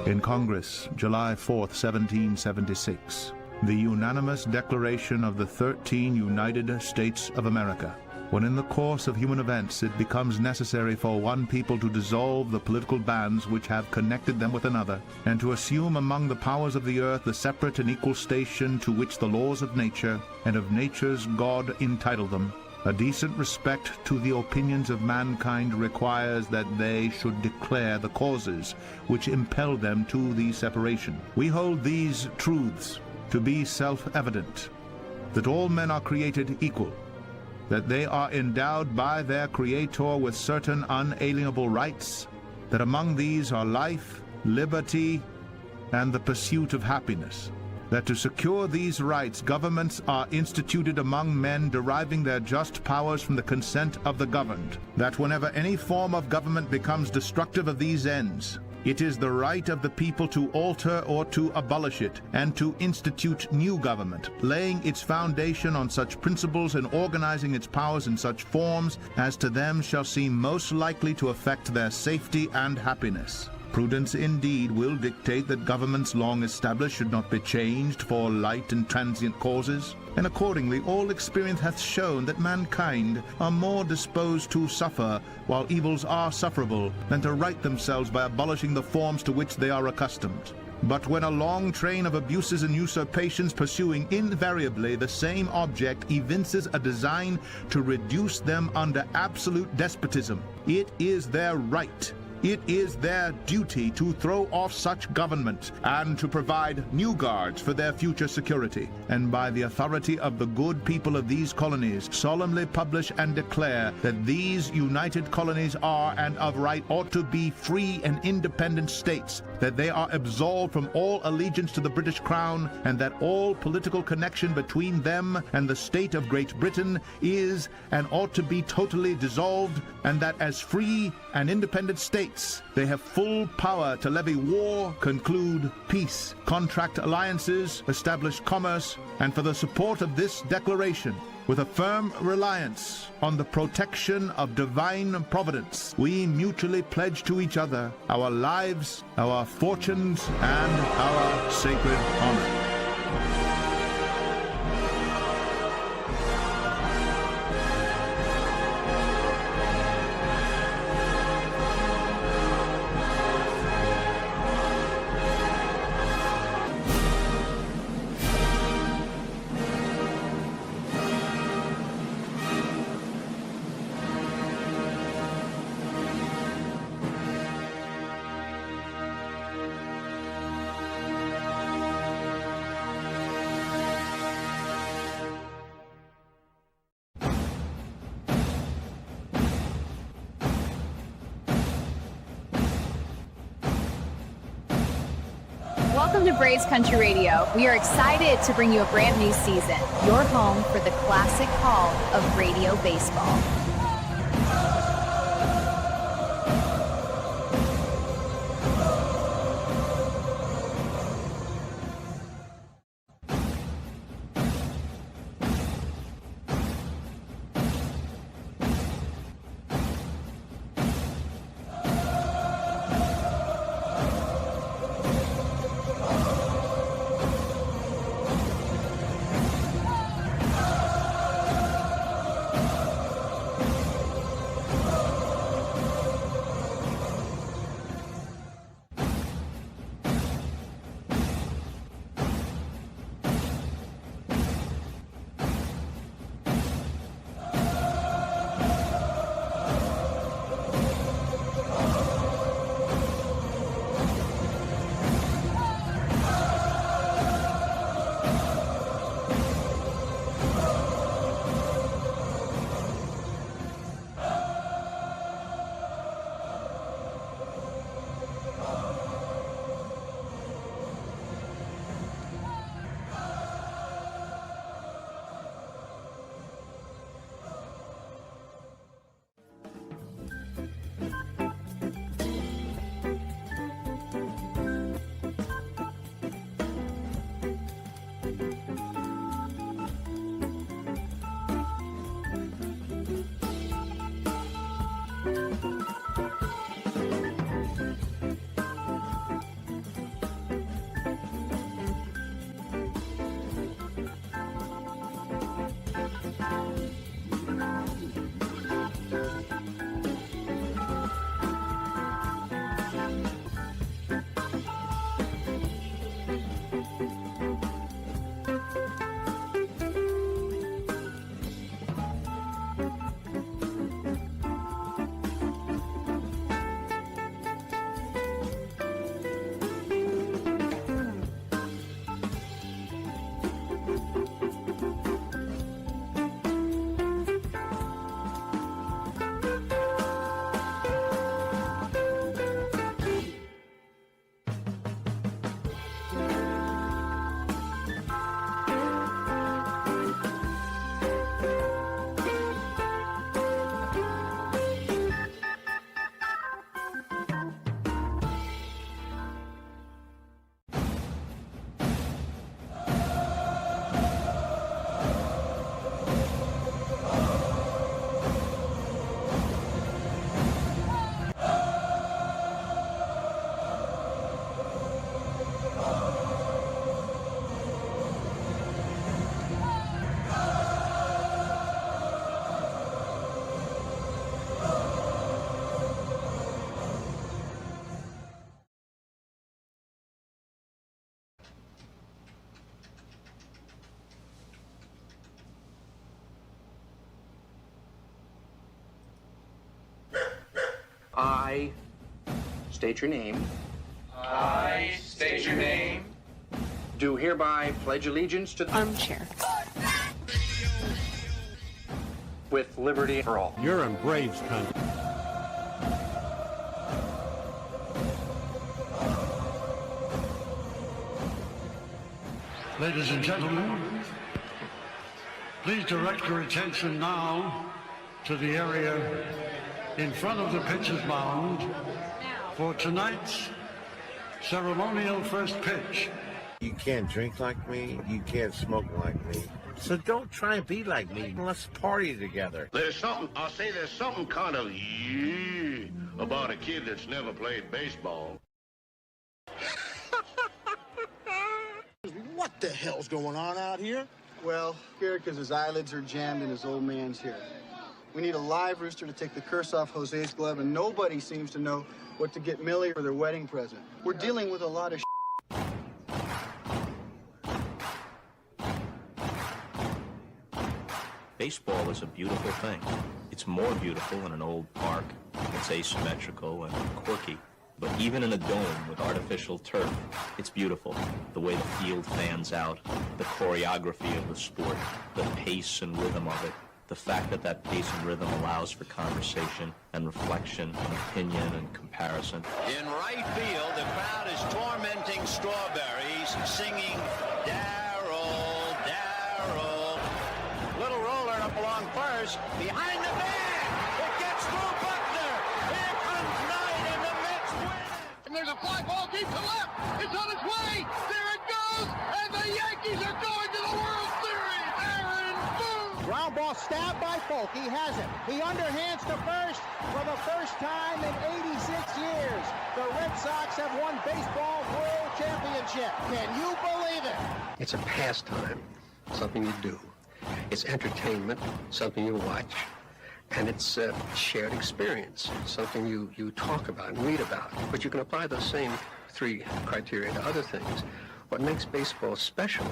In Congress, July 4, 1776, the unanimous declaration of the 13 United States of America. When in the course of human events it becomes necessary for one people to dissolve the political bands which have connected them with another, and to assume among the powers of the earth the separate and equal station to which the laws of nature and of nature's God entitle them, a decent respect to the opinions of mankind requires that they should declare the causes which impel them to the separation. We hold these truths to be self-evident, that all men are created equal, that they are endowed by their Creator with certain unalienable rights, that among these are life, liberty, and the pursuit of happiness, that to secure these rights governments are instituted among men deriving their just powers from the consent of the governed, that whenever any form of government becomes destructive of these ends, it is the right of the people to alter or to abolish it, and to institute new government, laying its foundation on such principles and organizing its powers in such forms as to them shall seem most likely to affect their safety and happiness. Prudence indeed will dictate that governments long established should not be changed for light and transient causes, and accordingly all experience hath shown that mankind are more disposed to suffer while evils are sufferable than to right themselves by abolishing the forms to which they are accustomed. But when a long train of abuses and usurpations pursuing invariably the same object evinces a design to reduce them under absolute despotism, it is their right, it is their duty to throw off such government and to provide new guards for their future security, and by the authority of the good people of these colonies solemnly publish and declare that these united colonies are and of right ought to be free and independent states, that they are absolved from all allegiance to the British Crown, and that all political connection between them and the state of Great Britain is and ought to be totally dissolved, and that as free and independent states they have full power to levy war, conclude peace, contract alliances, establish commerce, and for the support of this declaration, with a firm reliance on the protection of divine providence, we mutually pledge to each other our lives, our fortunes, and our sacred honor. Welcome to Braves Country Radio. We are excited to bring you a brand new season, your home for the classic call of radio baseball. I state your name. I state your name. Do hereby pledge allegiance to the armchair. With liberty for all. You're in Braves country. Ladies and gentlemen, please direct your attention now to the area in front of the pitcher's mound for tonight's ceremonial first pitch. You can't drink like me. You can't smoke like me. So don't try and be like me. Let's party together. There's something kind of about a kid that's never played baseball. What the hell's going on out here? Well, scared because his eyelids are jammed and his old man's here. We need a live rooster to take the curse off Jose's glove, and nobody seems to know what to get Millie for their wedding present. We're dealing with a lot of Baseball is a beautiful thing. It's more beautiful in an old park. It's asymmetrical and quirky. But even in a dome with artificial turf, it's beautiful. The way the field fans out, the choreography of the sport, the pace and rhythm of it, the fact that that pace and rhythm allows for conversation and reflection and opinion and comparison. In right field, the crowd is tormenting Strawberries, singing Darryl, Darryl. Little roller up along first, behind the bag. It gets through Buckner. Here comes Knight, and the Mets win. And there's a fly ball deep to left. It's on its way. There it goes. And the Yankees are going to the World Series. Aaron Boone. Ground ball stabbed by Folk. He has it. He underhands to first for the first time in 86 years. The Red Sox have won baseball world championship. Can you believe it? It's a pastime, something you do. It's entertainment, something you watch. And it's a shared experience, something you talk about and read about. But you can apply those same three criteria to other things. What makes baseball special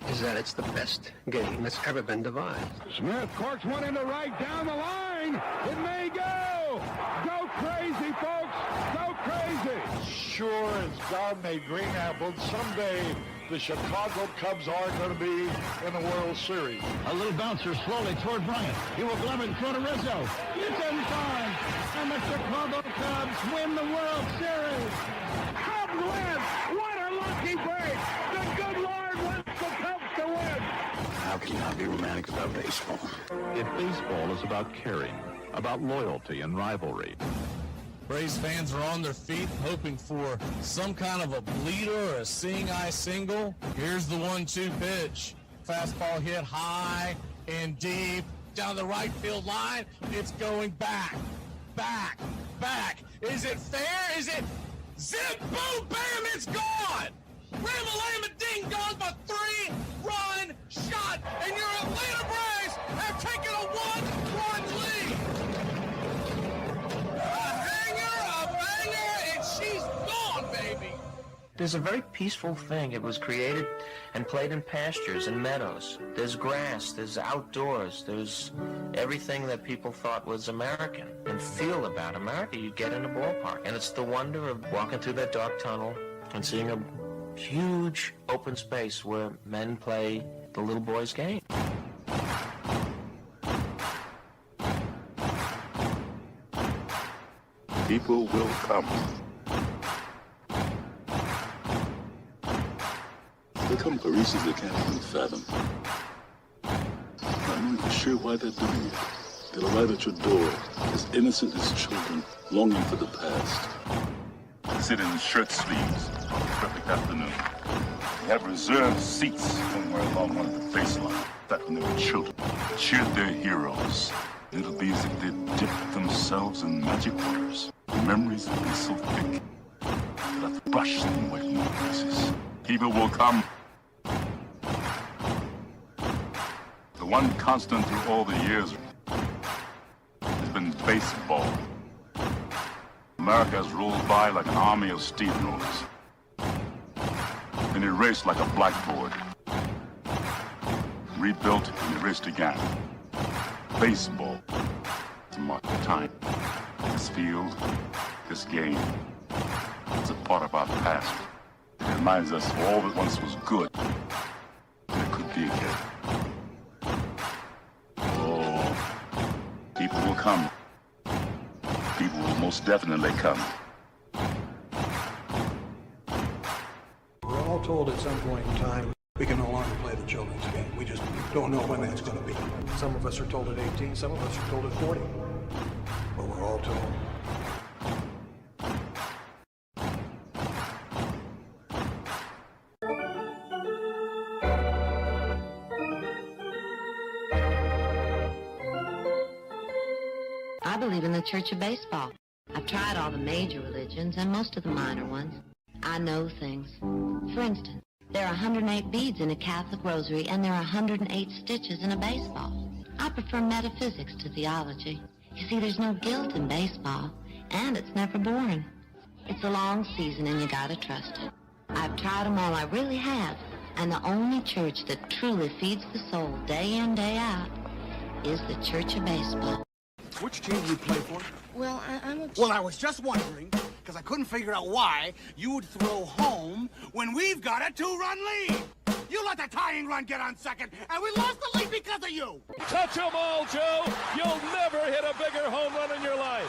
is that it's the best game that's ever been devised. Smith corks one into right down the line. It may go. Go crazy, folks. Go crazy. Sure as God made green apples, someday the Chicago Cubs are going to be in the World Series. A little bouncer slowly toward Bryant. He will glove it in front of Rizzo. It's in time. And the Chicago Cubs win the World Series. Cubs win. What a lucky break. The good Lord wants the Cubs to win. How can you not be romantic about baseball? If baseball is about caring, about loyalty and rivalry. Braves fans are on their feet hoping for some kind of a bleeder or a seeing-eye single. Here's the 1-2 pitch. Fastball hit high and deep down the right field line. It's going back, back, back. Is it fair? Is it zip, boom, bam, it's gone. Ram-a-lam, ding dong, a 3-run shot, and your Atlanta Braves have taken a 1-run lead. She's gone, baby! There's a very peaceful thing. It was created and played in pastures and meadows. There's grass, there's outdoors, there's everything that people thought was American and feel about America you get in a ballpark. And it's the wonder of walking through that dark tunnel and seeing a huge open space where men play the little boy's game. People will come. They'll come for reasons they can't even fathom. Not knowing for sure why they're doing it. They'll arrive at your door as innocent as children, longing for the past. Sit in shirt sleeves on a perfect afternoon. They have reserved seats somewhere along one of the baselines. Back when they were children. Cheered their heroes. It'll be as if they'd dipped themselves in magic waters. The memories will be so thick that I've brushed them away from their faces. People will come. The one constant through all the years has been baseball. America has rolled by like an army of steamrollers. Been erased like a blackboard. Rebuilt and erased again. Baseball to mark the time. This field, this game, it's a part of our past. It reminds us of all that once was good. And it could be again. Oh, people will come. People will most definitely come. We're all told at some point in time we can no longer play the children's game. We just don't know when that's going to be. Some of us are told at 18, some of us are told at 40. But we're all told. I believe in the Church of Baseball. I've tried all the major religions and most of the minor ones. I know things. For instance, there are 108 beads in a Catholic rosary and there are 108 stitches in a baseball. I prefer metaphysics to theology. You see, there's no guilt in baseball, and it's never boring. It's a long season and you gotta trust it. I've tried them all, I really have. And the only church that truly feeds the soul day in, day out is the Church of Baseball. Which team do you play for? Well, I'm a... Well, I was just wondering, because I couldn't figure out why you would throw home when we've got a 2-run lead. You let the tying run get on second, and we lost the lead because of you. Touch 'em all, Joe. You'll never hit a bigger home run in your life.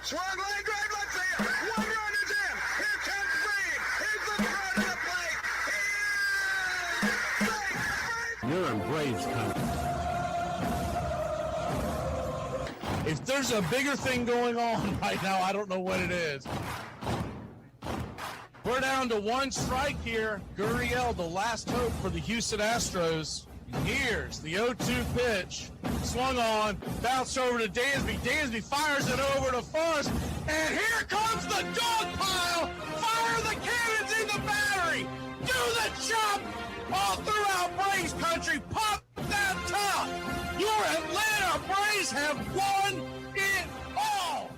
Swung line drive, let's see it. 1 run is in. Here comes Reed. He's the third of the plate. You're in Braves country. If there's a bigger thing going on right now, I don't know what it is. We're down to 1 strike here. Gurriel, the last hope for the Houston Astros. Here's the 0-2 pitch. Swung on, bounced over to Dansby. Dansby fires it over to Forrest. And here comes the dog pile. Fire the cannons in the battery. Do the chop all throughout Braves country. Pop that top. Your Atlanta Braves have won it all.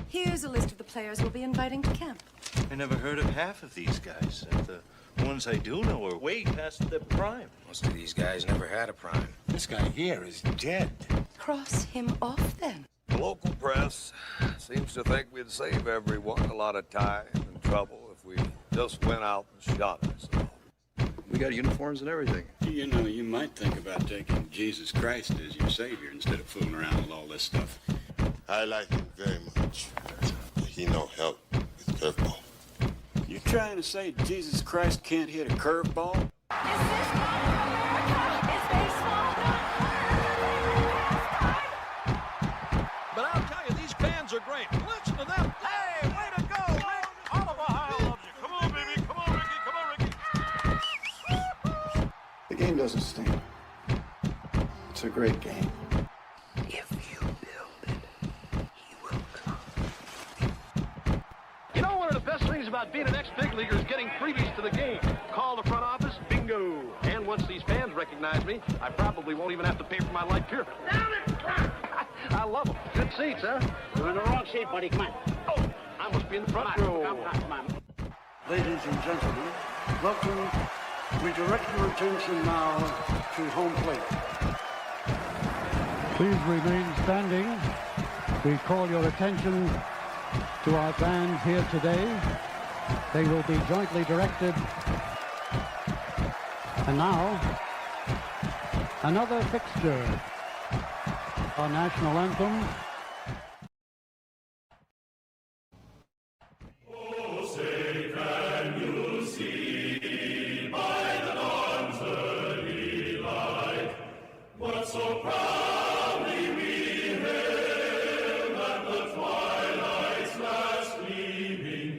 Here's a list of the players we'll be inviting to camp. I never heard of half of these guys. The ones I do know are way past their prime. Most of these guys never had a prime. This guy here is dead. Cross him off, then. The local press seems to think we'd save everyone a lot of time and trouble if we just went out and shot ourselves. We got uniforms and everything. You know, you might think about taking Jesus Christ as your savior instead of fooling around with all this stuff. I like him very much. He no help with curveball. You're trying to say Jesus Christ can't hit a curveball? But I'll tell you, these fans are great. Listen to them. Hey, way to go, Rick. Oliver High loves you. Come on, baby. Come on, Ricky. Come on, Ricky. The game doesn't stink. It's a great game. If you build it, he will come. You know, one of the best things about being an ex-big leaguer is getting freebies to the game. Call the front office, bingo. And once these fans recognize me, I probably won't even have to pay for my life here. Down it! I love them. Good seats, huh? You're in the wrong seat, buddy. Come on. Oh, I must be in the front row. Come on. Ladies and gentlemen, welcome. We direct your attention now to home plate. Please remain standing. We call your attention to our bands here today. They will be jointly directed. And now, another fixture. Our national anthem. Oh, say, can you see by the dawn's early light what so proudly we hailed at the twilight's last gleaming,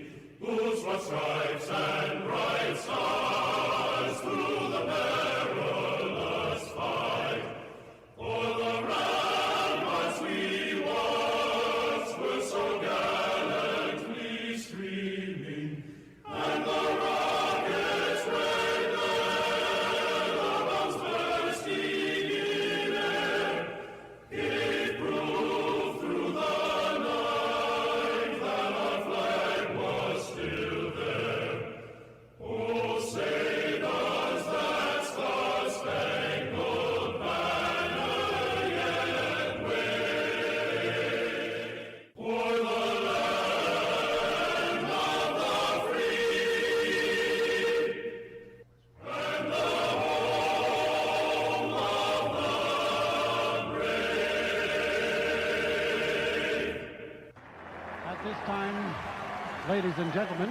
whose rough stripes and bright stars through the perilous fight, for the ramparts we Ladies and gentlemen,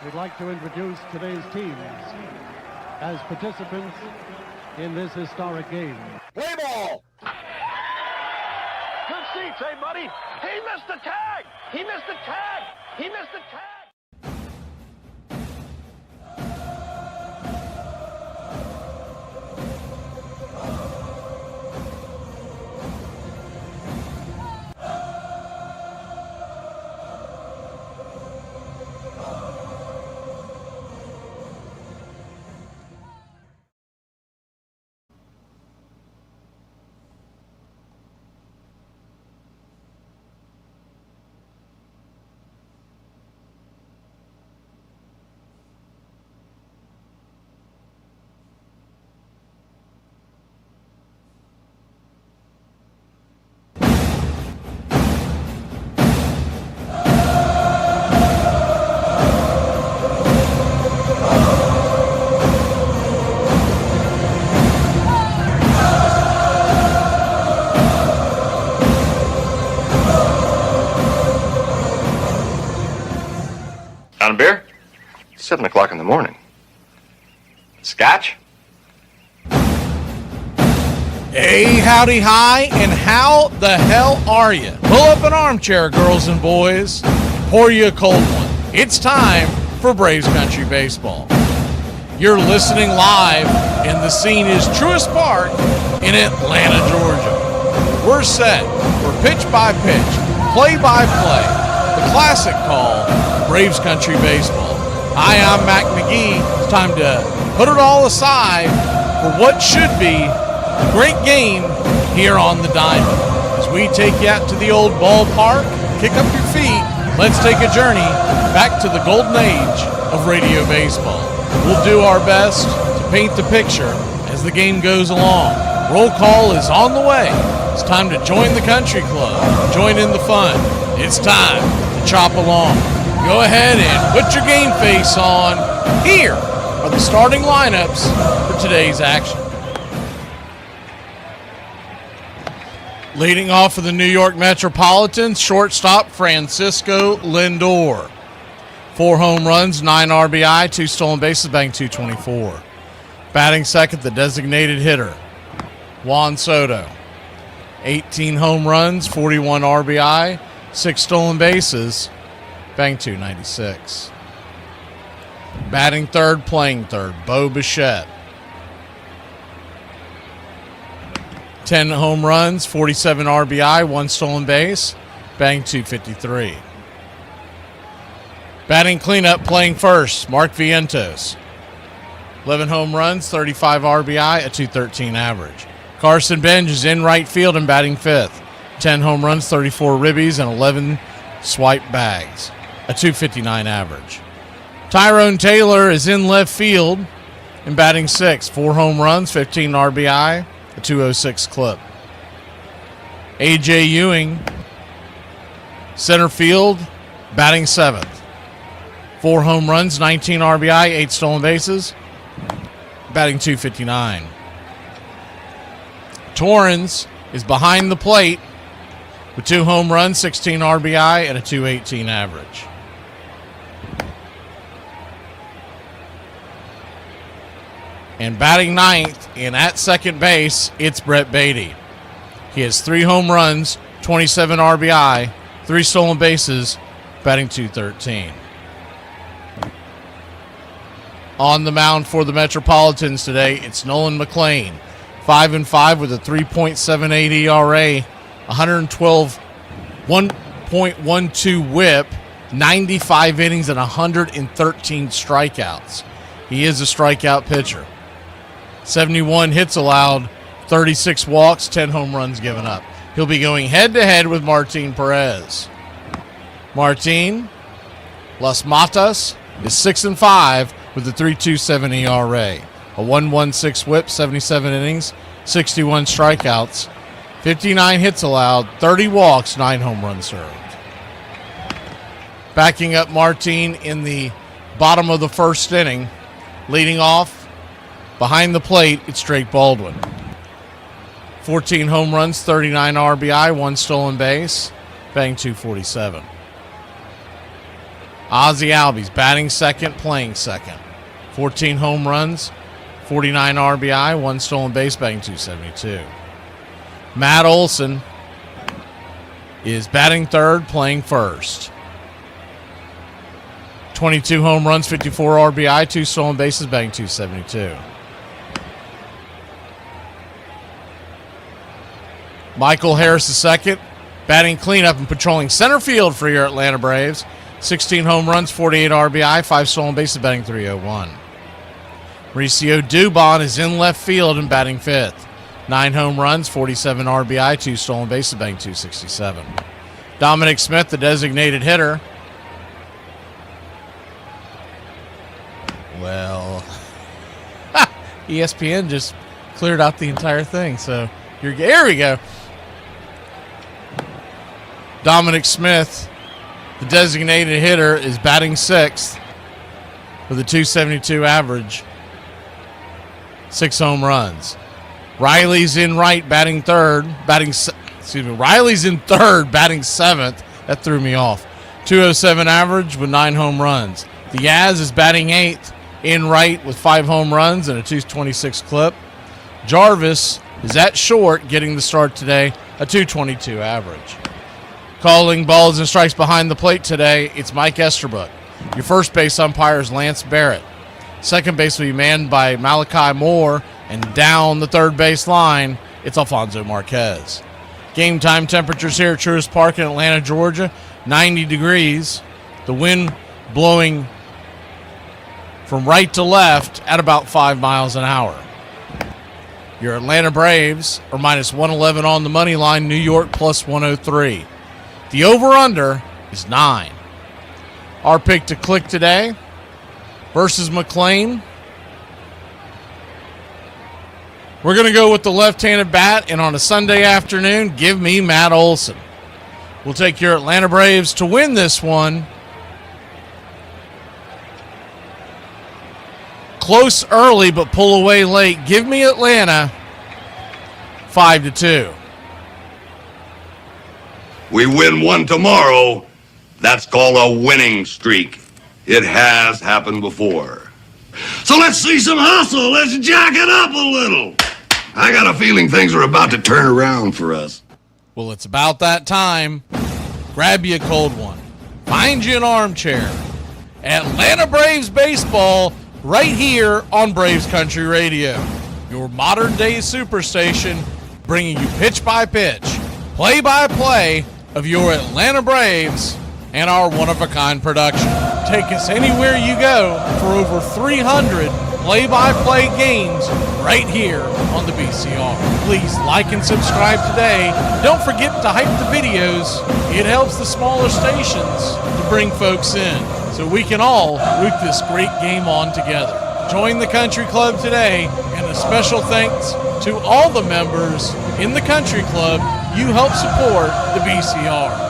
we'd like to introduce today's teams as participants in this historic game. Play ball! Good seats, hey, buddy. He missed the tag! He missed the tag! He missed the tag! On a beer? 7 o'clock in the morning. Scotch? Hey, howdy, hi, and how the hell are you? Pull up an armchair, girls and boys, and pour you a cold one. It's time for Braves Country Baseball. You're listening live, and the scene is Truist Park in Atlanta, Georgia. We're set for pitch-by-pitch, play-by-play, the classic call, Braves Country Baseball. Hi, I'm Mac McGee. It's time to put it all aside for what should be a great game here on the Diamond. As we take you out to the old ballpark, kick up your feet, let's take a journey back to the golden age of radio baseball. We'll do our best to paint the picture as the game goes along. Roll call is on the way. It's time to join the country club, join in the fun. It's time to chop along. Go ahead and put your game face on. Here are the starting lineups for today's action. Leading off for the New York Metropolitans, shortstop Francisco Lindor. 4 home runs, 9 RBI, 2 stolen bases, batting .224. Batting second, the designated hitter, Juan Soto. 18 home runs, 41 RBI, 6 stolen bases, batting .296. Batting third, playing third, Bo Bichette. 10 home runs, 47 RBI, 1 stolen base, batting .253. Batting cleanup, playing first, Mark Vientos. 11 home runs, 35 RBI, a .213 average. Carson Benj is in right field and batting fifth. 10 home runs, 34 ribbies, and 11 swipe bags, a .259 average. Tyrone Taylor is in left field and batting sixth. 4 home runs, 15 RBI, a .206 clip. A.J. Ewing, center field, batting seventh. 4 home runs, 19 RBI, 8 stolen bases, batting .259. Torrens is behind the plate with 2 home runs, 16 RBI, and a .218 average. And batting ninth and at second base, it's Brett Beatty. He has 3 home runs, 27 RBI, 3 stolen bases, batting .213. On the mound for the Metropolitans today, it's Nolan McLean. 5-5 with a 3.78 ERA, 112, 1.12 whip, 95 innings, and 113 strikeouts. He is a strikeout pitcher. 71 hits allowed, 36 walks, 10 home runs given up. He'll be going head-to-head with Martin Perez. Martin Las Matas is 6-5 with a 3.27 ERA, a 1.16 whip, 77 innings, 61 strikeouts, 59 hits allowed, 30 walks, 9 home runs served. Backing up Martin in the bottom of the first inning, leading off behind the plate, it's Drake Baldwin. 14 home runs, 39 RBI, 1 stolen base, batting .247. Ozzie Albies batting second, playing second. 14 home runs, 49 RBI, 1 stolen base, batting .272. Matt Olson is batting third, playing first. 22 home runs, 54 RBI, 2 stolen bases, batting .272. Michael Harris is second, batting cleanup and patrolling center field for your Atlanta Braves. 16 home runs, 48 RBI, 5 stolen bases, batting .301. Mauricio Dubon is in left field and batting fifth. 9 home runs, 47 RBI, 2 stolen bases, batting .267. Dominic Smith, the designated hitter. Well, ESPN just cleared out the entire thing, so there we go. Dominic Smith, the designated hitter, is batting sixth with a .272 average. 6 home runs. Riley's in right, batting third. Riley's in third, batting seventh. That threw me off. .207 average with 9 home runs. The Yaz is batting eighth, in right with 5 home runs and a .226 clip. Jarvis is at short, getting the start today, a .222 average. Calling balls and strikes behind the plate today, it's Mike Esterbrook. Your first base umpire is Lance Barrett. Second base will be manned by Malachi Moore, and down the third base line, it's Alfonso Marquez. Game time temperatures here at Truist Park in Atlanta, Georgia, 90 degrees. The wind blowing from right to left at about 5 miles an hour. Your Atlanta Braves are minus 111 on the money line, New York plus 103. The over-under is 9. Our pick to click today versus McLean. We're going to go with the left-handed bat, and on a Sunday afternoon, give me Matt Olson. We'll take your Atlanta Braves to win this one. Close early, but pull away late. Give me Atlanta 5-2. We win one tomorrow. That's called a winning streak. It has happened before. So let's see some hustle. Let's jack it up a little. I got a feeling things are about to turn around for us. Well, it's about that time. Grab you a cold one. Find you an armchair. Atlanta Braves baseball right here on Braves Country Radio. Your modern-day superstation, bringing you pitch by pitch, play-by-play of your Atlanta Braves and our one-of-a-kind production. Take us anywhere you go for over 300 play-by-play games right here on the BCR. Please like and subscribe today. Don't forget to hype the videos. It helps the smaller stations to bring folks in so we can all root this great game on together. Join the country club today, and a special thanks to all the members in the country club. You help support the BCR.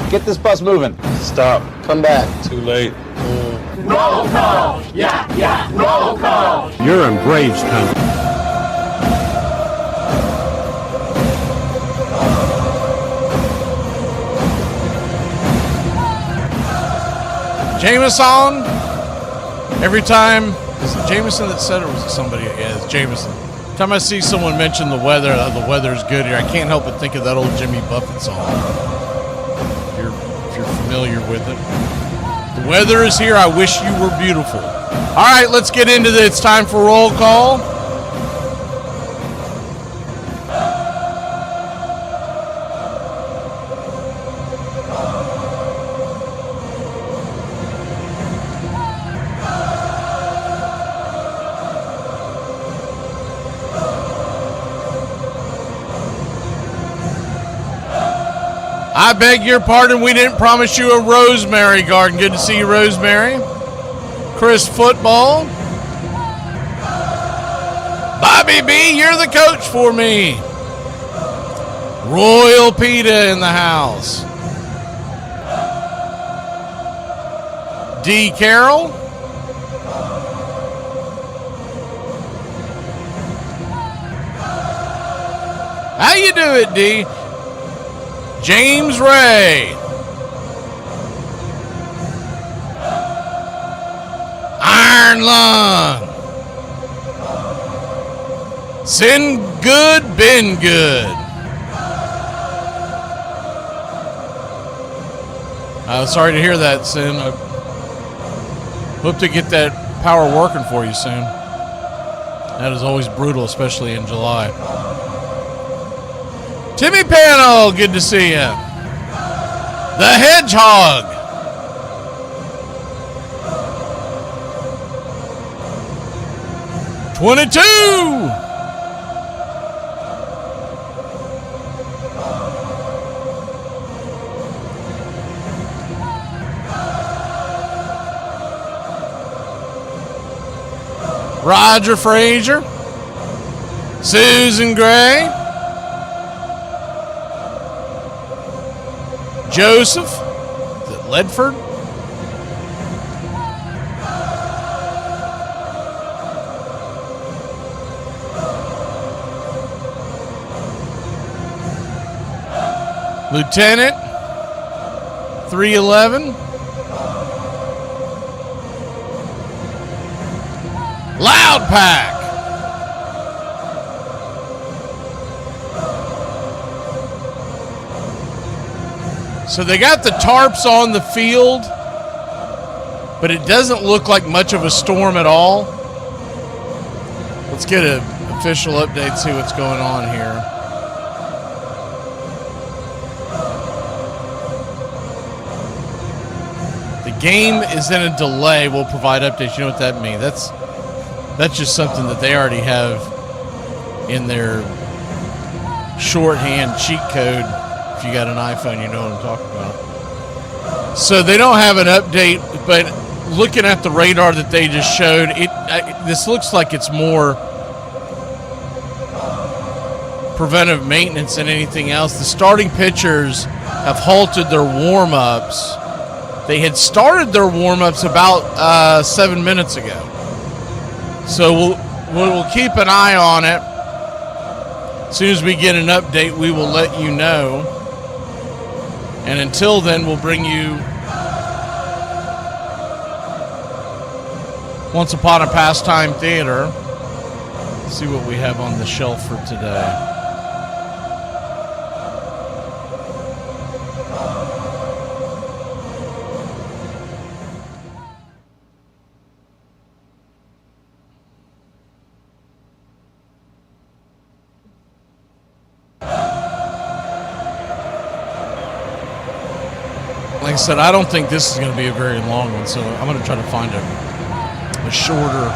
Get this bus moving. Stop. Come back. Too late. Roll call! Yeah, roll call! You're in Braves country. Jameson. Every time, is it Jameson that said it, or was it somebody? Yeah, it's Jameson. Every time I see someone mention the weather's good here, I can't help but think of that old Jimmy Buffett song. If you're familiar with it. The weather is here. I wish you were beautiful. All right, let's get into this. It's time for roll call. I beg your pardon, we didn't promise you a Rosemary garden. Good to see you, Rosemary. Chris Football. Bobby B, you're the coach for me. Royal Pita in the house. D. Carroll. How you do it, D? James Ray. Iron Lung. Sin good, been good. Sorry to hear that, Sin. I hope to get that power working for you soon. That is always brutal, especially in July. Timmy Panel, good to see you. The Hedgehog. $22. Roger Frazier, Susan Gray, Joseph, is it Ledford? Lieutenant, 311. Loud Pack. So they got the tarps on the field, but it doesn't look like much of a storm at all. Let's get an official update, see what's going on here. The game is in a delay. We'll provide updates. You know what that means? That's just something that they already have in their shorthand cheat code. If you got an iPhone, you know what I'm talking about. So they don't have an update, but looking at the radar that they just showed, this looks like it's more preventive maintenance than anything else. The starting pitchers have halted their warm-ups. They had started their warm-ups about 7 minutes ago. So we'll keep an eye on it. As soon as we get an update, we will let you know. And until then, we'll bring you Once Upon a Pastime Theater. Let's see what we have on the shelf for today. Like I said, I don't think this is going to be a very long one, so I'm going to try to find a shorter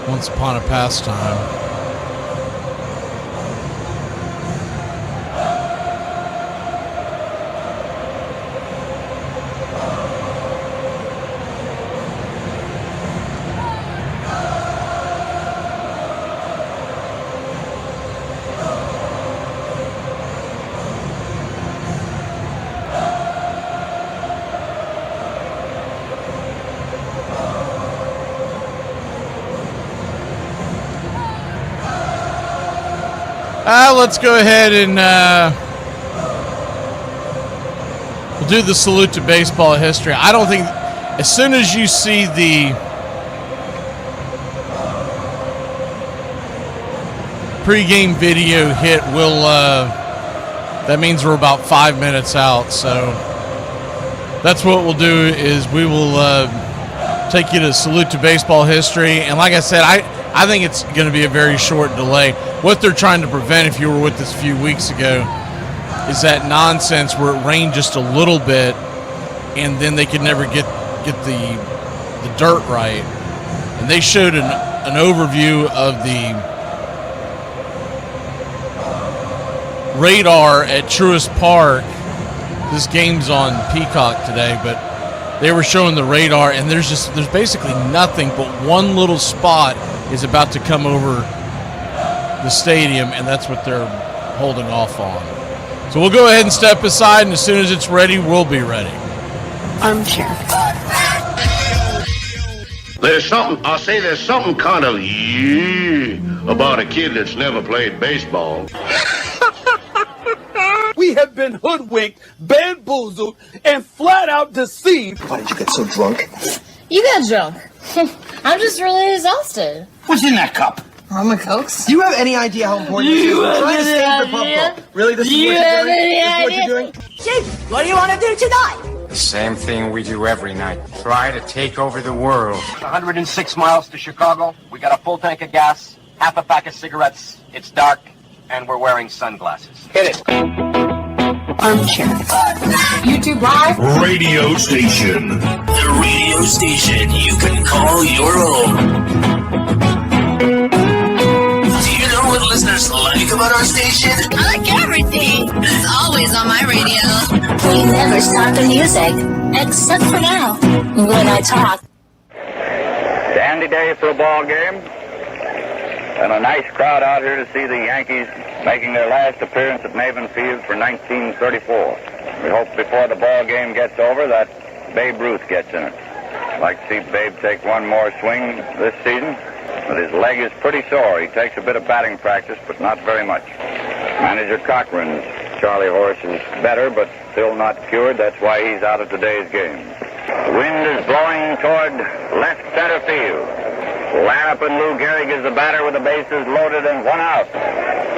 Once Upon a Pastime. Let's go ahead and we'll do the salute to baseball history. I don't think, as soon as you see the pregame video hit, that means we're about 5 minutes out. So that's what we'll do, is we will take you to salute to baseball history. And like I said, I think it's going to be a very short delay. What they're trying to prevent, if you were with us a few weeks ago, is that nonsense where it rained just a little bit and then they could never get the dirt right. And they showed an overview of the radar at Truist Park. This game's on Peacock today, but they were showing the radar, and there's basically nothing but one little spot is about to come over the stadium, and that's what they're holding off on. So we'll go ahead and step aside, and as soon as it's ready, we'll be ready. Armchair. There's something kind of about a kid that's never played baseball. We have been hoodwinked, bamboozled, and flat out deceived. Why did you get so drunk? You got drunk. I'm just really exhausted. What's in that cup? Armor Cokes. Do you have any idea how important this is? We're trying to save the pub. Really? This is what you're doing? Chief, what do you want to do tonight? The same thing we do every night. Try to take over the world. 106 miles to Chicago. We got a full tank of gas, half a pack of cigarettes. It's dark, and we're wearing sunglasses. Hit it. Armchair. YouTube Live. Radio station. The radio station you can call your own. Do you know what listeners like about our station? I like everything. It's always on my radio. We never stop the music, except for now, when I talk. Dandy day for a ball game, and a nice crowd out here to see the Yankees making their last appearance at Maven Field for 1934. We hope before the ball game gets over that Babe Ruth gets in it. I'd like to see Babe take one more swing this season, but his leg is pretty sore. He takes a bit of batting practice, but not very much. Manager Cochran's Charlie Horse is better, but still not cured. That's why he's out of today's game. The wind is blowing toward left center field. Lanup and Lou Gehrig is the batter with the bases loaded and one out.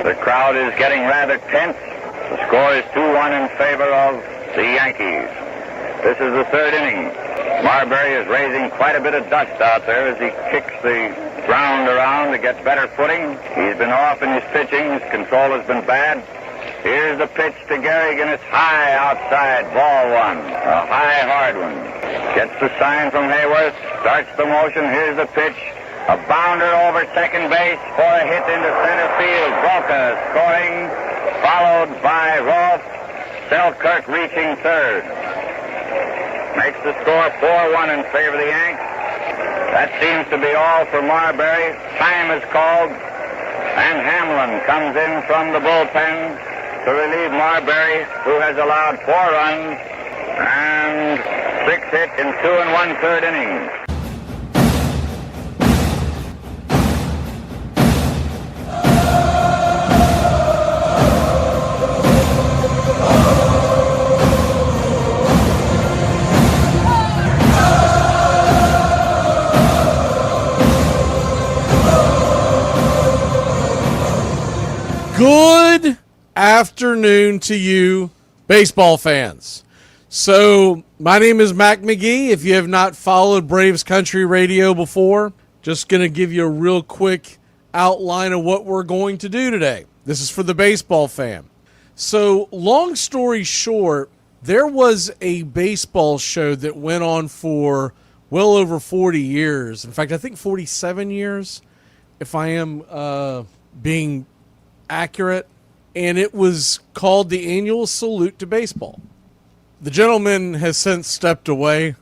The crowd is getting rather tense. The score is 2-1 in favor of the Yankees. This is the third inning. Marbury is raising quite a bit of dust out there as he kicks the ground around to get better footing. He's been off in his pitching. His control has been bad. Here's the pitch to Gehrig, and it's high outside. Ball one. A high, hard one. Gets the sign from Hayworth. Starts the motion. Here's the pitch. A bounder over second base for a hit into center field. Broca scoring, followed by Rolfe. Selkirk reaching third. Makes the score 4-1 in favor of the Yanks. That seems to be all for Marbury. Time is called, and Hamlin comes in from the bullpen to relieve Marbury, who has allowed 4 runs and 6 hits in 2 1/3 innings. Good afternoon to you, baseball fans. So, my name is Mac McGee. If you have not followed Braves Country Radio before, just going to give you a real quick outline of what we're going to do today. This is for the baseball fan. So, long story short, there was a baseball show that went on for well over 40 years. In fact, I think 47 years, if I am being accurate, and it was called the Annual Salute to Baseball. The gentleman has since stepped away.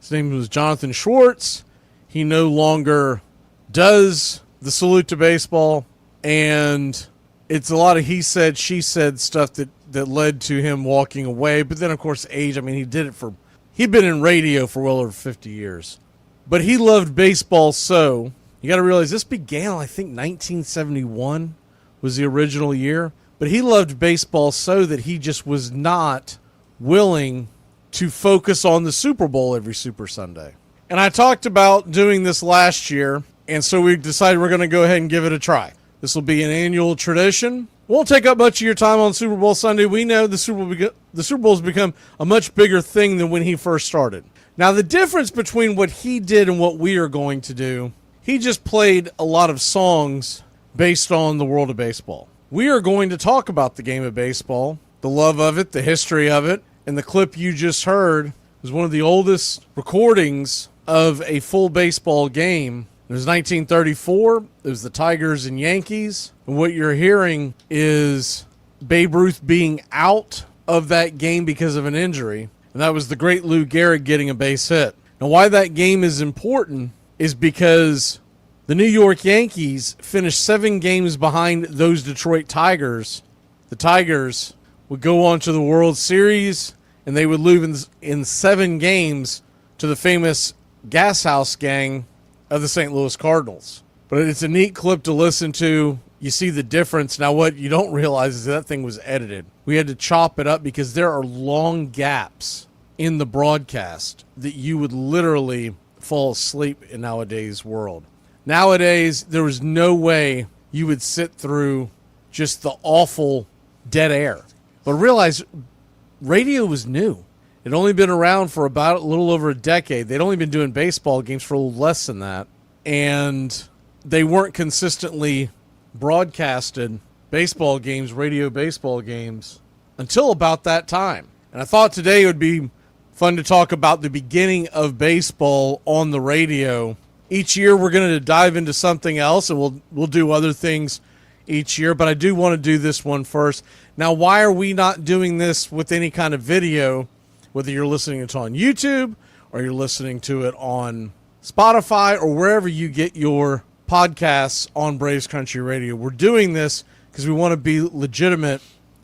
His name was Jonathan Schwartz. He no longer does the Salute to Baseball, and it's a lot of he said, she said stuff that led to him walking away. But then, of course, age. I mean, he'd been in radio for well over 50 years. But he loved baseball so. You got to realize this began, I think, 1971. Was the original year, but he loved baseball so that he just was not willing to focus on the Super Bowl every Super Sunday. And I talked about doing this last year, and so we decided we're going to go ahead and give it a try. This will be an annual tradition. Won't take up much of your time on Super Bowl Sunday. We know the Super Bowl has become a much bigger thing than when he first started. Now, the difference between what he did and what we are going to do, he just played a lot of songs based on the world of baseball. We are going to talk about the game of baseball, the love of it, the history of it, and the clip you just heard was one of the oldest recordings of a full baseball game. It was 1934. It was the Tigers and Yankees. And what you're hearing is Babe Ruth being out of that game because of an injury. And that was the great Lou Gehrig getting a base hit. Now, why that game is important is because the New York Yankees finished 7 games behind those Detroit Tigers. The Tigers would go on to the World Series, and they would lose in 7 games to the famous Gas House Gang of the St. Louis Cardinals. But it's a neat clip to listen to. You see the difference. Now, what you don't realize is that thing was edited. We had to chop it up because there are long gaps in the broadcast that you would literally fall asleep in nowadays world. Nowadays, there was no way you would sit through just the awful dead air. But realize radio was new. It only been around for about a little over a decade. They'd only been doing baseball games for a little less than that. And they weren't consistently broadcasted baseball games, radio baseball games, until about that time. And I thought today it would be fun to talk about the beginning of baseball on the radio. Each year we're going to dive into something else, and we'll do other things each year, but I do want to do this one first. Now, why are we not doing this with any kind of video, whether you're listening to it on YouTube or you're listening to it on Spotify or wherever you get your podcasts on Braves Country Radio? We're doing this because we want to be legitimate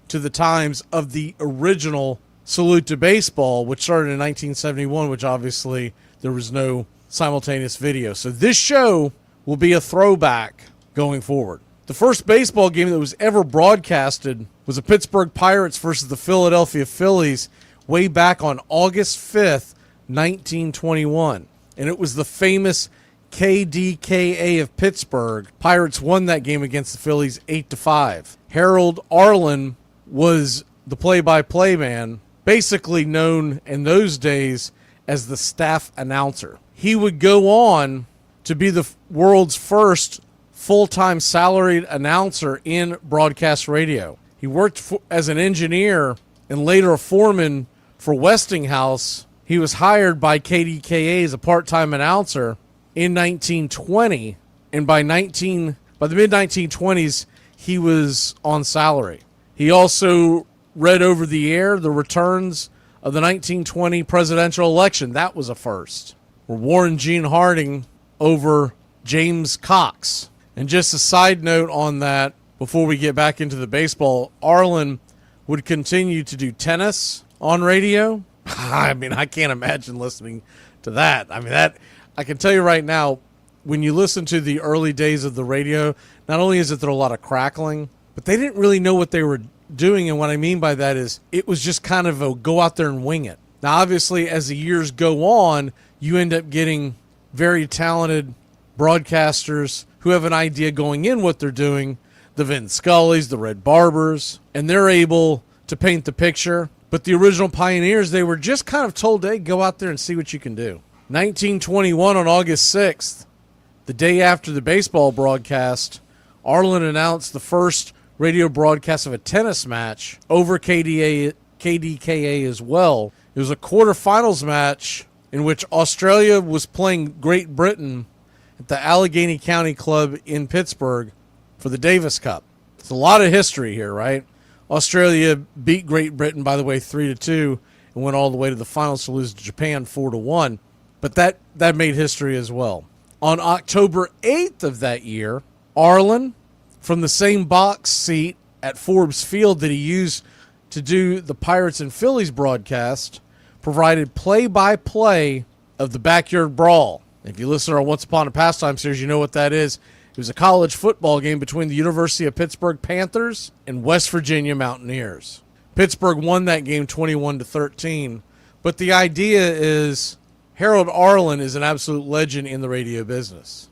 to the times of the original Salute to Baseball, which started in 1971, which obviously there was no simultaneous video. So this show will be a throwback going forward. The first baseball game that was ever broadcasted was the Pittsburgh Pirates versus the Philadelphia Phillies way back on August 5th, 1921. And it was the famous KDKA of Pittsburgh. Pirates won that game against the Phillies 8-5. Harold Arlen was the play-by-play man, basically known in those days as the staff announcer. He would go on to be the world's first full-time salaried announcer in broadcast radio. He worked as an engineer and later a foreman for Westinghouse. He was hired by KDKA as a part-time announcer in 1920, and by the mid-1920s, he was on salary. He also read over the air the returns of the 1920 presidential election. That was a first, where Warren Gene Harding over James Cox. And just a side note on that, before we get back into the baseball, Arlen would continue to do tennis on radio. I mean, I can't imagine listening to that. I mean, that I can tell you right now, when you listen to the early days of the radio, not only is it there a lot of crackling, but they didn't really know what they were doing. And what I mean by that is it was just kind of a go out there and wing it. Now, obviously, as the years go on, you end up getting very talented broadcasters who have an idea going in what they're doing, the Vin Scullys, the Red Barbers, and they're able to paint the picture. But the original pioneers, they were just kind of told, hey, go out there and see what you can do. 1921 on August 6th, the day after the baseball broadcast, Arlen announced the first radio broadcast of a tennis match over KDKA as well. It was a quarterfinals match in which Australia was playing Great Britain at the Allegheny County Club in Pittsburgh for the Davis Cup. It's a lot of history here, right? Australia beat Great Britain, by the way, 3-2, and went all the way to the finals to lose to Japan 4-1. But that made history as well. On October 8th of that year, Arlen, from the same box seat at Forbes Field that he used to do the Pirates and Phillies broadcast, provided play-by-play of the Backyard Brawl. If you listen to our Once Upon a Pastime series, you know what that is. It was a college football game between the University of Pittsburgh Panthers and West Virginia Mountaineers. Pittsburgh won that game 21-13. But the idea is Harold Arlen is an absolute legend in the radio business.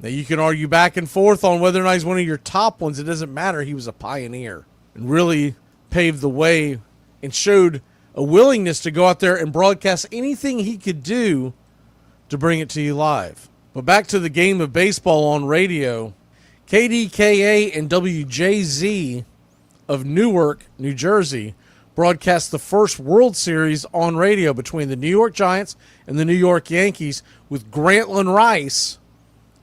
Now, you can argue back and forth on whether or not he's one of your top ones. It doesn't matter. He was a pioneer and really paved the way and showed a willingness to go out there and broadcast anything he could do to bring it to you live. But back to the game of baseball on radio, KDKA and WJZ of Newark, New Jersey, broadcast the first World Series on radio between the New York Giants and the New York Yankees with Grantland Rice,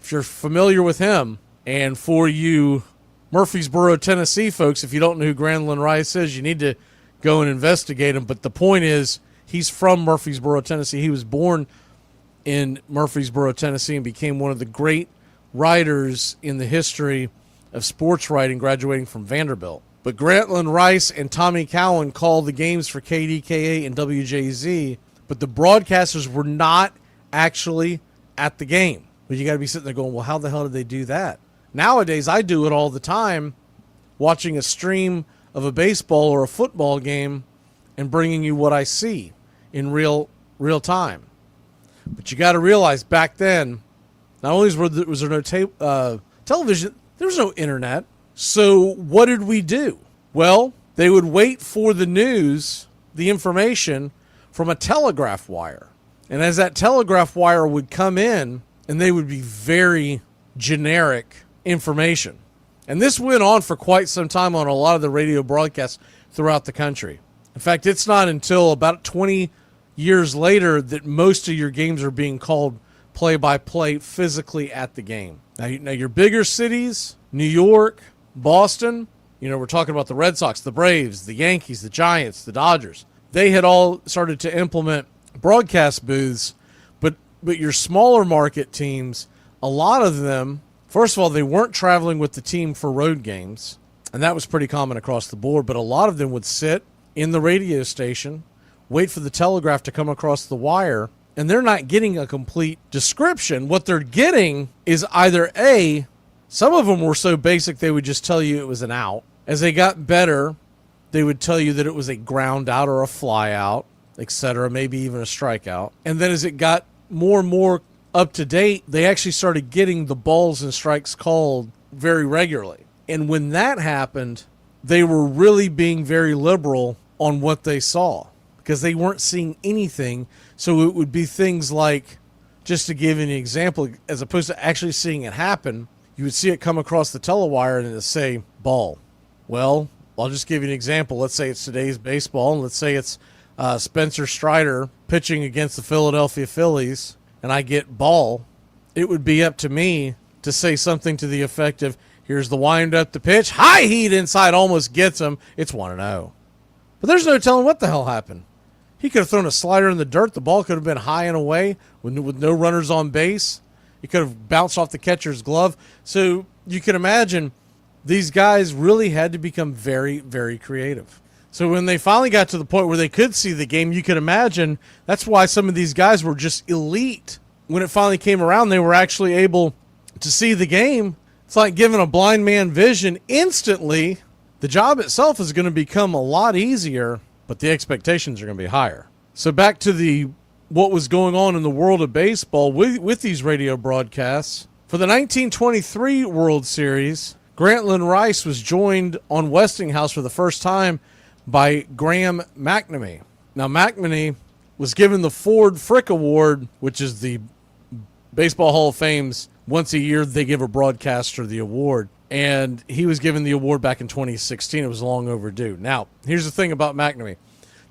if you're familiar with him. And for you Murfreesboro, Tennessee folks, if you don't know who Grantland Rice is, you need to go and investigate him. But the point is, he's from Murfreesboro, Tennessee. He was born in Murfreesboro, Tennessee, and became one of the great writers in the history of sports writing, graduating from Vanderbilt. But Grantland Rice and Tommy Cowan called the games for KDKA and WJZ, but the broadcasters were not actually at the game. But you got to be sitting there going, well, how the hell did they do that? Nowadays, I do it all the time, watching a stream of a baseball or a football game and bringing you what I see in real time. But you got to realize back then, not only was there no television, there was no internet. So what did we do? Well, they would wait for the news, the information, from a telegraph wire. And as that telegraph wire would come in, and they would be very generic information. And this went on for quite some time on a lot of the radio broadcasts throughout the country. In fact, it's not until about 20 years later that most of your games are being called play-by-play physically at the game. Now your bigger cities, New York, Boston, we're talking about the Red Sox, the Braves, the Yankees, the Giants, the Dodgers. They had all started to implement broadcast booths, but your smaller market teams, a lot of them, first of all, they weren't traveling with the team for road games, and that was pretty common across the board, but a lot of them would sit in the radio station, wait for the telegraph to come across the wire, and they're not getting a complete description. What they're getting is either some of them were so basic they would just tell you it was an out. As they got better, they would tell you that it was a ground out or a fly out, etc., maybe even a strikeout. And then as it got more and more up to date, they actually started getting the balls and strikes called very regularly. And when that happened, they were really being very liberal on what they saw because they weren't seeing anything. So it would be things like, just to give you an example, as opposed to actually seeing it happen, you would see it come across the telewire and it would say ball. Well, I'll just give you an example. Let's say it's today's baseball, and let's say it's Spencer Strider pitching against the Philadelphia Phillies, and I get ball. It would be up to me to say something to the effect of, here's the wind up the pitch, high heat inside, almost gets him. It's 1-0. But there's no telling what the hell happened. He could have thrown a slider in the dirt. The ball could have been high and away with no runners on base. It could have bounced off the catcher's glove. So you can imagine these guys really had to become very, very creative. So when they finally got to the point where they could see the game, you can imagine that's why some of these guys were just elite. When it finally came around, they were actually able to see the game. It's like giving a blind man vision instantly. The job itself is going to become a lot easier, but the expectations are going to be higher. So back to what was going on in the world of baseball with these radio broadcasts. For the 1923 World Series, Grantland Rice was joined on Westinghouse for the first time by Graham McNamee. Now, McNamee was given the Ford Frick Award, which is the Baseball Hall of Fame's once a year they give a broadcaster the award. And he was given the award back in 2016. It was long overdue. Now, here's the thing about McNamee.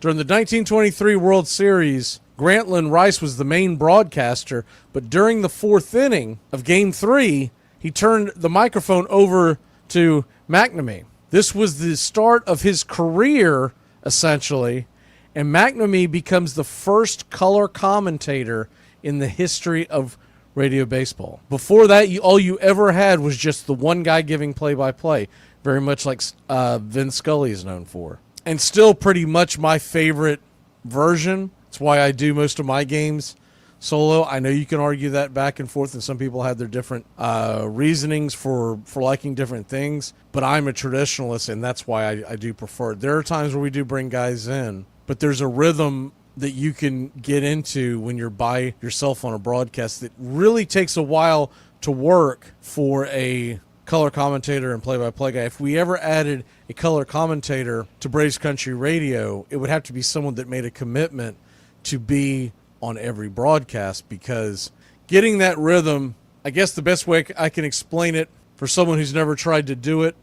During the 1923 World Series, Grantland Rice was the main broadcaster, but during the fourth inning of Game 3, he turned the microphone over to McNamee. This was the start of his career, essentially, and McNamee becomes the first color commentator in the history of radio baseball. Before that, all you ever had was just the one guy giving play-by-play, very much like Vin Scully is known for. And still pretty much my favorite version. It's why I do most of my games solo. I know you can argue that back and forth, and some people have their different reasonings for liking different things, but I'm a traditionalist, and that's why I do prefer it. There are times where we do bring guys in, but there's a rhythm that you can get into when you're by yourself on a broadcast that really takes a while to work for a color commentator and play-by-play guy. If we ever added a color commentator to Braves Country Radio, it would have to be someone that made a commitment to be on every broadcast, because getting that rhythm, I guess the best way I can explain it for someone who's never tried to do it,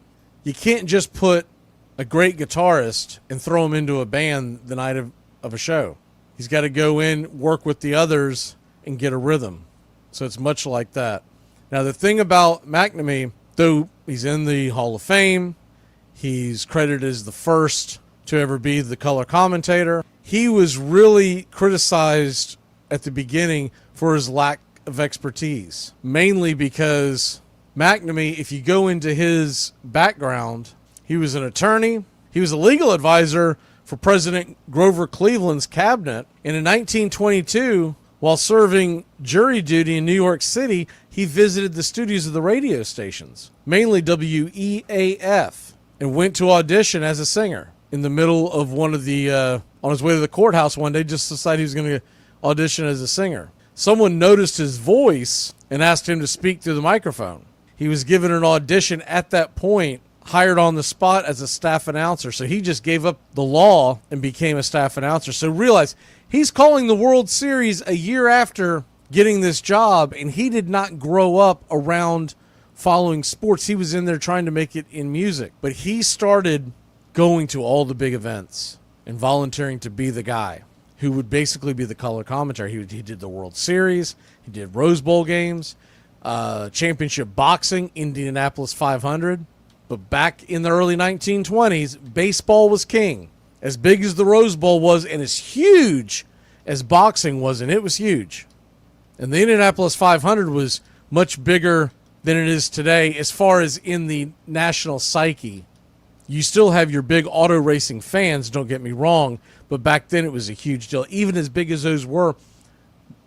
you can't just put a great guitarist and throw him into a band the night of a show. He's got to go in, work with the others, and get a rhythm. So it's much like that. Now, the thing about McNamee, though he's in the Hall of Fame, he's credited as the first to ever be the color commentator, he was really criticized at the beginning for his lack of expertise, mainly because McNamee, if you go into his background, he was an attorney, he was a legal advisor for President Grover Cleveland's cabinet, and in 1922, while serving jury duty in New York City, he visited the studios of the radio stations, mainly WEAF, and went to audition as a singer. In the middle of one of the, on his way to the courthouse one day, just decided he was going to audition as a singer. someone noticed his voice and asked him to speak through the microphone. He was given an audition at that point, hired on the spot as a staff announcer. So he just gave up the law and became a staff announcer. So realize he's calling the World Series a year after getting this job, and he did not grow up around following sports. He was in there trying to make it in music. But he started going to all the big events and volunteering to be the guy who would basically be the color commentary. He did the World Series. He did Rose Bowl games, championship boxing, Indianapolis 500. But back in the early 1920s, baseball was king. As big as the Rose Bowl was and as huge as boxing was, and it was huge. And the Indianapolis 500 was much bigger than it is today as far as in the national psyche. You still have your big auto racing fans, don't get me wrong, but back then it was a huge deal. Even as big as those were,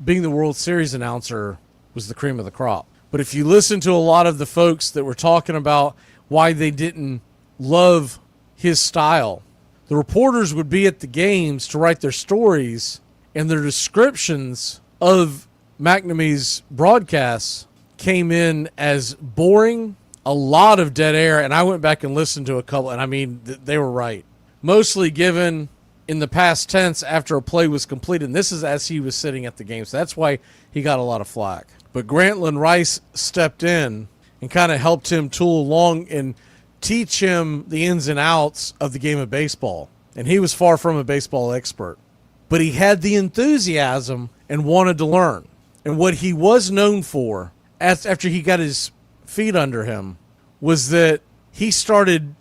being the World Series announcer was the cream of the crop. But if you listen to a lot of the folks that were talking about why they didn't love his style, the reporters would be at the games to write their stories, and their descriptions of McNamee's broadcasts came in as boring, a lot of dead air, and I went back and listened to a couple, and I mean, they were right. Mostly given in the past tense after a play was completed, and this is as he was sitting at the game, so that's why he got a lot of flack. But Grantland Rice stepped in and kind of helped him tool along and teach him the ins and outs of the game of baseball, and he was far from a baseball expert. But he had the enthusiasm and wanted to learn. And what he was known for, after he got his feet under him, was that he started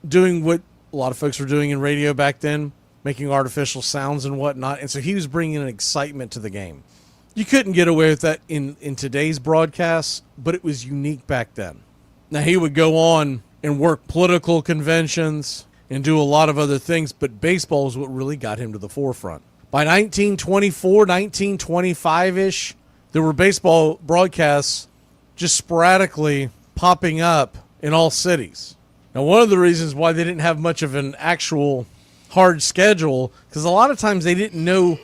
doing what a lot of folks were doing in radio back then, making artificial sounds and whatnot. And so he was bringing an excitement to the game. You couldn't get away with that in today's broadcasts, but it was unique back then. Now, he would go on and work political conventions and do a lot of other things, but baseball is what really got him to the forefront. By 1924, 1925-ish, there were baseball broadcasts just sporadically popping up in all cities. Now, one of the reasons why they didn't have much of an actual hard schedule, because a lot of times they didn't know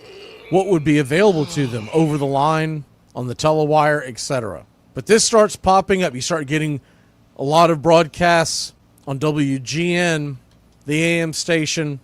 what would be available to them over the line, on the telewire, etc. But this starts popping up. You start getting a lot of broadcasts on WGN, the AM station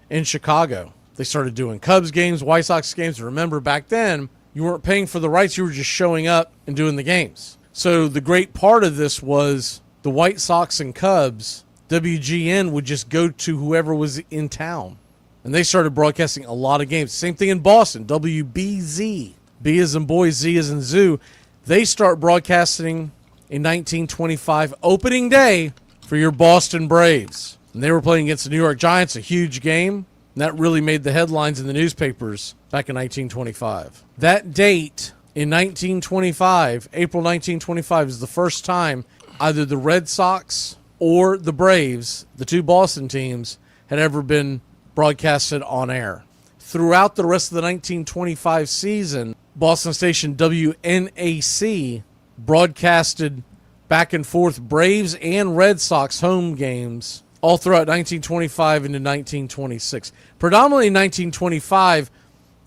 in Chicago. They started doing Cubs games, White Sox games. Remember, back then, you weren't paying for the rights. You were just showing up and doing the games. So the great part of this was the White Sox and Cubs, WGN would just go to whoever was in town. And they started broadcasting a lot of games. Same thing in Boston, WBZ. B as in boy, Z as in zoo. They start broadcasting in 1925, opening day for your Boston Braves. And they were playing against the New York Giants, a huge game. And that really made the headlines in the newspapers back in 1925. That date in 1925, April 1925, is the first time either the Red Sox or the Braves, the two Boston teams, had ever been broadcasted on air. Throughout the rest of the 1925 season, Boston station WNAC broadcasted back and forth Braves and Red Sox home games all throughout 1925 into 1926. Predominantly in 1925,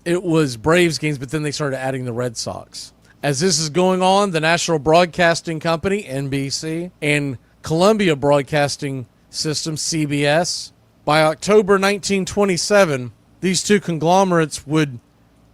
it was Braves games, but then they started adding the Red Sox. As this is going on, the National Broadcasting Company, NBC, and Columbia Broadcasting System, CBS, by October 1927, these two conglomerates would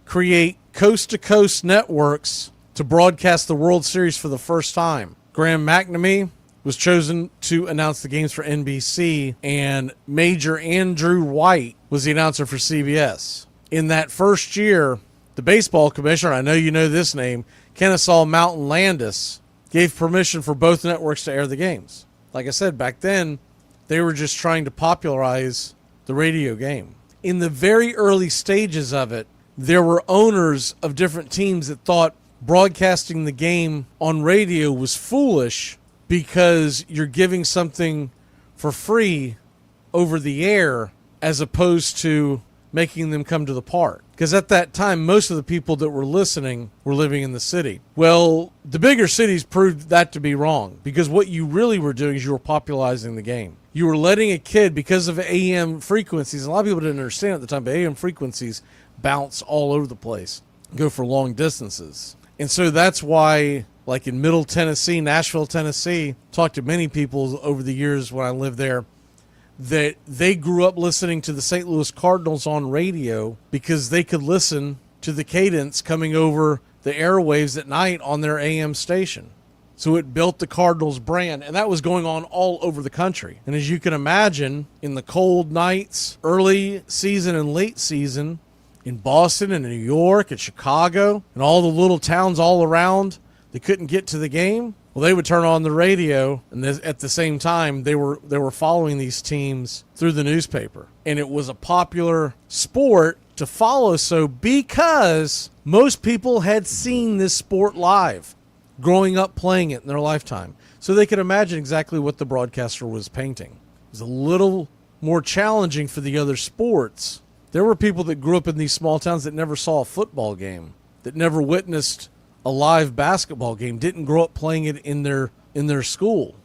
create coast-to-coast networks to broadcast the World Series for the first time. Graham McNamee was chosen to announce the games for NBC, and Major Andrew White was the announcer for CBS. In that first year, the baseball commissioner, I know you know this name, Kennesaw Mountain Landis, gave permission for both networks to air the games. Like I said, back then, they were just trying to popularize the radio game. In the very early stages of it, there were owners of different teams that thought broadcasting the game on radio was foolish because you're giving something for free over the air as opposed to making them come to the park. Because at that time, most of the people that were listening were living in the city. Well, the bigger cities proved that to be wrong, because what you really were doing is you were popularizing the game. You were letting a kid, because of AM frequencies, a lot of people didn't understand at the time, but AM frequencies bounce all over the place. go for long distances. And so that's why, like in Middle Tennessee, Nashville, Tennessee, talked to many people over the years when I lived there, that they grew up listening to the St. Louis Cardinals on radio because they could listen to the cadence coming over the airwaves at night on their AM station. So it built the Cardinals brand, and that was going on all over the country. And as you can imagine, in the cold nights, early season and late season, in Boston and New York and Chicago and all the little towns all around that couldn't get to the game, well, they would turn on the radio, and at the same time, they were following these teams through the newspaper. And it was a popular sport to follow, so because most people had seen this sport live, growing up playing it in their lifetime. So they could imagine exactly what the broadcaster was painting. It was a little more challenging for the other sports. There were people that grew up in these small towns that never saw a football game, that never witnessed a live basketball game, didn't grow up playing it in their school.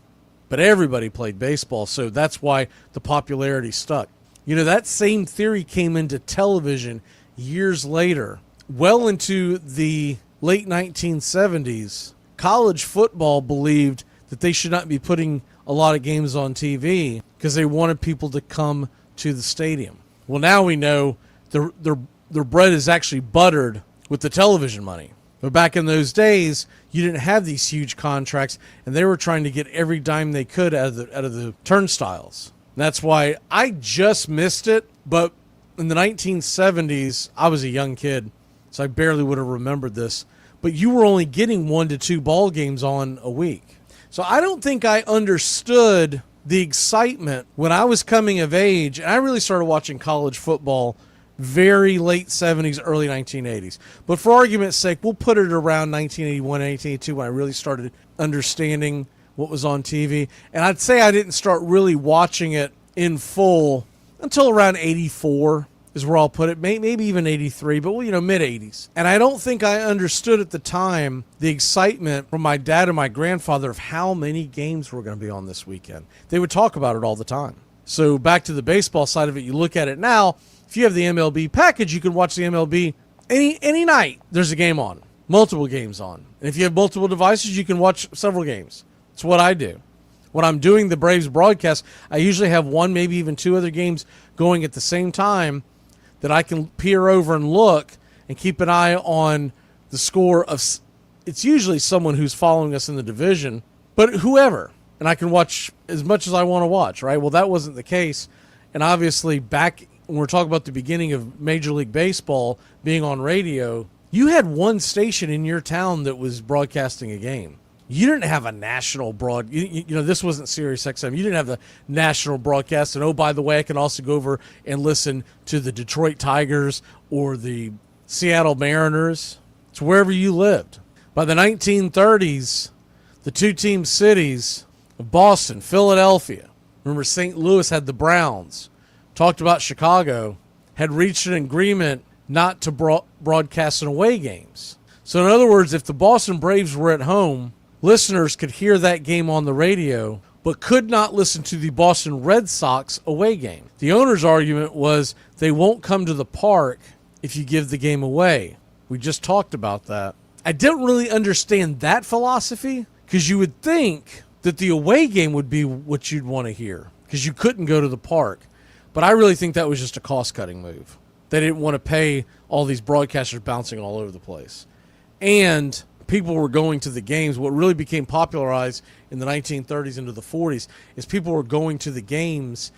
But everybody played baseball, so that's why the popularity stuck. You know, that same theory came into television years later. Well into the late 1970s, college football believed that they should not be putting a lot of games on TV because they wanted people to come to the stadium. Well, now we know their bread is actually buttered with the television money. But back in those days, you didn't have these huge contracts, and they were trying to get every dime they could out of the turnstiles. And that's why I just missed it, but in the 1970s, I was a young kid, so I barely would have remembered this. But you were only getting 1 to 2 ball games on a week. So I don't think I understood the excitement when I was coming of age, and I really started watching college football very late 70s, early 1980s. But for argument's sake, we'll put it around 1981, 1982 when I really started understanding what was on TV. And I'd say I didn't start really watching it in full until around 84 is where I'll put it, maybe even 83, but mid-80s. And I don't think I understood at the time the excitement from my dad and my grandfather of how many games were going to be on this weekend. They would talk about it all the time. So back to the baseball side of it, you look at it now, if you have the MLB package, you can watch the MLB any night. There's a game on, multiple games on. And if you have multiple devices, you can watch several games. It's what I do. When I'm doing the Braves broadcast, I usually have 1, maybe even 2 other games going at the same time that I can peer over and look and keep an eye on the score of, it's usually someone who's following us in the division, but whoever. And I can watch as much as I want to watch, right? Well, that wasn't the case. And obviously back when we're talking about the beginning of Major League Baseball being on radio, you had one station in your town that was broadcasting a game. You didn't have a national this wasn't Sirius XM. You didn't have the national broadcast. And, oh, by the way, I can also go over and listen to the Detroit Tigers or the Seattle Mariners. It's wherever you lived. By the 1930s, the two-team cities of Boston, Philadelphia, remember St. Louis had the Browns, talked about Chicago, had reached an agreement not to broadcast in away games. So, in other words, if the Boston Braves were at home, listeners could hear that game on the radio, but could not listen to the Boston Red Sox away game. The owner's argument was they won't come to the park if you give the game away. We just talked about that. I didn't really understand that philosophy because you would think that the away game would be what you'd want to hear because you couldn't go to the park. But I really think that was just a cost-cutting move. They didn't want to pay all these broadcasters bouncing all over the place. And people were going to the games. What really became popularized in the 1930s into the 40s is people were going to the games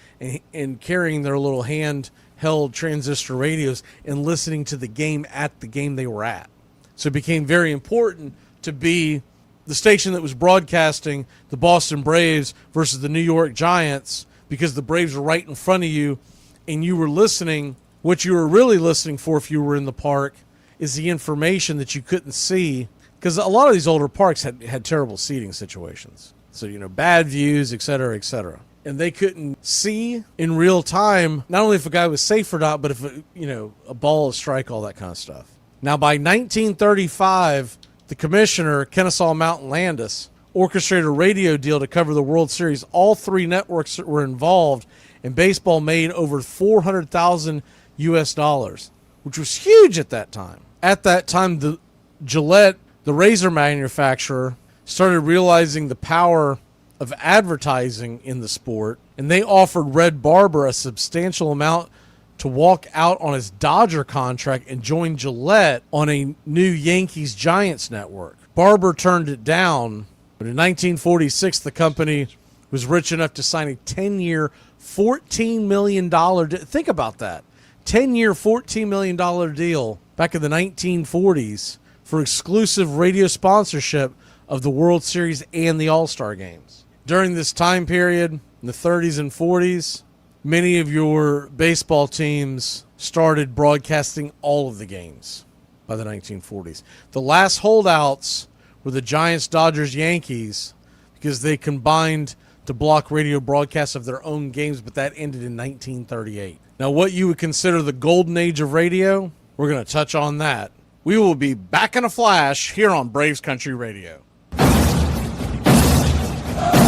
and carrying their little handheld transistor radios and listening to the game at the game they were at. So it became very important to be the station that was broadcasting the Boston Braves versus the New York Giants because the Braves were right in front of you and you were listening. What you were really listening for if you were in the park is the information that you couldn't see. Because a lot of these older parks had terrible seating situations. So, bad views, et cetera, et cetera. And they couldn't see in real time, not only if a guy was safe or not, but if, a ball, a strike, all that kind of stuff. Now, by 1935, the commissioner, Kennesaw Mountain Landis, orchestrated a radio deal to cover the World Series. All 3 networks were involved, and baseball made over $400,000 US, which was huge at that time. at that time, the Gillette, the razor manufacturer, started realizing the power of advertising in the sport, and they offered Red Barber a substantial amount to walk out on his Dodger contract and join Gillette on a new Yankees-Giants network. Barber turned it down, but in 1946, the company was rich enough to sign a 10-year, $14 million think about that, 10-year, $14 million deal back in the 1940s for exclusive radio sponsorship of the World Series and the All-Star games. During this time period, in the 30s and 40s, many of your baseball teams started broadcasting all of the games by the 1940s. The last holdouts were the Giants, Dodgers, Yankees, because they combined to block radio broadcasts of their own games, but that ended in 1938. Now, what you would consider the golden age of radio, we're going to touch on that. We will be back in a flash here on Braves Country Radio.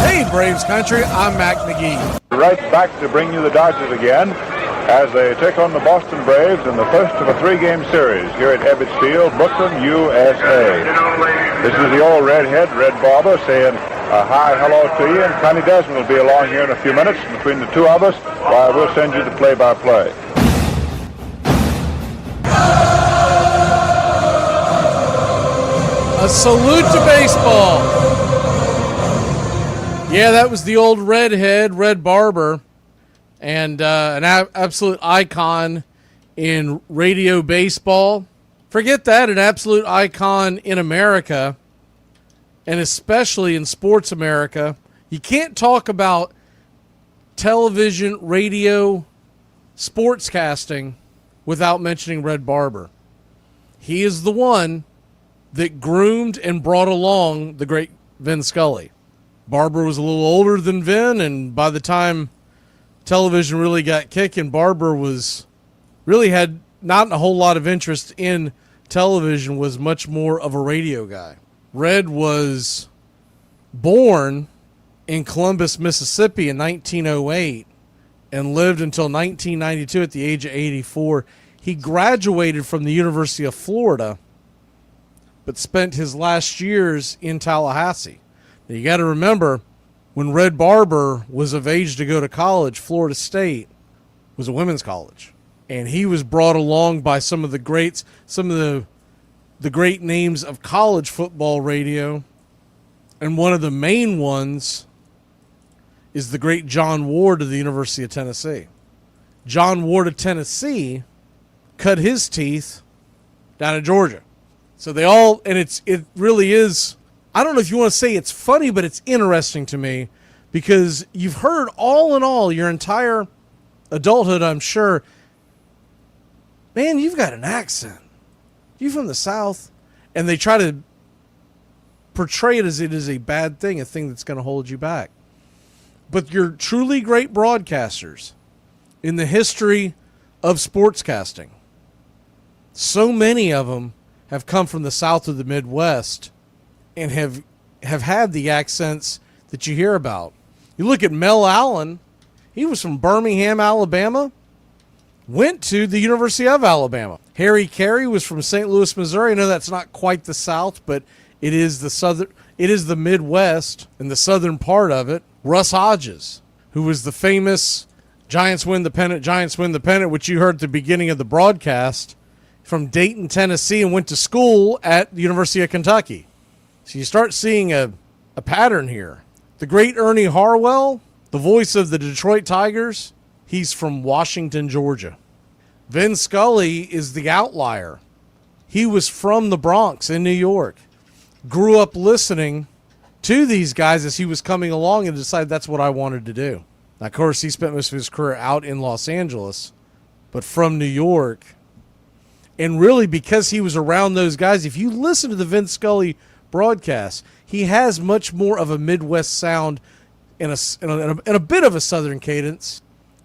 Hey, Braves Country, I'm Mac McGee. Right back to bring you the Dodgers again as they take on the Boston Braves in the first of a 3-game series here at Ebbets Field, Brooklyn, USA. This is the old redhead, Red Barber, saying hi, hello to you, and Connie Desmond will be along here in a few minutes between the two of us while we'll send you the play-by-play. A salute to baseball. Yeah, that was the old redhead, Red Barber, and an absolute icon in radio baseball. Forget that, an absolute icon in America, and especially in sports America. You can't talk about television, radio, sportscasting without mentioning Red Barber. He is the one that groomed and brought along the great Vin Scully. Barber was a little older than Vin, and by the time television really got kicking, Barber really had not a whole lot of interest in television, was much more of a radio guy. Red was born in Columbus, Mississippi in 1908 and lived until 1992 at the age of 84. He graduated from the University of Florida, but spent his last years in Tallahassee. Now, you got to remember, when Red Barber was of age to go to college, Florida State was a women's college. And he was brought along by some of the greats, some of the great names of college football radio. And one of the main ones is the great John Ward of the University of Tennessee. John Ward of Tennessee cut his teeth down in Georgia. So they all, and it really is, I don't know if you want to say it's funny, but it's interesting to me because you've heard all in all your entire adulthood, I'm sure, man, you've got an accent. You from the South? And they try to portray it as it is a bad thing, a thing that's going to hold you back. But you're truly great broadcasters in the history of sportscasting. So many of them have come from the South or the Midwest and have had the accents that you hear about. You look at Mel Allen, he was from Birmingham, Alabama, went to the University of Alabama. Harry Carey was from St. Louis, Missouri. I know that's not quite the South, but it is the Midwest and the southern part of it. Russ Hodges, who was the famous Giants win the pennant, which you heard at the beginning of the broadcast, from Dayton, Tennessee, and went to school at the University of Kentucky. So you start seeing a pattern here. The great Ernie Harwell, the voice of the Detroit Tigers, he's from Washington, Georgia. Vin Scully is the outlier. He was from the Bronx in New York. Grew up listening to these guys as he was coming along and decided that's what I wanted to do. Now, of course, he spent most of his career out in Los Angeles, but from New York. And really, because he was around those guys, if you listen to the Vin Scully broadcast, he has much more of a Midwest sound and a bit of a Southern cadence.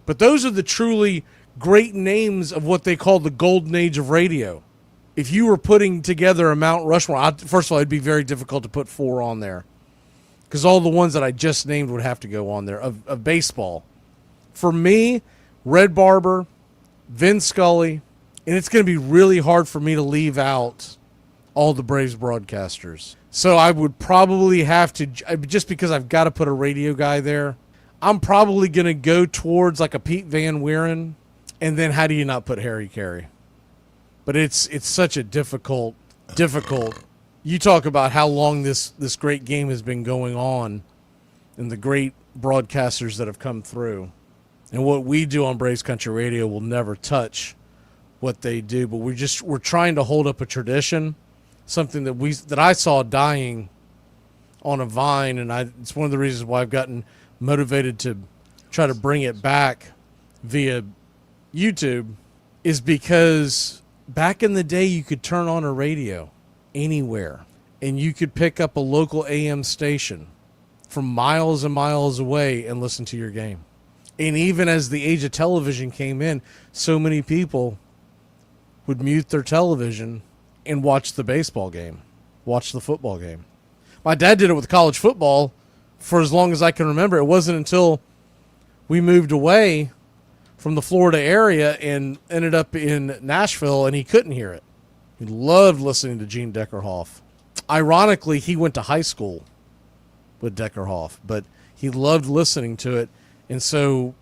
But those are the truly great names of what they call the golden age of radio. If you were putting together a Mount Rushmore, first of all, it'd be very difficult to put 4 on there because all the ones that I just named would have to go on there of baseball. For me, Red Barber, Vin Scully, And it's going to be really hard for me to leave out all the Braves broadcasters. So I would probably have to, just because I've got to put a radio guy there, I'm probably going to go towards like a Pete Van Wieren. And then how do you not put Harry Carey? But it's such a difficult. You talk about how long this great game has been going on and the great broadcasters that have come through. And what we do on Braves Country Radio will never touch what they do, but we're trying to hold up a tradition, something that I saw dying on a vine, and it's one of the reasons why I've gotten motivated to try to bring it back via YouTube, is because back in the day you could turn on a radio anywhere and you could pick up a local AM station from miles and miles away and listen to your game. And even as the age of television came in, so many people would mute their television and watch the baseball game, watch the football game. My dad did it with college football for as long as I can remember. It wasn't until we moved away from the Florida area and ended up in Nashville, and he couldn't hear it. He loved listening to Gene Deckerhoff. Ironically, he went to high school with Deckerhoff, but he loved listening to it, and so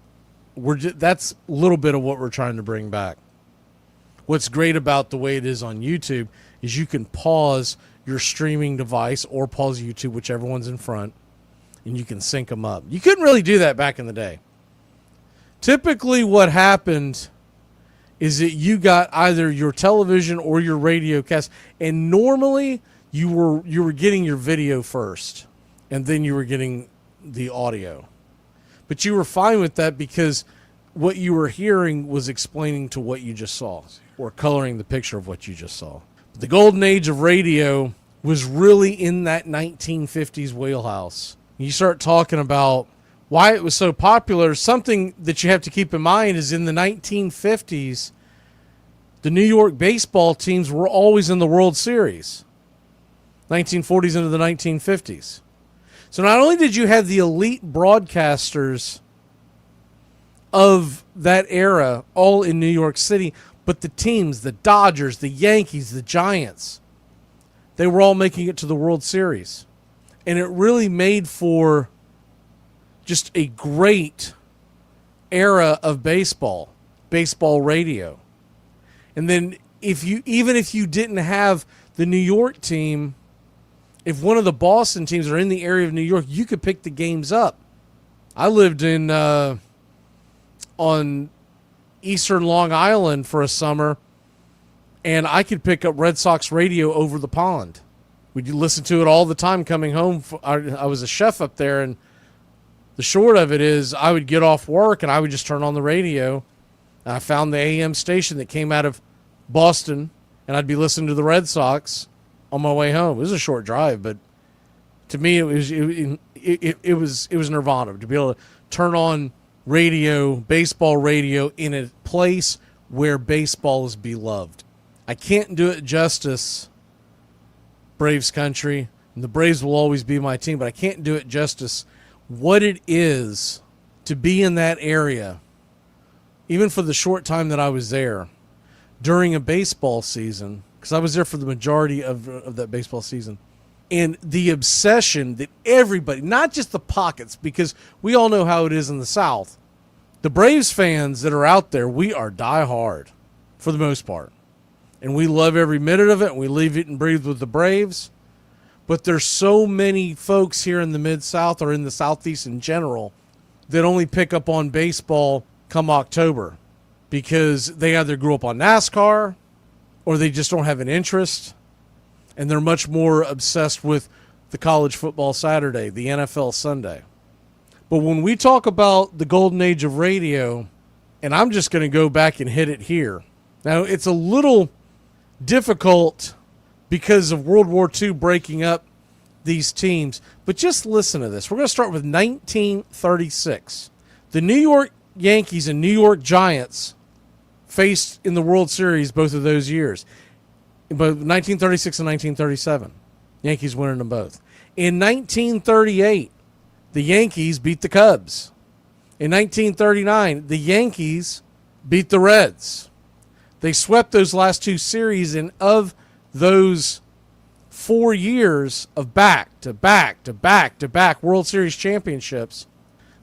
that's a little bit of what we're trying to bring back. What's great about the way it is on YouTube is you can pause your streaming device or pause YouTube, whichever one's in front, and you can sync them up. You couldn't really do that back in the day. Typically what happened is that you got either your television or your radio cast, and normally you were getting your video first, and then you were getting the audio. But you were fine with that because what you were hearing was explaining to what you just saw or coloring the picture of what you just saw. The golden age of radio was really in that 1950s wheelhouse. You start talking about why it was so popular. Something that you have to keep in mind is in the 1950s, the New York baseball teams were always in the World Series. 1940s into the 1950s. So not only did you have the elite broadcasters of that era all in New York City, but the teams, the Dodgers, the Yankees, the Giants, they were all making it to the World Series. And it really made for just a great era of baseball radio. And then even if you didn't have the New York team, if one of the Boston teams are in the area of New York, you could pick the games up. I lived on Eastern Long Island for a summer, and I could pick up Red Sox radio over the pond. We'd listen to it all the time coming home. I was a chef up there, and the short of it is I would get off work, and I would just turn on the radio. And I found the AM station that came out of Boston, and I'd be listening to the Red Sox on my way home. It was a short drive, but to me it was nirvana to be able to turn on radio, baseball radio, in a place where baseball is beloved. I can't do it justice, Braves country, and the Braves will always be my team, but I can't do it justice what it is to be in that area, even for the short time that I was there during a baseball season, because I was there for the majority of that baseball season. And the obsession that everybody, not just the pockets, because we all know how it is in the South. The Braves fans that are out there, we are diehard for the most part. And we love every minute of it, and we live it and breathe with the Braves. But there's so many folks here in the Mid-South or in the Southeast in general that only pick up on baseball come October because they either grew up on NASCAR or they just don't have an interest, and they're much more obsessed with the college football Saturday, the NFL Sunday. But when we talk about the golden age of radio, and I'm just going to go back and hit it here. Now, it's a little difficult because of World War II breaking up these teams, but just listen to this. We're going to start with 1936. The New York Yankees and New York Giants faced in the World Series both of those years, both 1936 and 1937. Yankees winning them both. In 1938, the Yankees beat the Cubs. In 1939, the Yankees beat the Reds. They swept those last 2 series, and of those 4 years of back-to-back-to-back-to-back World Series championships,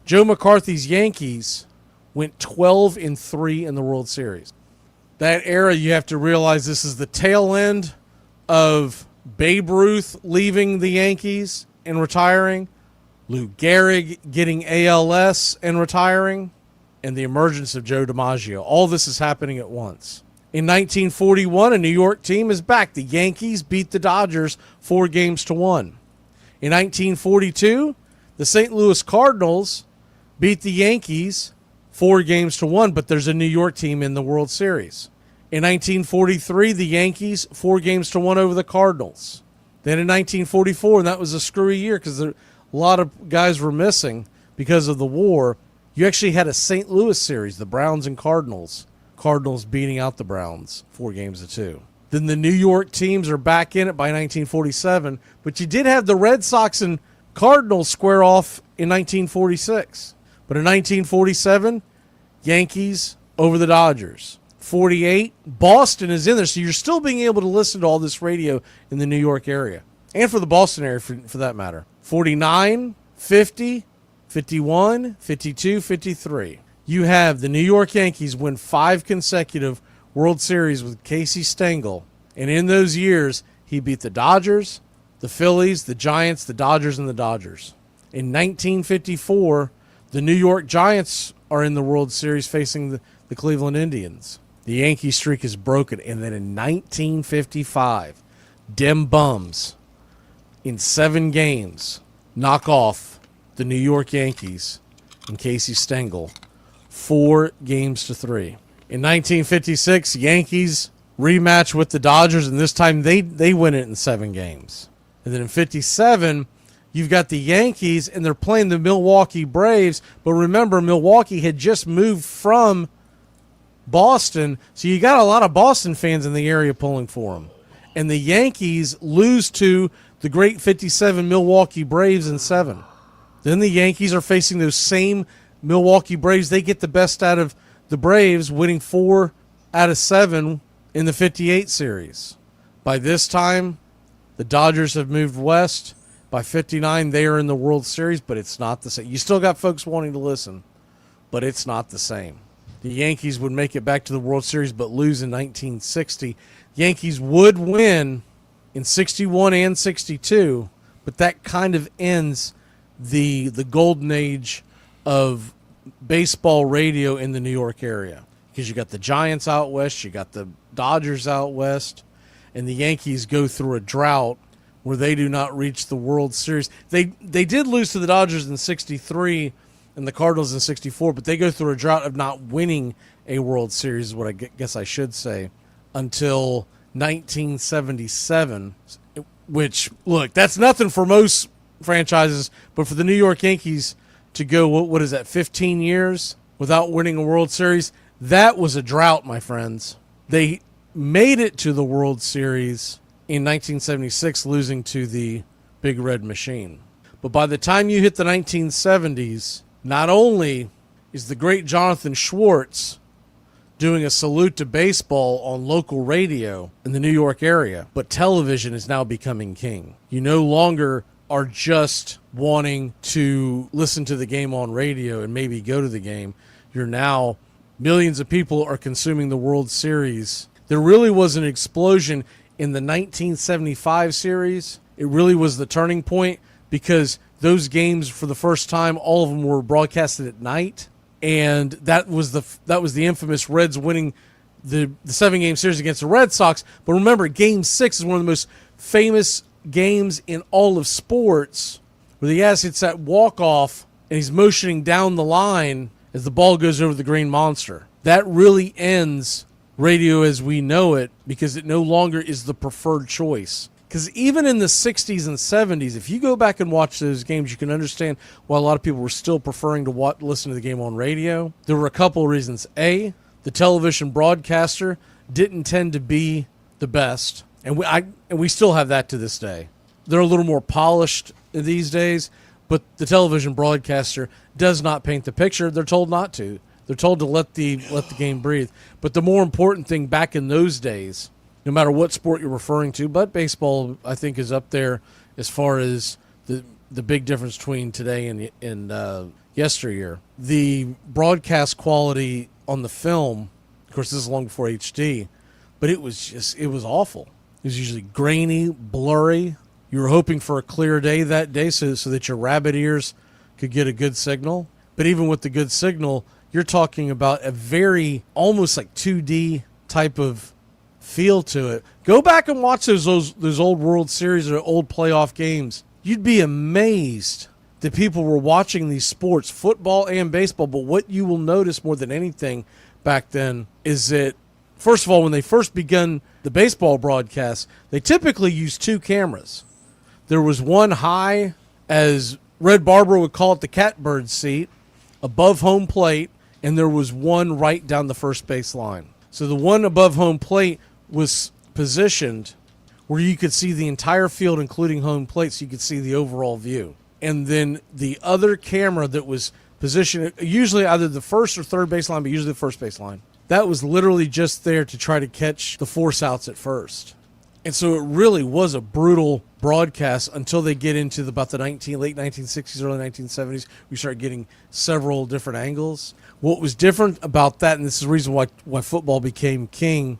Joe McCarthy's Yankees went 12-3 in the World Series. That era, you have to realize this is the tail end of Babe Ruth leaving the Yankees and retiring, Lou Gehrig getting ALS and retiring, and the emergence of Joe DiMaggio. All this is happening at once. In 1941, a New York team is back. The Yankees beat the Dodgers 4-1. In 1942, the St. Louis Cardinals beat the Yankees 4-1, but there's a New York team in the World Series. In 1943, the Yankees 4-1 over the Cardinals. Then in 1944, and that was a screwy year because a lot of guys were missing because of the war, you actually had a St. Louis series, the Browns and Cardinals. Cardinals beating out the Browns 4-2. Then the New York teams are back in it by 1947, but you did have the Red Sox and Cardinals square off in 1946. But in 1947, Yankees over the Dodgers. 48, Boston is in there, so you're still being able to listen to all this radio in the New York area, and for the Boston area for that matter. 49, 50, 51, 52, 53. You have the New York Yankees win 5 consecutive World Series with Casey Stengel. And in those years, he beat the Dodgers, the Phillies, the Giants, the Dodgers, and the Dodgers. In 1954, the New York Giants are in the World Series facing the Cleveland Indians. The Yankee streak is broken. And then in 1955, Dem Bums, in 7 games, knock off the New York Yankees and Casey Stengel 4-3. In 1956, Yankees rematch with the Dodgers, and this time they win it in 7 games. And then in 57, you've got the Yankees, and they're playing the Milwaukee Braves. But remember, Milwaukee had just moved from Boston, so you got a lot of Boston fans in the area pulling for them. And the Yankees lose to the great 57 Milwaukee Braves in 7. Then the Yankees are facing those same Milwaukee Braves. They get the best out of the Braves, winning 4 out of 7 in the 58 series. By this time, the Dodgers have moved west. By 59, they are in the World Series, but it's not the same. You still got folks wanting to listen, but it's not the same. The Yankees would make it back to the World Series, but lose in 1960. Yankees would win in 61 and 62, but that kind of ends the golden age of baseball radio in the New York area, because you got the Giants out west, you got the Dodgers out west, and the Yankees go through a drought where they do not reach the World Series. They did lose to the Dodgers in 63 and the Cardinals in 64, but they go through a drought of not winning a World Series, is what I guess I should say, until 1977, which, look, that's nothing for most franchises, but for the New York Yankees to go, what is that, 15 years without winning a World Series, that was a drought, my friends. They made it to the World Series in 1976, losing to the Big Red Machine. But by the time you hit the 1970s, not only is the great Jonathan Schwartz doing a salute to baseball on local radio in the New York area, but television is now becoming king. You no longer are just wanting to listen to the game on radio and maybe go to the game. You're now, millions of people are consuming the World Series. There really was an explosion in the 1975 series. It really was the turning point, because those games, for the first time, all of them were broadcasted at night, and that was the infamous Reds winning the 7-game series against the Red Sox. But remember, Game 6 is one of the most famous games in all of sports, where the ass hits that walk-off and he's motioning down the line as the ball goes over the green monster. That really ends radio as we know it, because it no longer is the preferred choice. Because even in the 60s and 70s, if you go back and watch those games, you can understand why a lot of people were still preferring to listen to the game on radio. There were a couple of reasons. A, the television broadcaster didn't tend to be the best, and we still have that to this day. They're a little more polished these days, but the television broadcaster does not paint the picture. They're told not to. They're told to let the game breathe. But the more important thing back in those days, no matter what sport you're referring to, but baseball, I think, is up there as far as the big difference between today and yesteryear. The broadcast quality on the film, of course, this is long before HD, but it was awful. It was usually grainy, blurry. You were hoping for a clear day that day so that your rabbit ears could get a good signal. But even with the good signal, you're talking about a very almost like 2D type of feel to it. Go back and watch those old World Series or old playoff games. You'd be amazed that people were watching these sports, football and baseball. But what you will notice more than anything back then is that, first of all, when they first begun the baseball broadcast, they typically used two cameras. There was one high, as Red Barber would call it, the catbird seat, above home plate, and there was one right down the first base line. So the one above home plate was positioned where you could see the entire field, including home plate, so you could see the overall view. And then the other camera that was positioned, usually either the first or third baseline, but usually the first baseline, that was literally just there to try to catch the force outs at first. And so it really was a brutal broadcast until they get into about the late 1960s, early 1970s. We start getting several different angles. What was different about that, and this is the reason why football became king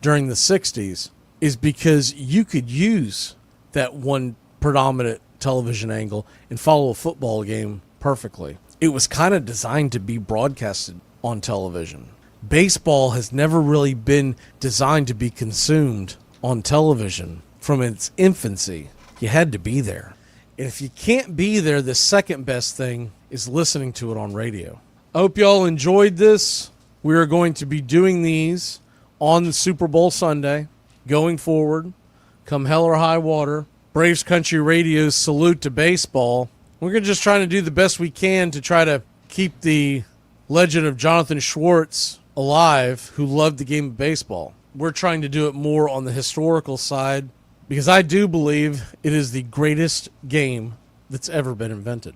during the 60s, is because you could use that one predominant television angle and follow a football game perfectly. It was kind of designed to be broadcasted on television. Baseball has never really been designed to be consumed on television from its infancy. You had to be there. And if you can't be there, the second best thing is listening to it on radio. I hope y'all enjoyed this. We are going to be doing these on the Super Bowl Sunday going forward, come hell or high water. Braves Country Radio's salute to baseball. We're just trying to do the best we can to try to keep the legend of Jonathan Schwartz alive, who loved the game of baseball. We're trying to do it more on the historical side because I do believe it is the greatest game that's ever been invented.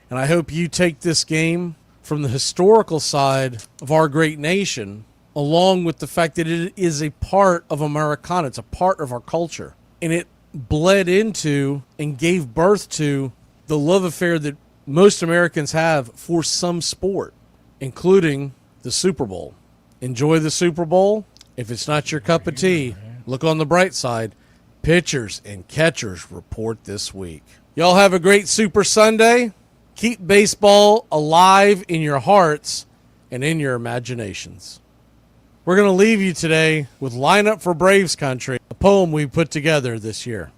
And I hope you take this game from the historical side of our great nation, along with the fact that it is a part of Americana. It's a part of our culture. And it bled into and gave birth to the love affair that most Americans have for some sport, including the Super Bowl. Enjoy the Super Bowl. If it's not your cup of tea, look on the bright side. Pitchers and catchers report this week. Y'all have a great Super Sunday. Keep baseball alive in your hearts and in your imaginations. We're going to leave you today with Line Up for Braves Country, a poem we put together this year.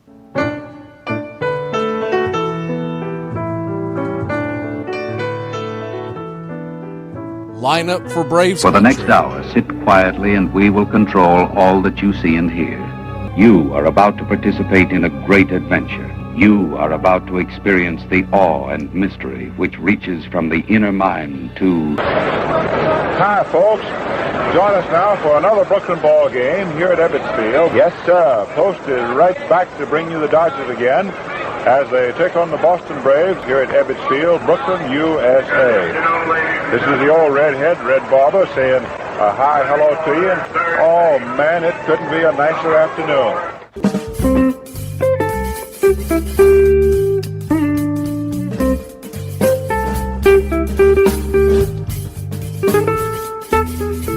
Line up for Braves For the Country. next hour, sit quietly and we will control all that you see and hear. You are about to participate in a great adventure. You are about to experience the awe and mystery which reaches from the inner mind to... Hi, folks. Join us now for another Brooklyn ball game here at Ebbets Field. Yes, sir. Posted right back to bring you the Dodgers again as they take on the Boston Braves here at Ebbets Field, Brooklyn, USA. This is the old redhead, Red Barber, saying a hi, hello to you. Oh, man, it couldn't be a nicer afternoon.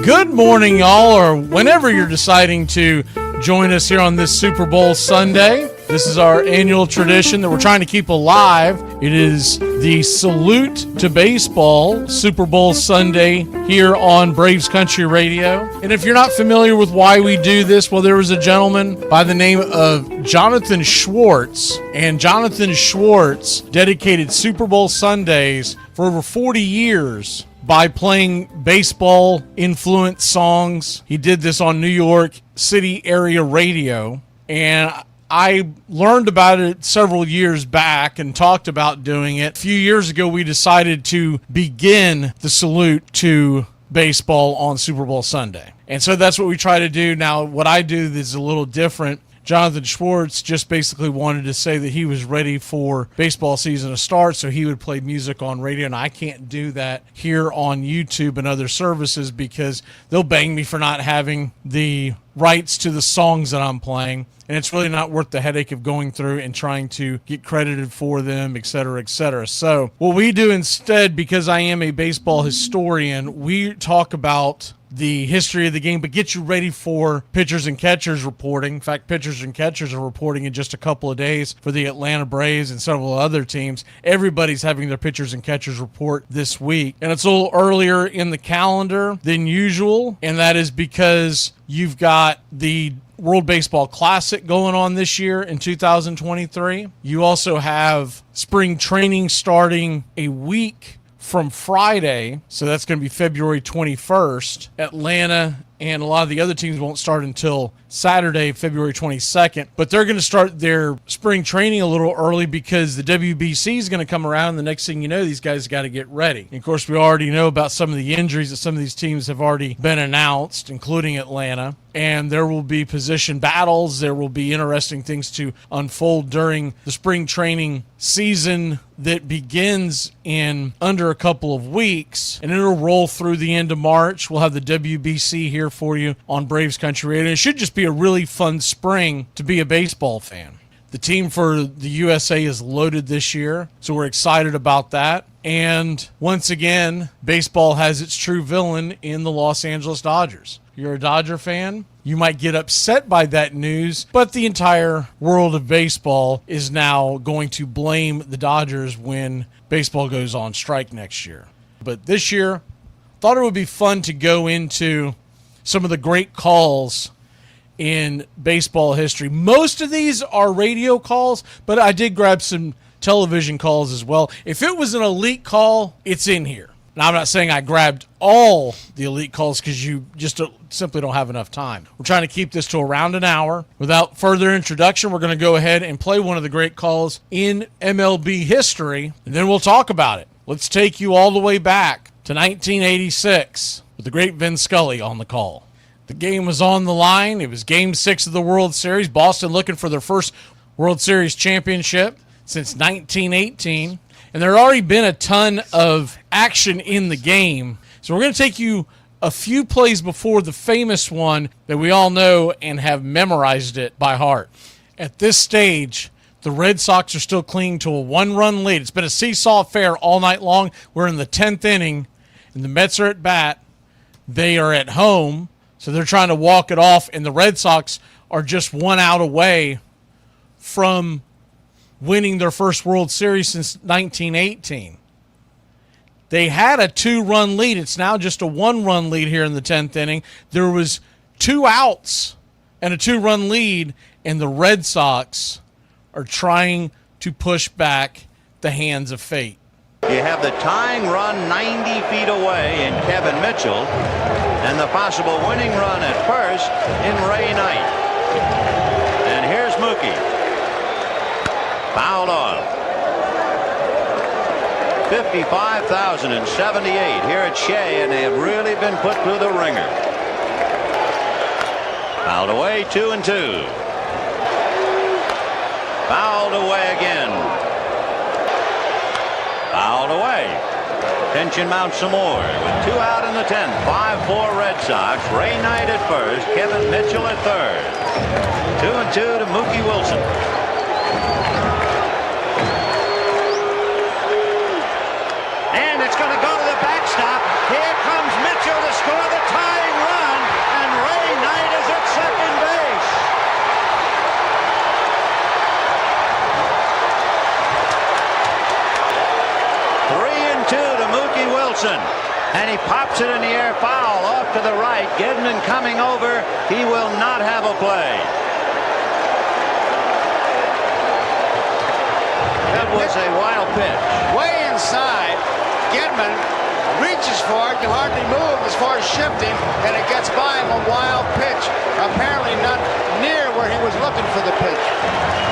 Good morning, y'all, or whenever you're deciding to join us here on this Super Bowl Sunday. This is our annual tradition that we're trying to keep alive. It is the Salute to Baseball Super Bowl Sunday here on Braves Country Radio. And if you're not familiar with why we do this, well, there was a gentleman by the name of Jonathan Schwartz, and Jonathan Schwartz dedicated Super Bowl Sundays for over 40 years by playing baseball-influenced songs. He did this on New York City area radio, and I learned about it several years back and talked about doing it. A few years ago, we decided to begin the salute to baseball on Super Bowl Sunday. And so that's what we try to do. Now, what I do is a little different. Jonathan Schwartz just basically wanted to say that he was ready for baseball season to start, so he would play music on radio, and I can't do that here on YouTube and other services because they'll bang me for not having the rights to the songs that I'm playing, and it's really not worth the headache of going through and trying to get credited for them, et cetera, et cetera. So what we do instead, because I am a baseball historian, we talk about the history of the game, but get you ready for pitchers and catchers reporting. In fact, pitchers and catchers are reporting in just a couple of days for the Atlanta Braves and several other teams. Everybody's having their pitchers and catchers report this week, and it's a little earlier in the calendar than usual, and that is because you've got the World Baseball Classic going on this year in 2023. You also have spring training starting a week from Friday, so that's going to be February 21st. Atlanta and a lot of the other teams won't start until Saturday, February 22nd. But they're going to start their spring training a little early because the WBC is going to come around. And the next thing you know, these guys got to get ready. And of course, we already know about some of the injuries that some of these teams have already been announced, including Atlanta. And there will be position battles. There will be interesting things to unfold during the spring training season that begins in under a couple of weeks. And it'll roll through the end of March. We'll have the WBC here for you on Braves Country Radio. It should just be a really fun spring to be a baseball fan. The team for the USA is loaded this year, so we're excited about that. And once again, baseball has its true villain in the Los Angeles Dodgers. You're a Dodger fan, you might get upset by that news, but the entire world of baseball is now going to blame the Dodgers when baseball goes on strike next year. But this year, thought it would be fun to go into some of the great calls in baseball history. Most of these are radio calls, but I did grab some television calls as well. If it was an elite call, it's in here. Now, I'm not saying I grabbed all the elite calls because you just simply don't have enough time. We're trying to keep this to around an hour. Without further introduction, we're going to go ahead and play one of the great calls in MLB history, and then we'll talk about it. Let's take you all the way back to 1986 with the great Vin Scully on the call. The game was on the line. It was Game 6 of the World Series. Boston looking for their first World Series championship since 1918. And there had already been a ton of action in the game. So we're going to take you a few plays before the famous one that we all know and have memorized it by heart. At this stage, the Red Sox are still clinging to a one-run lead. It's been a seesaw affair all night long. We're in the 10th inning, and the Mets are at bat. They are at home. So they're trying to walk it off, and the Red Sox are just one out away from winning their first World Series since 1918. They had a 2-run lead. It's now just a 1-run lead here in the 10th inning. There was 2 outs and a 2-run lead, and the Red Sox are trying to push back the hands of fate. You have the tying run 90 feet away in Kevin Mitchell, and the possible winning run at first in Ray Knight. And here's Mookie. Fouled off. 55,078 here at Shea, and they have really been put through the ringer. Fouled away, 2-2. Fouled away again. Fouled away. Tension mounts some more with 2 out in the 10th. 5-4 Red Sox. Ray Knight at first. Kevin Mitchell at third. 2-2 to Mookie Wilson. And it's going to go to the backstop. Here comes Mitchell to score the tying run, and Ray Knight is at second base. Wilson, and he pops it in the air foul off to the right. Gedman coming over. He will not have a play. That was a wild pitch. Way inside, Gedman reaches for it, can hardly move as far as shifting, and it gets by him. A wild pitch, apparently not near where he was looking for the pitch.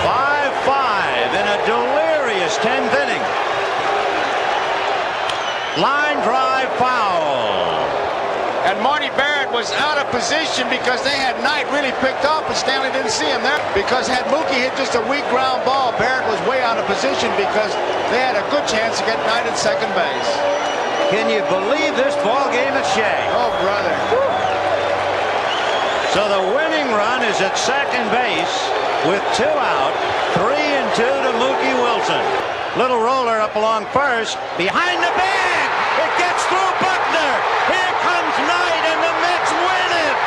5-5 in a delirious 10th inning. Line drive foul. And Marty Barrett was out of position because they had Knight really picked up, and Stanley didn't see him there. Because had Mookie hit just a weak ground ball, Barrett was way out of position because they had a good chance to get Knight at second base. Can you believe this ball game at Shea? Oh, brother. So the winning run is at second base with 2 out, 3-2 to Mookie Wilson. Little roller up along first, behind the bag. It gets through Buckner. Here comes Knight, and the Mets win it.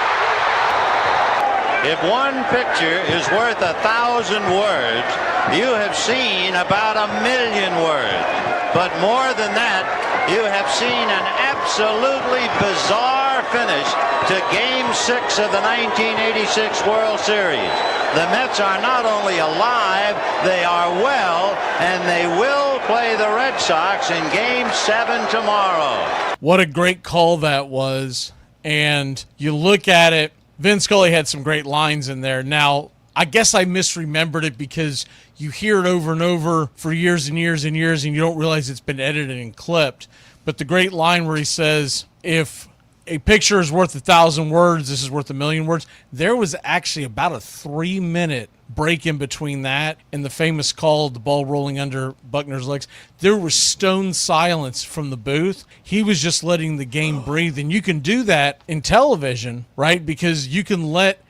If one picture is worth 1,000 words, you have seen about 1,000,000 words. But more than that, you have seen an absolutely bizarre finish to Game 6 of the 1986 World Series. The Mets are not only alive, they are well, and they will play the Red Sox in Game 7 tomorrow. What a great call that was. And you look at it, Vin Scully had some great lines in there. Now, I guess I misremembered it because you hear it over and over for years and years and years, and you don't realize it's been edited and clipped. But the great line where he says, if a picture is worth 1,000 words, this is worth 1,000,000 words. There was actually about a 3-minute break in between that and the famous call, the ball rolling under Buckner's legs. There was stone silence from the booth. He was just letting the game breathe. And you can do that in television, right? Because you can let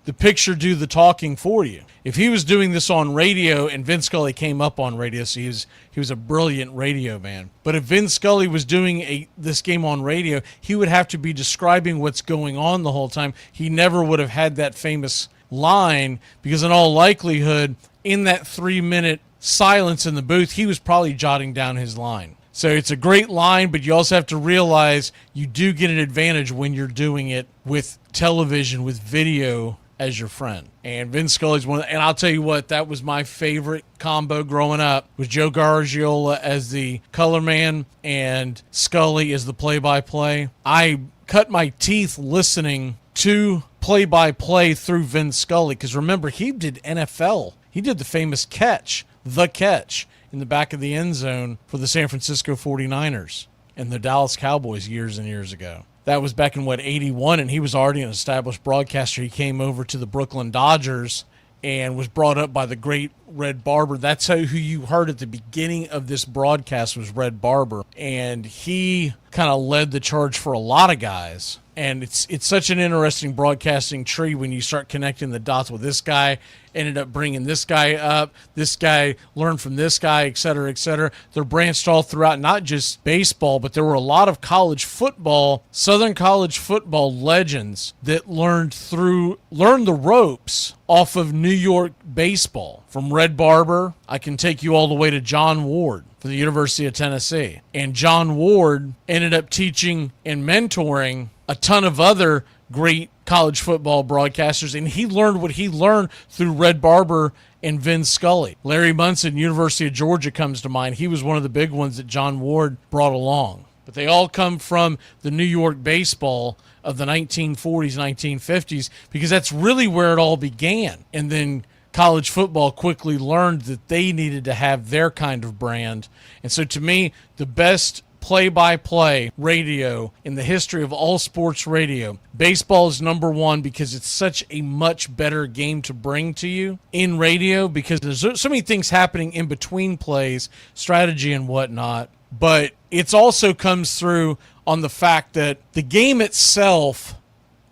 the picture do the talking for you. If he was doing this on radio, and Vin Scully came up on radio, so he was a brilliant radio man. But if Vin Scully was doing this game on radio, he would have to be describing what's going on the whole time. He never would have had that famous line because in all likelihood, in that 3-minute silence in the booth, he was probably jotting down his line. So it's a great line, but you also have to realize you do get an advantage when you're doing it with television, with video as your friend. And Vince Scully's one, and I'll tell you what, that was my favorite combo growing up, was Joe Garagiola as the color man and Scully as the play-by-play. I cut my teeth listening to play-by-play through Vince Scully, because remember, he did NFL. He did the famous catch, the catch, in the back of the end zone for the San Francisco 49ers and the Dallas Cowboys years and years ago. That was back in, 81, and he was already an established broadcaster. He came over to the Brooklyn Dodgers and was brought up by the great Red Barber. That's who you heard at the beginning of this broadcast was Red Barber, and he kind of led the charge for a lot of guys. And it's such an interesting broadcasting tree when you start connecting the dots with this guy, ended up bringing this guy up, this guy learned from this guy, et cetera, et cetera. They're branched all throughout, not just baseball, but there were a lot of college football, Southern college football legends that learned the ropes off of New York baseball. From Red Barber, I can take you all the way to John Ward for the University of Tennessee. And John Ward ended up teaching and mentoring a ton of other great college football broadcasters, and he learned what he learned through Red Barber and Vin Scully. Larry Munson, University of Georgia, comes to mind. He was one of the big ones that John Ward brought along. But they all come from the New York baseball of the 1940s, 1950s, because that's really where it all began. And then college football quickly learned that they needed to have their kind of brand. And so to me, the best play-by-play radio in the history of all sports radio, baseball is number one because it's such a much better game to bring to you in radio because there's so many things happening in between plays, strategy and whatnot. But it also comes through on the fact that the game itself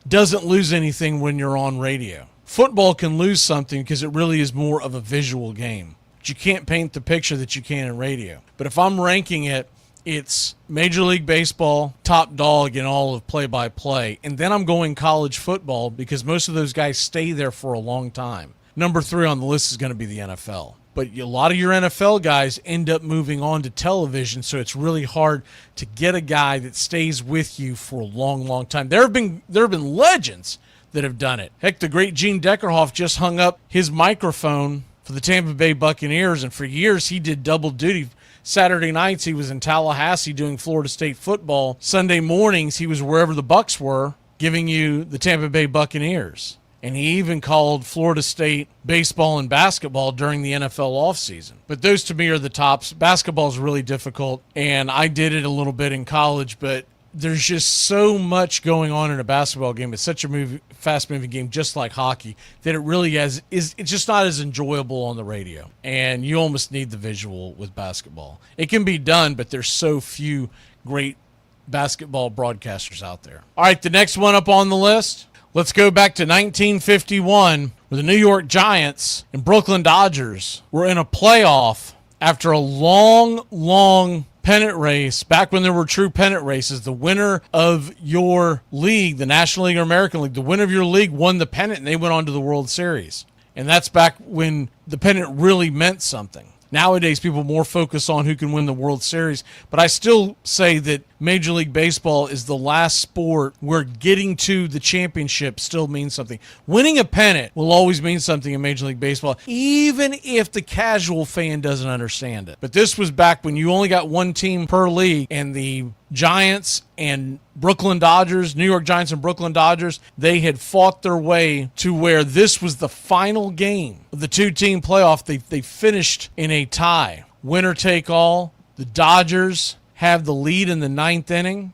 doesn't lose anything when you're on radio. Football can lose something because it really is more of a visual game. But you can't paint the picture that you can in radio. But if I'm ranking it, it's Major League Baseball, top dog in all of play-by-play. And then I'm going college football because most of those guys stay there for a long time. Number 3 on the list is going to be the NFL. But a lot of your NFL guys end up moving on to television, so it's really hard to get a guy that stays with you for a long, long time. There have been legends that have done it. Heck, the great Gene Deckerhoff just hung up his microphone for the Tampa Bay Buccaneers, and for years he did double duty. Saturday nights he was in Tallahassee doing Florida State football. Sunday mornings he was wherever the Bucs were, giving you the Tampa Bay Buccaneers. And he even called Florida State baseball and basketball during the NFL offseason. But those to me are the tops. Basketball is really difficult, and I did it a little bit in college, but there's just so much going on in a basketball game. It's such a fast-moving game, just like hockey, that it really it's just not as enjoyable on the radio. And you almost need the visual with basketball. It can be done, but there's so few great basketball broadcasters out there. All right, the next one up on the list, let's go back to 1951, where the New York Giants and Brooklyn Dodgers were in a playoff after a long pennant race. Back when there were true pennant races, the winner of your league, the National League or American League, the winner of your league won the pennant, and they went on to the World Series. And that's back when the pennant really meant something. Nowadays, people more focus on who can win the World Series. But I still say that Major League Baseball is the last sport where getting to the championship still means something. Winning a pennant will always mean something in Major League Baseball, even if the casual fan doesn't understand it. But this was back when you only got one team per league, and the Giants and Brooklyn Dodgers, New York Giants and Brooklyn Dodgers, they had fought their way to where this was the final game of the two-team playoff. They finished in a tie. Winner take all. The Dodgers have the lead in the ninth inning.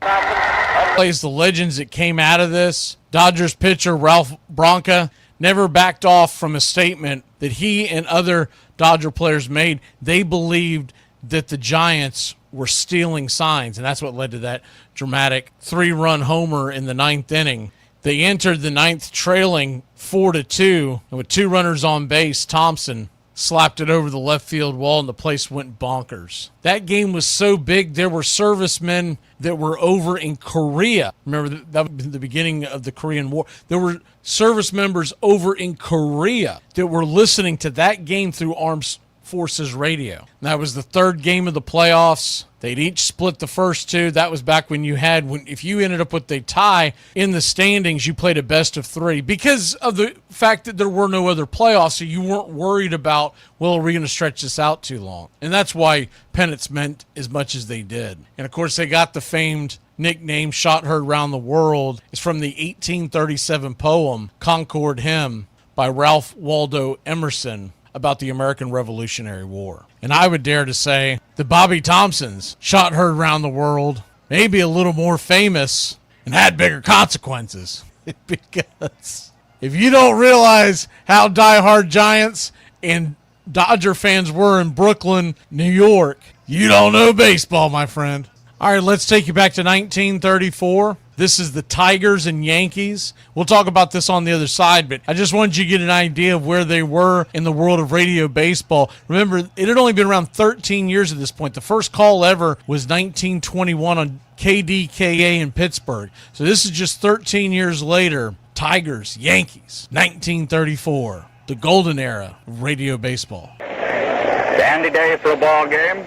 Plays the legends that came out of this. Dodgers pitcher Ralph Branca never backed off from a statement that he and other Dodger players made. They believed that the Giants were stealing signs, and that's what led to that dramatic 3-run homer in the ninth inning. They entered the ninth trailing 4-2, and with 2 runners on base, Thompson slapped it over the left field wall, and the place went bonkers. That game was so big, there were servicemen that were over in Korea. Remember, that was the beginning of the Korean War. There were service members over in Korea that were listening to that game through Armed Forces radio. And that was the third game of the playoffs. They'd each split the first 2. That was back when you had, if you ended up with a tie in the standings, you played a best of 3 because of the fact that there were no other playoffs, so you weren't worried about, well, are we going to stretch this out too long? And that's why pennants meant as much as they did. And of course, they got the famed nickname Shot Heard Round the World. It's from the 1837 poem Concord Hymn by Ralph Waldo Emerson about the American Revolutionary War. And I would dare to say that Bobby Thompson's Shot Heard Round the World may be a little more famous and had bigger consequences. Because if you don't realize how diehard Giants and Dodger fans were in Brooklyn, New York, you don't know baseball, my friend. All right, let's take you back to 1934. This is the Tigers and Yankees. We'll talk about this on the other side, but I just wanted you to get an idea of where they were in the world of radio baseball. Remember, it had only been around 13 years at this point. The first call ever was 1921 on KDKA in Pittsburgh. So this is just 13 years later. Tigers, Yankees, 1934, the golden era of radio baseball. Dandy day for a ball game,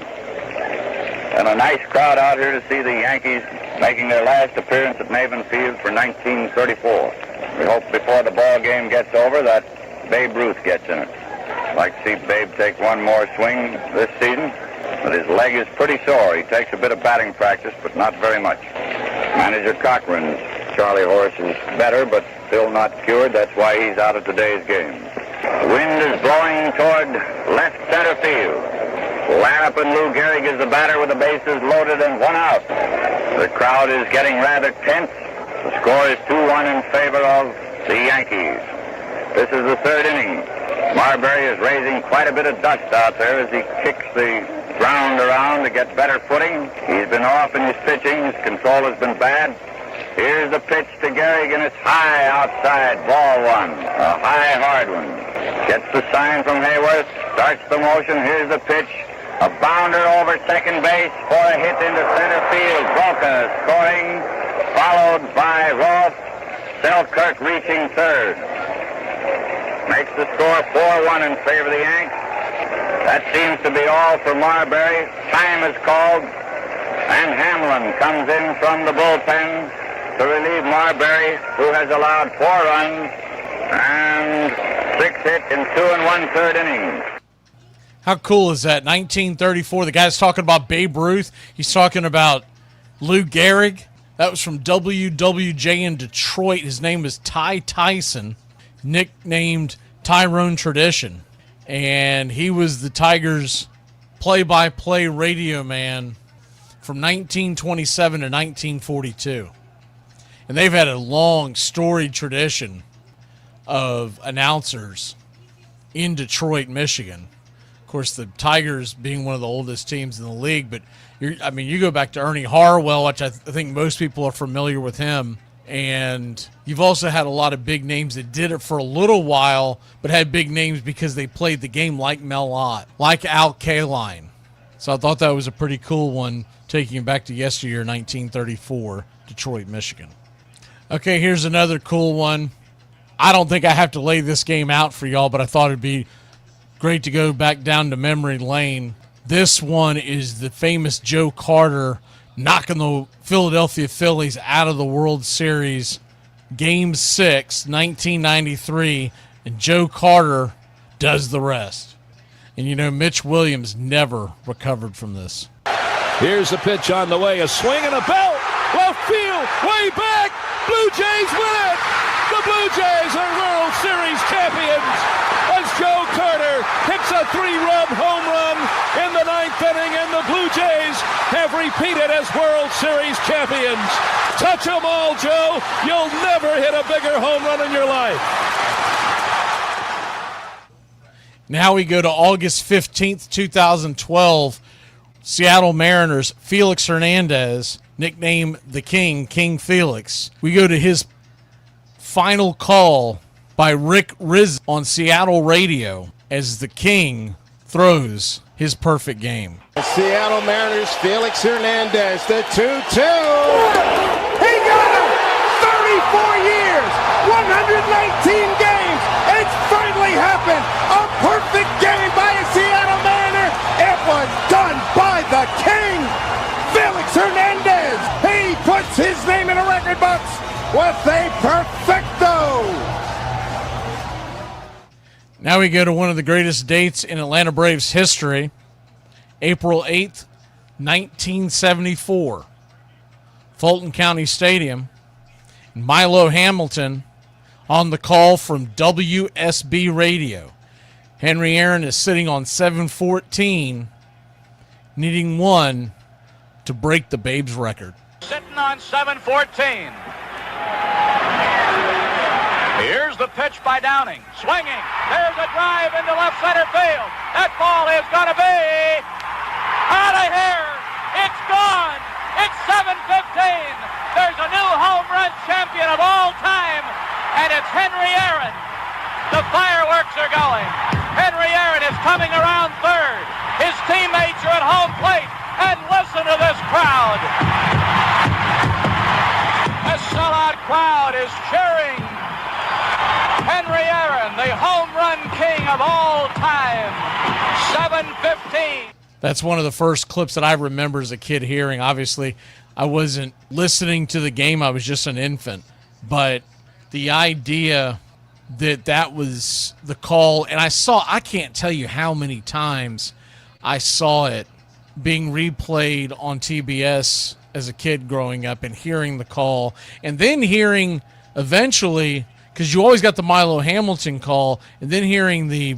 and a nice crowd out here to see the Yankees making their last appearance at Maven Field for 1934. We hope before the ball game gets over that Babe Ruth gets in it. I'd like to see Babe take one more swing this season, but his leg is pretty sore. He takes a bit of batting practice, but not very much. Manager Cochran's Charlie Horse is better, but still not cured. That's why he's out of today's game. The wind is blowing toward left center field. Lanup and Lou Gehrig is the batter with the bases loaded and 1 out. The crowd is getting rather tense. The score is 2-1 in favor of the Yankees. This is the third inning. Marbury is raising quite a bit of dust out there as he kicks the ground around to get better footing. He's been off in his pitching. His control has been bad. Here's the pitch to Gehrig, and it's high outside, ball 1. A high, hard one. Gets the sign from Hayworth, starts the motion. Here's the pitch. A bounder over second base for a hit into center field. Branca scoring, followed by Rolfe. Selkirk reaching third. Makes the score 4-1 in favor of the Yanks. That seems to be all for Marbury. Time is called, and Hamlin comes in from the bullpen to relieve Marbury, who has allowed 4 runs and 6 hits in 2 1/3 innings. How cool is that? 1934. The guy's talking about Babe Ruth. He's talking about Lou Gehrig. That was from WWJ in Detroit. His name is Ty Tyson, nicknamed Tyrone Tradition. And he was the Tigers' play-by-play radio man from 1927 to 1942. And they've had a long, storied tradition of announcers in Detroit, Michigan. Of course, the Tigers being one of the oldest teams in the league, but you go back to Ernie Harwell, which I think most people are familiar with him. And you've also had a lot of big names that did it for a little while, but had big names because they played the game, like Mel Ott, like Al Kaline. So I thought that was a pretty cool one, taking it back to yesteryear, 1934, Detroit, Michigan. Okay, here's another cool one. I don't think I have to lay this game out for y'all, but I thought it'd be great to go back down to memory lane. This one is the famous Joe Carter knocking the Philadelphia Phillies out of the World Series, Game 6, 1993, and Joe Carter does the rest. And Mitch Williams never recovered from this. Here's the pitch on the way, a swing and a belt, left field, way back, Blue Jays win it! The Blue Jays are World Series champions as Joe Carter hits a 3-run home run in the 9th inning, and the Blue Jays have repeated as World Series champions. Touch 'em all, Joe. You'll never hit a bigger home run in your life. Now we go to August 15th, 2012. Seattle Mariners, Felix Hernandez, nicknamed the King, King Felix. We go to his final call by Rick Rizzo on Seattle radio as the King throws his perfect game. The Seattle Mariners, Felix Hernandez, the 2-2. He got him! 34 years, 119 games. It's finally happened. A perfect game by a Seattle Mariner. It was done by the King, Felix Hernandez. He puts his name in the record books with a perfecto. Now we go to one of the greatest dates in Atlanta Braves history, April 8th, 1974. Fulton County Stadium. Milo Hamilton on the call from WSB Radio. Henry Aaron is sitting on 714, needing one to break the Babes record. Sitting on 714. Here's the pitch by Downing. Swinging. There's a drive into left center field. That ball is going to be out of here. It's gone. It's 7:15. There's a new home run champion of all time, and it's Henry Aaron. The fireworks are going. Henry Aaron is coming around third. His teammates are at home plate, and listen to this crowd. A sellout crowd is cheering Henry Aaron, the home run king of all time. 7:15. That's one of the first clips that I remember as a kid hearing. Obviously, I wasn't listening to the game. I was just an infant. But the idea that was the call, and I can't tell you how many times I saw it being replayed on TBS as a kid growing up, and hearing the call, and then hearing eventually, because you always got the Milo Hamilton call, and then hearing the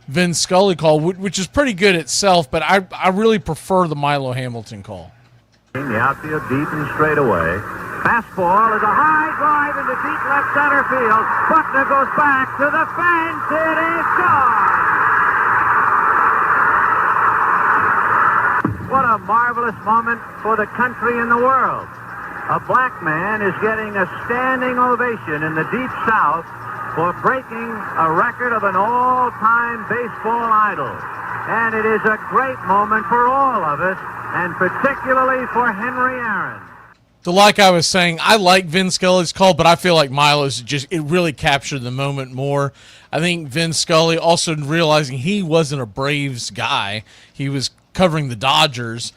Vin Scully call, which is pretty good itself, but I really prefer the Milo Hamilton call. The outfield deep and straight away. Fastball is a high drive into deep left center field. Buckner goes back to the fence. It is gone. What a marvelous moment for the country and the world. A black man is getting a standing ovation in the Deep South for breaking a record of an all-time baseball idol. And it is a great moment for all of us, and particularly for Henry Aaron. So like I was saying, I like Vin Scully's call, but I feel like Milo's it really captured the moment more. I think Vin Scully also realizing he wasn't a Braves guy. He was covering the Dodgers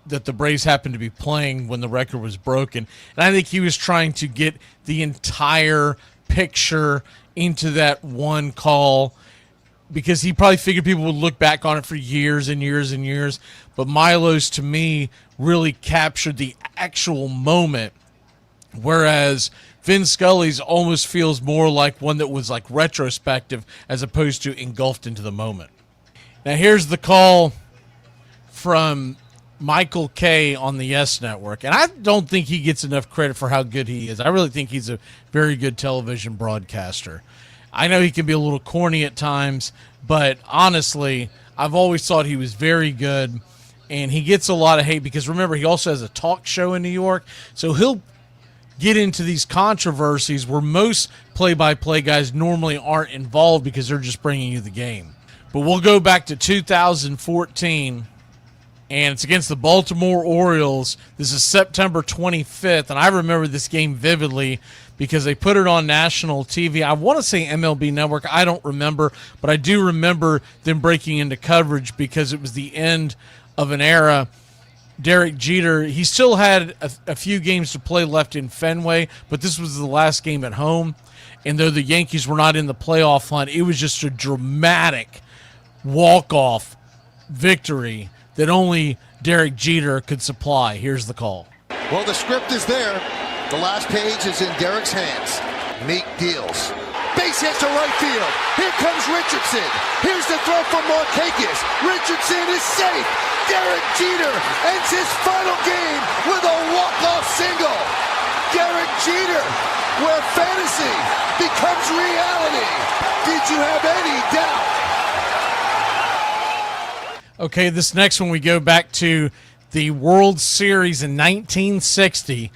that the Braves happened to be playing when the record was broken. And I think he was trying to get the entire picture into that one call, because he probably figured people would look back on it for years and years and years. But Milo's, to me, really captured the actual moment, whereas Vin Scully's almost feels more like one that was like retrospective as opposed to engulfed into the moment. Now here's the call from Michael Kay on the Yes Network, and I don't think he gets enough credit for how good he is. I really think he's a very good television broadcaster. I know he can be a little corny at times, but honestly, I've always thought he was very good, and he gets a lot of hate because, remember, he also has a talk show in New York, so he'll get into these controversies where most play-by-play guys normally aren't involved because they're just bringing you the game. But we'll go back to 2014, and it's against the Baltimore Orioles. This is September 25th, and I remember this game vividly because they put it on national TV. I want to say MLB Network. I don't remember, but I do remember them breaking into coverage because it was the end of an era. Derek Jeter, he still had a few games to play left in Fenway, but this was the last game at home. And though the Yankees were not in the playoff hunt, it was just a dramatic walk-off victory that only Derek Jeter could supply. Here's the call. Well, the script is there. The last page is in Derek's hands. Meek deals. Base hits to right field. Here comes Richardson. Here's the throw from Markakis. Richardson is safe. Derek Jeter ends his final game with a walk-off single. Derek Jeter, where fantasy becomes reality. Did you have any doubt? Okay, this next one we go back to the World Series in 1960,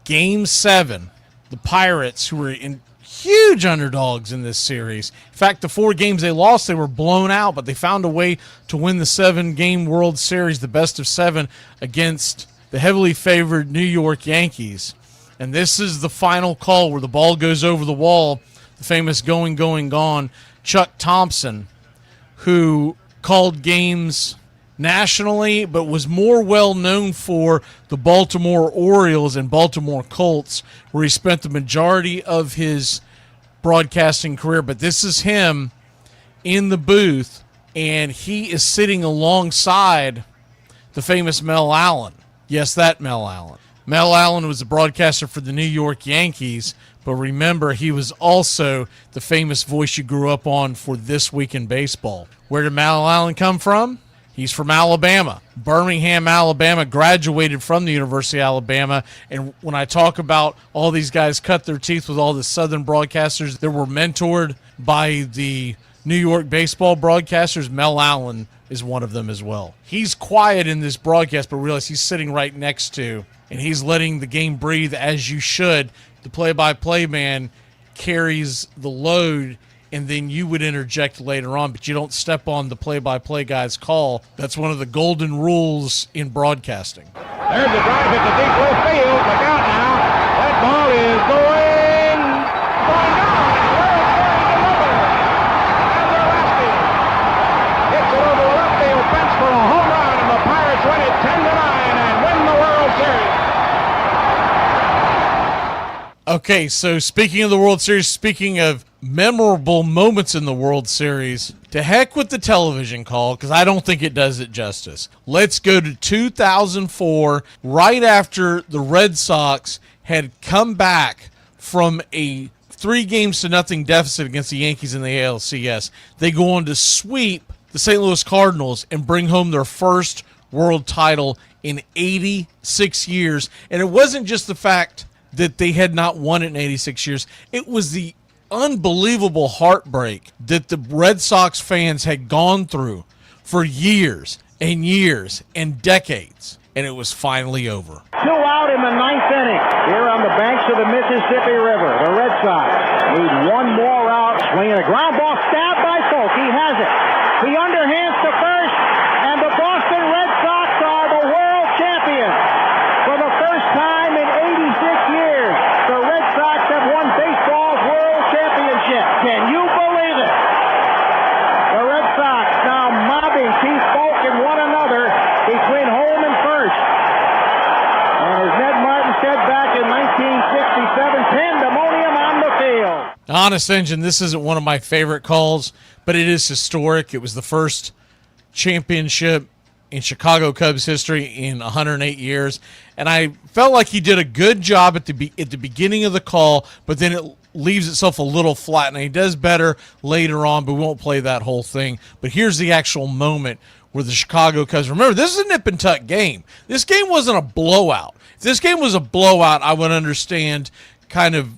Game 7. The Pirates, who were in huge underdogs in this series. In fact, the 4 games they lost, they were blown out, but they found a way to win the 7-game World Series, the best of 7, against the heavily favored New York Yankees. And this is the final call where the ball goes over the wall, the famous going, going, gone. Chuck Thompson, who called games nationally, but was more well known for the Baltimore Orioles and Baltimore Colts, where he spent the majority of his broadcasting career. But this is him in the booth, and he is sitting alongside the famous Mel Allen. Yes, that Mel Allen. Mel Allen was a broadcaster for the New York Yankees, but remember, he was also the famous voice you grew up on for This Week in Baseball. Where did Mel Allen come from? He's from Alabama, Birmingham, Alabama, graduated from the University of Alabama. And when I talk about all these guys cut their teeth with all the Southern broadcasters that were mentored by the New York baseball broadcasters, Mel Allen is one of them as well. He's quiet in this broadcast, but realize he's sitting right next to, and he's letting the game breathe as you should. The play-by-play man carries the load, and then you would interject later on, but you don't step on the play-by-play guy's call. That's one of the golden rules in broadcasting. There's the drive at the deep left field. Look out now. That ball is going down. World Series delivered. And they're resting. Hits it over the left field fence for a home run, and the Pirates win it 10-9 and win the World Series. Okay, so speaking of the World Series, speaking of memorable moments in the World Series, to heck with the television call, because I don't think it does it justice. Let's go to 2004, right after the Red Sox had come back from a 3-0 deficit against the Yankees in the ALCS. They go on to sweep the St. Louis Cardinals and bring home their first world title in 86 years. And it wasn't just the fact that they had not won it in 86 years. It was the unbelievable heartbreak that the Red Sox fans had gone through for years and years and decades, and it was finally over. 2 out in the 9th inning here on the banks of the Mississippi River. The Red Sox need one more out, swinging a ground ball, stabbed by Folk. He has it. He underhands to first, and the Boston Red Sox are the world champions. For the first time in 86 years, the Red Sox have won baseball's world championship. Can you believe it? The Red Sox now mobbing Keith Folk and one another between home and first. And as Ned Martin said back in 1967, pandemonium on the field. Honest Engine, this isn't one of my favorite calls, but it is historic. It was the first championship in Chicago Cubs history in 108 years, and I felt like he did a good job at the beginning of the call, but then it leaves itself a little flat. Now, he does better later on, but we won't play that whole thing. But here's the actual moment where the Chicago Cubs, remember, this is a nip and tuck game. This game wasn't a blowout. If this game was a blowout, I would understand kind of.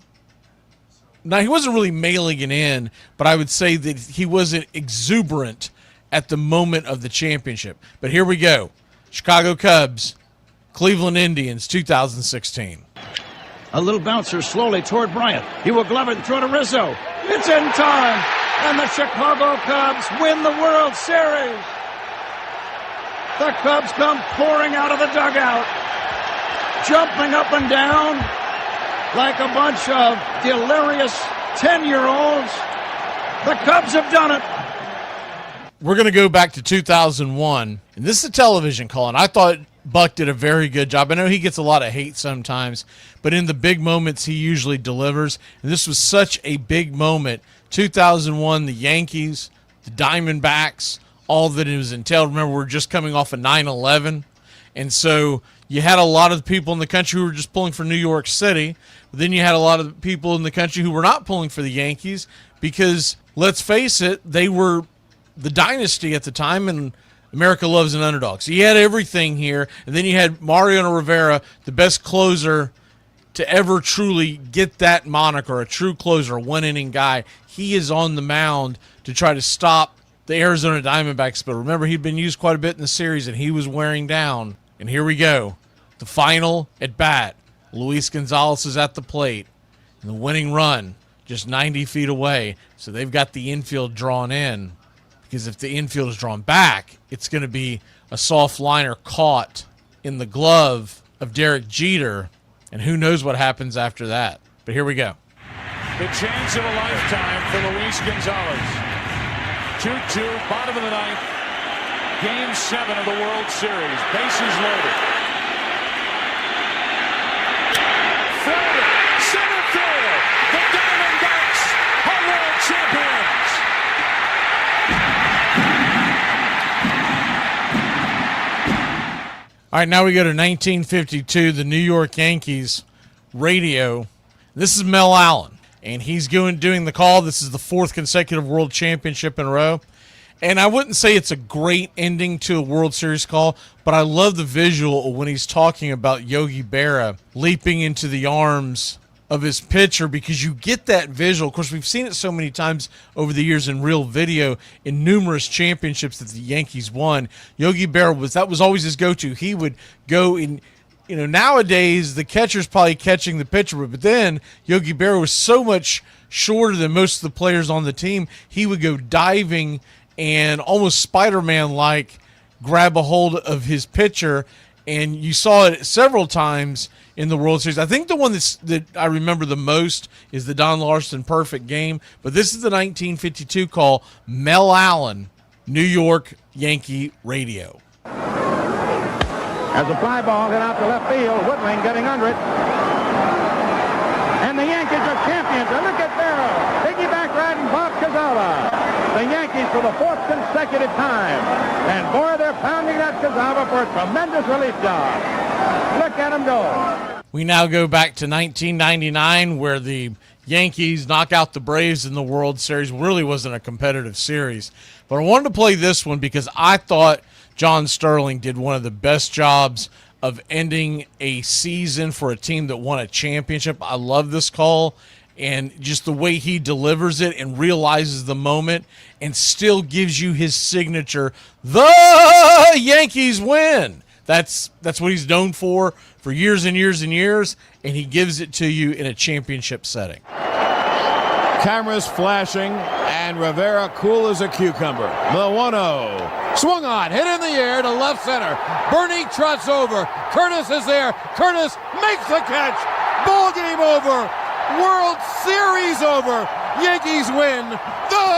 Now, he wasn't really mailing it in, but I would say that he wasn't exuberant at the moment of the championship. But here we go. Chicago Cubs, Cleveland Indians, 2016. A little bouncer slowly toward Bryant. He will glove it and throw to Rizzo. It's in time, and the Chicago Cubs win the World Series. The Cubs come pouring out of the dugout, jumping up and down like a bunch of delirious 10-year-olds. The Cubs have done it. We're going to go back to 2001, and this is a television call, and I thought Buck did a very good job. I know he gets a lot of hate sometimes, but in the big moments, he usually delivers, and this was such a big moment. 2001, the Yankees, the Diamondbacks, all that it was entailed. Remember, we're just coming off of 9/11, and so you had a lot of people in the country who were just pulling for New York City, but then you had a lot of people in the country who were not pulling for the Yankees because, let's face it, they were the dynasty at the time, and America loves an underdog. So you had everything here, and then you had Mariano Rivera, the best closer to ever truly get that moniker, a true closer, a one-inning guy. He is on the mound to try to stop the Arizona Diamondbacks. But remember, he'd been used quite a bit in the series, and he was wearing down. And here we go. The final at bat. Luis Gonzalez is at the plate, and the winning run just 90 feet away. So they've got the infield drawn in. Because if the infield is drawn back, it's going to be a soft liner caught in the glove of Derek Jeter, and who knows what happens after that. But here we go. The chance of a lifetime for Luis Gonzalez. 2-2, bottom of the ninth. Game 7 of the World Series. Bases loaded. Floater, center field. The Diamondbacks are world champions. All right, now we go to 1952, the New York Yankees radio. This is Mel Allen, and he's doing the call. This is the 4th consecutive World Championship in a row. And I wouldn't say it's a great ending to a World Series call, but I love the visual when he's talking about Yogi Berra leaping into the arms of his pitcher, because you get that visual. Of course, we've seen it so many times over the years in real video in numerous championships that the Yankees won. Yogi Berra that was always his go-to. He would go in, nowadays the catcher's probably catching the pitcher, but then Yogi Berra was so much shorter than most of the players on the team. He would go diving and almost Spider-Man-like grab a hold of his pitcher, and you saw it several times in the World Series. I think the one that I remember the most is the Don Larson perfect game, but this is the 1952 call, Mel Allen, New York Yankee radio. As a fly ball hit out to left field, Woodling getting under it. And the Yankees are champions. And look at Barrow, piggyback riding Bob Cazava. The Yankees for the 4th consecutive time. And boy, they're pounding that Cazava for a tremendous relief job. Look at him go. We now go back to 1999, where the Yankees knock out the Braves in the World Series. Really wasn't a competitive series. But I wanted to play this one because I thought John Sterling did one of the best jobs of ending a season for a team that won a championship. I love this call, and just the way he delivers it and realizes the moment and still gives you his signature, the Yankees win. That's what he's known for years and years and years, and he gives it to you in a championship setting. Cameras flashing, and Rivera cool as a cucumber. The 1-0. Swung on, hit in the air to left center. Bernie trots over. Curtis is there. Curtis makes the catch. Ball game over. World Series over. Yankees win. The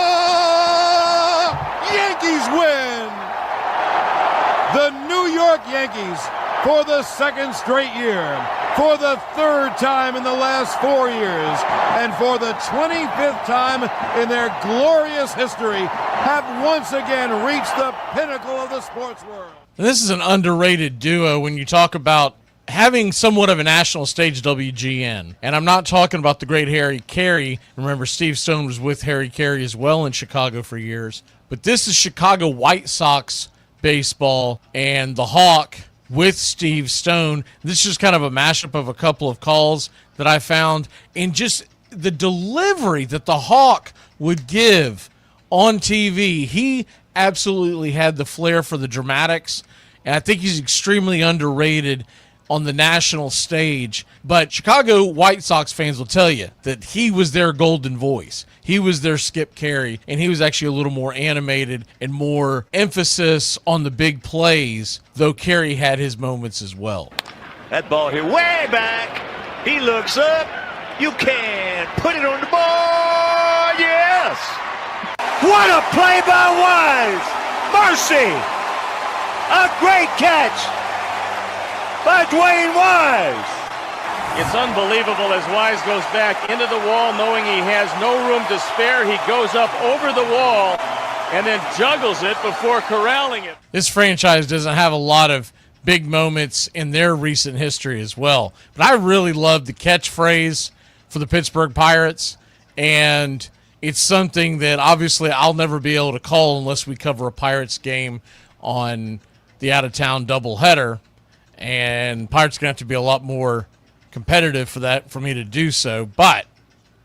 Yankees win. The New York Yankees, for the 2nd straight year, for the 3rd time in the last 4 years, and for the 25th time in their glorious history, have once again reached the pinnacle of the sports world. And this is an underrated duo when you talk about having somewhat of a national stage WGN. And I'm not talking about the great Harry Carey. Remember, Steve Stone was with Harry Carey as well in Chicago for years. But this is Chicago White Sox baseball and the Hawk with Steve Stone. This is just kind of a mashup of a couple of calls that I found. And just the delivery that the Hawk would give on TV, he absolutely had the flair for the dramatics. And I think he's extremely underrated on the national stage. But Chicago White Sox fans will tell you that he was their golden voice. He was their Skip Carey, and he was actually a little more animated and more emphasis on the big plays, though Carey had his moments as well. That ball here way back. He looks up. You can put it on the board. Yes. What a play by Wise. Mercy. A great catch by Dwayne Wise. It's unbelievable as Wise goes back into the wall knowing he has no room to spare. He goes up over the wall and then juggles it before corralling it. This franchise doesn't have a lot of big moments in their recent history as well. But I really love the catchphrase for the Pittsburgh Pirates, and it's something that obviously I'll never be able to call unless we cover a Pirates game on the out-of-town doubleheader, and Pirates are going to have to be a lot more competitive for me to do so. But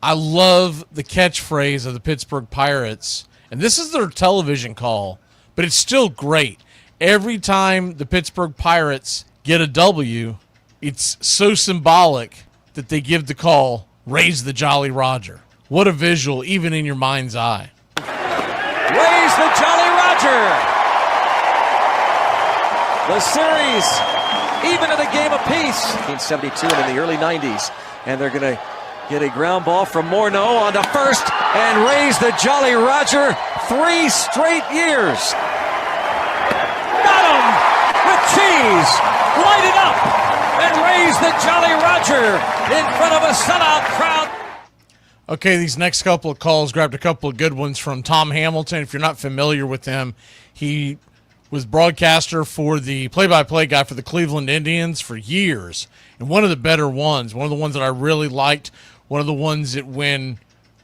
I love the catchphrase of the Pittsburgh Pirates, and this is their television call, but it's still great. Every time the Pittsburgh Pirates get a W, it's so symbolic that they give the call, "Raise the Jolly Roger." What a visual, even in your mind's eye. Raise the Jolly Roger. The series even in a game apiece. 1972 and in the early 90s. And they're going to get a ground ball from Morneau on to first and raise the Jolly Roger 3 straight years. Got him with cheese. Light it up and raise the Jolly Roger in front of a sellout crowd. Okay, these next couple of calls grabbed a couple of good ones from Tom Hamilton. If you're not familiar with him, he was broadcaster for the play-by-play guy for the Cleveland Indians for years. And one of the better ones, one of the ones that I really liked, one of the ones that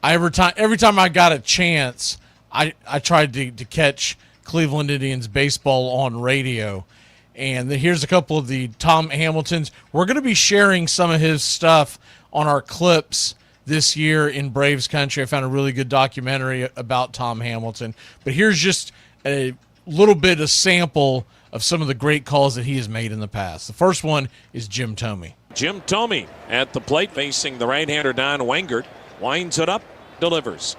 every time I got a chance, I tried to catch Cleveland Indians baseball on radio. And here's a couple of the Tom Hamiltons. We're going to be sharing some of his stuff on our clips this year in Braves country. I found a really good documentary about Tom Hamilton. But here's just a little bit of sample of some of the great calls that he has made in the past. The first one is Jim Thome. Jim Thome at the plate facing the right-hander Don Wengert. Winds it up, delivers.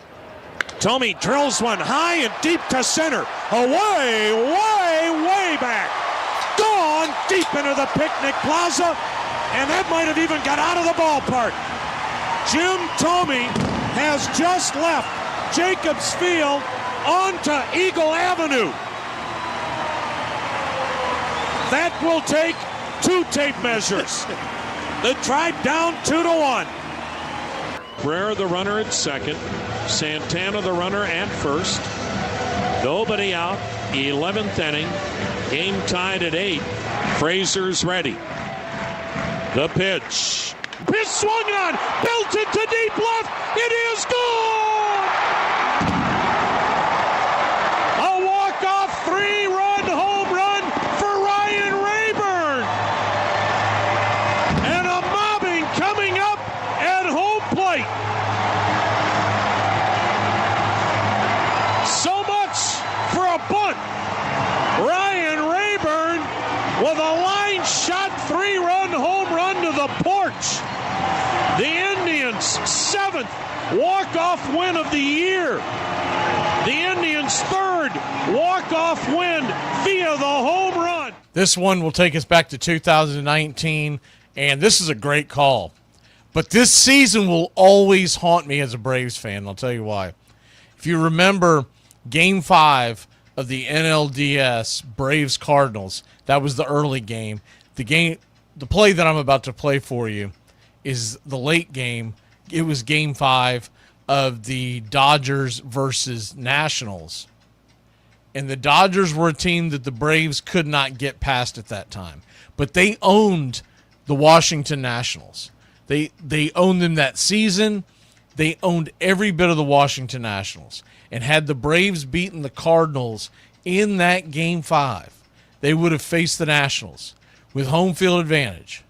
Thome drills one high and deep to center. Away, way back. Gone deep into the picnic plaza, and that might have even got out of the ballpark. Jim Thome has just left Jacobs Field onto Eagle Avenue. That will take 2 tape measures. The drive down 2-1. Brera the runner at second. Santana the runner at first. Nobody out. 11th inning. Game tied at 8. Frazier's ready. The pitch. Pitch swung on. Belted to deep left. It is gone. A walk-off 3-run home run for Ryan Rayburn. And a mobbing coming up at home plate. So much for a bunt. Ryan Rayburn with a line shot 3-run home run to the porch. The Indians' 7th walk-off win of the year. The Indians' 3rd walk-off win via the home run. This one will take us back to 2019, and this is a great call. But this season will always haunt me as a Braves fan. I'll tell you why. If you remember Game 5 of the NLDS Braves-Cardinals, that was the early game. The play that I'm about to play for you is the late game. It was Game 5 of the Dodgers versus Nationals. And the Dodgers were a team that the Braves could not get past at that time. But they owned the Washington Nationals. They owned them that season. They owned every bit of the Washington Nationals. And had the Braves beaten the Cardinals in that Game 5, they would have faced the Nationals with home field advantage.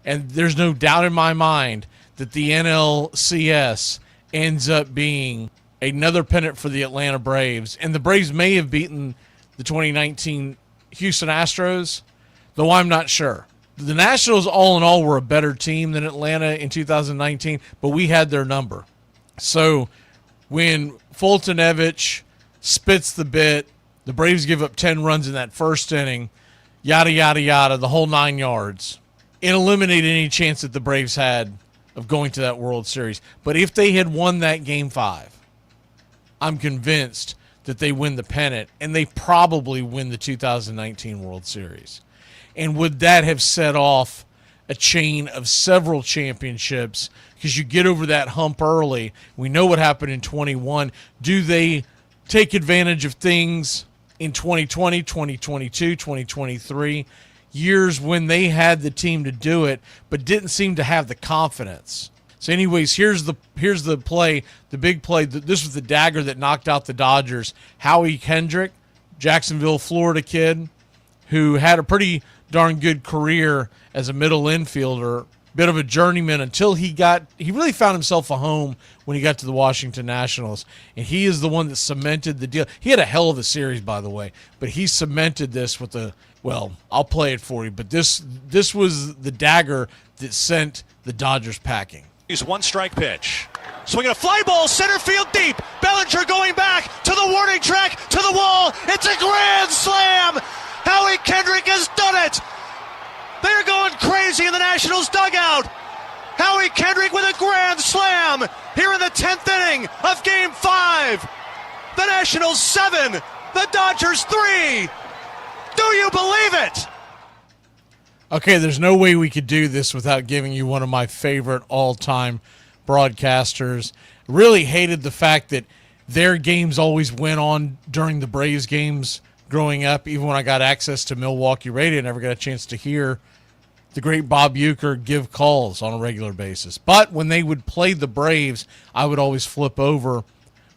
And there's no doubt in my mind that the NLCS ends up being another pennant for the Atlanta Braves. And the Braves may have beaten the 2019 Houston Astros, though I'm not sure. The Nationals, all in all, were a better team than Atlanta in 2019, but we had their number. So when Fultonevich spits the bit, the Braves give up 10 runs in that first inning, yada, yada, yada, the whole 9 yards. It eliminated any chance that the Braves had of going to that World Series. But if they had won that Game 5, I'm convinced that they win the pennant, and they probably win the 2019 World Series. And would that have set off a chain of several championships? Because you get over that hump early. We know what happened in 21. Do they take advantage of things in 2020, 2022, 2023? Years when they had the team to do it, but didn't seem to have the confidence. So anyways, here's the play, the big play. This was the dagger that knocked out the Dodgers. Howie Kendrick, Jacksonville, Florida kid, who had a pretty darn good career as a middle infielder, bit of a journeyman until he really found himself a home when he got to the Washington Nationals. And he is the one that cemented the deal. He had a hell of a series, by the way, but he cemented this with I'll play it for you, but this was the dagger that sent the Dodgers packing. He's one strike pitch. Swinging a fly ball, center field deep. Bellinger going back to the warning track, to the wall. It's a grand slam. Howie Kendrick has done it. They're going crazy in the Nationals dugout. Howie Kendrick with a grand slam here in the 10th inning of Game 5. The Nationals 7, the Dodgers 3. Do you believe it? Okay, there's no way we could do this without giving you one of my favorite all-time broadcasters. Really hated the fact that their games always went on during the Braves games growing up. Even when I got access to Milwaukee radio, I never got a chance to hear the great Bob Uecker give calls on a regular basis. But when they would play the Braves, I would always flip over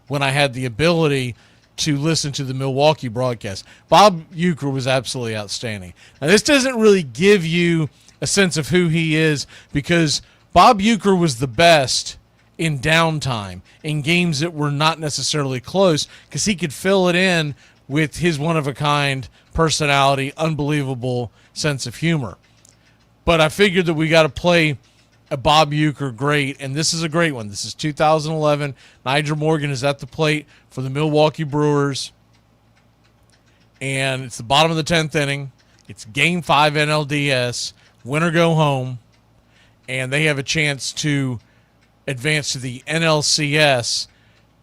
when I had the ability to listen to the Milwaukee broadcast. Bob Uecker was absolutely outstanding. Now, this doesn't really give you a sense of who he is, because Bob Uecker was the best in downtime, in games that were not necessarily close, because he could fill it in with his one-of-a-kind personality, unbelievable sense of humor. But I figured that we got to play a Bob Uecker great, and this is a great one. This is 2011. Nigel Morgan is at the plate for the Milwaukee Brewers, and it's the bottom of the 10th inning. It's Game 5 NLDS, win or go home, and they have a chance to advance to the NLCS,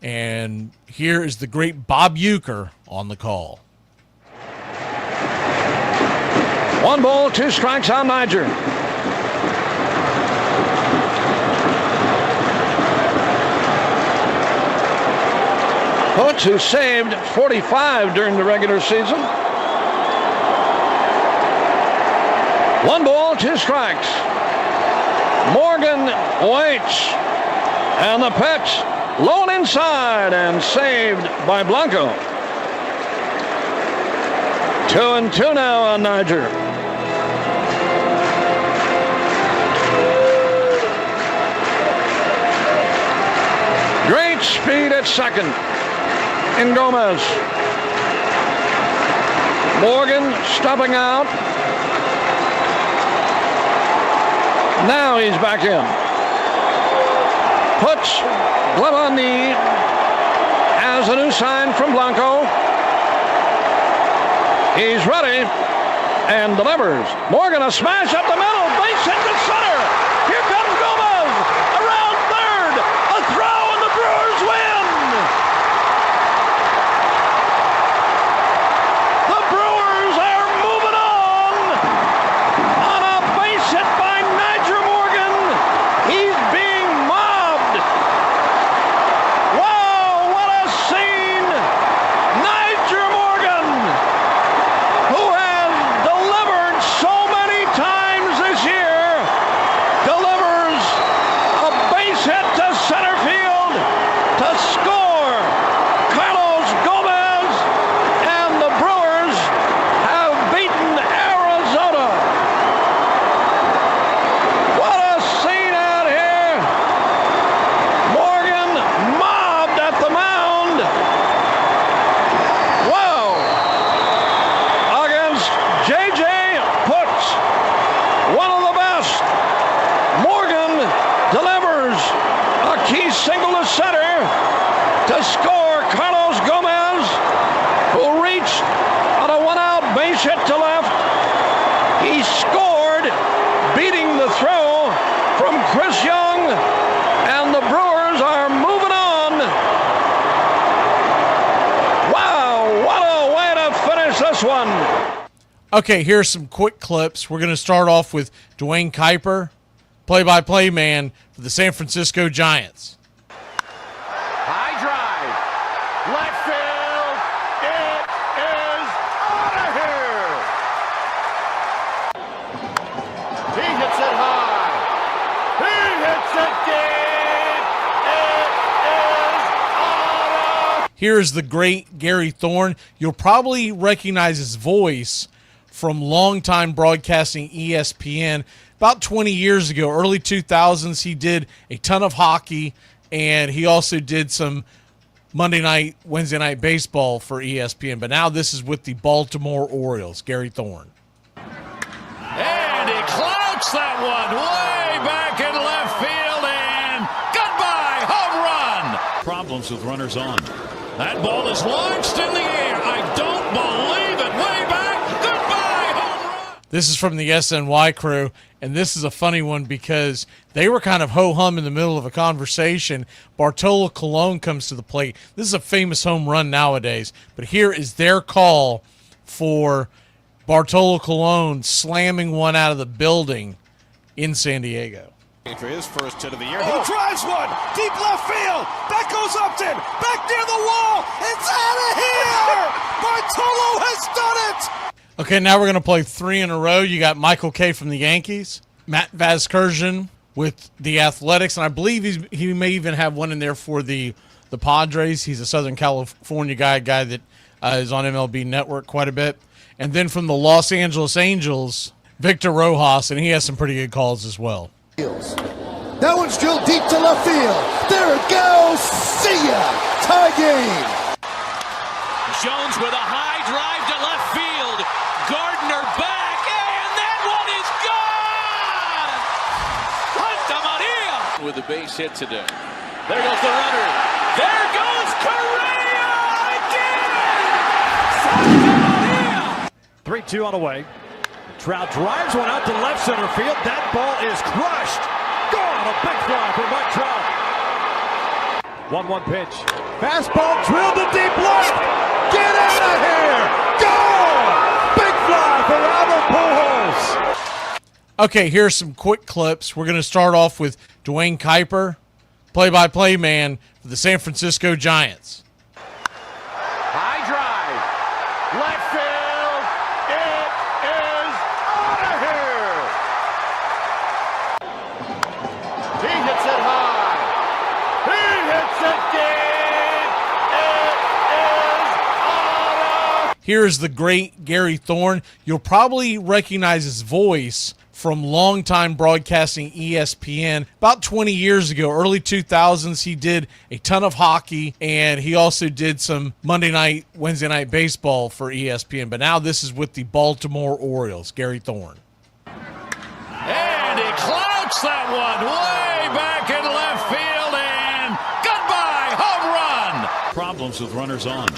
and here is the great Bob Uecker on the call. 1 ball, 2 strikes on Niger. Hooks, who saved 45 during the regular season. 1 ball, 2 strikes. Morgan waits, and the pitch low and inside and saved by Blanco. 2-2 now on Niger. Great speed at second in Gomez. Morgan stopping out. Now he's back in. Puts glove on knee. Has a new sign from Blanco. He's ready and delivers. Morgan, a smash up the middle. Base hit to center. Here comes Gomez. Around third. A throw and the Brewers win. The Brewers are moving on a base hit by Niger Morgan. He's being mobbed. Wow, what a scene. Niger Morgan, who has delivered so many times this year, single to center to score. Carlos Gomez, who reached on a one-out base hit to left. He scored, beating the throw from Chris Young, and the Brewers are moving on. Wow, what a way to finish this one. Okay, here's some quick clips. We're going to start off with Dwayne Kuiper, play-by-play man for the San Francisco Giants. High drive. Left field. It is out of here. He hits it high. He hits it deep. It is out of. Here's the great Gary Thorne. You'll probably recognize his voice from longtime broadcasting ESPN. About 20 years ago, early 2000s, he did a ton of hockey, and he also did some Monday night, Wednesday night baseball for ESPN. But now this is with the Baltimore Orioles, Gary Thorne. And he clouts that one way back in left field, and goodbye, home run. Problems with runners on. That ball is launched in the air. I don't believe it. Way back. Goodbye, home run. This is from the SNY crew, and this is a funny one because they were kind of ho-hum in the middle of a conversation. Bartolo Colon comes to the plate. This is a famous home run nowadays, but here is their call for Bartolo Colon slamming one out of the building in San Diego. For his first hit of the year, he drives one deep left field. Back goes Upton, back near the wall. It's out of here. Bartolo has done it. Okay, now we're going to play three in a row. You got Michael Kay from the Yankees, Matt Vasgersian with the Athletics, and I believe he may even have one in there for the Padres. He's a Southern California guy that is on MLB Network quite a bit. And then from the Los Angeles Angels, Victor Rojas, and he has some pretty good calls as well. That one's drilled deep to left field. There it goes. See ya. Tie game. Jones with a high drive to left field. Gardner back, and that one is gone. Santa Maria with the base hit today. There goes the runner. There goes Correa again. Santa Maria. 3-2 on the way. Trout drives one out to left center field. That ball is crushed. Gone. A big fly for Mike Trout. 1-1 pitch. Fastball drilled to deep left. Get out of here. Gone. Big fly for Albert Pujols. Okay, here's some quick clips. We're going to start off with Dwayne Kuiper, play-by-play man for the San Francisco Giants. High drive. Left field. It is out of here. He hits it high. He hits it deep. It is out of. Here's the great Gary Thorne. You'll probably recognize his voice from longtime broadcasting ESPN. About 20 years ago, early 2000s, he did a ton of hockey, and he also did some Monday night, Wednesday night baseball for ESPN. But now this is with the Baltimore Orioles, Gary Thorne. And he clouts that one way back in left field, and goodbye, home run. Problems with runners on.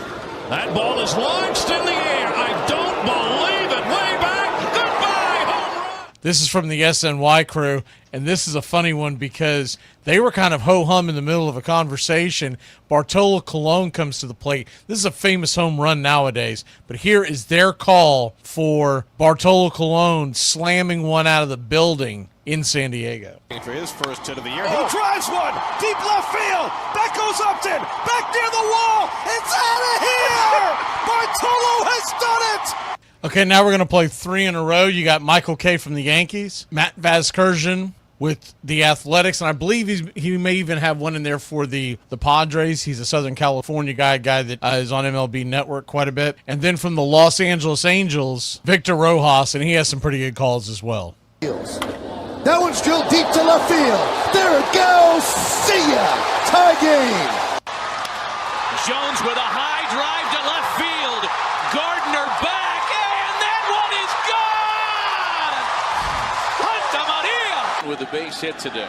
That ball is launched in the air. I don't believe it. Way back. Goodbye, home run. This is from the SNY crew, and this is a funny one because they were kind of ho-hum in the middle of a conversation. Bartolo Colon comes to the plate. This is a famous home run nowadays, but here is their call for Bartolo Colon slamming one out of the building in San Diego. For his first hit of the year, he drives one deep left field. Back goes Upton, back near the wall. It's out of here. Bartolo has done it. Okay, now we're going to play three in a row. You got Michael Kay from the Yankees, Matt Vasgersian with the Athletics, and I believe he may even have one in there for the Padres. He's a Southern California guy that is on MLB Network quite a bit. And then from the Los Angeles Angels, Victor Rojas, and he has some pretty good calls as well. That one's drilled deep to left field. There it goes. See ya. Tie game. Jones with a high drive to left field. Gardner back, and that one is gone. Santa Maria with the base hit today.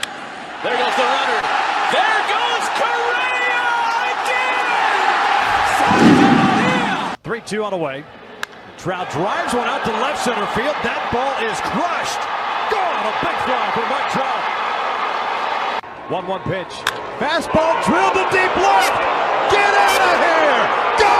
There goes the runner. There goes Correa again! 3-2 on the way. Trout drives one out to left center field. That ball is crushed. Gone. A big fly for Mike Trout. 1-1 pitch. Fastball drilled to deep left. Get out of here. Go!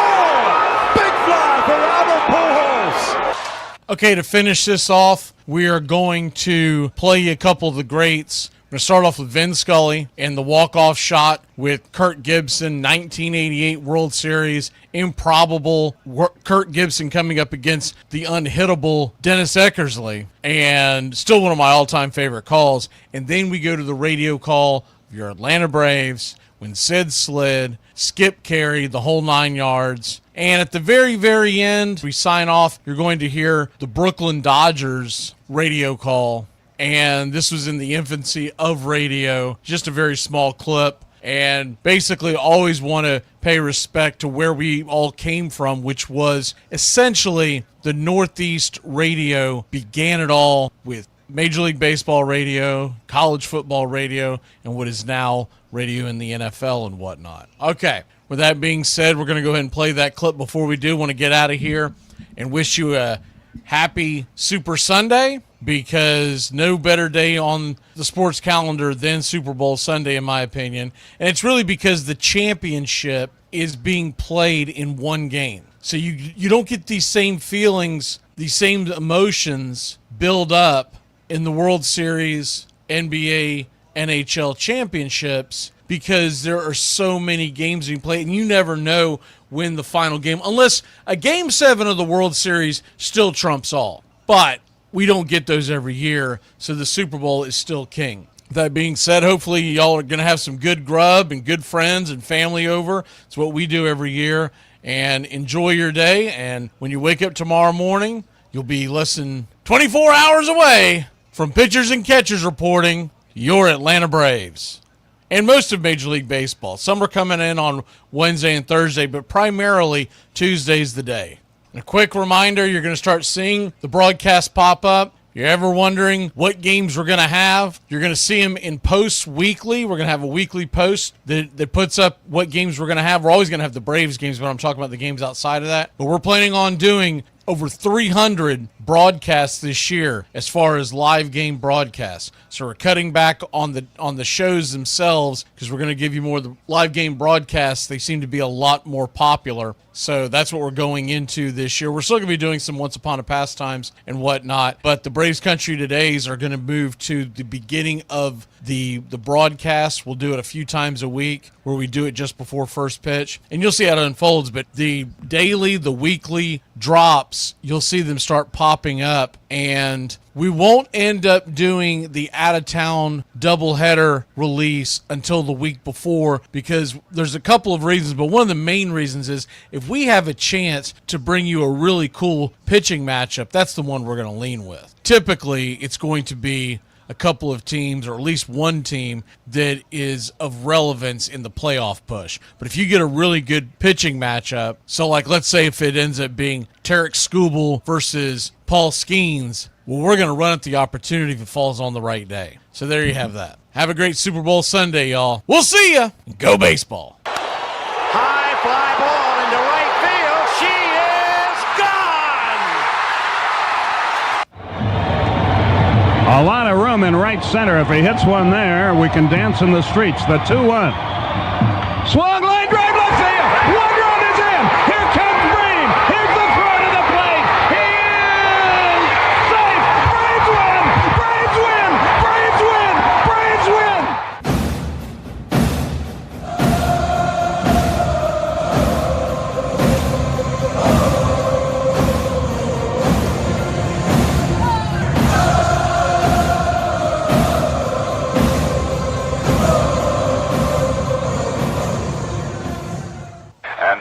Big fly for Albert Pujols. Okay, to finish this off, we are going to play you a couple of the greats. We're going to start off with Vin Scully and the walk-off shot with Kirk Gibson, 1988 World Series. Improbable Kirk Gibson coming up against the unhittable Dennis Eckersley, and still one of my all-time favorite calls. And then we go to the radio call of your Atlanta Braves when Sid slid, Skip carried the whole 9 yards. And at the very, very end, we sign off. You're going to hear the Brooklyn Dodgers radio call. And this was in the infancy of radio, just a very small clip. And basically always want to pay respect to where we all came from, which was essentially the Northeast radio began it all with Major League Baseball radio, college football radio, and what is now radio in the NFL and whatnot. Okay, with that being said, we're going to go ahead and play that clip. Before we do, want to get out of here and wish you a happy Super Sunday, because no better day on the sports calendar than Super Bowl Sunday, in my opinion. And it's really because the championship is being played in one game. So you don't get these same feelings, these same emotions build up in the World Series, NBA, NHL championships, because there are so many games being played, and you never know when the final game, unless a Game 7 of the World Series still trumps all. But we don't get those every year, so the Super Bowl is still king. That being said, hopefully y'all are going to have some good grub and good friends and family over. It's what we do every year. And enjoy your day. And when you wake up tomorrow morning, you'll be less than 24 hours away from pitchers and catchers reporting your Atlanta Braves. And most of Major League Baseball. Some are coming in on Wednesday and Thursday, but primarily Tuesday's the day. And a quick reminder, you're going to start seeing the broadcast pop up. If you're ever wondering what games we're going to have, you're going to see them in posts weekly. We're going to have a weekly post that puts up what games we're going to have. We're always going to have the Braves games, but I'm talking about the games outside of that. But we're planning on doing over 300 broadcasts this year as far as live game broadcasts. So we're cutting back on the shows themselves because we're going to give you more of the live game broadcasts. They seem to be a lot more popular. So that's what we're going into this year. We're still going to be doing some Once Upon a Pastimes and whatnot, but the Braves Country Todays are going to move to the beginning of the broadcast. We'll do it a few times a week where we do it just before first pitch. And you'll see how it unfolds, but the daily, the weekly drops, you'll see them start popping up. And we won't end up doing the out-of-town doubleheader release until the week before, because there's a couple of reasons, but one of the main reasons is if we have a chance to bring you a really cool pitching matchup, that's the one we're going to lean with. Typically, it's going to be a couple of teams, or at least one team, that is of relevance in the playoff push. But if you get a really good pitching matchup, so like let's say if it ends up being Tarek Skubal versus Paul Skeens, well, we're going to run at the opportunity if it falls on the right day. So there you have that. Have a great Super Bowl Sunday, y'all. We'll see ya. Go baseball. High fly ball into right field. She is gone! A lot of room in right center. If he hits one there, we can dance in the streets. The 2-1. Swung line drive left field. One run is in. Here comes Green. Here's the throw to the plate. He is safe. Braves win. Braves win. Braves win. Braves win.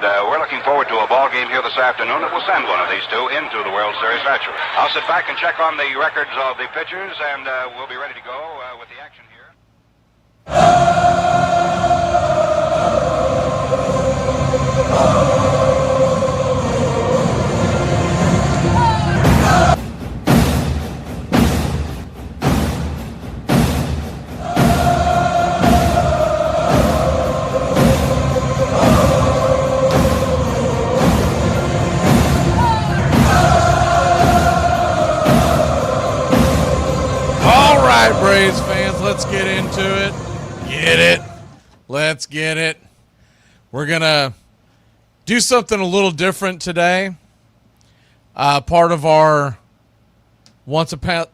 We're looking forward to a ball game here this afternoon that will send one of these two into the World Series naturally. I'll sit back and check on the records of the pitchers, and we'll be ready to go with the action here. right, Braves fans, let's get into it. Get it. Let's get it. We're going to do something a little different today. Part of our Once Upon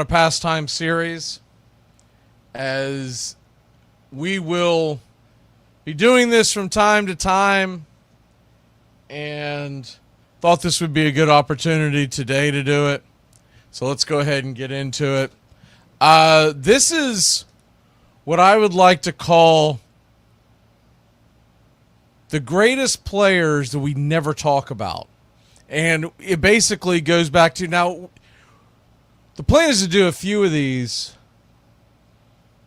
a Pastime series, as we will be doing this from time to time, and thought this would be a good opportunity today to do it. So let's go ahead and get into it. This is what I would like to call the greatest players that we never talk about. And it basically goes back to, now, the plan is to do a few of these,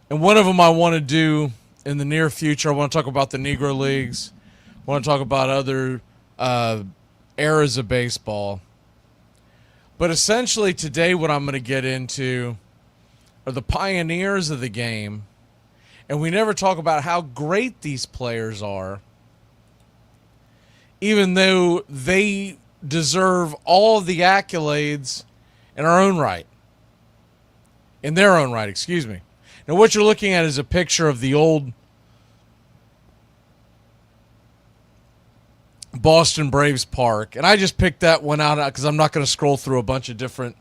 and one of them I want to do in the near future. I want to talk about the Negro Leagues. I want to talk about other eras of baseball. But essentially today what I'm going to get into are the pioneers of the game. And we never talk about how great these players are, even though they deserve all of the accolades in our own right. In their own right, excuse me. Now what you're looking at is a picture of the old Boston Braves Park. And I just picked that one out because I'm not going to scroll through a bunch of different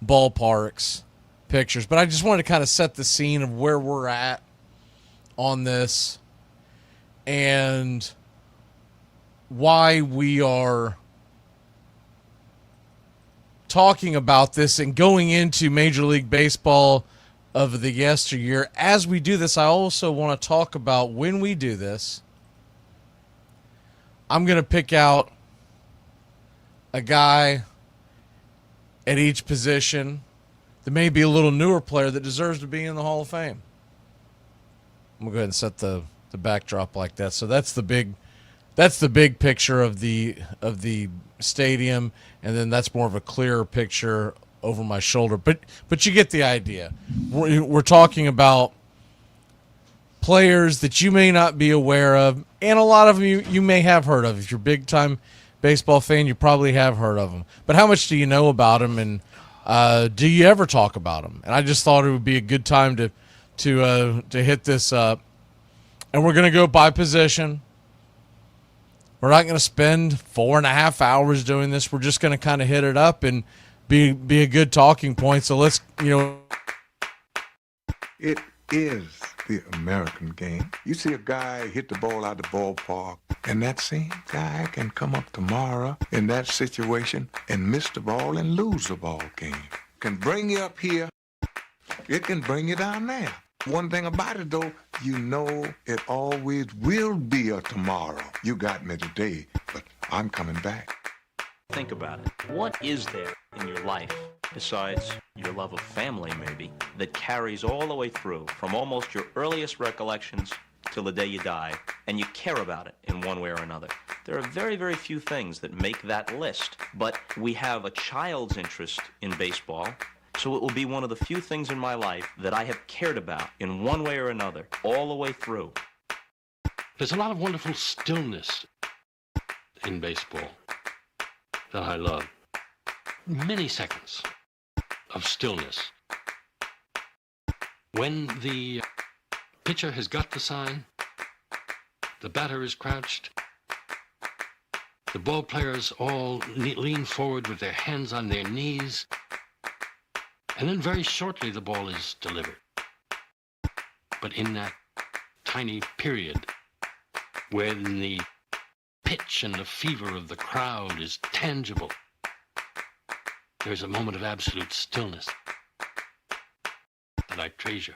ballparks pictures. But I just wanted to kind of set the scene of where we're at on this and why we are talking about this and going into Major League Baseball of the yesteryear. As we do this, I also want to talk about, when we do this, I'm going to pick out a guy at each position that may be a little newer player that deserves to be in the Hall of Fame. I'm going to go ahead and set the backdrop like that. So that's the big picture of the stadium, and then that's more of a clearer picture over my shoulder. But you get the idea. We're talking about players that you may not be aware of, and a lot of them you may have heard of. If you're a big-time baseball fan, you probably have heard of them. But how much do you know about them, and do you ever talk about them? And I just thought it would be a good time to hit this up. And we're going to go by position. We're not going to spend 4.5 hours doing this. We're just going to kind of hit it up and be a good talking point. So let's, It is the American game. You see a guy hit the ball out the ballpark, and that same guy can come up tomorrow in that situation and miss the ball and lose the ball game. Can bring you up here, it can bring you down there. One thing about it, though, you know it always will be a tomorrow. You got me today, but I'm coming back. Think about it. What is there in your life, besides your love of family maybe, that carries all the way through from almost your earliest recollections till the day you die, and you care about it in one way or another? There are very, very few things that make that list, but we have a child's interest in baseball, so it will be one of the few things in my life that I have cared about in one way or another all the way through. There's a lot of wonderful stillness in baseball that I love. Many seconds of stillness. When the pitcher has got the sign, the batter is crouched, the ball players all lean forward with their hands on their knees, and then very shortly the ball is delivered. But in that tiny period when the pitch and the fever of the crowd is tangible, there's a moment of absolute stillness that I treasure.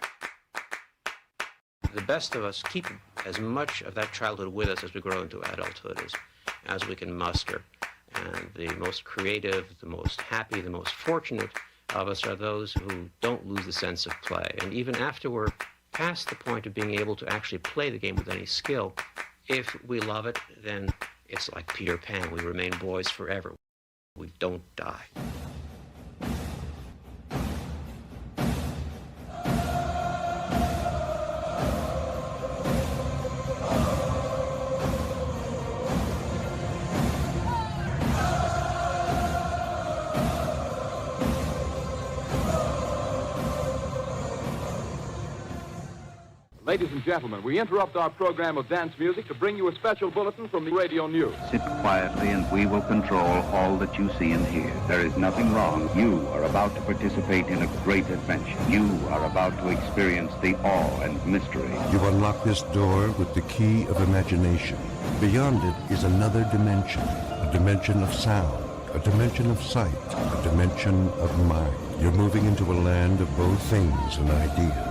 The best of us keep as much of that childhood with us as we grow into adulthood as we can muster. And the most creative, the most happy, the most fortunate of us are those who don't lose the sense of play. And even after we're past the point of being able to actually play the game with any skill, if we love it, then it's like Peter Pan. We remain boys forever. We don't die. Ladies and gentlemen, we interrupt our program of dance music to bring you a special bulletin from the radio news. Sit quietly and we will control all that you see and hear. There is nothing wrong. You are about to participate in a great adventure. You are about to experience the awe and mystery. You unlock this door with the key of imagination. Beyond it is another dimension, a dimension of sound, a dimension of sight, a dimension of mind. You're moving into a land of both things and ideas.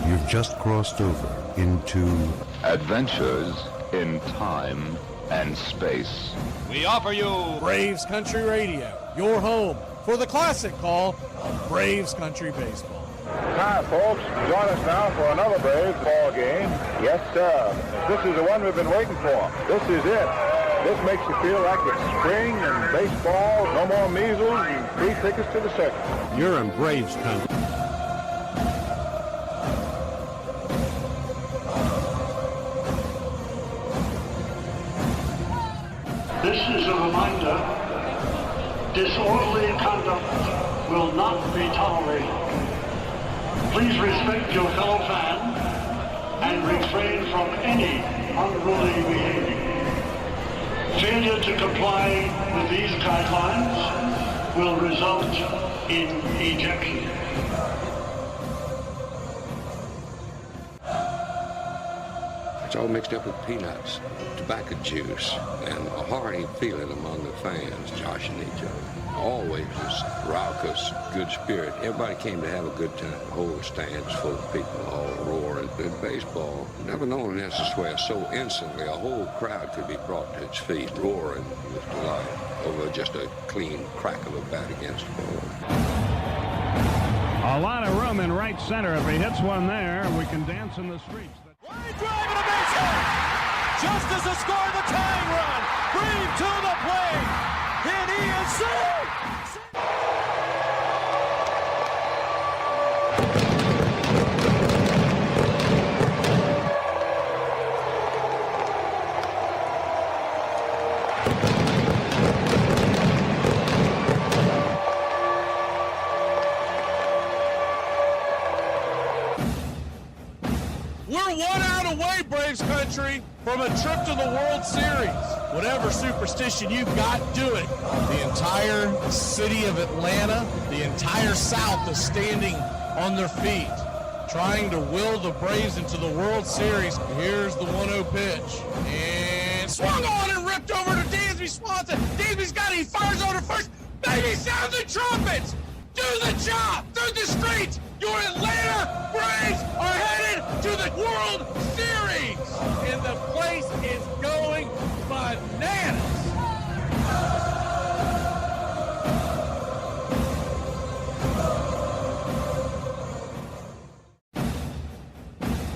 You've just crossed over into Adventures in Time and Space. We offer you Braves Country Radio, your home for the classic call of Braves Country Baseball. Hi, folks. Join us now for another Braves ball game. Yes, sir. This is the one we've been waiting for. This is it. This makes you feel like it's spring and baseball, no more measles, and free tickets to the circus. You're in Braves country. This is a reminder. Disorderly conduct will not be tolerated. Please respect your fellow fan and refrain from any unruly behavior. Failure to comply with these guidelines will result in ejection. It's all mixed up with peanuts, tobacco juice, and a hearty feeling among the fans joshing each other. Always this raucous, good spirit. Everybody came to have a good time. The whole stands full of people all roaring. In baseball, never known an instance where so instantly a whole crowd could be brought to its feet, roaring with delight over just a clean crack of a bat against the ball. A lot of room in right center. If he hits one there, we can dance in the streets. Line drive and a base hit. Just as they score the tying run. Breathe to the plate. And he is safe. We're 1 out away, Braves country, from a trip to the World Series. Whatever superstition you've got, do it. The entire city of Atlanta, the entire South is standing on their feet, trying to will the Braves into the World Series. Here's the 1-0 pitch. And swung on and ripped over to Dansby Swanson. Dansby's got it. He fires over to first. Baby, sound the trumpets. Do the job through the streets. Your Atlanta Braves are headed to the World Series. And the place is going bananas.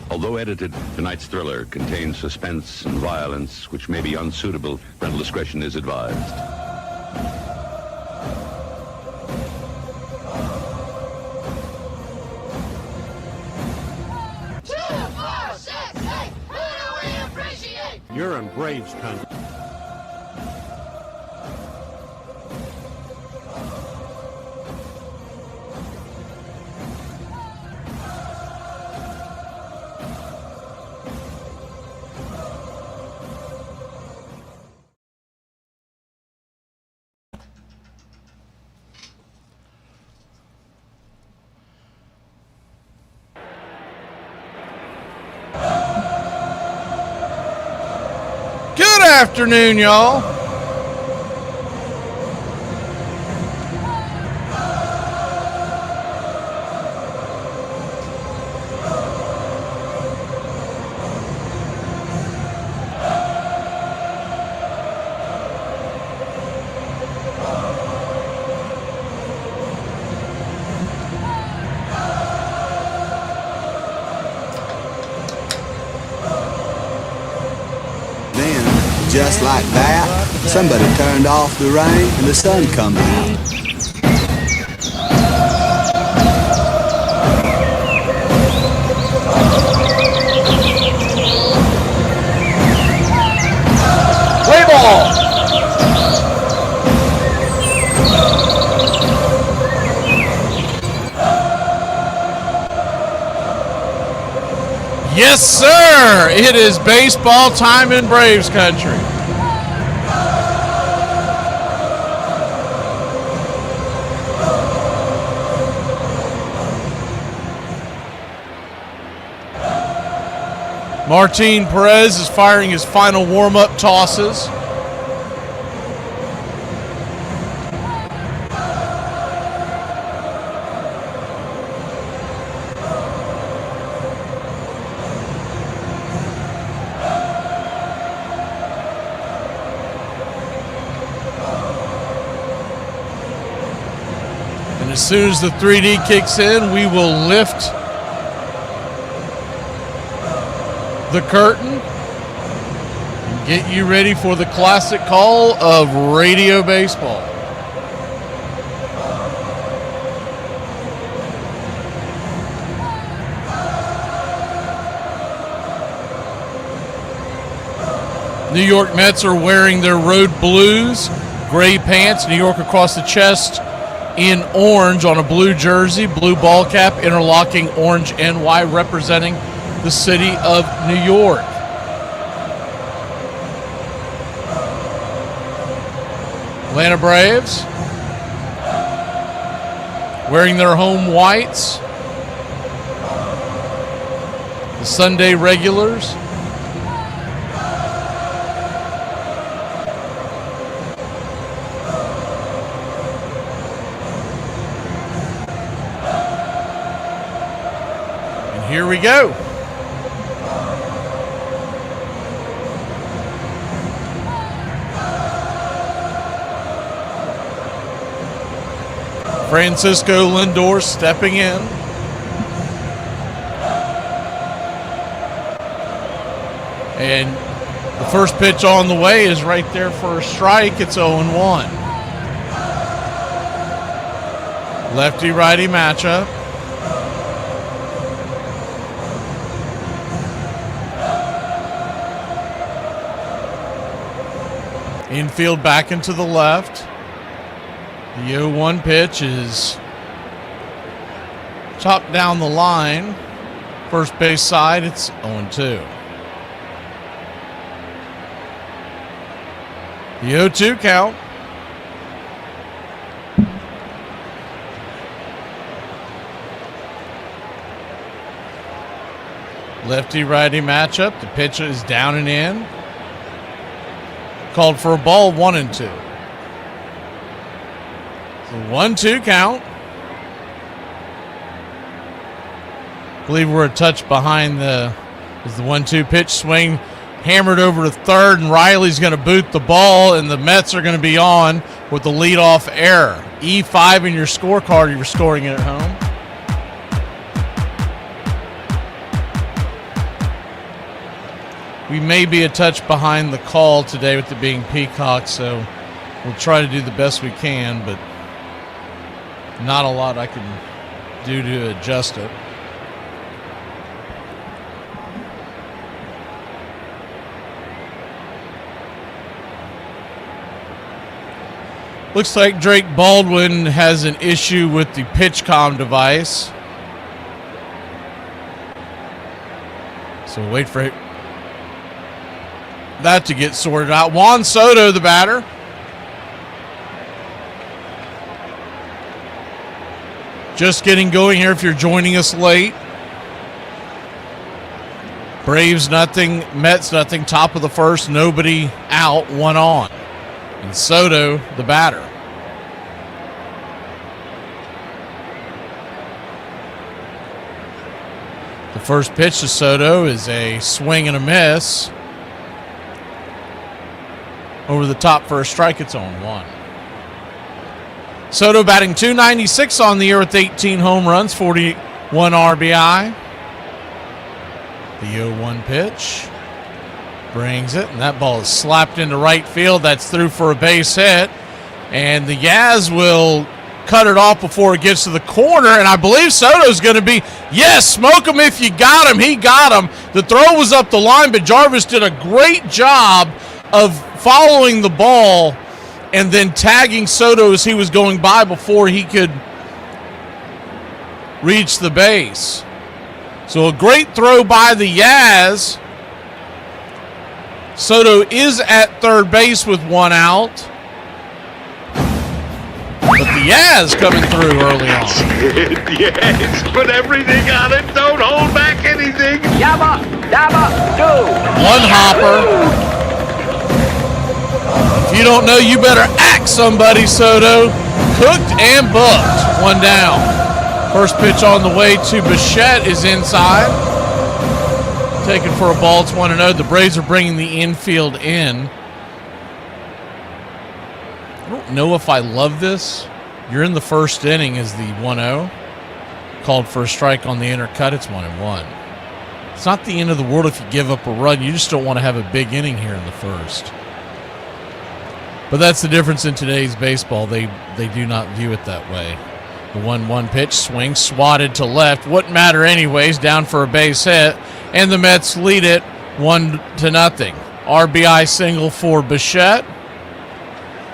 Although edited, tonight's thriller contains suspense and violence which may be unsuitable. Parental discretion is advised. You're in Braves country. Good afternoon, y'all. Just like that, somebody turned off the rain and the sun come out. Play ball. Yes, sir. It is baseball time in Braves country. Martin Perez is firing his final warm-up tosses. And as soon as the 3D kicks in, we will lift the curtain and get you ready for the classic call of radio baseball. New York Mets are wearing their road blues, gray pants, New York across the chest in orange on a blue jersey, blue ball cap, interlocking orange NY representing the city of New York. Atlanta Braves wearing their home whites. The Sunday regulars. And here we go. Francisco Lindor stepping in. And the first pitch on the way is right there for a strike. It's 0-1. Lefty-righty matchup. Infield back into the left. The 0-1 pitch is chopped down the line. First base side, it's 0-2. The 0-2 count. Lefty-righty matchup. The pitch is down and in. Called for a ball, 1-2. The 1-2 count. I believe we're a touch behind the 1-2 pitch swing. Hammered over to third, and Riley's going to boot the ball, and the Mets are going to be on with the leadoff error. E5 in your scorecard if you're scoring it at home. We may be a touch behind the call today with it being Peacock, so we'll try to do the best we can, but not a lot I can do to adjust it. Looks like Drake Baldwin has an issue with the PitchCom device. So wait for that to get sorted out. Juan Soto, the batter. Just getting going here if you're joining us late. Braves nothing, Mets nothing, top of the first, nobody out, one on. And Soto, the batter. The first pitch to Soto is a swing and a miss. Over the top for a strike, it's 0-1. Soto batting .296 on the year with 18 home runs, 41 RBI. The 0-1 pitch brings it, and that ball is slapped into right field. That's through for a base hit, and the Yaz will cut it off before it gets to the corner, and I believe Soto's going to be, yes, smoke him if you got him. He got him. The throw was up the line, but Jarvis did a great job of following the ball and then tagging Soto as he was going by before he could reach the base. So a great throw by the Yaz. Soto is at third base with one out. But the Yaz coming through early on. Yes, put everything on it. Don't hold back anything. Yabba, dabba, do. One hopper. If you don't know, you better act somebody, Soto. Cooked and booked. One down. First pitch on the way to Bichette is inside. Taken for a ball. It's 1-0. The Braves are bringing the infield in. I don't know if I love this. You're in the first inning is the 1-0. Called for a strike on the intercut. It's 1-1. It's not the end of the world if you give up a run. You just don't want to have a big inning here in the first. But that's the difference in today's baseball. They do not view it that way. The 1-1 pitch, swing, swatted to left. Wouldn't matter anyways, down for a base hit. And the Mets lead it 1-0. RBI single for Bichette.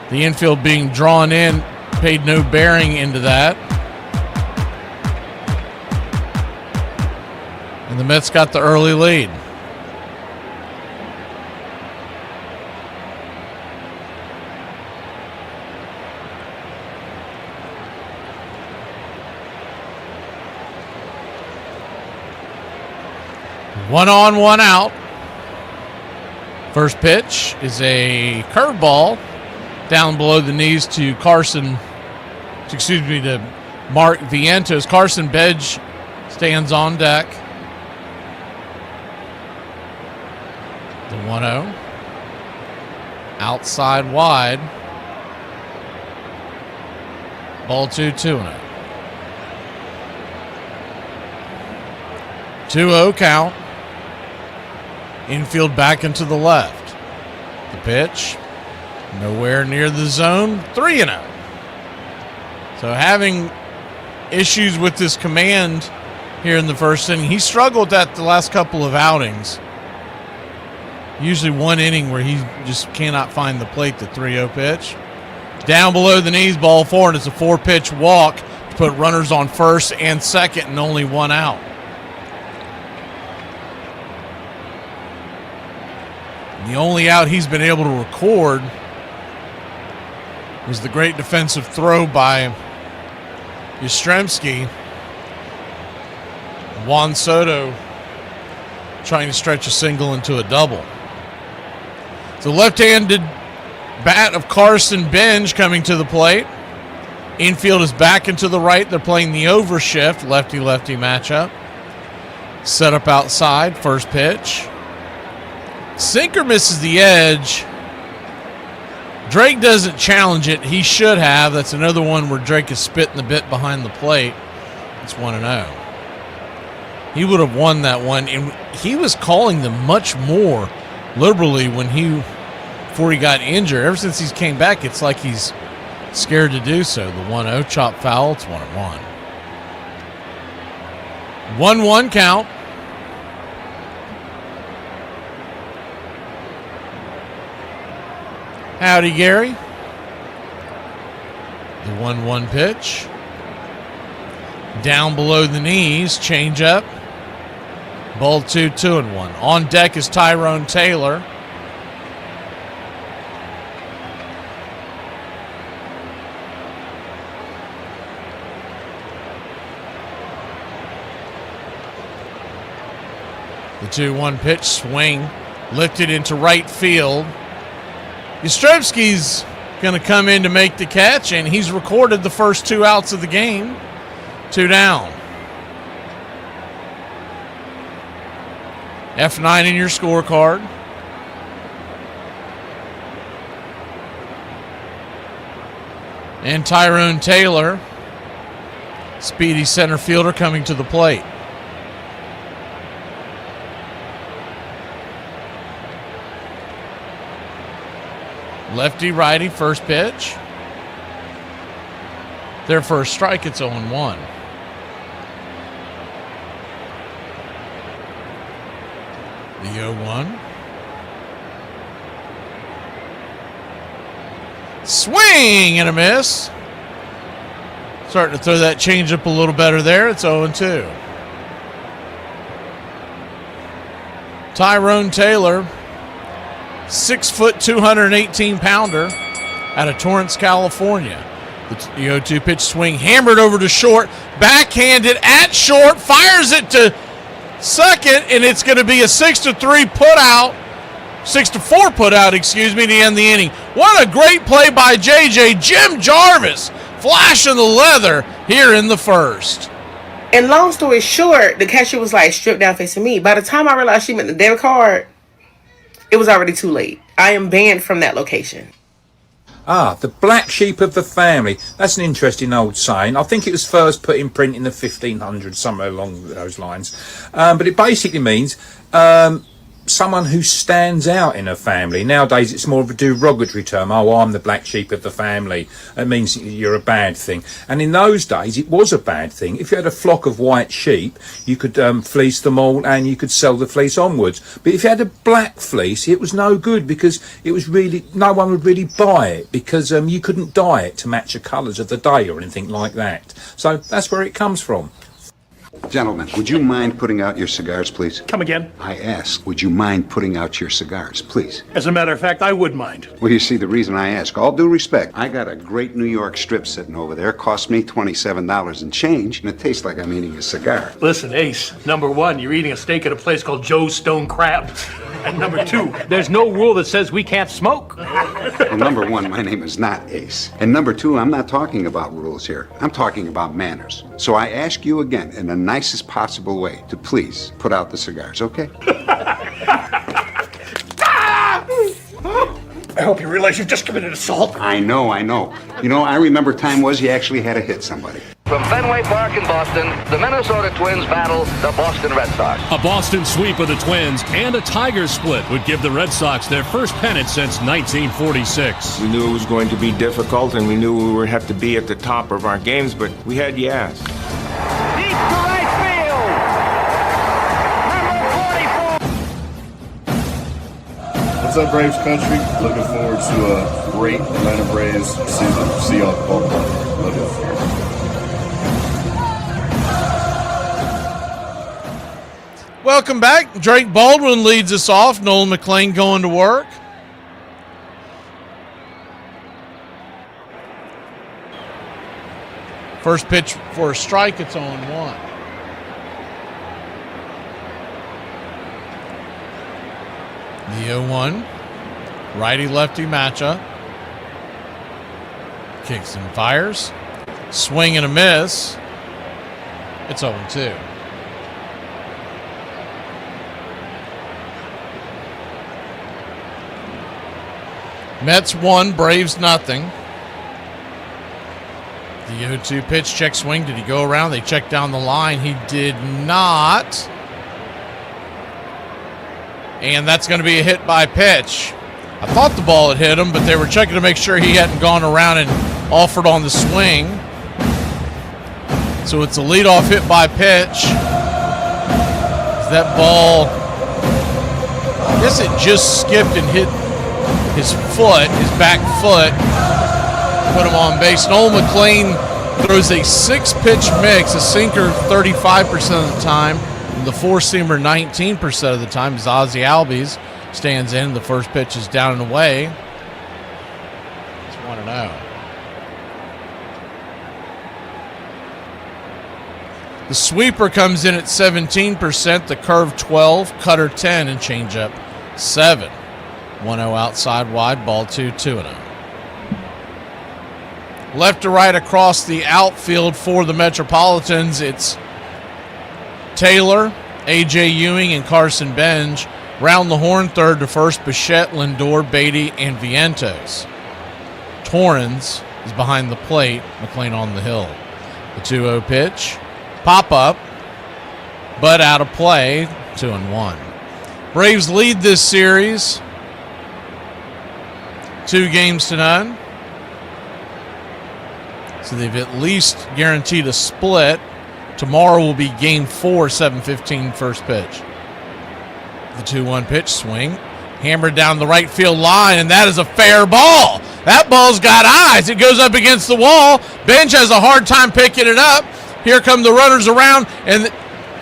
The infield being drawn in, paid no bearing into that. And the Mets got the early lead. One on, one out. First pitch is a curveball down below the knees to Mark Vientos. Carson Bedge stands on deck. The 1-0. Outside wide. Ball 2-0. 2-0 count. Infield back into the left. The pitch, nowhere near the zone. 3-0. So having issues with his command here in the first inning. He struggled that the last couple of outings. Usually one inning where he just cannot find the plate, the 3-0 pitch. Down below the knees, ball 4, and it's a 4-pitch walk to put runners on first and second and only one out. The only out he's been able to record was the great defensive throw by Yastrzemski. Juan Soto trying to stretch a single into a double. The left-handed bat of Carson Benj coming to the plate. Infield is back into the right. They're playing the overshift, lefty-lefty matchup. Set up outside, first pitch. Sinker misses the edge. Drake doesn't challenge it. He should have. That's another one where Drake is spitting the bit behind the plate. It's 1-0. He would have won that one, and he was calling them much more liberally before he got injured. Ever since he came back, it's like he's scared to do so. The 1-0 chop foul. It's 1-1. 1-1 count. Howdy, Gary. The 1-1 pitch. Down below the knees, change up. Ball 2-1. On deck is Tyrone Taylor. The 2-1 pitch, swing, lifted into right field. Yastrzemski's going to come in to make the catch, and he's recorded the first 2 outs of the game. 2 down. F9 in your scorecard. And Tyrone Taylor, speedy center fielder, coming to the plate. Lefty, righty, first pitch. Their first strike, it's 0-1. The 0-1. Swing and a miss. Starting to throw that changeup a little better there. It's 0-2. Tyrone Taylor, 6 foot, 218 pounder out of Torrance, California. The 0-2 pitch swing hammered over to short, backhanded at short, fires it to second, and it's going to be a 6-4 put out, to end the inning. What a great play by JJ. Jim Jarvis flashing the leather here in the first. And long story short, the catcher was like stripped down facing me. By the time I realized she meant the debit card, it was already too late. I am banned from that location. Ah, the black sheep of the family. That's an interesting old saying. I think it was first put in print in the 1500s, somewhere along those lines. But it basically means someone who stands out in a family. Nowadays, it's more of a derogatory term. Oh, I'm the black sheep of the family. It means you're a bad thing. And in those days, it was a bad thing. If you had a flock of white sheep, you could fleece them all and you could sell the fleece onwards. But if you had a black fleece, it was no good because it was really, no one would really buy it because you couldn't dye it to match the colours of the day or anything like that. So that's where it comes from. Gentlemen, would you mind putting out your cigars, please? Come again? I asked, would you mind putting out your cigars, please? As a matter of fact, I would mind. Well, you see, the reason I ask, all due respect, I got a great New York strip sitting over there. Cost me $27 and change, and it tastes like I'm eating a cigar. Listen, Ace, number one, you're eating a steak at a place called Joe's Stone Crab. And number two, there's no rule that says we can't smoke. Well, number one, my name is not Ace. And number two, I'm not talking about rules here. I'm talking about manners. So I ask you again, in the nicest possible way, to please put out the cigars, okay? I hope you realize you've just committed assault. I know. You know, I remember time was you actually had to hit somebody. From Fenway Park in Boston, the Minnesota Twins battle the Boston Red Sox. A Boston sweep of the Twins and a Tigers split would give the Red Sox their first pennant since 1946. We knew it was going to be difficult, and we knew we would have to be at the top of our games, but we had yes. Deep to right field. Number 44. What's up, Braves country? Looking forward to a great Atlanta Braves season. See y'all at the ballpark. Love y'all. Welcome back. Drake Baldwin leads us off. Nolan McLean going to work. First pitch for a strike. It's 0-1. The 0-1. Righty-lefty matchup. Kicks and fires. Swing and a miss. It's 0-2. Mets 1, Braves nothing. The 0-2 pitch, check swing. Did he go around? They checked down the line. He did not. And that's going to be a hit by pitch. I thought the ball had hit him, but they were checking to make sure he hadn't gone around and offered on the swing. So it's a leadoff hit by pitch. That ball, I guess it just skipped and hit his foot, his back foot, put him on base. Nolan McLean throws a 6-pitch mix, a sinker 35% of the time, and the 4-seamer 19% of the time as Ozzie Albies stands in. The first pitch is down and away. It's 1-0. The sweeper comes in at 17%, the curve 12, cutter 10, and changeup 7. 1-0 outside wide, ball 2, 2-0. Left to right across the outfield for the Metropolitans, it's Taylor, A.J. Ewing, and Carson Benj. Round the horn, third to first, Bichette, Lindor, Beatty, and Vientos. Torrens is behind the plate, McLean on the hill. The 2-0 pitch, pop up, but out of play, 2-1. Braves lead this series 2-0. So they've at least guaranteed a split. Tomorrow will be game 4, 7:15 first pitch. The 2-1 pitch swing. Hammered down the right field line, and that is a fair ball. That ball's got eyes. It goes up against the wall. Bench has a hard time picking it up. Here come the runners around, and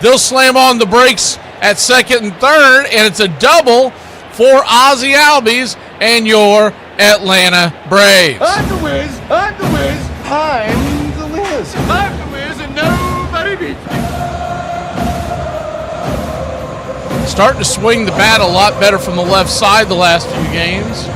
they'll slam on the brakes at second and third, and it's a double for Ozzie Albies and your Atlanta Braves. I'm the Wiz. I'm the Wiz. I'm the Wiz. I'm the Wiz, and nobody beats me. Starting to swing the bat a lot better from the left side the last few games.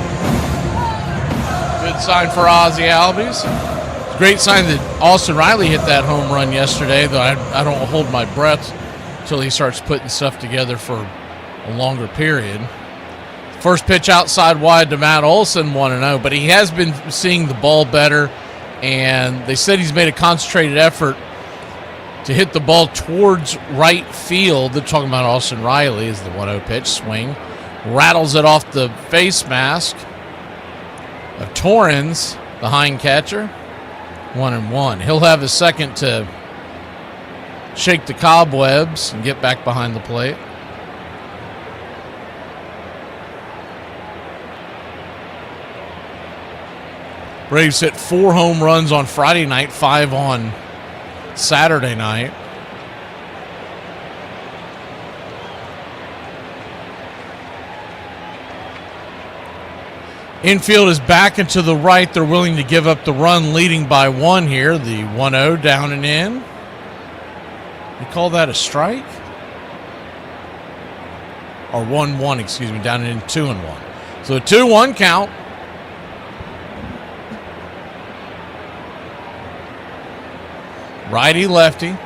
Good sign for Ozzie Albies. It's a great sign that Austin Riley hit that home run yesterday, though I don't hold my breath until he starts putting stuff together for a longer period. First pitch outside wide to Matt Olson, 1-0, but he has been seeing the ball better, and they said he's made a concentrated effort to hit the ball towards right field. They're talking about Austin Riley as the 1-0 pitch. Swing. Rattles it off the face mask of Torrens, the hind catcher. 1-1. He'll have a second to shake the cobwebs and get back behind the plate. Braves hit 4 home runs on Friday night, 5 on Saturday night. Infield is back and to the right. They're willing to give up the run, leading by 1 here. The 1-0 down and in. You call that a strike? Or 1-1, excuse me, down and in, 2-1. So a 2-1 count. Righty, lefty.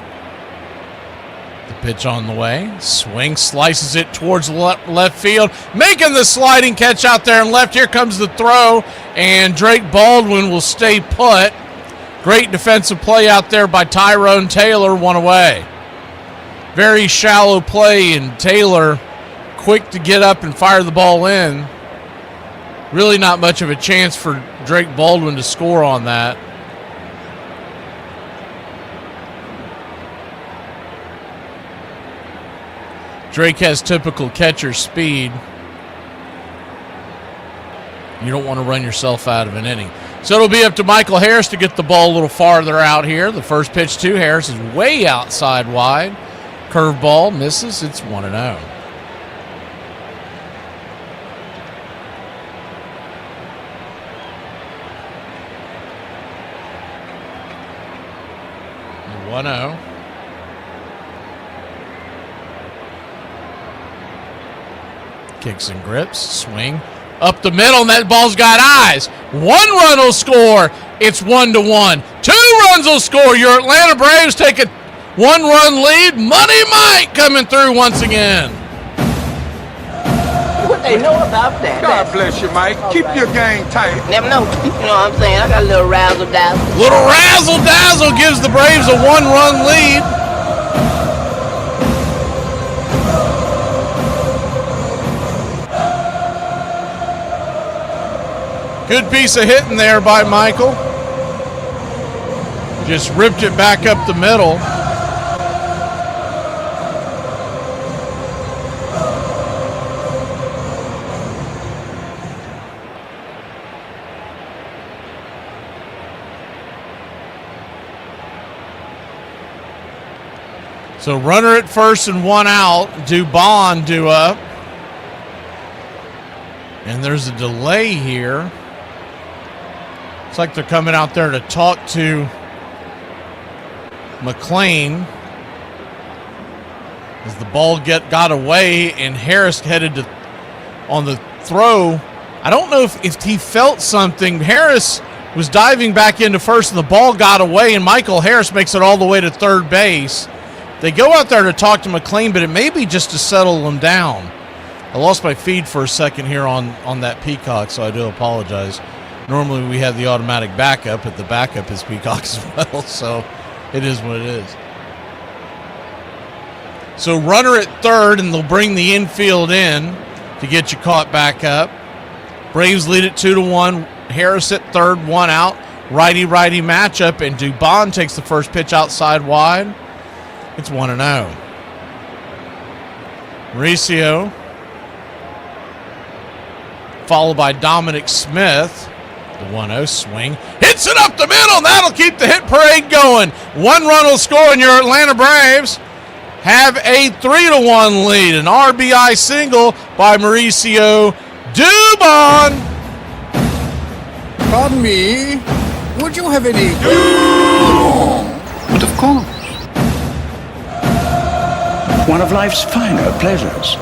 The pitch on the way. Swing, slices it towards left field. Making the sliding catch out there in left. Here comes the throw, and Drake Baldwin will stay put. Great defensive play out there by Tyrone Taylor, 1 away. Very shallow play, and Taylor quick to get up and fire the ball in. Really not much of a chance for Drake Baldwin to score on that. Drake has typical catcher speed. You don't want to run yourself out of an inning. So it'll be up to Michael Harris to get the ball a little farther out here. The first pitch to Harris is way outside wide. Curveball misses. It's 1-0. The 1-0. Kicks and grips, swing up the middle, and that ball's got eyes. 1 run will score. It's 1-1. 2 runs will score. Your Atlanta Braves take a 1-run lead. Money Mike coming through once again. What they know about that? God bless you, Mike. Keep your game tight. Never know. You know what I'm saying? I got a little razzle-dazzle. Little razzle-dazzle gives the Braves a 1-run lead. Good piece of hitting there by Michael. Just ripped it back up the middle. So runner at first and 1 out. Dubon due up. And there's a delay here. Looks like they're coming out there to talk to McLean as the ball got away and Harris headed to on the throw. I don't know if he felt something. Harris was diving back into first and the ball got away, and Michael Harris makes it all the way to third base. They go out there to talk to McLean, but it may be just to settle him down. I lost my feed for a second here on that Peacock, so I do apologize. Normally we have the automatic backup, but the backup is Peacock as well, so it is what it is. So runner at third, and they'll bring the infield in to get you caught back up. Braves lead it 2-1. Harris at third, 1 out. Righty-righty matchup, and Dubon takes the first pitch outside wide. It's 1-0. Mauricio, followed by Dominic Smith. The 1-0 swing. Hits it up the middle, and that'll keep the hit parade going. 1 run will score in your Atlanta Braves. have a 3-1 lead. An RBI single by Mauricio Dubon. Pardon me, would you have any... But of course. One of life's finer pleasures.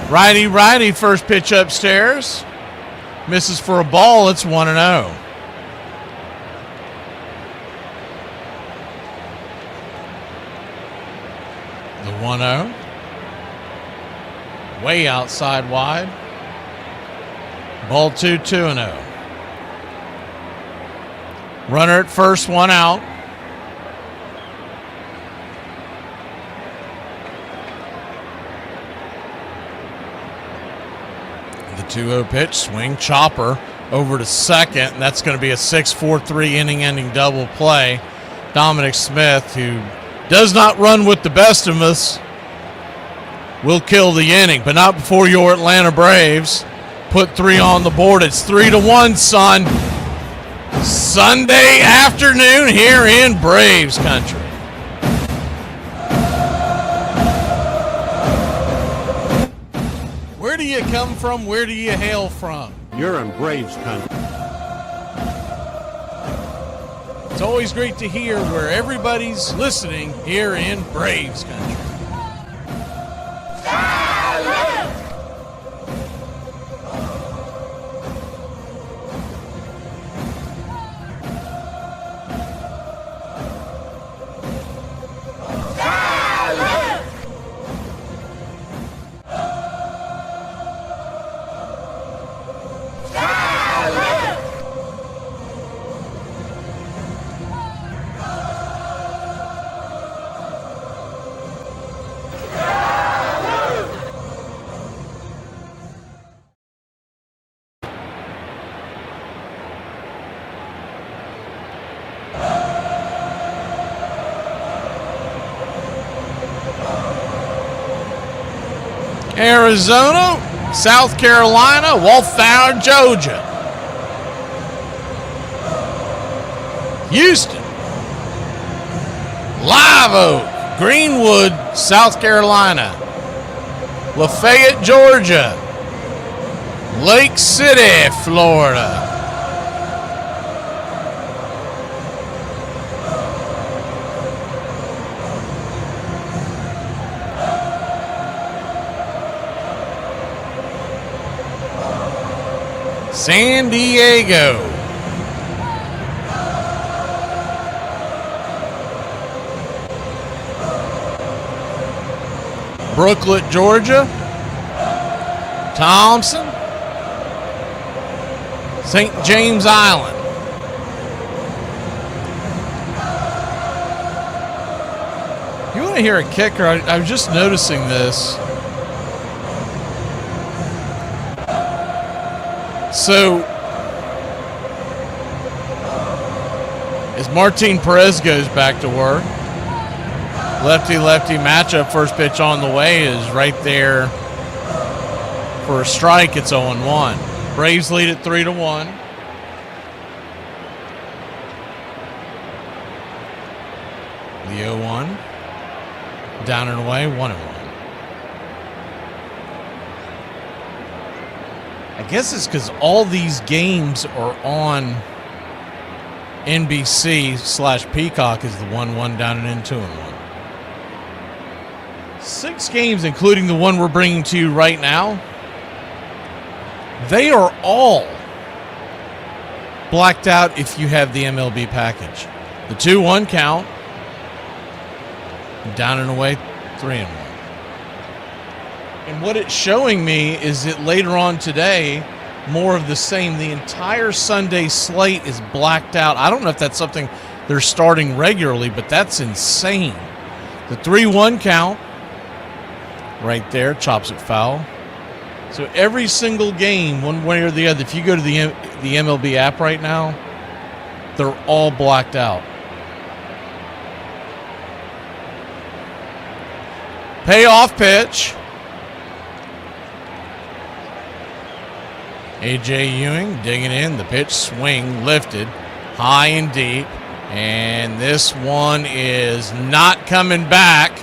Righty, first pitch upstairs. Misses for a ball. It's 1-0. The 1-0. Way outside wide. Ball 2-0. Runner at first, 1 out. The 2-0 pitch, swing, chopper over to second, and that's going to be a 6-4-3 inning-ending double play. Dominic Smith, who does not run with the best of us, will kill the inning, but not before your Atlanta Braves put 3 on the board. It's 3-1, son. Sunday afternoon here in Braves country. Where do you come from? Where do you hail from? You're in Braves country. It's always great to hear where everybody's listening here in Braves country. Arizona, South Carolina, Wolftown, Georgia. Houston, Live Oak, Greenwood, South Carolina. Lafayette, Georgia. Lake City, Florida. San Diego. Brooklet, Georgia. Thompson. St. James Island. You want to hear a kicker? I was just noticing this. So, as Martin Perez goes back to work, lefty-lefty matchup, first pitch on the way is right there for a strike. It's 0-1. Braves lead at 3-1. The 0-1. Down and away, 1-1. I guess it's because all these games are on NBC/Peacock is the 1-1 down and in 2-1. 6 games, including the one we're bringing to you right now, they are all blacked out if you have the MLB package. The 2-1 count, down and away, 3-1. And what it's showing me is that later on today, more of the same. The entire Sunday slate is blacked out. I don't know if that's something they're starting regularly, but that's insane. The 3-1 count right there, chops it foul. So every single game, one way or the other, if you go to the MLB app right now, they're all blacked out. Payoff pitch. A.J. Ewing digging in. The pitch, swing, lifted, high and deep. And this one is not coming back.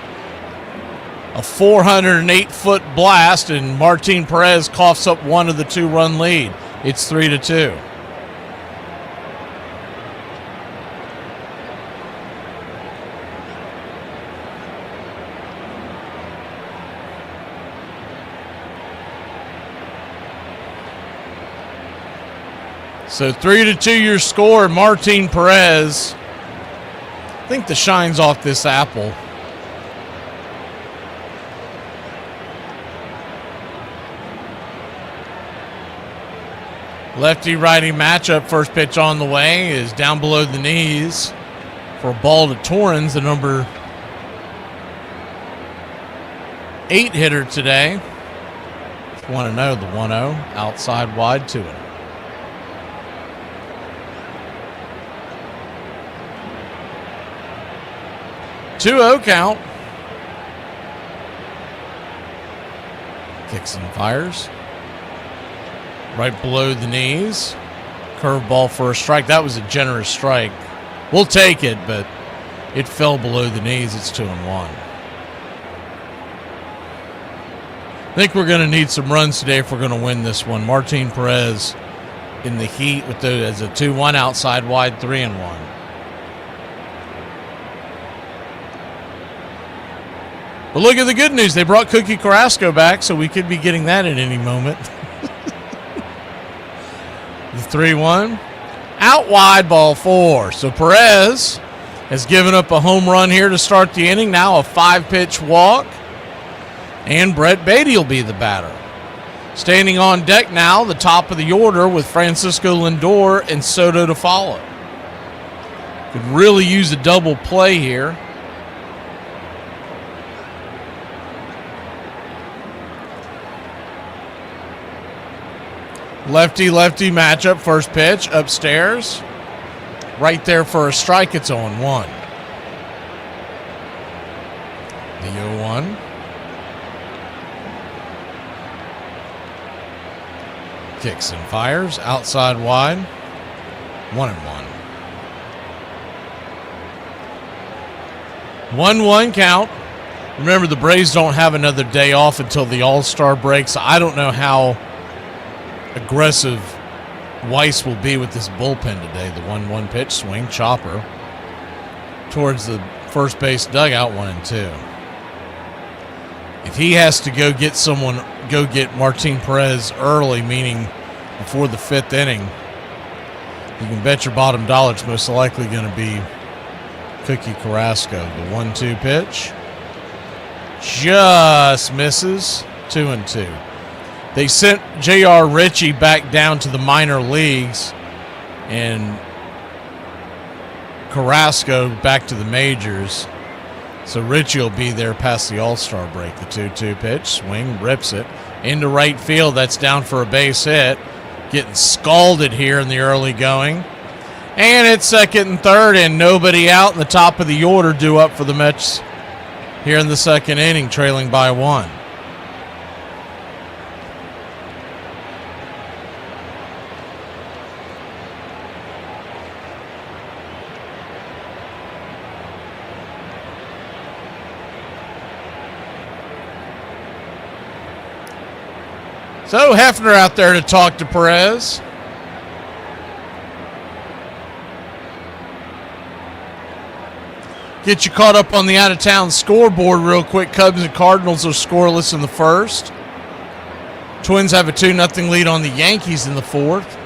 A 408-foot blast, and Martin Perez coughs up one of the 2-run lead. It's 3-2. So 3-2 your score. Martin Perez, I think the shine's off this apple. Lefty-righty matchup. First pitch on the way is down below the knees for a ball to Torrens, the number 8 hitter today. 1-0, the 1-0. Outside wide, 2-0. 2-0 count. Kicks and fires. Right below the knees. Curveball for a strike. That was a generous strike. We'll take it, but it fell below the knees. It's 2-1. I think we're going to need some runs today if we're going to win this one. Martin Perez in the heat with as a 2-1 outside wide, 3-1. But look at the good news. They brought Cookie Carrasco back, so we could be getting that at any moment. The 3-1. Out wide, ball 4. So Perez has given up a home run here to start the inning. Now a 5-pitch walk. And Brett Beatty will be the batter. Standing on deck now, the top of the order with Francisco Lindor and Soto to follow. Could really use a double play here. Lefty-lefty matchup. First pitch upstairs. Right there for a strike. It's 0-1. The 0-1. Kicks and fires. Outside wide. 1-1. 1-1 count. Remember, the Braves don't have another day off until the All-Star break, so I don't know how aggressive Weiss will be with this bullpen today. The 1-1 pitch, swing, chopper towards the first base dugout, 1-2. If he has to go get Martin Perez early, meaning before the 5th inning, you can bet your bottom dollar it's most likely going to be Cookie Carrasco. The 1-2 pitch just misses, 2-2. They sent J.R. Ritchie back down to the minor leagues and Carrasco back to the majors. So Ritchie will be there past the All-Star break. The 2-2 pitch, swing, rips it into right field. That's down for a base hit. Getting scalded here in the early going. And it's second and third, and nobody out in the top of the order due up for the Mets here in the second inning, trailing by 1. So Hefner out there to talk to Perez. Get you caught up on the out-of-town scoreboard real quick. Cubs and Cardinals are scoreless in the first. Twins have a 2-0 lead on the Yankees in the 4th.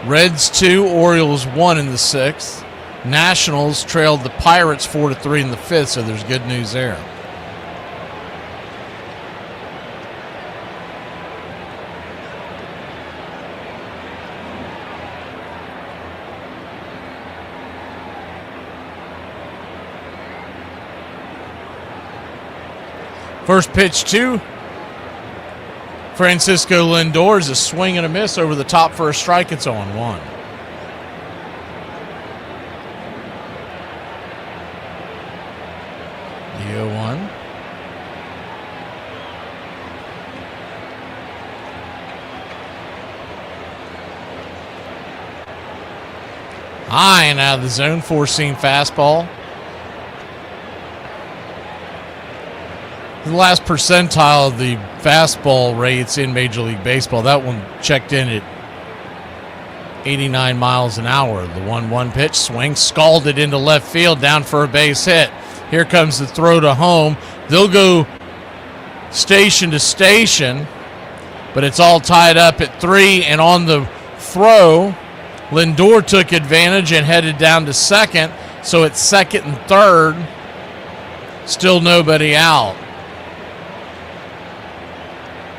Reds 2, Orioles 1 in the 6th. Nationals trailed the Pirates 4-3 in the 5th, so there's good news there. First pitch to Francisco Lindor is a swing and a miss over the top for a strike. It's 0-1. The 0-1. High and out of the zone, four-seam fastball. The last percentile of the fastball rates in Major League Baseball. That one checked in at 89 miles an hour. The 1-1 pitch, swing, scalded into left field, down for a base hit. Here comes the throw to home. They'll go station to station, but it's all tied up at 3, and on the throw, Lindor took advantage and headed down to second, so it's second and third. Still nobody out.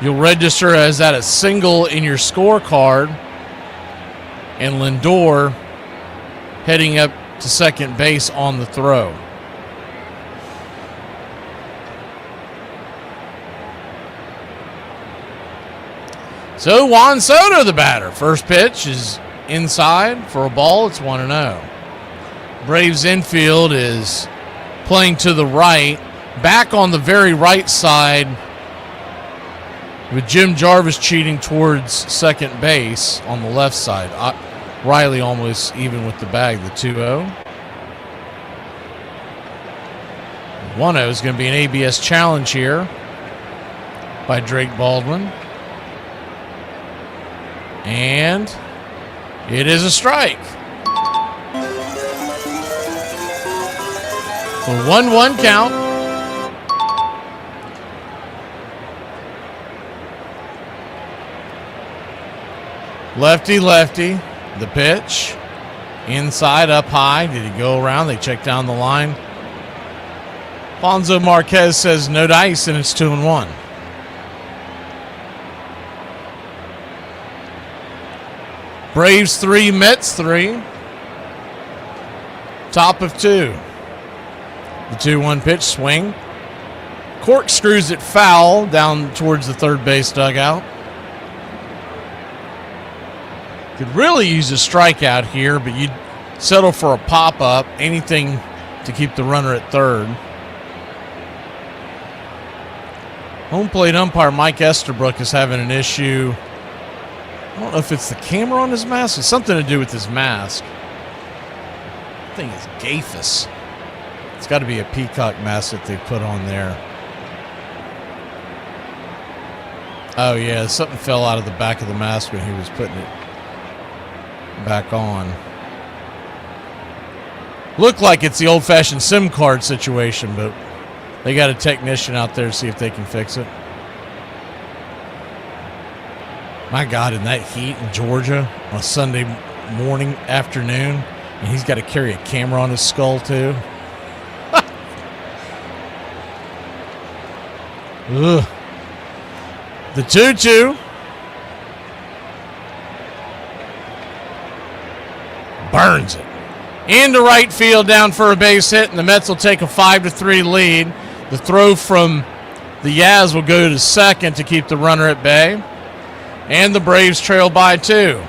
You'll register as that a single in your scorecard, and Lindor heading up to second base on the throw. So Juan Soto, the batter. First pitch is inside for a ball. It's 1-0. Braves infield is playing to the right. Back on the very right side with Jim Jarvis cheating towards second base on the left side. Riley almost even with the bag, the 2-0. 1-0 is going to be an ABS challenge here by Drake Baldwin. And it is a strike. So 1-1 count. Lefty, lefty. The pitch. Inside, up high. Did he go around? They check down the line. Alfonso Marquez says no dice, and it's 2-1. Braves 3, Mets 3. Top of 2. The 2-1 pitch, swing. Corkscrews it foul down towards the third base dugout. Could really use a strikeout here, but you'd settle for a pop-up. Anything to keep the runner at third. Home plate umpire Mike Esterbrook is having an issue. I don't know if it's the camera on his mask. It's something to do with his mask. I think it's Gafus. It's got to be a peacock mask that they put on there. Oh, yeah. Something fell out of the back of the mask when he was putting it back on. Looked like it's the old-fashioned SIM card situation, but they got a technician out there to see if they can fix it. My God, in that heat in Georgia on a Sunday morning, afternoon, and he's got to carry a camera on his skull, too. Ugh. The 2-2. Burns it. Into right field, down for a base hit, and the Mets will take a 5-3 lead. The throw from the Yaz will go to second to keep the runner at bay. And the Braves trail by 2.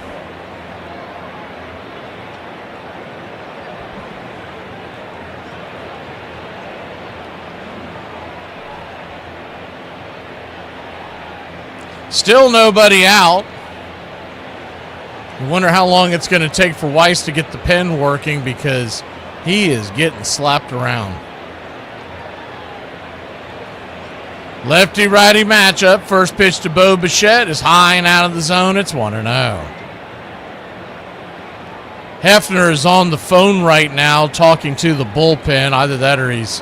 Still nobody out. I wonder how long it's going to take for Weiss to get the pen working because he is getting slapped around. Lefty-righty matchup. First pitch to Bo Bichette is high and out of the zone. It's 1-0. Hefner is on the phone right now talking to the bullpen. Either that or he's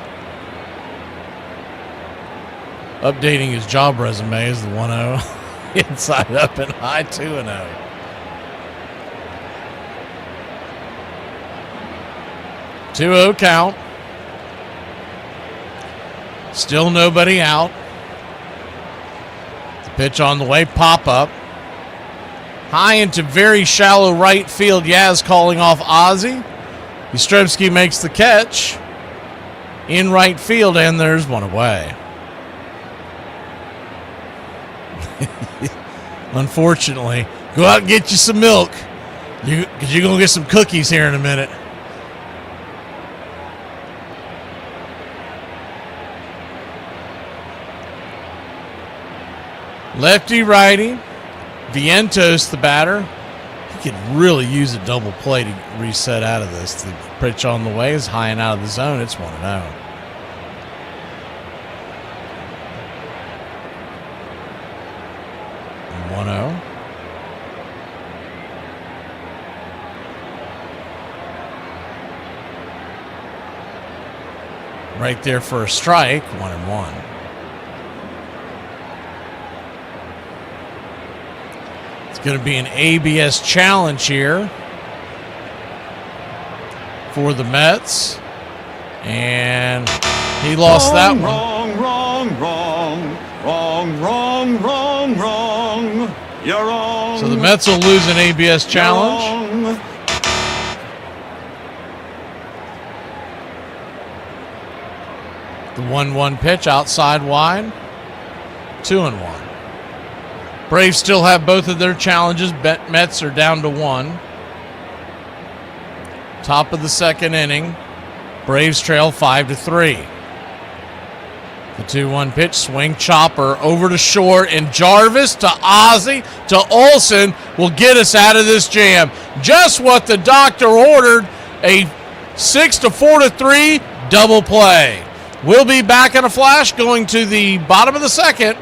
updating his job resume as the 1-0. Inside up and high, 2-0. 2-0 count. Still nobody out. The pitch on the way, pop up. High into very shallow right field. Yaz calling off Ozzie. Yastrzemski makes the catch in right field, and there's one away. Unfortunately, go out and get you some milk because you're going to get some cookies here in a minute. Lefty-righty. Vientos, the batter. He could really use a double play to reset out of this. The pitch on the way is high and out of the zone. It's 1-0. 1-0. Right there for a strike, 1-1. It's going to be an ABS challenge here for the Mets. And he lost that one. Wrong. You're wrong. So the Mets will lose an ABS challenge. The 1-1 pitch outside wide. 2-1. Braves still have both of their challenges. Mets are down to 1. Top of the second inning. Braves trail 5-3. The 2-1 pitch, swing, chopper over to short, and Jarvis to Ozzie to Olsen will get us out of this jam. Just what the doctor ordered, a 6-4-3 double play. We'll be back in a flash, going to the bottom of the second,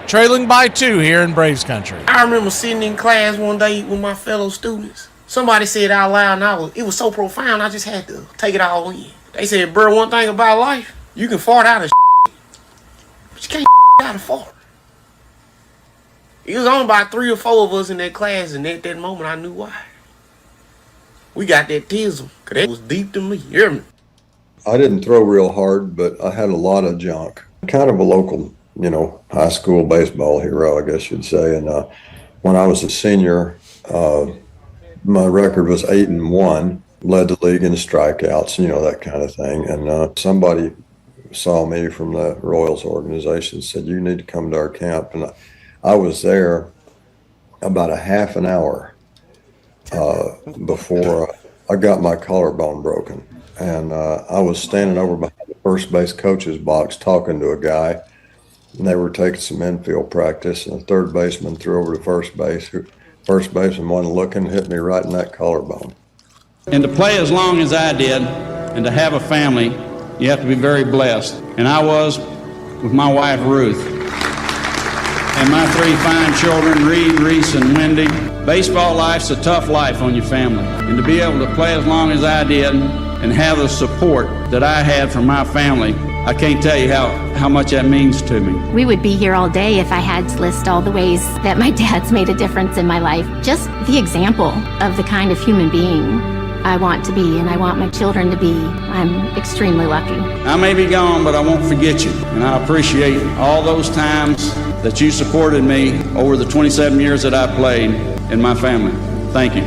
trailing by 2 here in Braves country. I remember sitting in class one day with my fellow students. Somebody said out loud, and it was so profound, I just had to take it all in. They said, bro, one thing about life, you can fart out of but you can't out of fart. It was only about 3 or 4 of us in that class, and at that moment, I knew why. We got that tism, because that was deep to me. You hear me? I didn't throw real hard, but I had a lot of junk. Kind of a local, high school baseball hero, I guess you'd say. And when I was a senior, my record was 8-1, led the league in strikeouts, that kind of thing. And somebody saw me from the Royals organization and said, you need to come to our camp. And I was there about a half an hour before I got my collarbone broken. And I was standing over behind the first base coach's box talking to a guy, and they were taking some infield practice, and the third baseman threw over to first base. First baseman wasn't looking, hit me right in that collarbone. And to play as long as I did and to have a family, you have to be very blessed. And I was with my wife, Ruth, and my 3 fine children, Reed, Reese, and Wendy. Baseball life's a tough life on your family. And to be able to play as long as I did and have the support that I had from my family, I can't tell you how much that means to me. We would be here all day if I had to list all the ways that my dad's made a difference in my life. Just the example of the kind of human being I want to be and I want my children to be. I'm extremely lucky. I may be gone, but I won't forget you. And I appreciate all those times that you supported me over the 27 years that I played in my family. Thank you.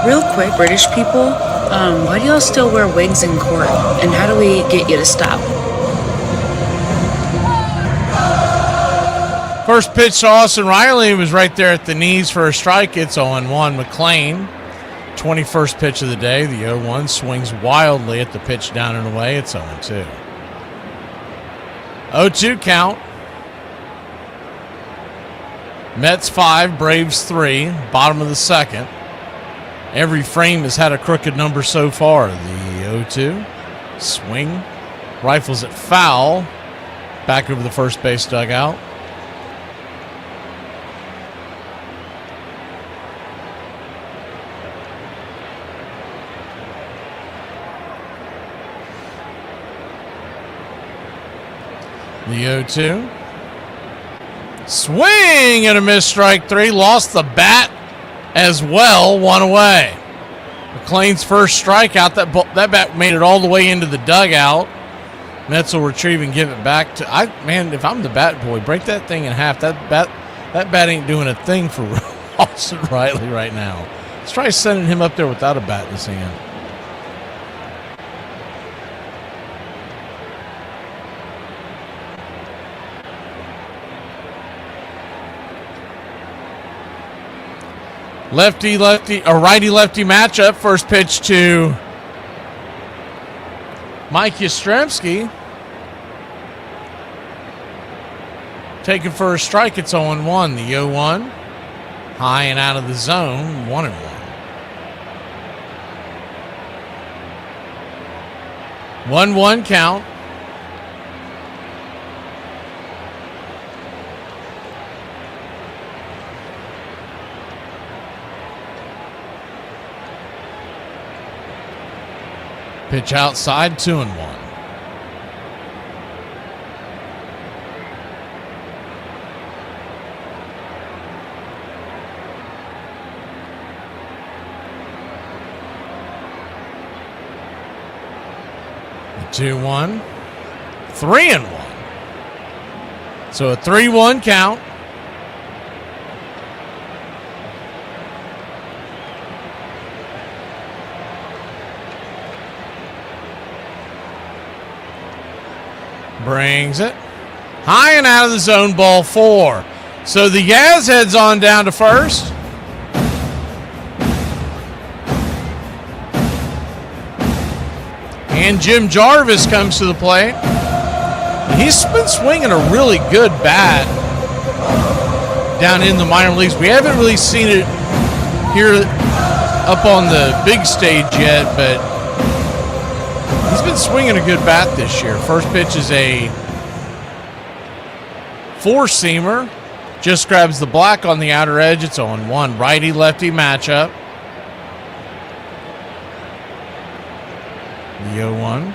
Real quick, British people, why do y'all still wear wigs in court? And how do we get you to stop? First pitch to Austin Riley was right there at the knees for a strike. It's 0-1. McLean, 21st pitch of the day. The 0-1 swings wildly at the pitch down and away. It's 0-2. 0-2 count. Mets 5, Braves 3. Bottom of the second. Every frame has had a crooked number so far. The 0-2 swing rifles it foul. Back over the first base dugout. The 0-2. Swing and a miss, strike 3. Lost the bat as well, 1 away. McLean's first strikeout. That bat made it all the way into the dugout. Mets will retrieve and give it back to. If I'm the bat boy, break that thing in half. That bat ain't doing a thing for Austin Riley right now. Let's try sending him up there without a bat in his hand. Righty-lefty matchup. First pitch to Mike Yastrzemski. Taken for a strike. It's 0-1. The 0-1 High and out of the zone, 1-1. One count. Pitch outside, 2-1. The 2-1. 3-1. So a 3-1 count. Brings it high and out of the zone, ball 4. So the Yaz heads on down to first. And Jim Jarvis comes to the plate. He's been swinging a really good bat down in the minor leagues. We haven't really seen it here up on the big stage yet, but he's been swinging a good bat this year. First pitch is a four-seamer. Just grabs the black on the outer edge. It's 0-1. Righty-lefty matchup. The 0-1.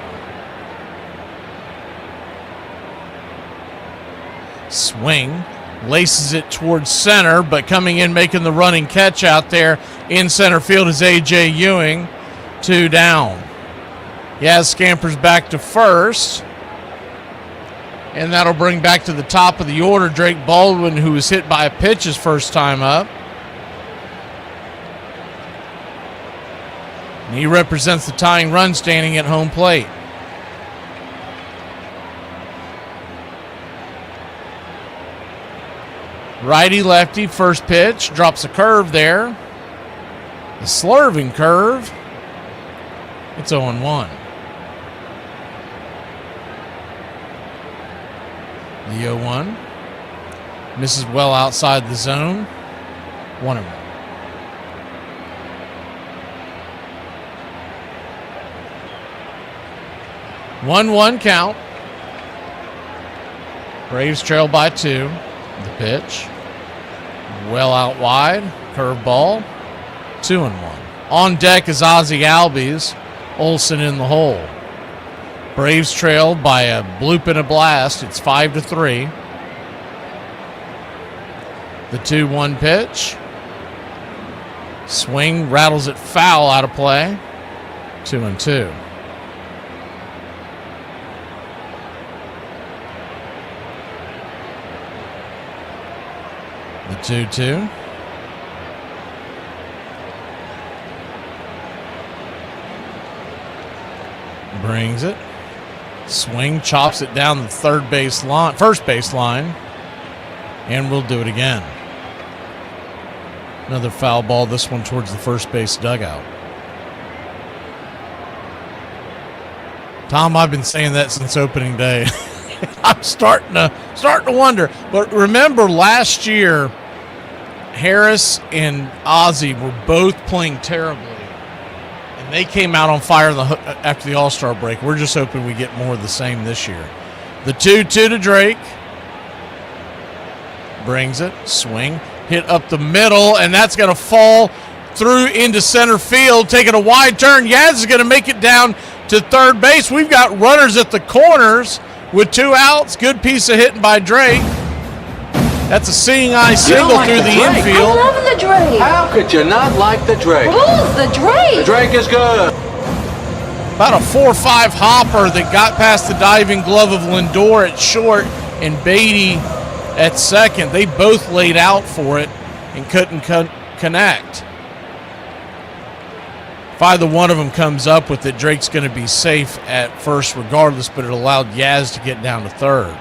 Swing. Laces it towards center, but coming in, making the running catch out there in center field is A.J. Ewing. 2 down. Yaz scampers back to first. And that'll bring back to the top of the order Drake Baldwin, who was hit by a pitch his first time up. And he represents the tying run standing at home plate. Righty-lefty, first pitch. Drops a curve there. A slurving curve. It's 0-1. The 0-1. Misses well outside the zone. 1-1. One count. Braves trail by 2. The pitch. Well out wide. Curveball. 2-1. On deck is Ozzie Albies. Olsen in the hole. Braves trail by a bloop and a blast. It's 5-3. The 2-1 pitch. Swing, rattles it foul, out of play. 2-2. The 2-2. Brings it. Swing, chops it down the first base line, and we'll do it again. Another foul ball, this one towards the first base dugout. Tom, I've been saying that since opening day. I'm starting to wonder. But remember, last year, Harris and Ozzie were both playing terribly. They came out on fire after the All-Star break. We're just hoping we get more of the same this year. The 2-2 to Drake. Brings it. Swing. Hit up the middle, and that's going to fall through into center field, taking a wide turn. Yaz is going to make it down to third base. We've got runners at the corners with 2 outs. Good piece of hitting by Drake. That's a seeing eye single through the infield. I love the Drake. How could you not like the Drake? Who's the Drake? The Drake is good. About a 4-5 hopper that got past the diving glove of Lindor at short and Beatty at second. They both laid out for it and couldn't connect. If either one of them comes up with it, Drake's going to be safe at first regardless, but it allowed Yaz to get down to third.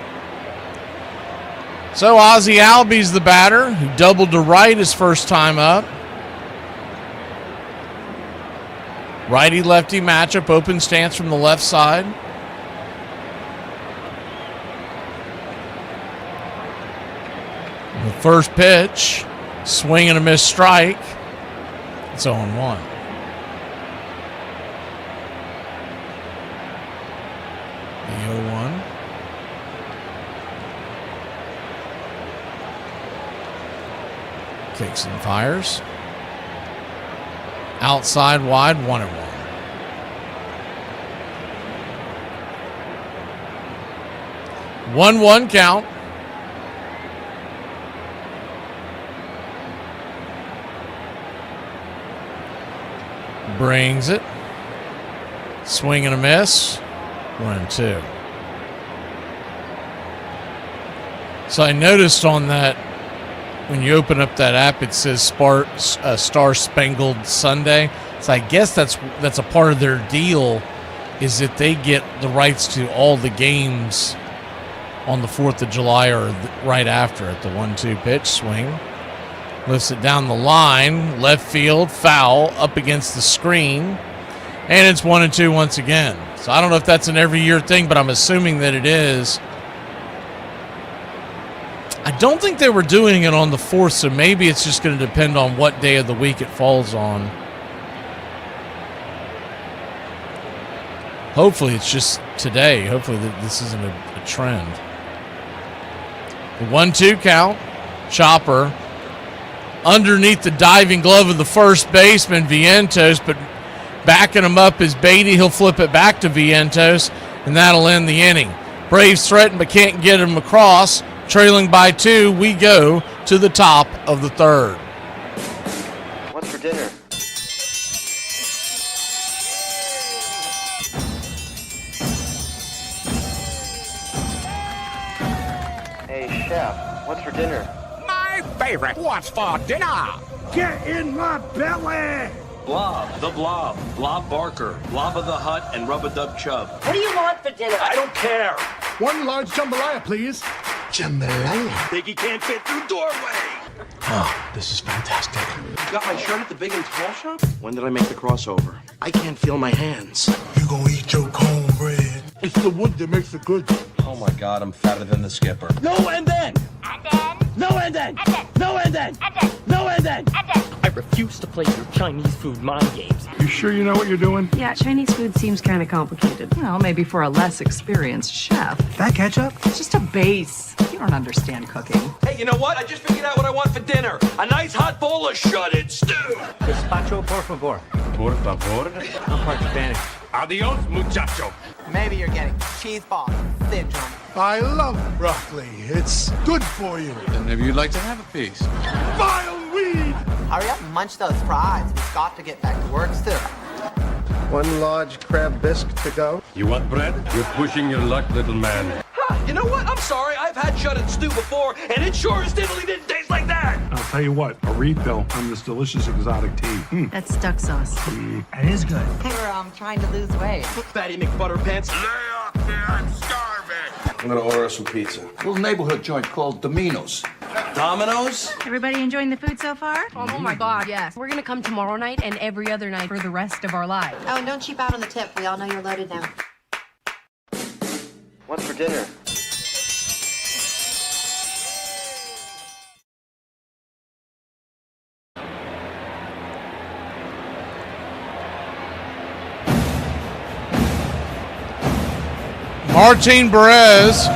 So Ozzie Albies, the batter, who doubled to right his first time up. Righty-lefty matchup, open stance from the left side. The first pitch Swing and a miss strike. It's 0-1. The 0-1. Kicks and fires. Outside wide, 1-1. 1-1 count. Brings it. Swing and a miss. 1-2. So I noticed on that, when you open up that app, it says Star Spangled Sunday. So I guess that's a part of their deal, is that they get the rights to all the games on the 4th of July or right after it. The 1-2 pitch, swing. Lifts it down the line, left field, foul, up against the screen. And it's 1-2 once again. So I don't know if that's an every year thing, but I'm assuming that it is. I don't think they were doing it on the 4th, so maybe it's just going to depend on what day of the week it falls on. Hopefully it's just today. Hopefully this isn't a trend. The 1-2 count. Chopper underneath the diving glove of the first baseman, Vientos, but backing him up is Beatty. He'll flip it back to Vientos, and that'll end the inning. Braves threaten but can't get him across. Trailing by 2, we go to the top of the 3rd. What's for dinner? Hey, Chef, what's for dinner? My favorite. What's for dinner? Get in my belly! Blob, the Blob, Blob Barker, Blob of the Hut, and Rub-a-Dub Chub. What do you want for dinner? I don't care. One large jambalaya, please. Jambalaya. Biggie can't fit through doorway. Oh, this is fantastic. You got my shirt at the Big and Tall shop? When did I make the crossover? I can't feel my hands. You gonna eat your cornbread? It's the wood that makes it good. Oh my God, I'm fatter than the skipper. No and then. And then. No and then. And then. No and then. And then. No and then. And then. I refuse to play your Chinese food mind games. You sure you know what you're doing? Yeah, Chinese food seems kind of complicated. Well, maybe for a less experienced chef. That ketchup? It's just a base. You don't understand cooking. Hey, you know what? I just figured out what I want for dinner. A nice hot bowl of shredded stew. Gazpacho, por favor. Por favor. I'm part Spanish. Adios, muchacho. Maybe you're getting cheese ball syndrome. I love broccoli. It's good for you. Then maybe you'd like to have a piece. Vile weed! Hurry up and munch those fries. We've got to get back to work soon. One large crab bisque to go. You want bread? You're pushing your luck, little man. Ha! You know what? I'm sorry. I've had shredded stew before, and it sure as diddly didn't taste like that. I'll tell you what, a refill on this delicious exotic tea. That's duck sauce. That is good. We're trying to lose weight. Fatty McButterpants. Lay off there, I'm starving. I'm gonna order us some pizza. A little neighborhood joint called Domino's. Domino's? Everybody enjoying the food so far? Oh my God, yes. We're gonna come tomorrow night and every other night for the rest of our lives. Oh, and don't cheap out on the tip. We all know you're loaded now. What's for dinner? Martin Perez.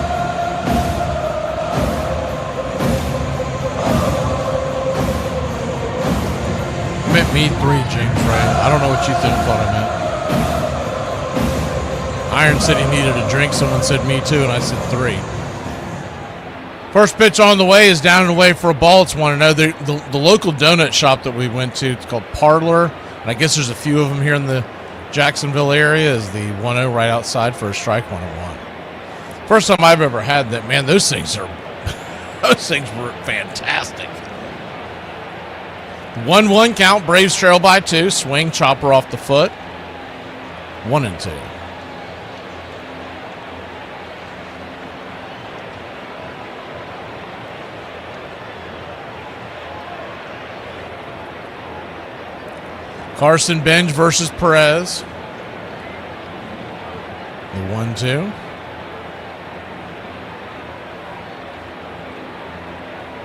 I meant me 3, James Ray. I don't know what you thought I meant. Iron said he needed a drink. Someone said me too, and I said 3. First pitch on the way is down and away for a ball. It's 1-0. The local donut shop that we went to, it's called Parlor, and I guess there's a few of them here in the Jacksonville area, is the 1-0 right outside for a strike 1-1. First time I've ever had that, man. Those things were fantastic. 1-1 count. Braves trail by 2. Swing, chopper off the foot. 1-2. Carson Benj versus Perez. The 1-2.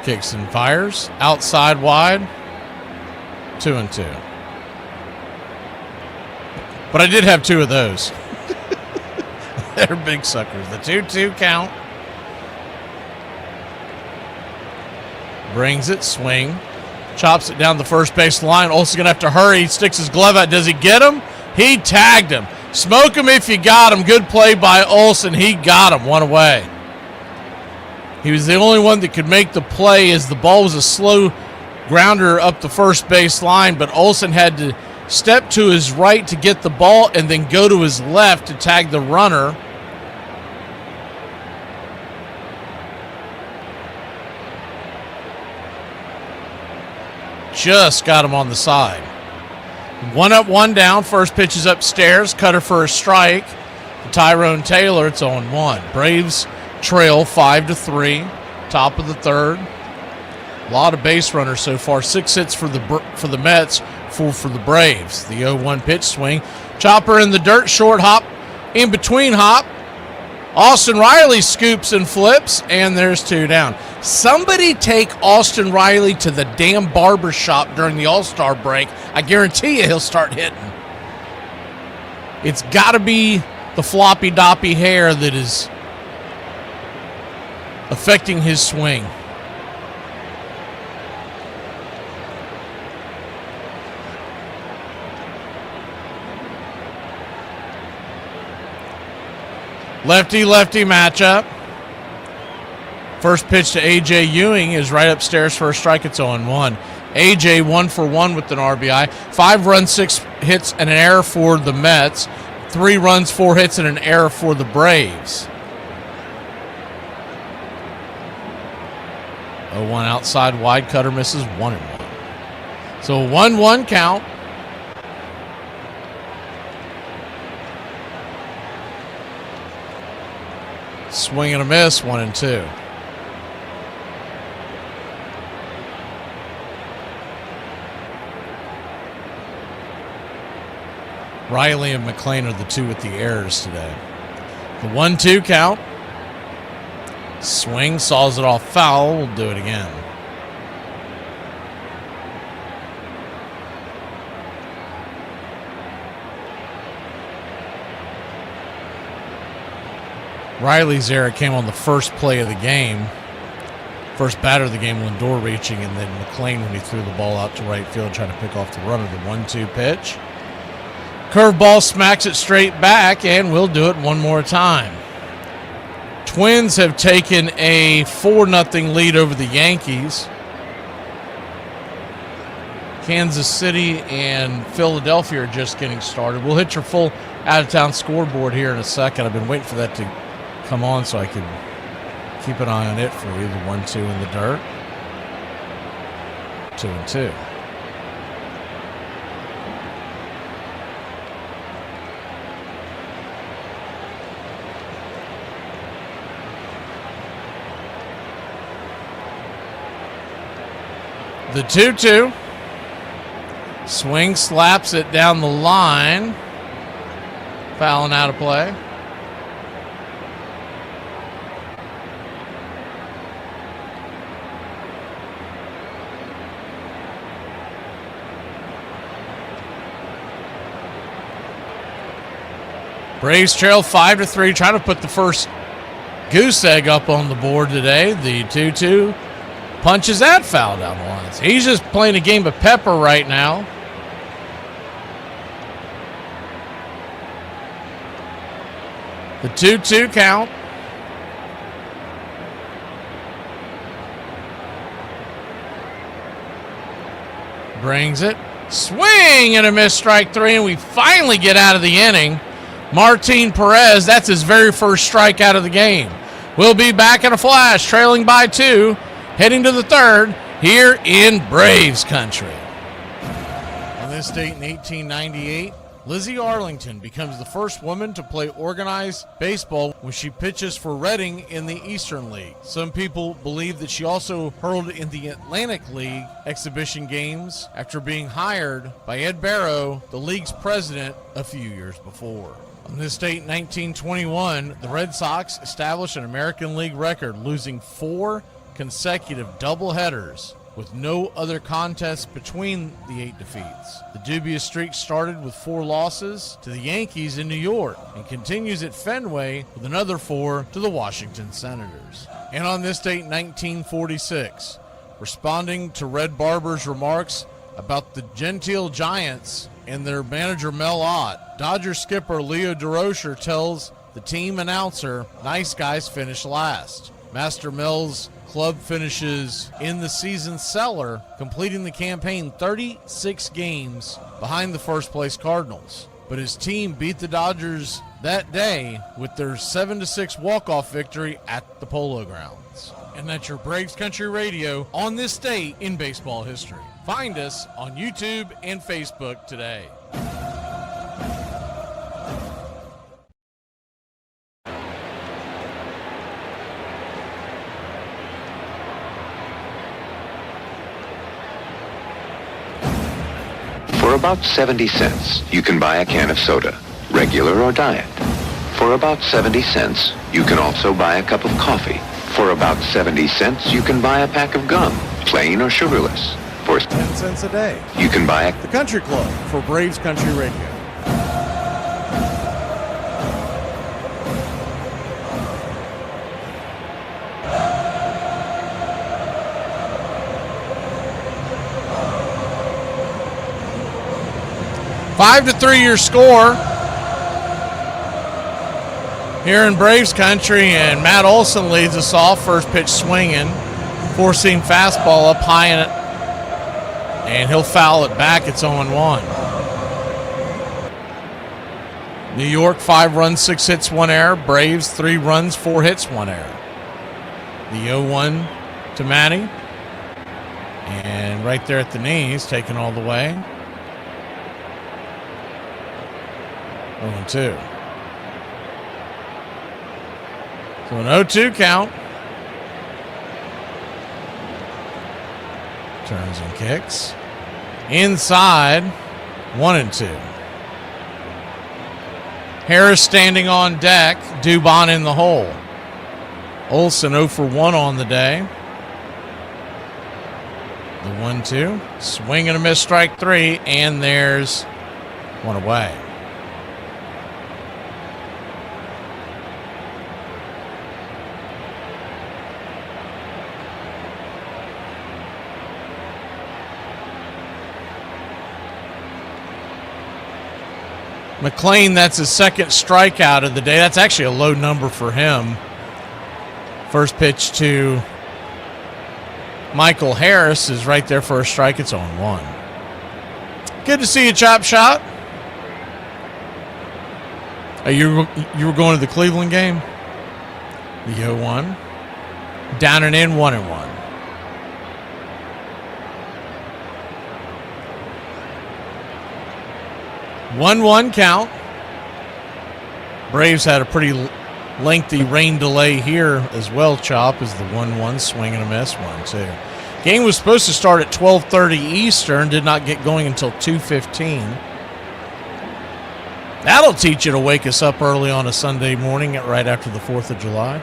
Kicks and fires. Outside wide. 2-2. But I did have 2 of those. They're big suckers. The 2-2 count. Brings it. Swing. Chops it down the first base line. Olsen's going to have to hurry. He sticks his glove out. Does he get him? He tagged him. Smoke him if you got him. Good play by Olsen. He got him. 1 away. He was the only one that could make the play as the ball was a slow grounder up the first base line, but Olsen had to step to his right to get the ball and then go to his left to tag the runner. Just got him on the side. 1 up, 1 down. First pitch is upstairs. Cutter for a strike. Tyrone Taylor, it's 0-1. Braves trail 5-3. Top of the third. A lot of base runners so far. 6 hits for the Mets, 4 for the Braves. The 0-1 pitch swing. Chopper in the dirt. Short hop. In between hop. Austin Riley scoops and flips, and there's 2 down. Somebody take Austin Riley to the damn barber shop during the All-Star break. I guarantee you he'll start hitting. It's got to be the floppy doppy hair that is affecting his swing. Lefty-lefty matchup. First pitch to A.J. Ewing is right upstairs for a strike. It's 0-1. A.J. 1 for 1 with an RBI. 5 runs, 6 hits, and an error for the Mets. 3 runs, 4 hits, and an error for the Braves. 0-1 outside wide. Cutter misses 1-1. So 1-1 count. Swing and a miss, 1-2. Riley and McLean are the 2 with the errors today. The 1-2 count. Swing, saws it off foul. We'll do it again. Riley's error came on the first play of the game. First batter of the game, Lindor reaching, and then McLean when he threw the ball out to right field trying to pick off the runner. The 1-2 pitch. Curveball smacks it straight back, and we'll do it one more time. Twins have taken a 4-0 lead over the Yankees. Kansas City and Philadelphia are just getting started. We'll hit your full out-of-town scoreboard here in a second. I've been waiting for that to come on so I could keep an eye on it for you. The 1-2 in the dirt. 2-2. The 2-2. Swing, slaps it down the line. Fouling out of play. Braves trail 5-3, trying to put the first goose egg up on the board today. The 2-2 punches that foul down the lines. He's just playing a game of pepper right now. The 2-2 count. Brings it. Swing and a miss, strike 3, and we finally get out of the inning. Martin Perez, that's his very first strikeout of the game. We'll be back in a flash, trailing by 2, heading to the third here in Braves country. On this date in 1898, Lizzie Arlington becomes the first woman to play organized baseball when she pitches for Reading in the Eastern League. Some people believe that she also hurled in the Atlantic League exhibition games after being hired by Ed Barrow, the league's president, a few years before. On this date, 1921, the Red Sox established an American League record, losing 4 consecutive doubleheaders with no other contests between the 8 defeats. The dubious streak started with 4 losses to the Yankees in New York and continues at Fenway with another 4 to the Washington Senators. And on this date, 1946, responding to Red Barber's remarks about the Gentile Giants and their manager Mel Ott, Dodger skipper Leo DeRocher tells the team announcer, "Nice guys finish last." Master Mel's club finishes in the season cellar, completing the campaign 36 games behind the first place Cardinals. But his team beat the Dodgers that day with their 7-6 walk-off victory at the Polo Grounds. And that's your Braves Country Radio on this date in baseball history. Find us on YouTube and Facebook today. For about 70 cents, you can buy a can of soda, regular or diet. For about 70 cents, you can also buy a cup of coffee. For about 70 cents, you can buy a pack of gum, plain or sugarless. For 10 cents a day, you can buy a The Country Club for Braves Country Radio. Five to 3 your score here in Braves Country, and Matt Olson leads us off. First pitch swinging, four-seam fastball up high in it, and he'll foul it back. It's 0-1. New York 5 runs, 6 hits, 1 error. Braves 3 runs, 4 hits, 1 error. The 0-1 to Matty, and right there at the knees, taken all the way. 0-2. So an 0-2 count. Turns and kicks. Inside, 1-2. Harris standing on deck. Dubon in the hole. Olson 0 for 1 on the day. The 1-2. Swing and a miss, strike 3. And there's 1 away. McLean, that's his second strikeout of the day. That's actually a low number for him. First pitch to Michael Harris is right there for a strike. It's 0-1. Good to see you, Chop Shot. You were going to the Cleveland game? The 0-1. Down and in, 1-1. 1-1 count. Braves had a pretty lengthy rain delay here as well, Chop, as the 1-1 swing and a miss, 1-2. Game was supposed to start at 12:30 Eastern, did not get going until 2:15. That'll teach you to wake us up early on a Sunday morning right after the 4th of July.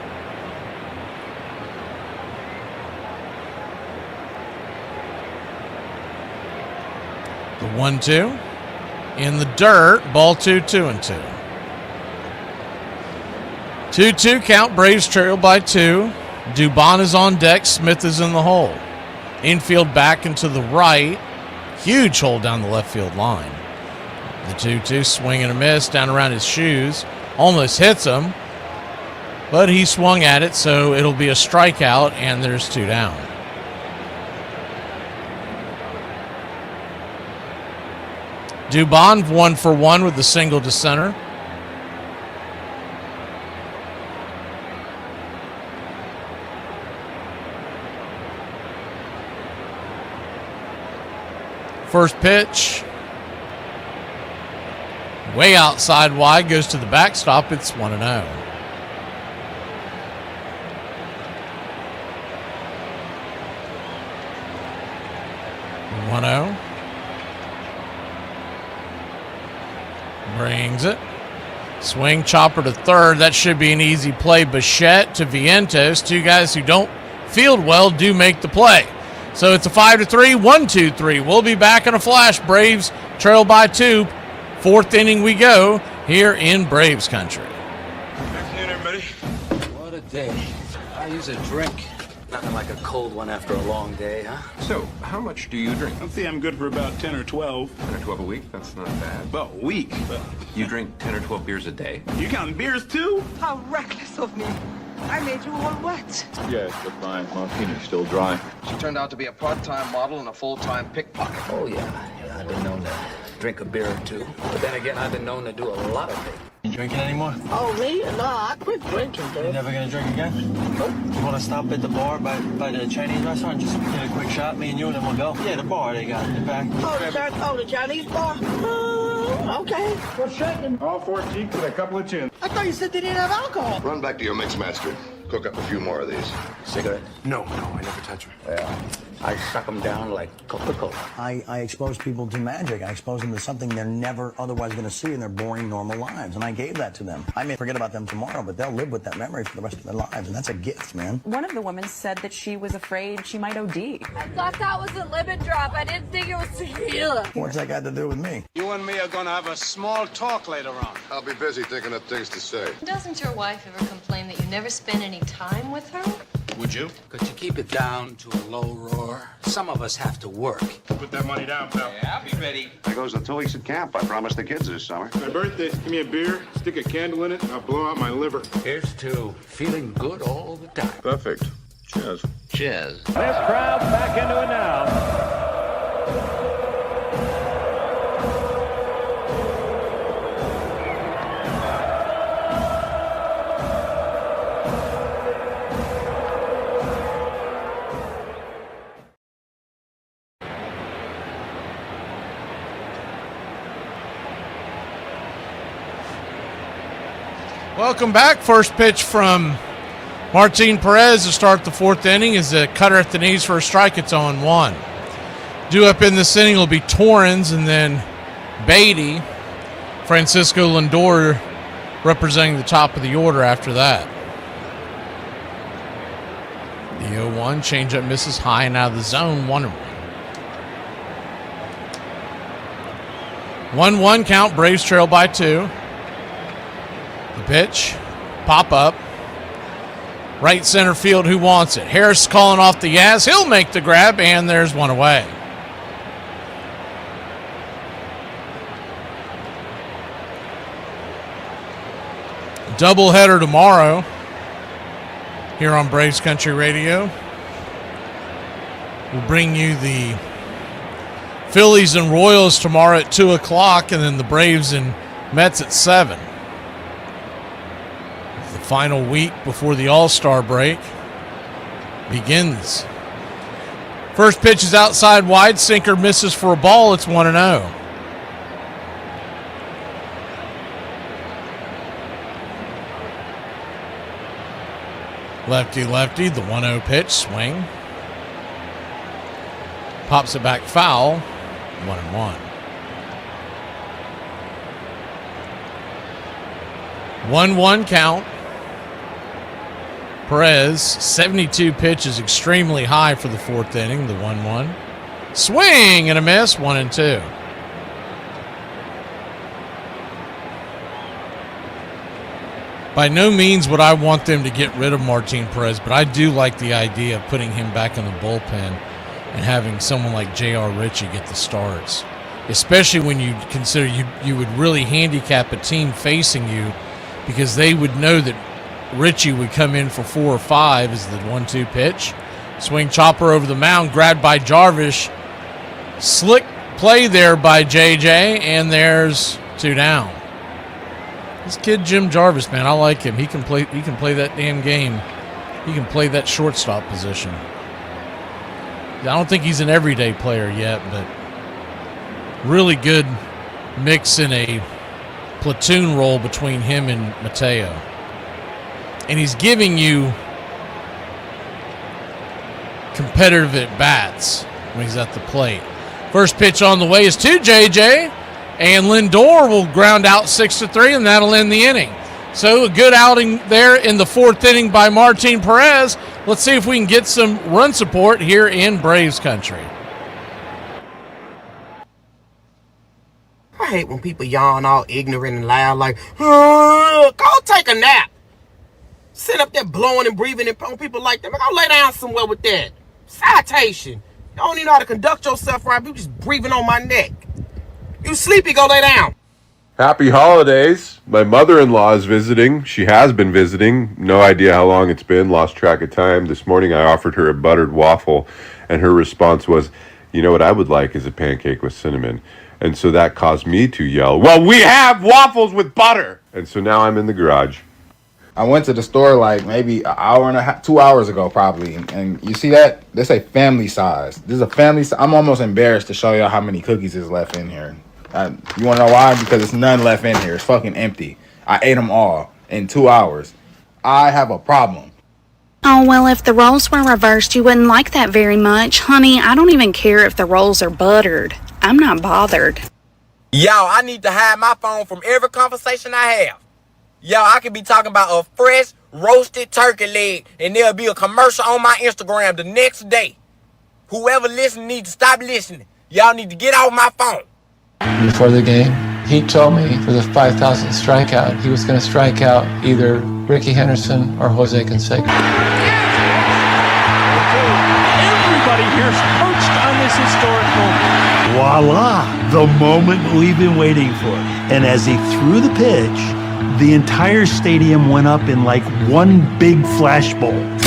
The 1-2. In the dirt, ball 2, 2-2. 2-2 count, Braves trail by 2. Dubon is on deck, Smith is in the hole. Infield back and to the right. Huge hole down the left field line. The 2-2, swing and a miss down around his shoes. Almost hits him, but he swung at it, so it'll be a strikeout, and there's 2 down. Dubon 1 for 1 with the single to center. First pitch, way outside wide, goes to the backstop. It's 1-0. Brings it. Swing, chopper to third. That should be an easy play. Bichette to Vientos. 2 guys who don't field well do make the play. So it's a 5-3, 1-2-3. We'll be back in a flash. Braves trail by 2. Fourth inning we go here in Braves country. Afternoon, everybody. What a day. I use a drink. Nothing like a cold one after a long day, huh? So, how much do you drink? I think I'm good for about 10 or 12. 10 or 12 a week? That's not bad. About a week. You drink 10 or 12 beers a day? You counting beers too? How reckless of me. I made you all wet. Yeah, but my martini's still dry. She turned out to be a part-time model and a full-time pickpocket. Oh, yeah. I've been known to drink a beer or two. But then again, I've been known to do a lot of things. You drinking anymore? Oh, me? No, I quit drinking, dude. You never gonna drink again? Nope. You wanna stop at the bar by the Chinese restaurant? Just get a quick shot, me and you, and then we'll go? Yeah, the bar they got in the back. Oh, the Chinese bar? Okay. What's shaking? All 4 cheeks and a couple of chins. I thought you said they didn't have alcohol. Run back to your mix master. Cook up a few more of these. Cigarette? No, I never touch them. Yeah. I suck them down like Coca-Cola. I expose people to magic. I expose them to something they're never otherwise going to see in their boring, normal lives. And I gave that to them. I may forget about them tomorrow, but they'll live with that memory for the rest of their lives. And that's a gift, man. One of the women said that she was afraid she might OD. I thought that was a lemon drop. I didn't think it was tequila. What's that got to do with me? You and me are gonna have a small talk later on. I'll be busy thinking of things to say. Doesn't your wife ever complain that you never spend any time with her? Would you? Could you keep it down to a low roar? Some of us have to work. Put that money down, pal. Yeah, I'll be ready. There goes the 2 weeks at camp. I promised the kids this summer. My birthday, give me a beer, stick a candle in it, and I'll blow out my liver. Here's to feeling good all the time. Perfect. Cheers. Cheers. This crowd back into it now. Welcome back. First pitch from Martin Perez to start the fourth inning is a cutter at the knees for a strike. It's 0-1. Due up in this inning will be Torrens and then Beatty. Francisco Lindor representing the top of the order after that. The 0-1 changeup misses high and out of the zone. 1-1. 1-1 count. Braves trail by 2. The pitch, pop up, right center field. Who wants it? Harris calling off the Yaz. He'll make the grab, and there's one away. Doubleheader tomorrow here on Braves Country Radio. We'll bring you the Phillies and Royals tomorrow at 2 o'clock, and then the Braves and Mets at 7. Final week before the All-Star break begins. First pitch is outside wide. Sinker misses for a ball. It's 1-0. Lefty, the 1-0 pitch. Swing. Pops it back foul. 1-1. 1-1 count. Perez, 72 pitches, extremely high for the fourth inning, the 1-1. Swing and a miss, 1-2. By no means would I want them to get rid of Martin Perez, but I do like the idea of putting him back in the bullpen and having someone like J.R. Ritchie get the starts, especially when you consider you would really handicap a team facing you because they would know that Ritchie would come in for 4 or 5 as the 1-2 pitch. Swing chopper over the mound, grabbed by Jarvis. Slick play there by JJ, and there's 2 down. This kid Jim Jarvis, man, I like him. He can play that damn game. He can play that shortstop position. I don't think he's an everyday player yet, but really good mix in a platoon role between him and Mateo. And he's giving you competitive at-bats when he's at the plate. First pitch on the way is to JJ, and Lindor will ground out 6-3, and that'll end the inning. So a good outing there in the fourth inning by Martin Perez. Let's see if we can get some run support here in Braves country. I hate when people yawn all ignorant and loud like, go take a nap. Sit up there blowing and breathing on people like that. Man, go lay down somewhere with that. Citation. You don't even know how to conduct yourself right. You just breathing on my neck. You sleepy, go lay down. Happy holidays. My mother-in-law is visiting. She has been visiting. No idea how long it's been. Lost track of time. This morning I offered her a buttered waffle, and her response was, you know what I would like is a pancake with cinnamon. And so that caused me to yell, well, we have waffles with butter. And so now I'm in the garage. I went to the store like maybe an hour and a half, 2 hours ago probably. And you see that? They say family size. This is a family size. I'm almost embarrassed to show y'all how many cookies is left in here. You want to know why? Because it's none left in here. It's fucking empty. I ate them all in 2 hours. I have a problem. Oh, well, if the roles were reversed, you wouldn't like that very much. Honey, I don't even care if the rolls are buttered. I'm not bothered. Yo, I need to hide my phone from every conversation I have. Yo, I could be talking about a fresh roasted turkey leg, and there'll be a commercial on my Instagram the next day. Whoever listening needs to stop listening. Y'all need to get off my phone. Before the game, he told me for the 5,000th strikeout, he was going to strike out either Ricky Henderson or Jose Canseco. Everybody here's perched on this historic moment. Voila! The moment we've been waiting for. And as he threw the pitch, the entire stadium went up in like one big flashbulb.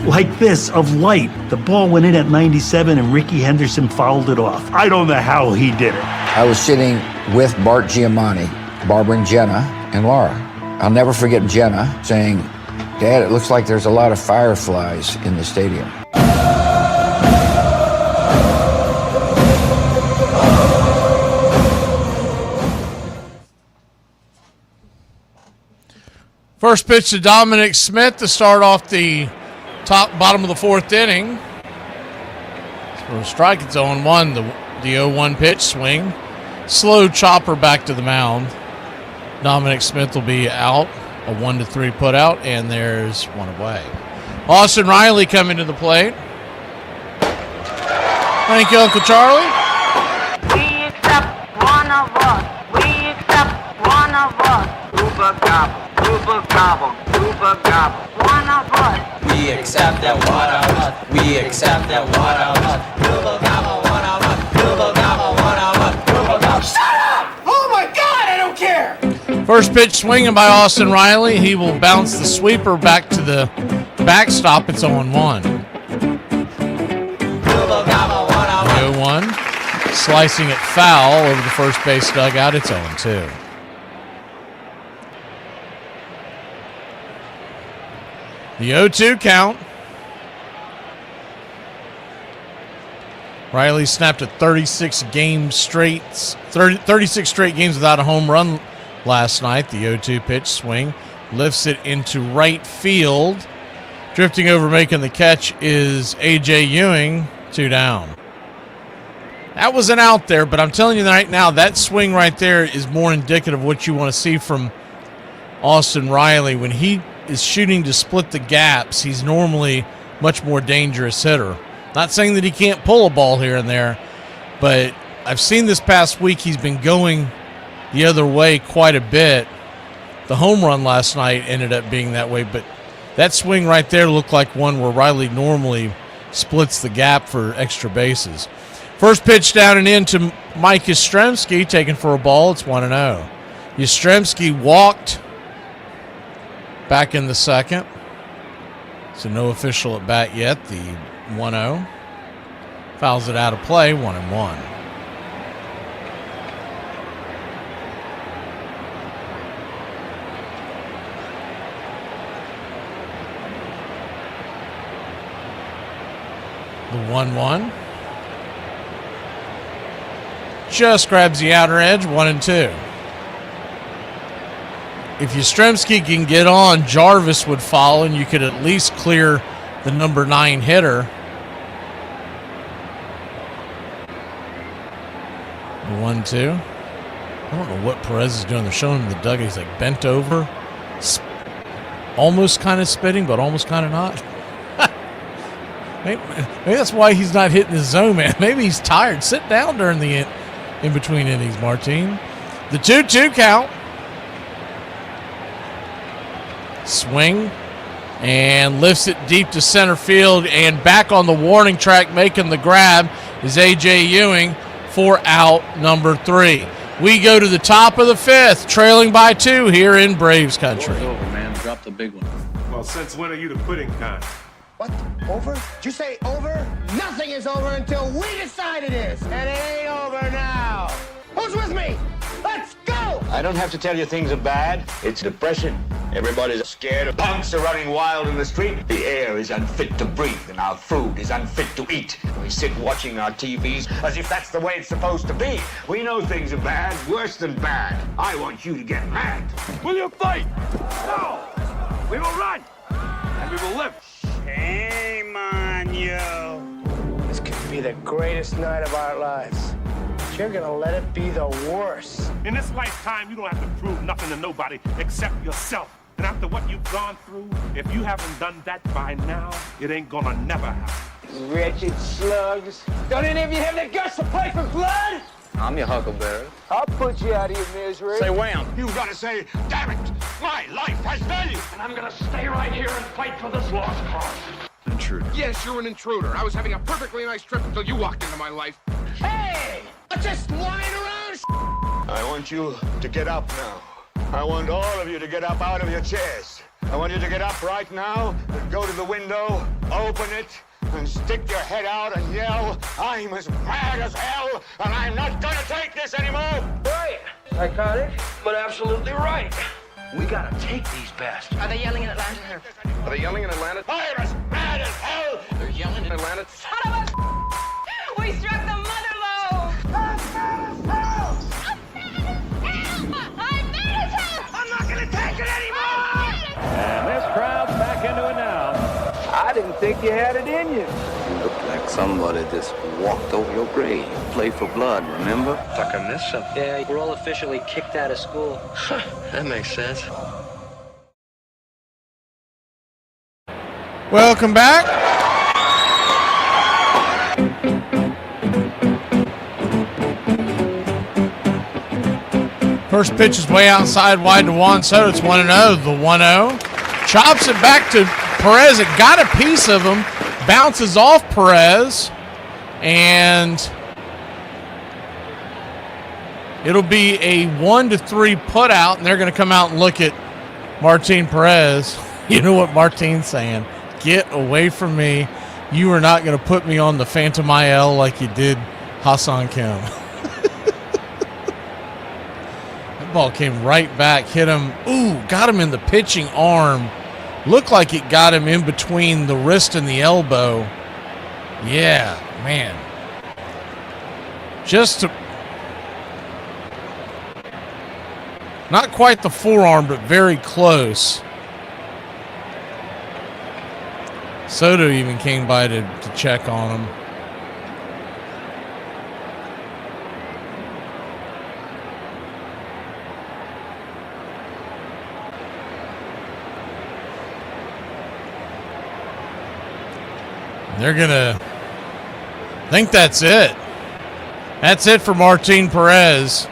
Like this, of light. The ball went in at 97 and Ricky Henderson fouled it off. I don't know how he did it. I was sitting with Bart Giamatti, Barbara and Jenna, and Laura. I'll never forget Jenna saying, Dad, it looks like there's a lot of fireflies in the stadium. First pitch to Dominic Smith to start off the bottom of the fourth inning. For a strike, it's 0-1. The 0-1 pitch swing. Slow chopper back to the mound. Dominic Smith will be out. A 1-3 put out, and there's one away. Austin Riley coming to the plate. Thank you, Uncle Charlie. We accept one of us. We accept one of us. Uber gobble. Uber gobble, Uber gobble, one of us. We accept that one of us. We accept that one of us. Uber gobble, one of us. Uber gobble, one of us. Uber gobble. Shut up! Oh my God, I don't care! First pitch swinging by Austin Riley. He will bounce the sweeper back to the backstop. It's 0-1. 0-1. Slicing it foul over the first base dugout. It's 0-2. The 0-2 count. Riley snapped a 36 straight games without a home run last night. The 0-2 pitch swing lifts it into right field. Drifting over making the catch is A.J. Ewing, 2 down. That was an out there, but I'm telling you right now, that swing right there is more indicative of what you want to see from Austin Riley. When he is shooting to split the gaps, he's normally much more dangerous hitter. Not saying that he can't pull a ball here and there, but I've seen this past week he's been going the other way quite a bit. The home run last night ended up being that way, but that swing right there looked like one where Riley normally splits the gap for extra bases. First pitch down and in to Mike Yastrzemski, taken for a ball. It's 1-0. Yastrzemski walked back in the second. So no official at bat yet. The 1-0. Fouls it out of play, 1-1. The 1-1. Just grabs the outer edge, 1-2. If Yastrzemski can get on, Jarvis would follow, and you could at least clear the number 9 hitter. The 1-2. I don't know what Perez is doing. They're showing him the dugout. He's like bent over, almost kind of spitting, but almost kind of not. Maybe that's why he's not hitting his zone, man. Maybe he's tired. Sit down during the in between innings, Martin. The 2-2 count. Swing and lifts it deep to center field, and back on the warning track making the grab is A.J. Ewing for out number 3. We go to the top of the 5th, trailing by 2 here in Braves country. War's over, man. Drop the big one. Well, since when are you the pudding kind? What? Over? Did you say over? Nothing is over until we decide it is. And it ain't over now. Who's with me? Let's go! I don't have to tell you things are bad. It's depression. Everybody's scared. Punks are running wild in the street. The air is unfit to breathe, and our food is unfit to eat. We sit watching our TVs as if that's the way it's supposed to be. We know things are bad, worse than bad. I want you to get mad. Will you fight? No! We will run! And we will live! Shame on you. This could be the greatest night of our lives. But you're gonna let it be the worst. In this lifetime, you don't have to prove nothing to nobody except yourself. And after what you've gone through, if you haven't done that by now, it ain't gonna never happen. Wretched slugs. Don't any of you have the guts to play for blood? I'm your huckleberry. I'll put you out of your misery. Say wham. You've got to say, damn it, my life has value. And I'm gonna stay right here and fight for this lost cause. Intruder. Yes, you're an intruder. I was having a perfectly nice trip until you walked into my life. Hey! Just lying around. I want you to get up now. I want all of you to get up out of your chairs. I want you to get up right now and go to the window, open it, and stick your head out and yell, I'm as mad as hell, and I'm not gonna take this anymore! Right. Psychotic, but absolutely right. We gotta take these bastards. Are they yelling in Atlanta? Are they yelling in Atlanta? I'm as mad as hell! They're yelling in Atlanta. Son of a We struck the mother load! I'm mad as hell! I'm mad as hell! I'm not gonna take it anymore! And this crowd's back into it now. I didn't think you had it in you. You look like somebody just walked over your grave. Play for blood, remember? Like I missed something. Yeah, we're all officially kicked out of school. That makes sense. Welcome back. First pitch is way outside, wide to Juan Soto. It's 1-0. The 1-0. Chops it back to Perez. It got a piece of him. Bounces off Perez. And it'll be a 1-3 put out. And they're going to come out and look at Martin Perez. You know what Martin's saying? Get away from me. You are not going to put me on the Phantom IL like you did Hassan Kim. Ball came right back, hit him. Ooh, got him in the pitching arm. Looked like it got him in between the wrist and the elbow. Yeah, man. Just to, not quite the forearm, but very close. Soto even came by to check on him. They're going to think that's it. That's it for Martin Perez.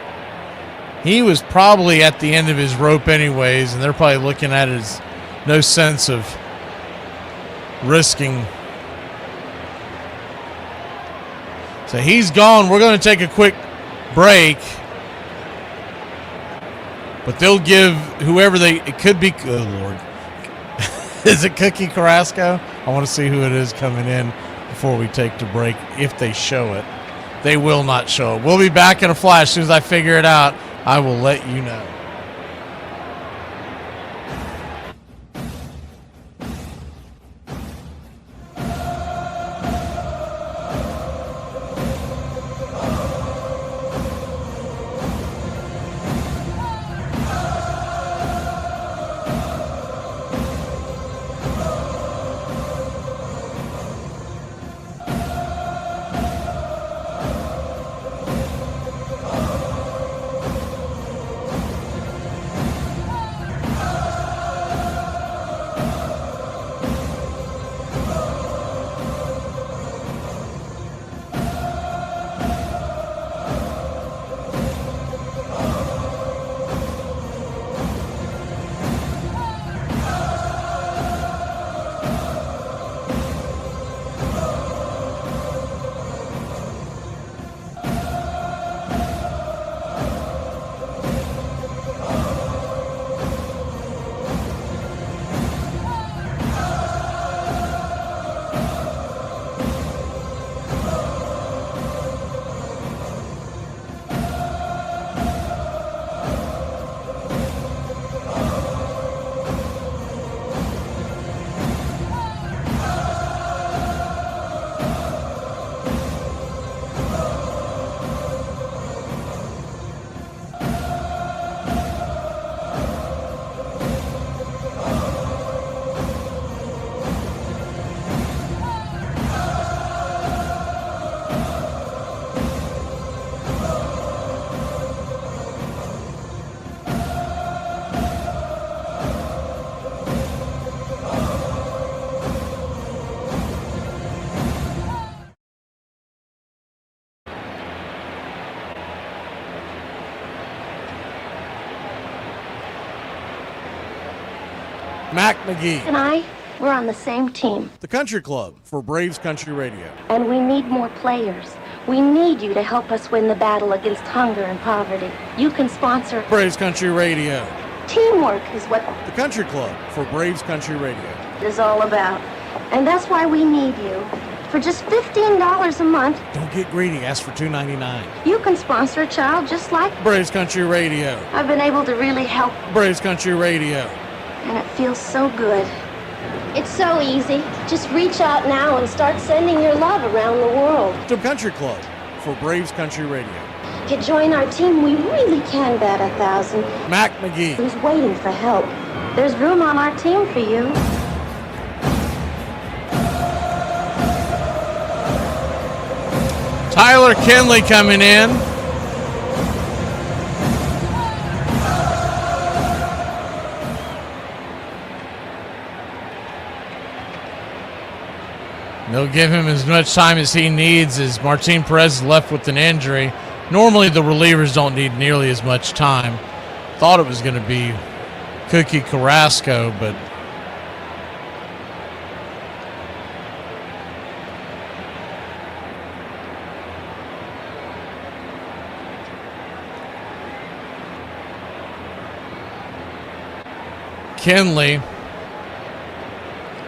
He was probably at the end of his rope anyways, and they're probably looking at it as no sense of risking. So he's gone. We're going to take a quick break. But they'll give whoever it could be, oh Lord. Is it Cookie Carrasco? I want to see who it is coming in before we take the break, if they show it. They will not show it. We'll be back in a flash. As soon as I figure it out, I will let you know. Mac McGee. And I, we're on the same team. The Country Club for Braves Country Radio. And we need more players. We need you to help us win the battle against hunger and poverty. You can sponsor Braves Country Radio. Teamwork is what The Country Club for Braves Country Radio. it is all about. And that's why we need you. For just $15 a month, Don't get greedy. Ask for $2.99. you can sponsor a child just like Braves Country Radio. I've been able to really help, Braves Country Radio. and it feels so good. It's so easy. Just reach out now and start sending your love around the world. The Country Club for Braves Country Radio. To join our team, we really can bat 1,000. Mac McGee. Who's waiting for help? There's room on our team for you. Tyler Kinley coming in. They'll give him as much time as he needs as Martin Perez is left with an injury. Normally the relievers don't need nearly as much time. Thought it was going to be Cookie Carrasco, but Kinley,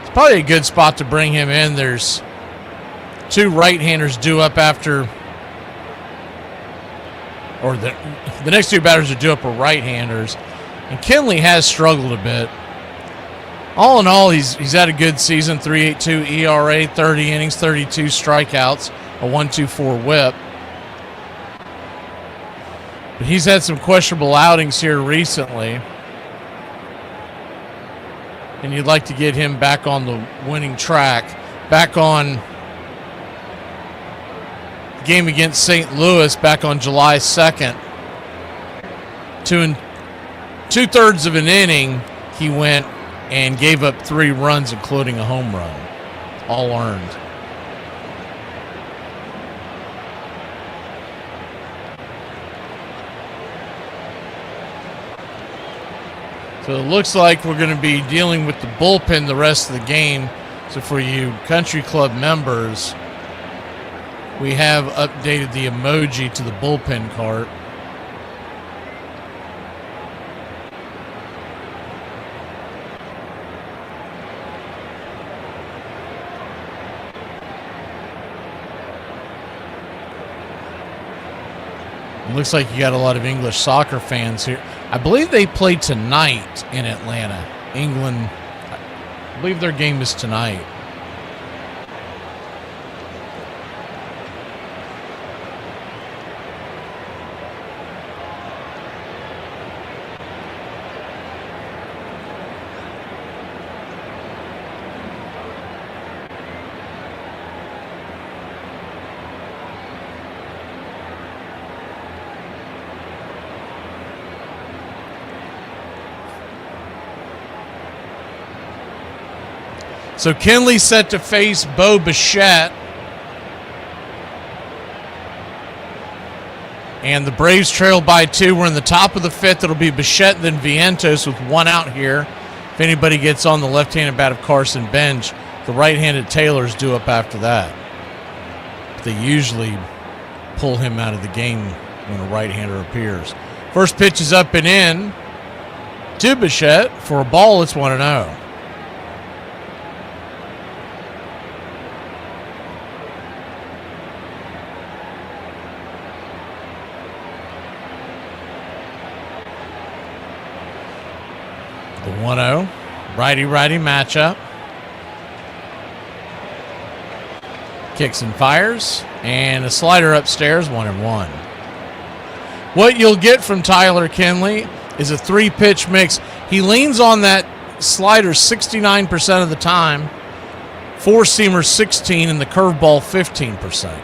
it's probably a good spot to bring him in. There's two right-handers due up after, or the next two batters are due up are right-handers, and Kinley has struggled a bit. All in all, he's had a good season, 3.82 ERA, 30 innings, 32 strikeouts, a 1.24 whip. But he's had some questionable outings here recently. And you'd like to get him back on the winning track, back on the game against St. Louis back on July 2nd. 2 2/3 of an inning, he went and gave up 3 runs, including a home run, all earned. So it looks like we're going to be dealing with the bullpen the rest of the game. So for you Country Club members, we have updated the emoji to the bullpen cart. It looks like you got a lot of English soccer fans here. I believe they play tonight in Atlanta. England, I believe their game is tonight. So Kinley set to face Bo Bichette. And the Braves trail by 2. We're in the top of the 5th. It'll be Bichette, then Vientos with 1 out here. If anybody gets on the left-handed bat of Carson Bench, the right-handed Taylor's due up after that. But they usually pull him out of the game when a right-hander appears. First pitch is up and in to Bichette. For a ball, it's 1-0. The 1-0, righty-righty matchup. Kicks and fires, and a slider upstairs, 1-1. What you'll get from Tyler Kinley is a 3-pitch mix. He leans on that slider 69% of the time, 4-seamer 16%, and the curveball 15%.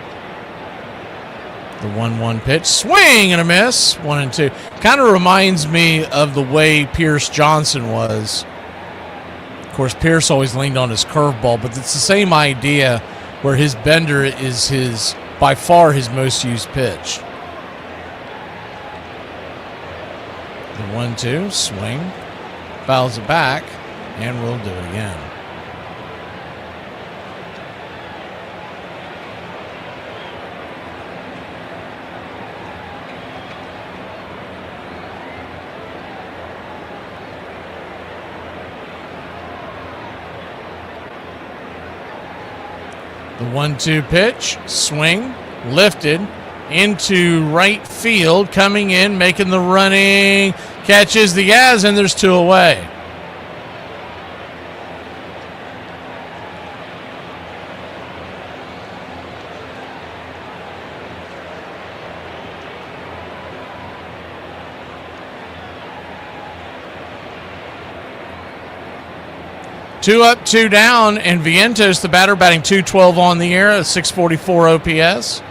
The 1-1 pitch, swing and a miss, 1-2. Kind of reminds me of the way Pierce Johnson was. Of course, Pierce always leaned on his curveball, but it's the same idea where his bender is by far his most used pitch. The 1-2, swing, fouls it back, And we'll do it again. The 1-2 pitch, swing, lifted into right field, coming in, making the running, catches the Yaz, and there's 2 away. Two up, 2 down, and Vientos, the batter, batting .212 on the air, a .644 OPS.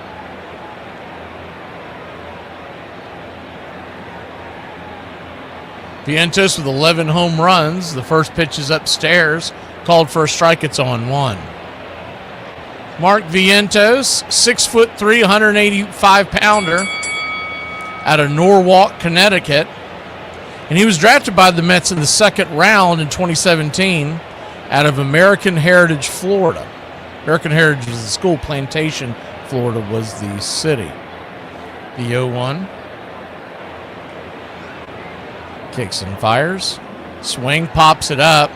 Vientos with 11 home runs. The first pitch is upstairs, called for a strike. It's on 1. Mark Vientos, 6'3", 185-pounder, out of Norwalk, Connecticut, and he was drafted by the Mets in the 2nd round in 2017. Out of American Heritage, Florida. American Heritage was the school. Plantation, Florida was the city. The 0-1. Kicks and fires. Swing, pops it up.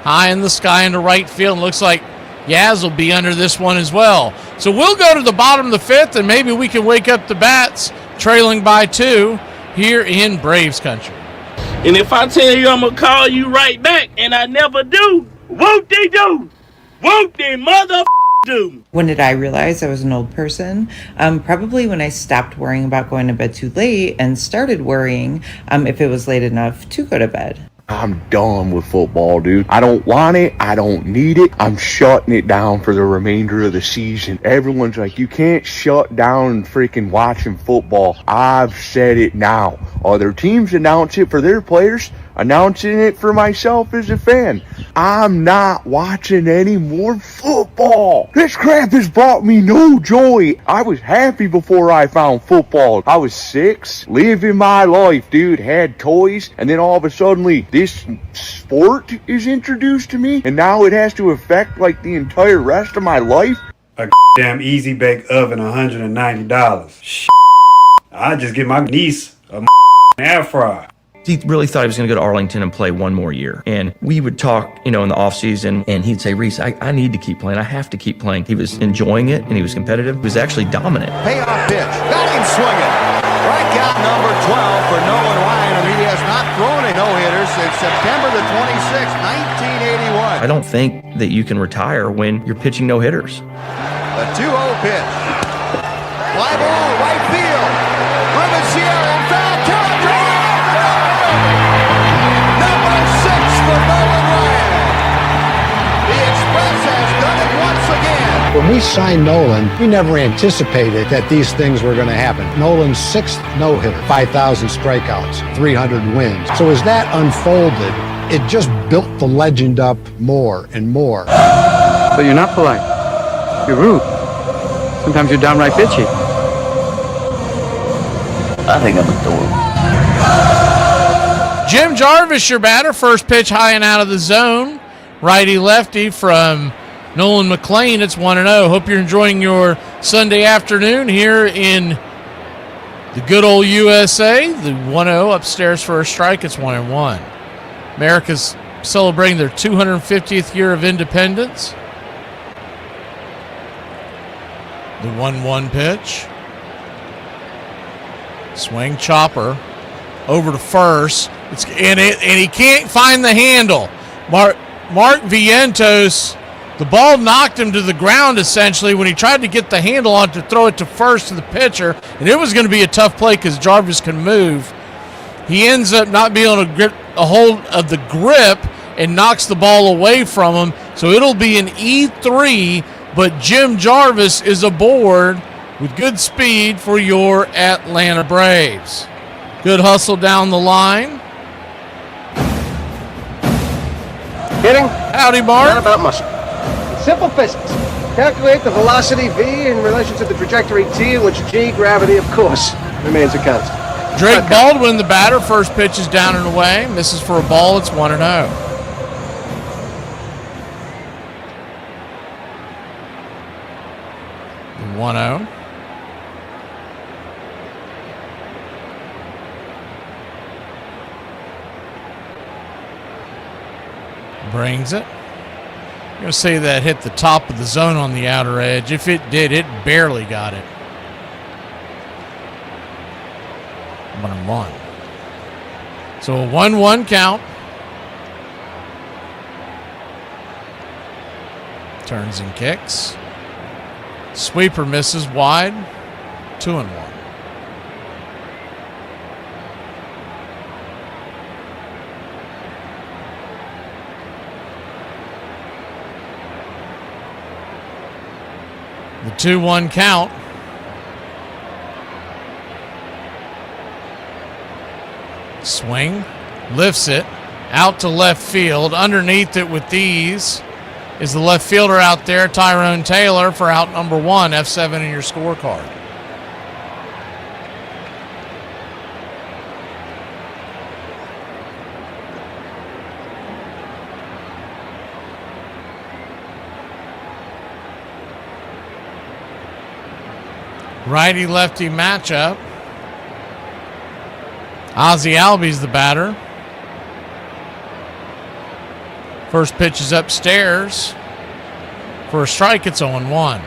High in the sky into right field. And looks like Yaz will be under this one as well. So we'll go to the bottom of the 5th, and maybe we can wake up the bats trailing by 2 here in Braves country. And if I tell you I'm going to call you right back, and I never do, won't they do? Won't they mother do? When did I realize I was an old person? Probably when I stopped worrying about going to bed too late and started worrying if it was late enough to go to bed. I'm done with football, dude. I don't want it. I don't need it. I'm shutting it down for the remainder of the season. Everyone's like, you can't shut down freaking watching football. I've said it now. Other teams announce it for their players. Announcing it for myself as a fan. I'm not watching any more football. This crap has brought me no joy. I was happy before I found football. I was 6, living my life, dude. Had toys, and then all of a sudden, this sport is introduced to me, and now it has to affect like the entire rest of my life. A damn easy bake oven, $190. I just get my niece a air fryer. He really thought he was going to go to Arlington and play one more year. And we would talk, in the off season, and he'd say, Reese, I need to keep playing. I have to keep playing. He was enjoying it, and he was competitive. He was actually dominant. Payoff pitch. Got him swinging. Strikeout number 12 for Nolan Ryan, and he has not thrown a no-hitter since September the 26th, 1981. I don't think that you can retire when you're pitching no-hitters. The 2-0 pitch. Fly ball, right field. Rivasier in foul territory. Number 6 for Nolan Ryan. The Express has done it once again. When we signed Nolan, we never anticipated that these things were going to happen. Nolan's 6th no-hitter, 5,000 strikeouts, 300 wins. So as that unfolded, it just built the legend up more and more. But you're not polite. You're rude. Sometimes you're downright bitchy. I think I'm adorable. Jim Jarvis, your batter. First pitch high and out of the zone. Righty-lefty from Nolan McLean. It's 1-0. Hope you're enjoying your Sunday afternoon here in the good old USA. The 1-0 upstairs for a strike. It's 1-1. America's celebrating their 250th year of independence. The 1-1 pitch. Swing, chopper over to first. And he can't find the handle. Mark Vientos, the ball knocked him to the ground essentially when he tried to get the handle on to throw it to first to the pitcher, and it was going to be a tough play because Jarvis can move. He ends up not being able to grip a hold of the grip and knocks the ball away from him. So it'll be an E3, but Jim Jarvis is aboard with good speed for your Atlanta Braves. Good hustle down the line. Hitting? Howdy, Mark. Not about muscle. Simple physics. Calculate the velocity V in relation to the trajectory T, in which G, gravity, of course, remains a constant. Drake Baldwin, the batter. First pitch is down and away. Misses for a ball. It's 1-0. 1-0. Brings it. I'm going to say that hit the top of the zone on the outer edge. If it did, it barely got it. 1-1. So a 1-1 count. Turns and kicks. Sweeper misses wide. 2-1. The 2-1 count. Swing. Lifts it. Out to left field. Underneath it with these is the left fielder out there, Tyrone Taylor, for out number 1. F7 in your scorecard. Righty-lefty matchup. Ozzie Albies the batter. First pitch is upstairs. For a strike, it's 0-1.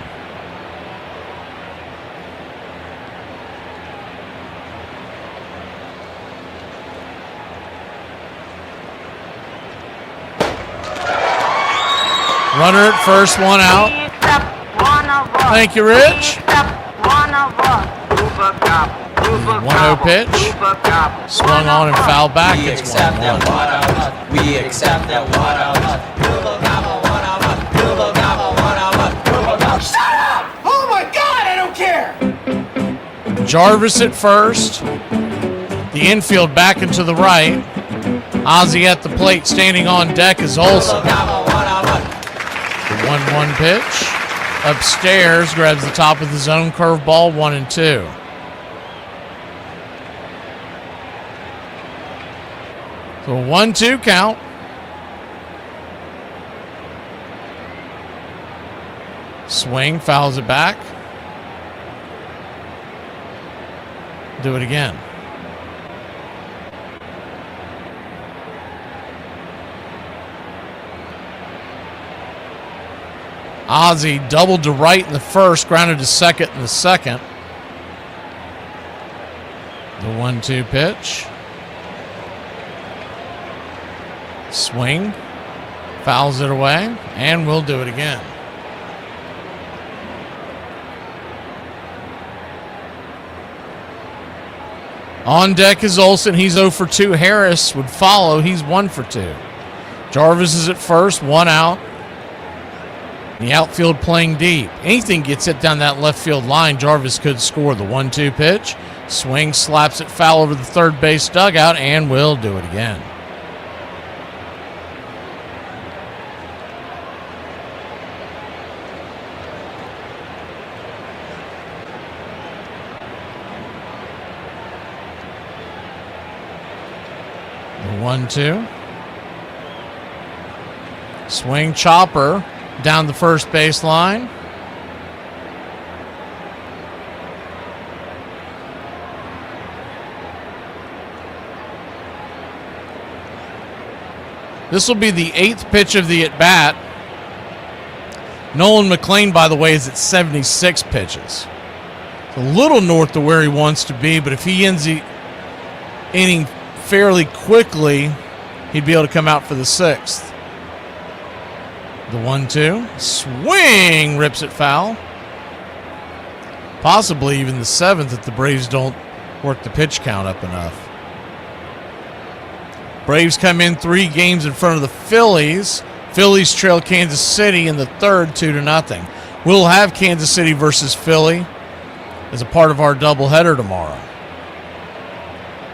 Runner at first, 1 out. Thank you, Rich. 1-0 pitch. Swung on and fouled back. We It's accept 1-1. that 1-0. We accept that 1-0. Shut up! Oh my God, I don't care! Jarvis at first. The infield back and to the right. Ozzie at the plate, standing on deck is Olsen. The 1-1 pitch. Upstairs, grabs the top of the zone, curveball, 1-2. So 1-2 count. Swing, fouls it back. Do it again. Ozzie doubled to right in the first, grounded to second in the second. The 1-2 pitch. Swing. Fouls it away, and we'll do it again. On deck is Olsen. He's 0 for 2. Harris would follow. He's 1 for 2. Jarvis is at first, 1 out. The outfield playing deep. Anything gets it down that left field line, Jarvis could score. The 1-2 pitch. Swing, slaps it foul over the third base dugout, and we'll do it again. The 1-2. Swing, chopper down the first base line. This will be the 8th pitch of the at-bat. Nolan McLean, by the way, is at 76 pitches. It's a little north of where he wants to be, but if he ends the inning fairly quickly, he'd be able to come out for the 6th. The 1-2. Swing! Rips it foul. Possibly even the 7th if the Braves don't work the pitch count up enough. Braves come in 3 games in front of the Phillies. Phillies trail Kansas City in the 3rd 2-0. We'll have Kansas City versus Philly as a part of our doubleheader tomorrow,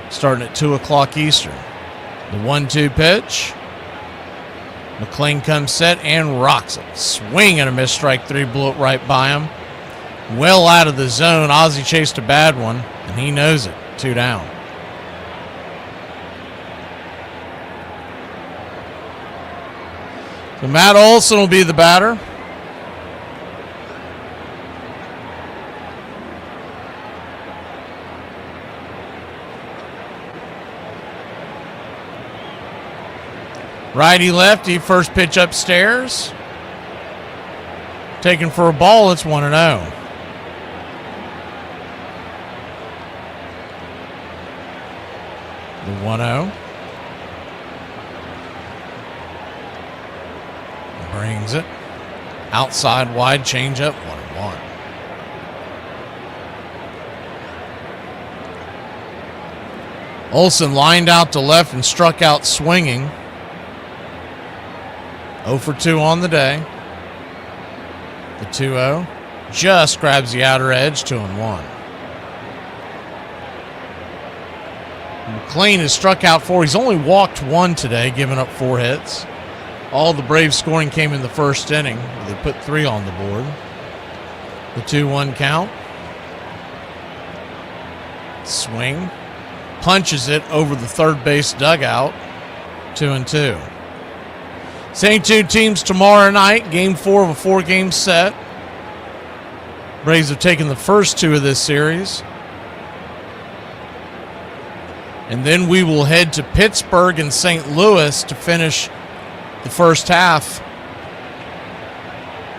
starting at 2 o'clock Eastern. The 1-2 pitch. McLean comes set and rocks it. Swing and a miss, strike 3, blew it right by him. Well out of the zone. Ozzie chased a bad one, and he knows it. 2 down. So Matt Olsen will be the batter. Righty lefty, first pitch upstairs. Taken for a ball, it's 1-0. The 1-0. Brings it. Outside wide changeup, 1-1. Olsen lined out to left and struck out swinging. 0 for 2 on the day. The 2-0 just grabs the outer edge, 2-1. McLean has struck out 4. He's only walked 1 today, giving up 4 hits. All the Braves scoring came in the first inning. They put 3 on the board. The 2-1 count. Swing. Punches it over the third base dugout. 2-2. Same 2 teams tomorrow night. Game 4 of a 4-game set. Braves have taken the first 2 of this series. And then we will head to Pittsburgh and St. Louis to finish the first half,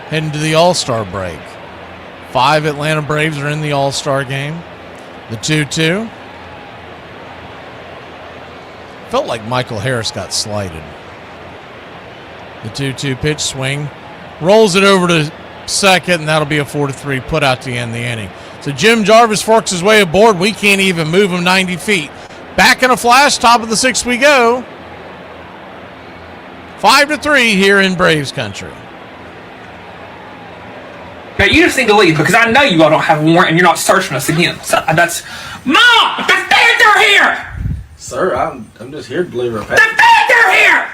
heading to the All-Star break. 5 Atlanta Braves are in the All-Star game. The 2-2. Felt like Michael Harris got slighted. The 2-2 pitch, swing. Rolls it over to second, and that'll be a 4-3 put out to end the inning. So Jim Jarvis forks his way aboard. We can't even move him 90 feet. Back in a flash, top of the 6th we go. 5-3 here in Braves country. Now you just need to leave because I know you all don't have a warrant and you're not searching us again. So that's Mom! The fans are here! Sir, I'm just here to deliver a The fans are here!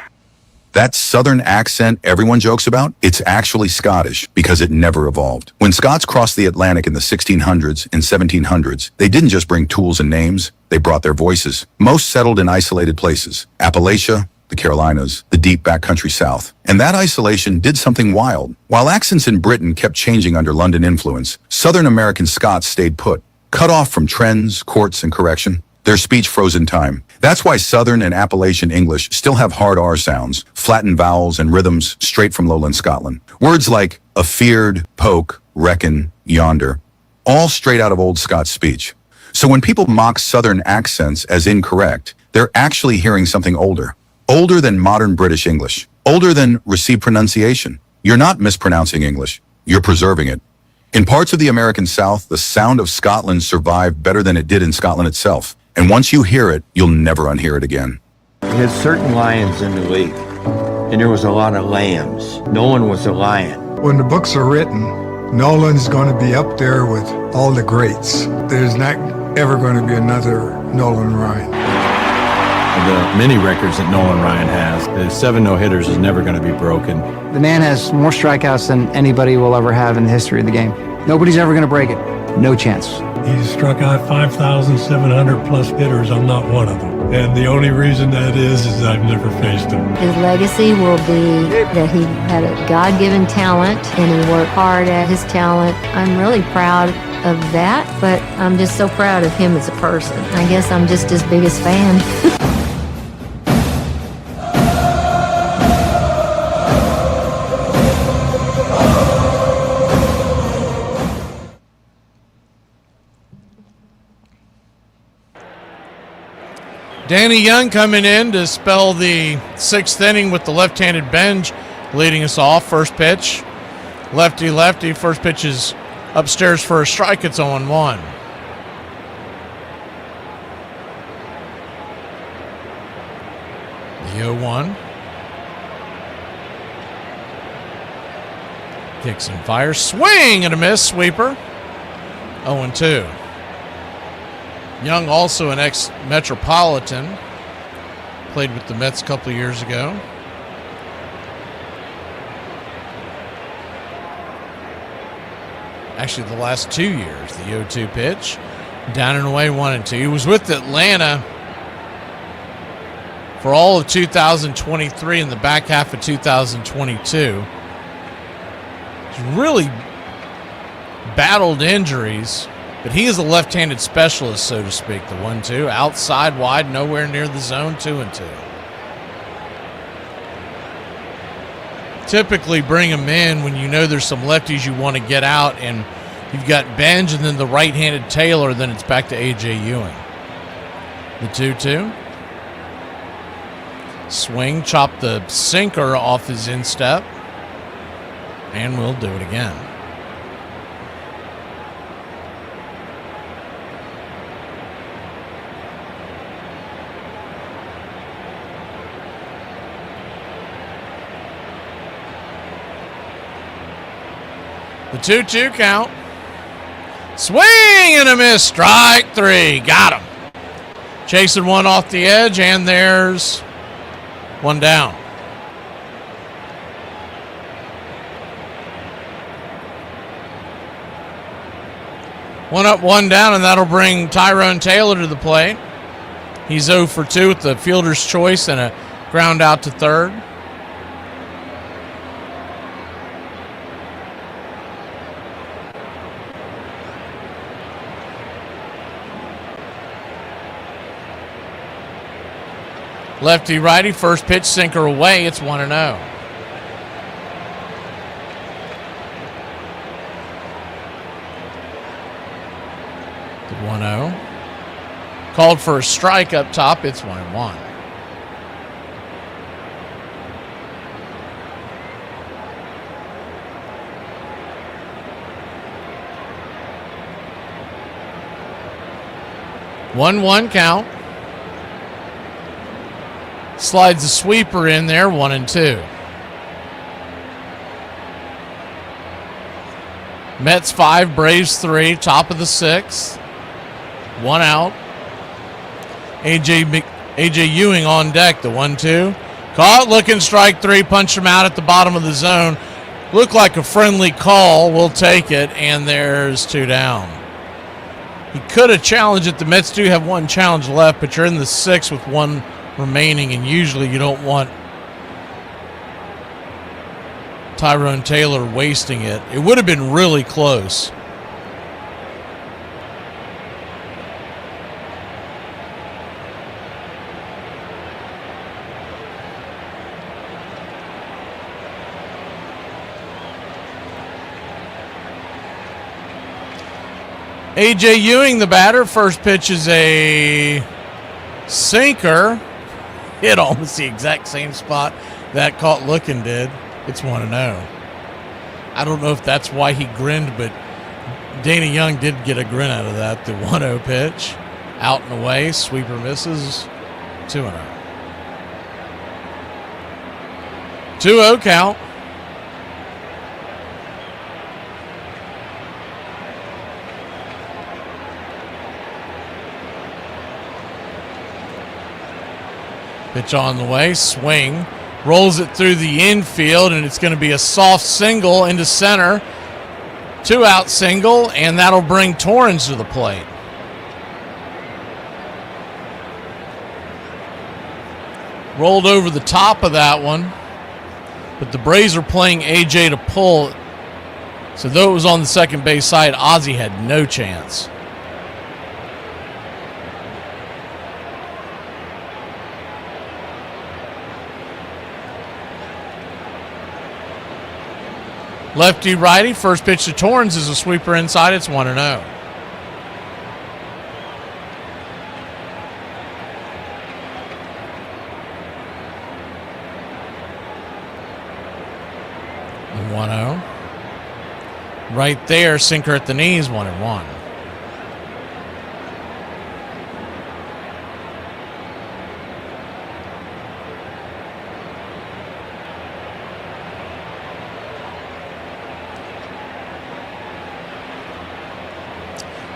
That Southern accent everyone jokes about, it's actually Scottish because it never evolved. When Scots crossed the Atlantic in the 1600s and 1700s, they didn't just bring tools and names, they brought their voices. Most settled in isolated places. Appalachia, the Carolinas, the deep backcountry South. And that isolation did something wild. While accents in Britain kept changing under London influence, Southern American Scots stayed put, cut off from trends, courts, and correction. Their speech froze in time. That's why Southern and Appalachian English still have hard R sounds, flattened vowels, and rhythms straight from lowland Scotland. Words like afeard, poke, reckon, yonder, all straight out of Old Scots speech. So when people mock Southern accents as incorrect, they're actually hearing something older. Older than modern British English. Older than received pronunciation. You're not mispronouncing English. You're preserving it. In parts of the American South, the sound of Scotland survived better than it did in Scotland itself. And once you hear it, you'll never unhear it again. We had certain lions in the league, and there was a lot of lambs. Nolan was a lion. When the books are written, Nolan's going to be up there with all the greats. There's not ever going to be another Nolan Ryan. The many records that Nolan Ryan has, the 7 no-hitters is never going to be broken. The man has more strikeouts than anybody will ever have in the history of the game. Nobody's ever going to break it. No chance. He's struck out 5,700 plus hitters. I'm not one of them. And the only reason that is I've never faced him. His legacy will be that he had a God-given talent and he worked hard at his talent. I'm really proud of that, but I'm just so proud of him as a person. I guess I'm just his biggest fan. Danny Young coming in to spell the 6th inning with the left-handed bench, leading us off. First pitch, lefty. First pitch is upstairs for a strike. It's 0-1. The 0-1. Kicks and fires. Swing and a miss. Sweeper. 0-2. Young, also an ex-Metropolitan, played with the Mets a couple of years ago. Actually, the last 2 years, the 0-2 pitch. Down and away, 1-2. He was with Atlanta for all of 2023 and the back half of 2022. He's really battled injuries. But he is a left-handed specialist, so to speak. The 1-2, outside, wide, nowhere near the zone, 2-2. typically bring him in when you know there's some lefties you want to get out, and you've got Benj and then the right-handed Taylor, then it's back to A.J. Ewing. The 2-2. Swing, chop the sinker off his instep, and we'll do it again. The 2-2 count. Swing and a miss. Strike three. Got him. Chasing one off the edge, and there's one down. One up, one down, and that'll bring Tyrone Taylor to the plate. He's 0 for 2 with the fielder's choice and a ground out to third. Lefty righty, first pitch, sinker away. It's 1-0. The 1-0. Called for a strike up top. It's 1-1. One count. Slides the sweeper in there, 1-2. Mets 5, Braves 3, top of the 6th. 1 out. A.J. Ewing on deck, the 1-2. Caught, looking, strike 3, punch him out at the bottom of the zone. Looked like a friendly call. We'll take it, and there's 2 down. He could have challenged it. The Mets do have one challenge left, but you're in the 6th with 1 remaining, and usually you don't want Tyrone Taylor wasting it. It would have been really close. A.J. Ewing, the batter. First pitch is a sinker. Hit almost the exact same spot that caught looking did. It's 1-0. I don't know if that's why he grinned, but Dana Young did get a grin out of that. The 1-0 pitch. Out and away. Sweeper misses. 2-0. 2-0 count. Pitch on the way, swing, rolls it through the infield, and it's going to be a soft single into center. 2-out single, and that'll bring Torrens to the plate. Rolled over the top of that one, but the Braves are playing AJ to pull. So though it was on the second base side, Ozzie had no chance. Lefty righty, first pitch to Torrens is a sweeper inside. It's 1-0. The 1-0. Right there, sinker at the knees, 1-1.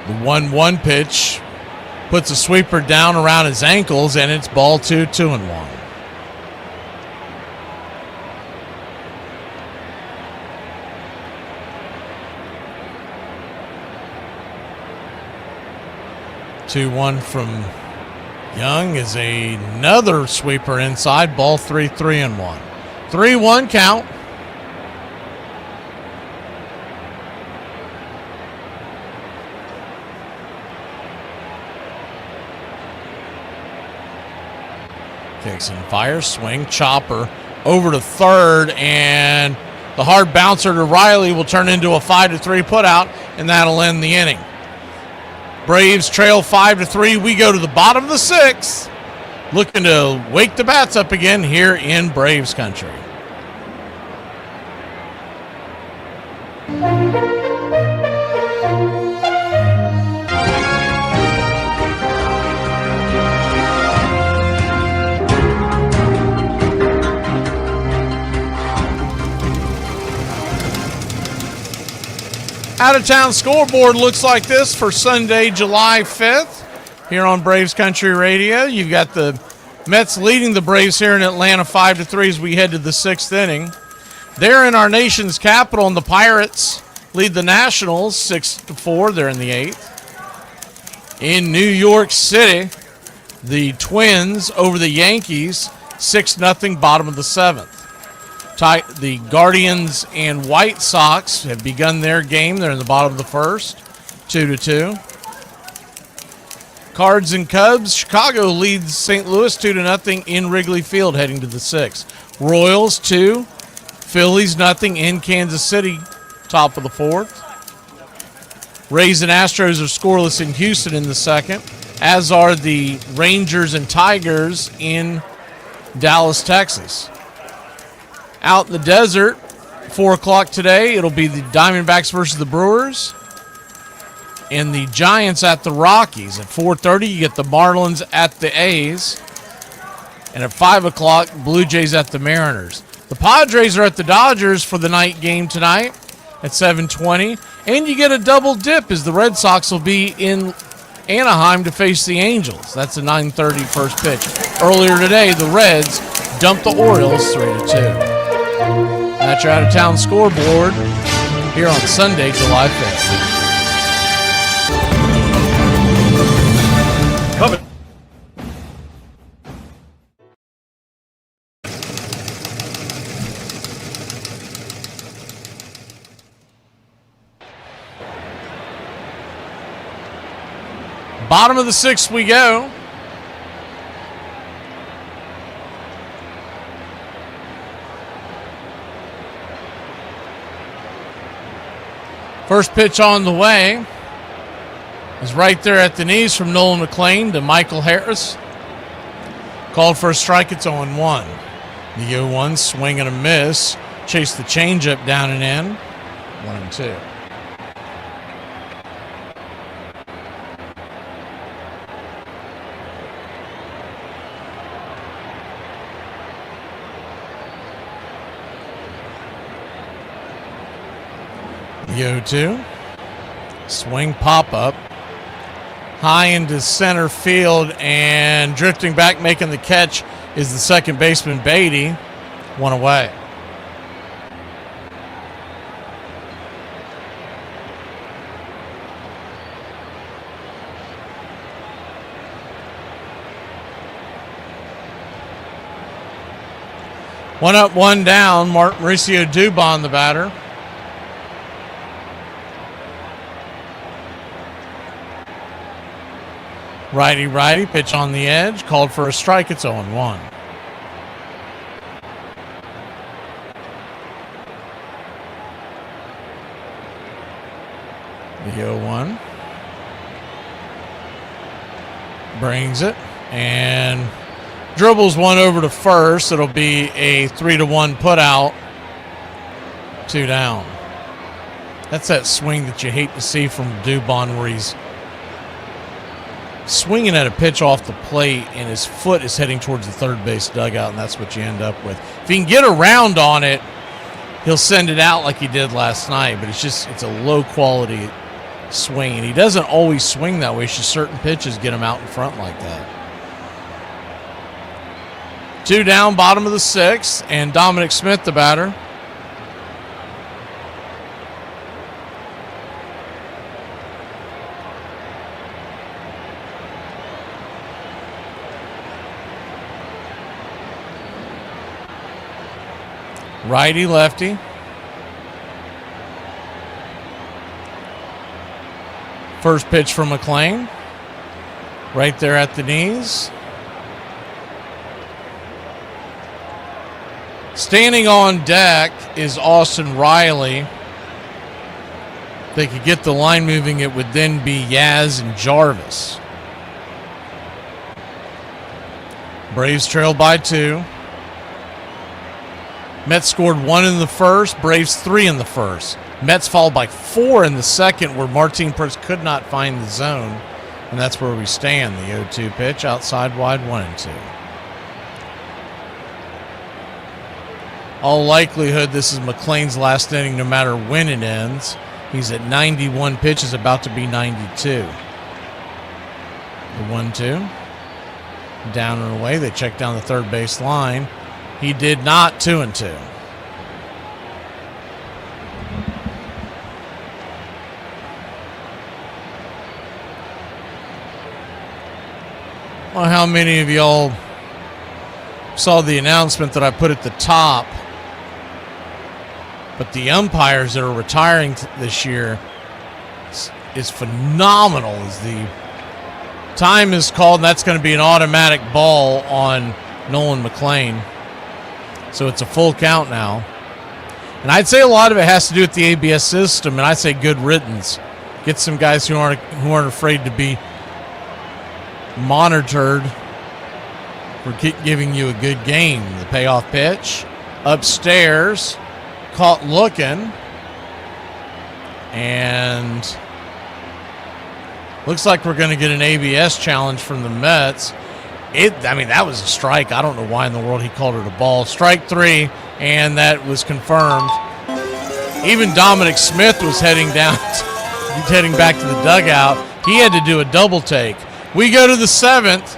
The 1-1 pitch puts a sweeper down around his ankles, and it's ball 2, 2-1. Two one from Young is another sweeper inside. Ball 3, 3-1. 3-1 count. Kicks and fires, swing, chopper over to third, and the hard bouncer to Riley will turn into a 5-3 putout, and that'll end the inning. Braves trail 5-3. We go to the bottom of the sixth, looking to wake the bats up again here in Braves country. Out-of-town scoreboard looks like this for Sunday, July 5th. Here on Braves Country Radio, you've got the Mets leading the Braves here in Atlanta 5-3 as we head to the sixth inning. They're in our nation's capital, and the Pirates lead the Nationals 6-4. They're in the eighth. In New York City, the Twins over the Yankees 6-0, bottom of the seventh. The Guardians and White Sox have begun their game. They're in the bottom of the first, 2-2. Cards and Cubs, Chicago leads St. Louis 2-0 in Wrigley Field heading to the sixth. Royals 2, Phillies 0 in Kansas City, top of the fourth. Rays and Astros are scoreless in Houston in the second, as are the Rangers and Tigers in Dallas, Texas. Out in the desert, 4 o'clock today, it'll be the Diamondbacks versus the Brewers and the Giants at the Rockies. At 4:30, you get the Marlins at the A's. And at 5 o'clock, Blue Jays at the Mariners. The Padres are at the Dodgers for the night game tonight at 7:20. And you get a double dip as the Red Sox will be in Anaheim to face the Angels. That's a 9:30 first pitch. Earlier today, the Reds dumped the Orioles 3-2. That's your out-of-town scoreboard here on Sunday, July 5th. Coming. Bottom of the sixth we go. First pitch on the way is right there at the knees from Nolan McLean to Michael Harris. Called for a strike, it's 0-1. The 0-1 swing and a miss. Chase the changeup down and in. 1-2. The 0-2. Swing pop up. High into center field, and drifting back making the catch is the second baseman Beatty. One away. One up, one down. Mauricio Dubon, the batter. Righty, pitch on the edge, called for a strike, it's 0-1. The 0-1. Brings it, and dribbles one over to first. It'll be a 3-1 put out. 2 down. That's that swing that you hate to see from Dubon, where he's swinging at a pitch off the plate and his foot is heading towards the third base dugout, and that's what you end up with. If he can get around on it, he'll send it out like he did last night, but it's a low quality swing, and he doesn't always swing that way. It's just certain pitches get him out in front like that. 2 down, bottom of the sixth, and Dominic Smith, the batter. Righty, lefty. First pitch from McLean. Right there at the knees. Standing on deck is Austin Riley. If they could get the line moving, it would then be Yaz and Jarvis. Braves trail by 2. Mets scored 1 in the first, Braves 3 in the first. Mets followed by 4 in the second, where Martin Perez could not find the zone. And that's where we stand. The 0-2 pitch, outside wide, 1-2. All likelihood, this is McLean's last inning, no matter when it ends. He's at 91 pitches, about to be 92. The 1-2. Down and away. They check down the third base line. He did not. 2-2. Well, how many of y'all saw the announcement that I put at the top? But the umpires that are retiring this year is phenomenal. As the time is called, and that's going to be an automatic ball on Nolan McLean. So it's a full count now. And I'd say a lot of it has to do with the ABS system, and I'd say good riddance. Get some guys who aren't afraid to be monitored for giving you a good game. The payoff pitch. Upstairs. Caught looking. And looks like we're going to get an ABS challenge from the Mets. That was a strike. I don't know why in the world he called it a ball. Strike 3, and that was confirmed. Even Dominic Smith was heading back to the dugout. He had to do a double take. We go to the 7th,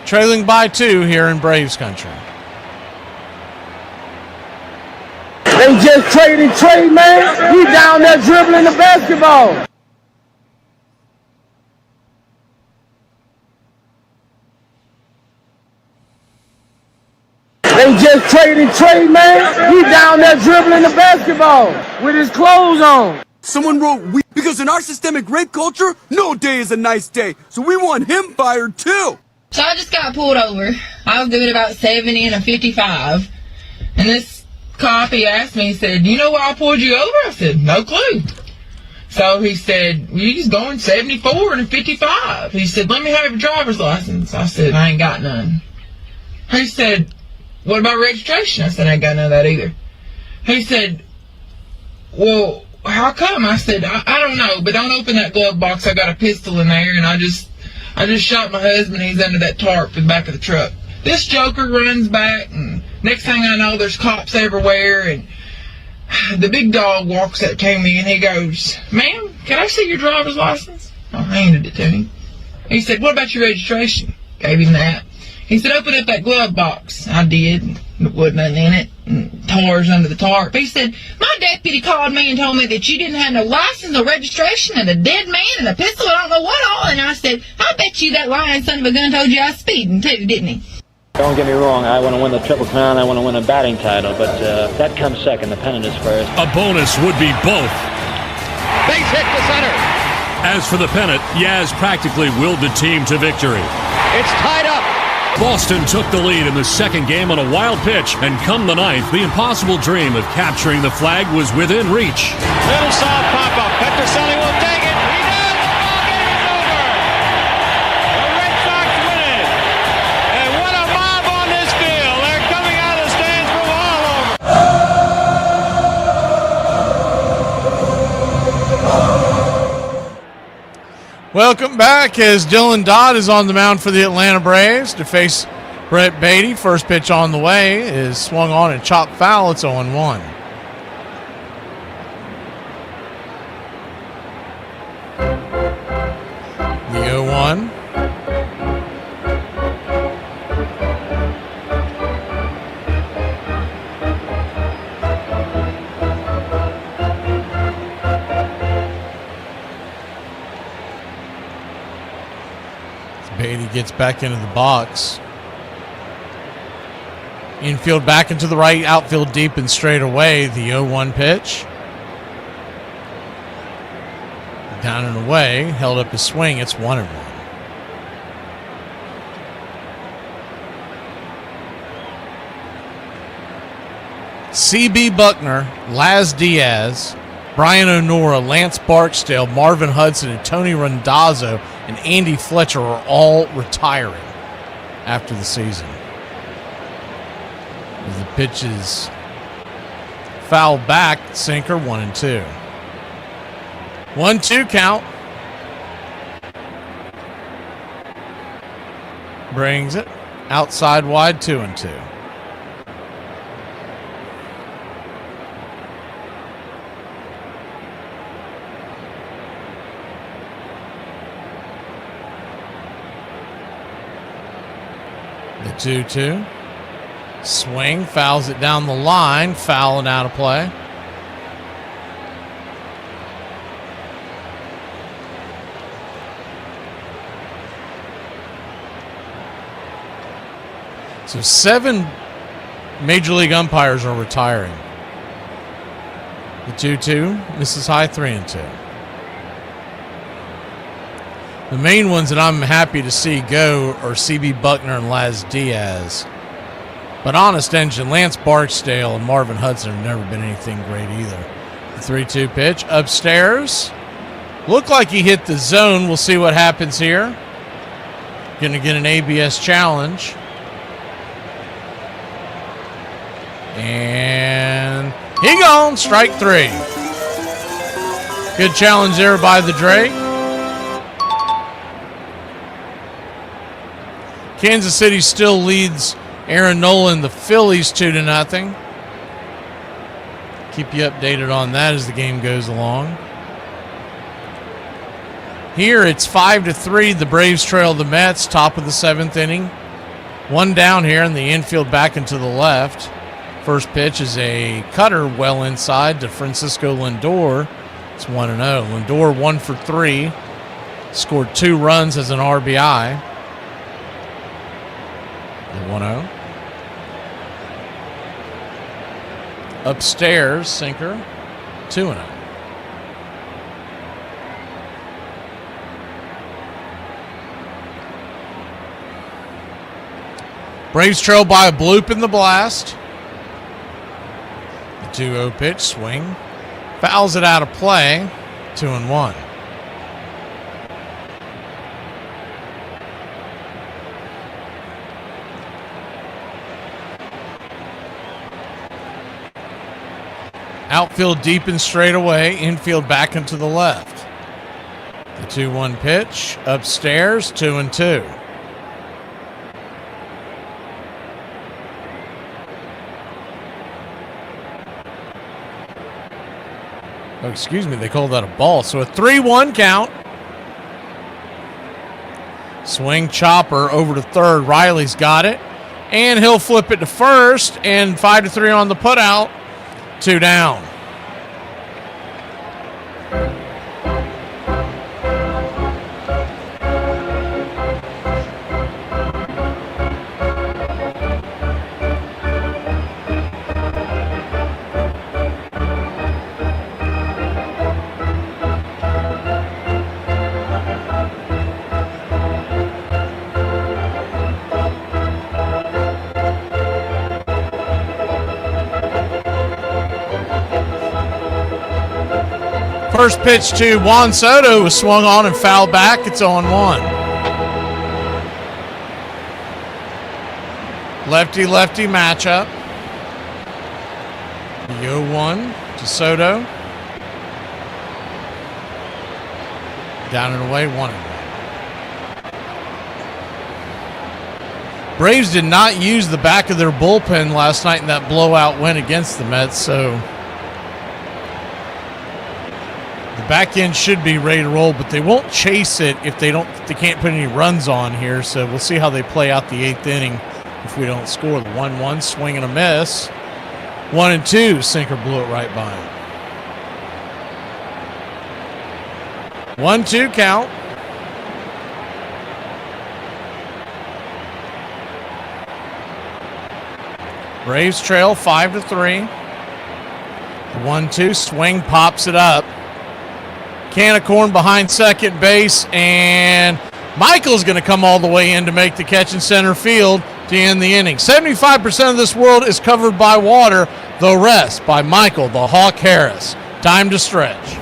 trailing by 2 here in Braves country. They just traded Trey, man. He down there dribbling the basketball. They just traded Trey, man. He down there dribbling the basketball with his clothes on. Someone wrote because in our systemic rape culture, no day is a nice day. So we want him fired too. So I just got pulled over. I was doing about 70 and a 55. And this cop, he asked me, he said, "Do you know why I pulled you over?" I said, "No clue." So he said, "You just going 74 and a 55. He said, "Let me have your driver's license." I said, "I ain't got none." He said, "What about registration?" I said, "I ain't got none of that either." He said, "Well, how come?" I said, I don't know, but don't open that glove box. I got a pistol in there, and I just shot my husband. He's under that tarp in the back of the truck." This joker runs back, and next thing I know, there's cops everywhere, and the big dog walks up to me, and he goes, "Ma'am, can I see your driver's license?" I handed it to him. He said, "What about your registration?" Gave him that. He said, "Open up that glove box." I did. There wasn't nothing in it. Tars under the tarp. He said, "My deputy called me and told me that you didn't have no license or registration and a dead man and a pistol, I don't know what all." And I said, "I bet you that lying son of a gun told you I was speeding too, didn't he?" Don't get me wrong, I want to win the Triple Crown, I want to win a batting title, but that comes second, the pennant is first. A bonus would be both. Base hit to center. As for the pennant, Yaz practically willed the team to victory. It's tied up. Boston took the lead in the second game on a wild pitch, and come the ninth, the impossible dream of capturing the flag was within reach. Little soft pop-up. Petroselli will take it. He does. Ball game is over. The Red Sox win it. And what a mob on this field. They're coming out of the stands from all over. Welcome back as Dylan Dodd is on the mound for the Atlanta Braves to face Brett Beatty. First pitch on the way is swung on and chopped foul. It's 0-1. The 0-1. Beatty gets back into the box. Infield back into the right, outfield deep and straight away. The 0-1 pitch. Down and away, held up his swing. It's 1-1. C.B. Buckner, Laz Diaz, Brian O'Nora, Lance Barksdale, Marvin Hudson, and Tony Randazzo and Andy Fletcher are all retiring after the season. As the pitch is fouled back, sinker, 1-2. 1-2 count. Brings it outside wide, 2-2. The 2-2. Swing, fouls it down the line, foul and out of play. So 7 Major League umpires are retiring. The 2-2 misses high, 3-2. The main ones that I'm happy to see go are C.B. Buckner and Laz Diaz. But honest engine, Lance Barksdale and Marvin Hudson have never been anything great either. The 3-2 pitch upstairs. Looked like he hit the zone. We'll see what happens here. Going to get an ABS challenge. And he gone. Strike 3. Good challenge there by the Drake. Kansas City still leads Aaron Nolan, the Phillies, 2-0. Keep you updated on that as the game goes along. Here it's 5-3. The Braves trail the Mets, top of the 7th inning. One down here in the infield back and to the left. First pitch is a cutter well inside to Francisco Lindor. It's 1-0. Lindor 1 for 3. Scored 2 runs as an RBI. The 1-0. Upstairs, sinker, 2-0. Braves trail by a bloop in the blast. The 2-0 pitch, swing. Fouls it out of play, 2-1. Outfield deep and straight away, infield back and to the left. The 2-1 pitch, upstairs, 2-2. Oh, excuse me, they called that a ball. So a 3-1 count. Swing chopper over to third. Riley's got it. And he'll flip it to first. And 5-3 on the putout. 2 down. First pitch to Juan Soto was swung on and fouled back. It's 0-1. Lefty-lefty matchup. The 0-1 to Soto. Down and away, 1-1. Braves did not use the back of their bullpen last night in that blowout win against the Mets, so back end should be ready to roll, but they won't chase it if they can't put any runs on here. So we'll see how they play out the 8th inning if we don't score. The 1-1 swing and a miss. 1-2, sinker blew it right by him. 1-2 count. Braves trail 5-3. The 1-2 swing pops it up. Can of corn behind second base, and Michael's going to come all the way in to make the catch in center field to end the inning. 75% of this world is covered by water. The rest by Michael the Hawk Harris. Time to stretch.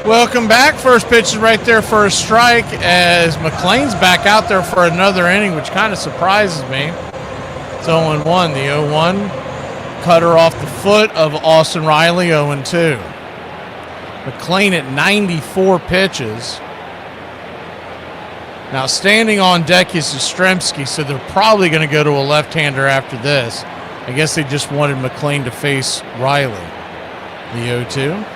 Welcome back. First pitch is right there for a strike as McLean's back out there for another inning, which kind of surprises me. It's 0-1. The 0-1 cutter off the foot of Austin Riley, 0-2. McLean at 94 pitches. Now standing on deck is Yastrzemski, so they're probably going to go to a left-hander after this. I guess they just wanted McLean to face Riley. The 0-2.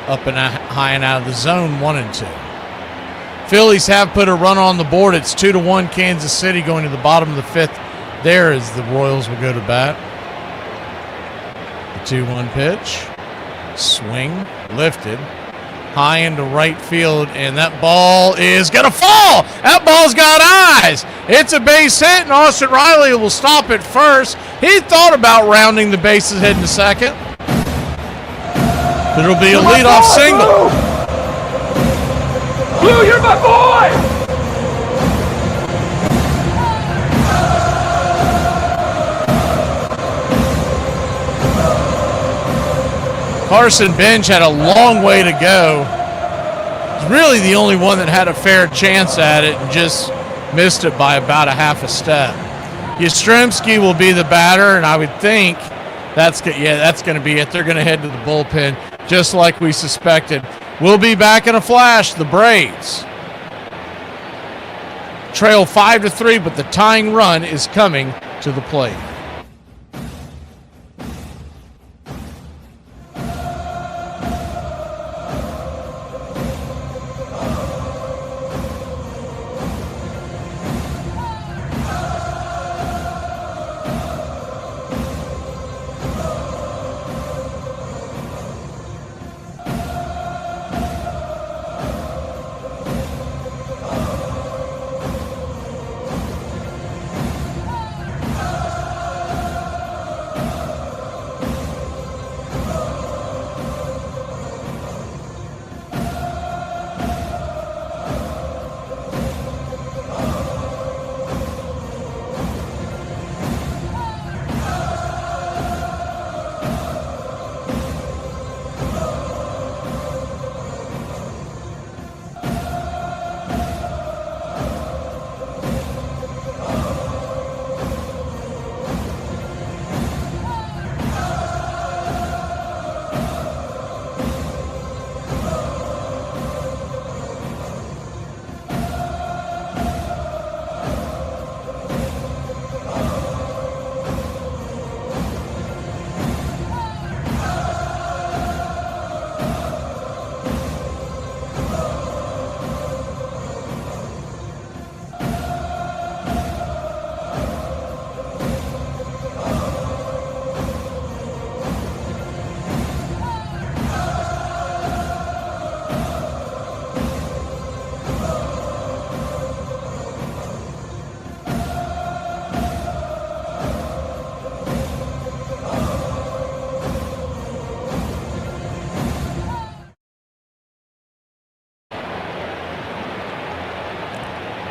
Up and high and out of the zone, 1-2. Phillies have put a run on the board. It's 2-1 Kansas City going to the bottom of the fifth. There as the Royals will go to bat. 2-1 pitch. Swing, lifted, high into right field, and that ball is going to fall. That ball's got eyes. It's a base hit, and Austin Riley will stop at first. He thought about rounding the bases heading to second. But it'll be a leadoff single. Blue, you're my boy! Carson Bench had a long way to go. He's really the only one that had a fair chance at it and just missed it by about a half a step. Yastrzemski will be the batter, and I would think that's going to be it. They're going to head to the bullpen just like we suspected. We'll be back in a flash. The Braves trail 5-3, but the tying run is coming to the plate.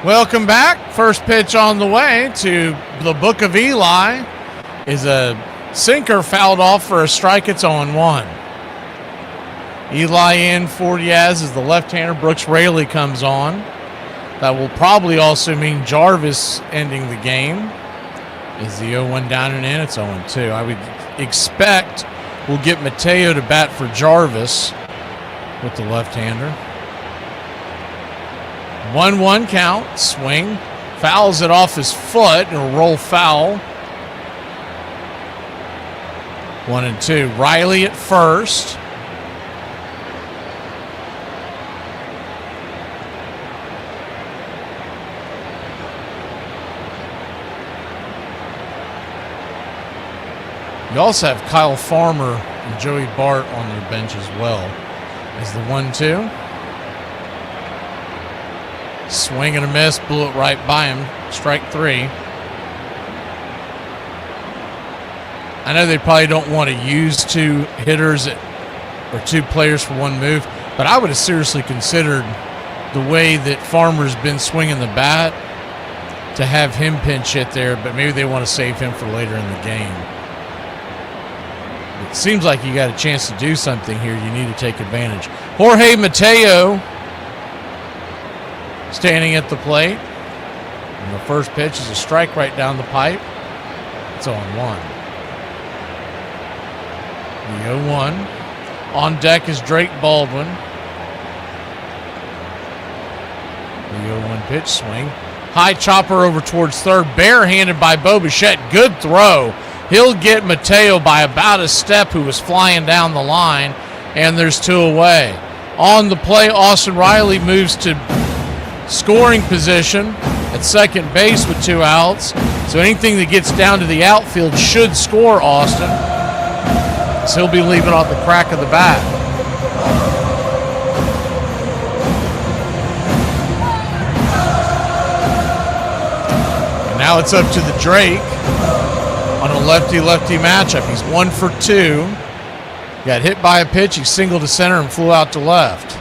Welcome back. First pitch on the way to the Book of Eli is a sinker fouled off for a strike. It's 0-1. Eli in for Diaz as the left-hander. Brooks Raley comes on. That will probably also mean Jarvis ending the game. Is the 0-1 down and in? It's 0-2. I would expect we'll get Mateo to bat for Jarvis with the left-hander. 1-1 count, swing, fouls it off his foot, and a roll foul. 1-2. Riley at first. You also have Kyle Farmer and Joey Bart on their bench as well. As the 1-2. Swing and a miss, blew it right by him. Strike 3. I know they probably don't want to use two hitters or two players for one move, but I would have seriously considered the way that Farmer's been swinging the bat to have him pinch hit there, but maybe they want to save him for later in the game. It seems like you got a chance to do something here. You need to take advantage. Jorge Mateo standing at the plate. And the first pitch is a strike right down the pipe. It's 0-1. The 0-1. On deck is Drake Baldwin. The 0-1 pitch swing. High chopper over towards third. Barehanded by Bo Bichette. Good throw. He'll get Mateo by about a step, who was flying down the line. And there's 2 away. On the play, Austin Riley moves to scoring position at second base with 2 outs. So anything that gets down to the outfield should score Austin. So he'll be leaving off the crack of the bat. And now it's up to the Drake on a lefty-lefty matchup. He's 1 for 2. Got hit by a pitch. He singled to center and flew out to left.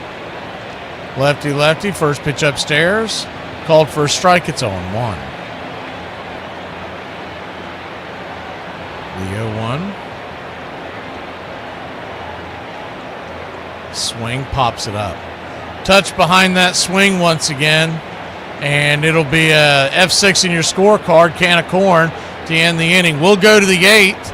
Lefty-lefty, first pitch upstairs. Called for a strike. It's 0-1. The 0-1. Swing, pops it up. Touch behind that swing once again. And it'll be a F6 in your scorecard, can of corn, to end the inning. We'll go to the 8th.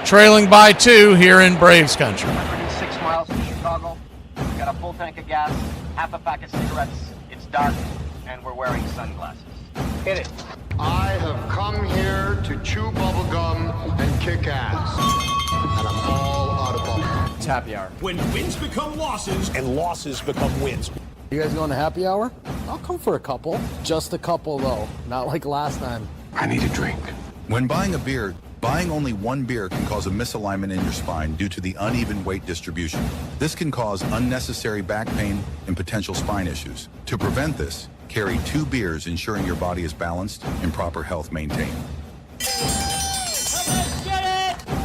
Trailing by 2 here in Braves country. 6 miles from Chicago. We've got a full tank of gas, half a pack of cigarettes. It's dark, and we're wearing sunglasses. Hit it. I have come here to chew bubblegum and kick ass. And I'm all out of bubblegum. It's happy hour. When wins become losses And losses become wins. You guys going to happy hour? I'll come for a couple. Just a couple, though. Not like last time. I need a drink. When buying a beer, buying only one beer can cause a misalignment in your spine due to the uneven weight distribution. This can cause unnecessary back pain and potential spine issues. To prevent this, carry 2 beers, ensuring your body is balanced and proper health maintained.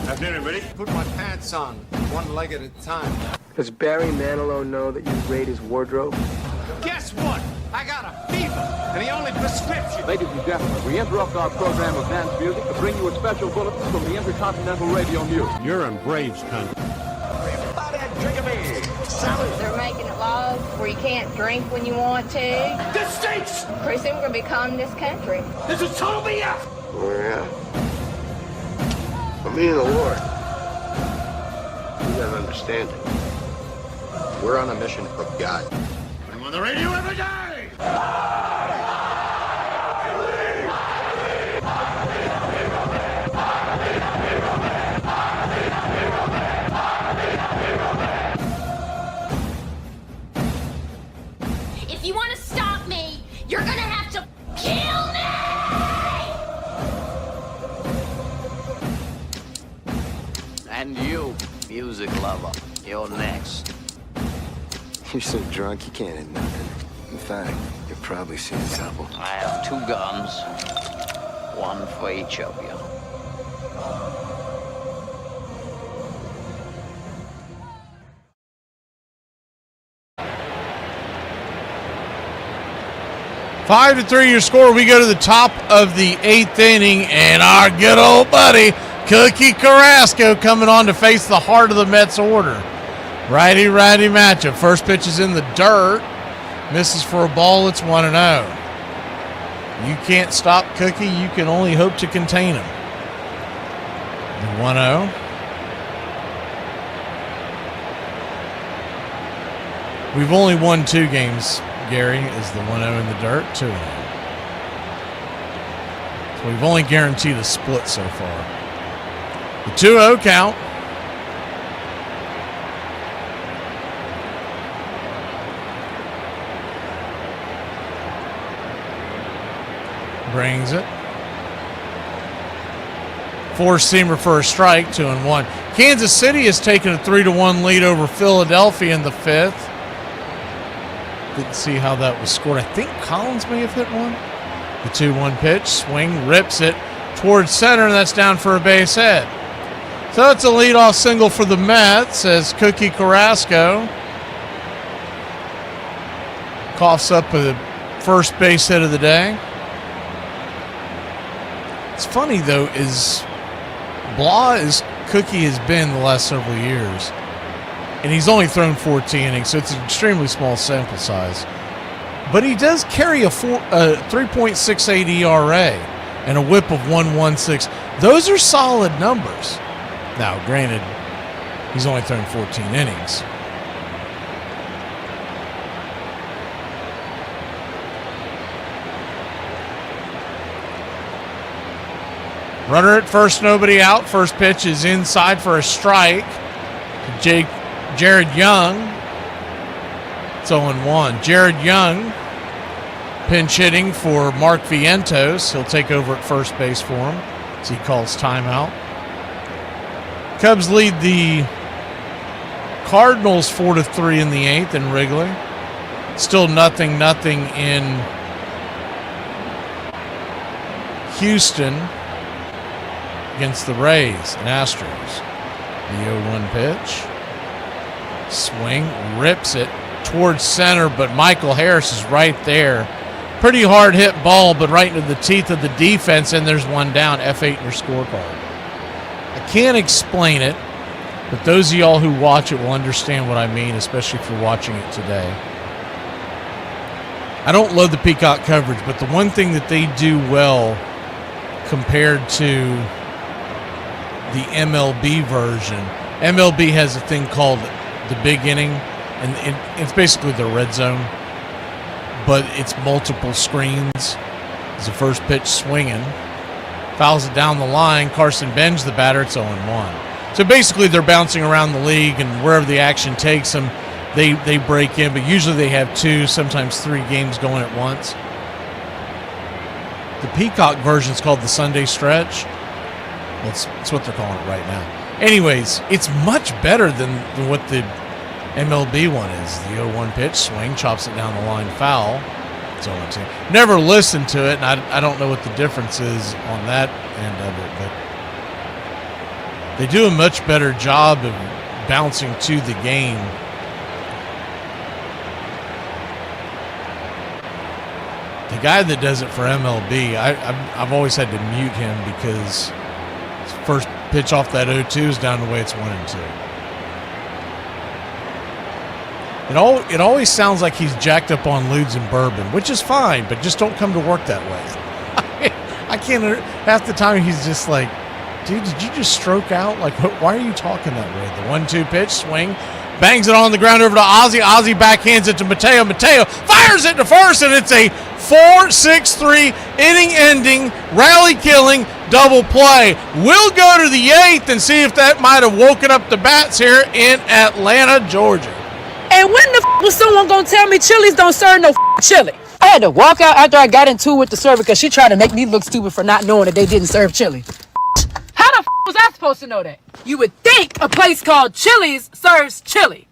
Afternoon, everybody. Put my pants on, one leg at a time. Does Barry Manilow know that you raid his wardrobe? Guess what? I got a fever, and the only prescription. Ladies and gentlemen, we interrupt our program of dance music to bring you a special bulletin from the Intercontinental Radio News. You're in Braves country. Everybody drink a beer. Salute. They're making it laws where you can't drink when you want to. This stinks! Pretty soon we're going to be communist country. This is total BS! Oh, yeah. For me and the Lord, you gotta understand it. We're on a mission from God. I'm on the radio every day! If you want to stop me, you're gonna have to kill me! And you, music lover, you're next. You're so drunk you can't hit nothing. In fact, you're probably seeing trouble. I have 2 guns, one for each of you. Five to 3 your score. We go to the top of the 8th inning, and our good old buddy Cookie Carrasco coming on to face the heart of the Mets order. Righty-righty matchup. First pitch is in the dirt. Misses for a ball. It's 1-0. You can't stop Cookie. You can only hope to contain him. The 1-0. We've only won 2 games, Gary, is the 1-0 in the dirt, 2-0. So we've only guaranteed a split so far. The 2-0 count. Brings it. 4-seamer for a strike, 2-1. Kansas City has taken a 3-1 lead over Philadelphia in the 5th. Didn't see how that was scored. I think Collins may have hit one. The 2-1 pitch, swing, rips it towards center, and that's down for a base hit. So it's a leadoff single for the Mets as Cookie Carrasco coughs up a first base hit of the day. It's funny, though, is blah as Cookie has been the last several years, and he's only thrown 14 innings, so it's an extremely small sample size. But he does carry a 3.68 ERA and a whip of 1.16. Those are solid numbers. Now, granted, he's only thrown 14 innings. Runner at first, nobody out. First pitch is inside for a strike. Jared Young. It's 0-1. Jared Young pinch hitting for Mark Vientos. He'll take over at first base for him as he calls timeout. Cubs lead the Cardinals 4-3 in the 8th in Wrigley. Still 0-0 in Houston against the Rays and Astros. The 0-1 pitch. Swing, rips it towards center, but Michael Harris is right there. Pretty hard hit ball, but right into the teeth of the defense, and there's one down. F8 in your scorecard. I can't explain it, but those of y'all who watch it will understand what I mean, especially if you're watching it today. I don't love the Peacock coverage, but the one thing that they do well compared to the MLB version, MLB has a thing called the big inning, and it's basically the red zone, but it's multiple screens. It's the first pitch swinging, fouls it down the line. Carson Benj, the batter, it's 0-1. So basically they're bouncing around the league, and wherever the action takes them, they break in, but usually they have 2, sometimes 3 games going at once. The Peacock version is called the Sunday Stretch. That's what they're calling it right now. Anyways, it's much better than what the MLB one is. The 0-1 pitch, swing, chops it down the line, foul. It's 0-2. Never listened to it, and I don't know what the difference is on that end of it, but they do a much better job of bouncing to the game. The guy that does it for MLB, I've always had to mute him because his first pitch off that 0-2 is down the way it's 1-2. It always sounds like he's jacked up on lewds and bourbon, which is fine, but just don't come to work that way. I can't. Half the time he's just like, dude, did you just stroke out? Like, why are you talking that way? The 1-2 pitch, swing, bangs it on the ground over to Ozzie. Ozzie backhands it to Mateo. Mateo fires it to first, and it's a 4-6-3 inning-ending, rally-killing double play. We'll go to the 8th and see if that might have woken up the bats here in Atlanta, Georgia. And when the was someone gonna tell me Chili's don't serve no chili? I had to walk out after I got into it with the server because she tried to make me look stupid for not knowing that they didn't serve chili. How the was I supposed to know that? You would think a place called Chili's serves chili.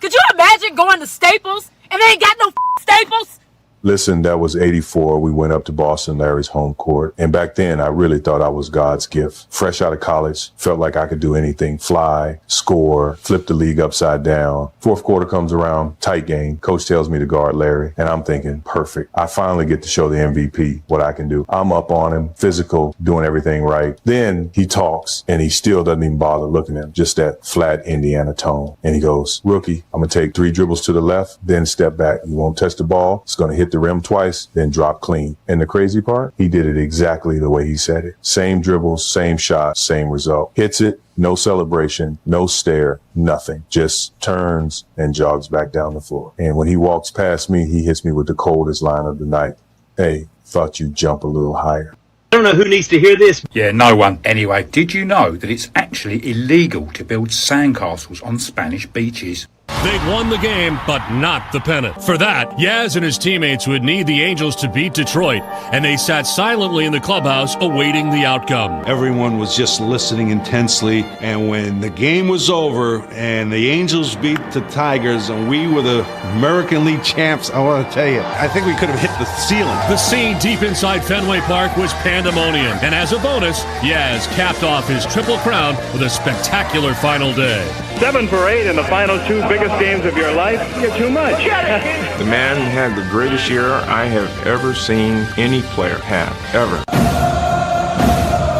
Could you imagine going to Staples and they ain't got no Staples? Listen, that was 84. We went up to Boston, Larry's home court. And back then, I really thought I was God's gift. Fresh out of college, felt like I could do anything. Fly, score, flip the league upside down. Fourth quarter comes around, tight game. Coach tells me to guard Larry. And I'm thinking, perfect. I finally get to show the MVP what I can do. I'm up on him, physical, doing everything right. Then he talks, and he still doesn't even bother looking at him. Just that flat Indiana tone. And he goes, rookie, I'm going to take 3 dribbles to the left, then step back. You won't touch the ball. It's going to hit the rim twice, then drop clean. And the crazy part, he did it exactly the way he said it. Same dribbles, same shot, same result. Hits it, no celebration, no stare, nothing. Just turns and jogs back down the floor. And when he walks past me, he hits me with the coldest line of the night. Hey, thought you'd jump a little higher. I don't know who needs to hear this. Yeah, no one. Anyway, did you know that it's actually illegal to build sandcastles on Spanish beaches? They'd won the game, but not the pennant. For that, Yaz and his teammates would need the Angels to beat Detroit, and they sat silently in the clubhouse awaiting the outcome. Everyone was just listening intensely, and when the game was over and the Angels beat the Tigers and we were the American League champs, I want to tell you, I think we could have hit the ceiling. The scene deep inside Fenway Park was pandemonium, and as a bonus, Yaz capped off his triple crown with a spectacular final day. 7 for 8 in the final 2 biggest games of your life. You're too much. The man had the greatest year I have ever seen any player have, ever.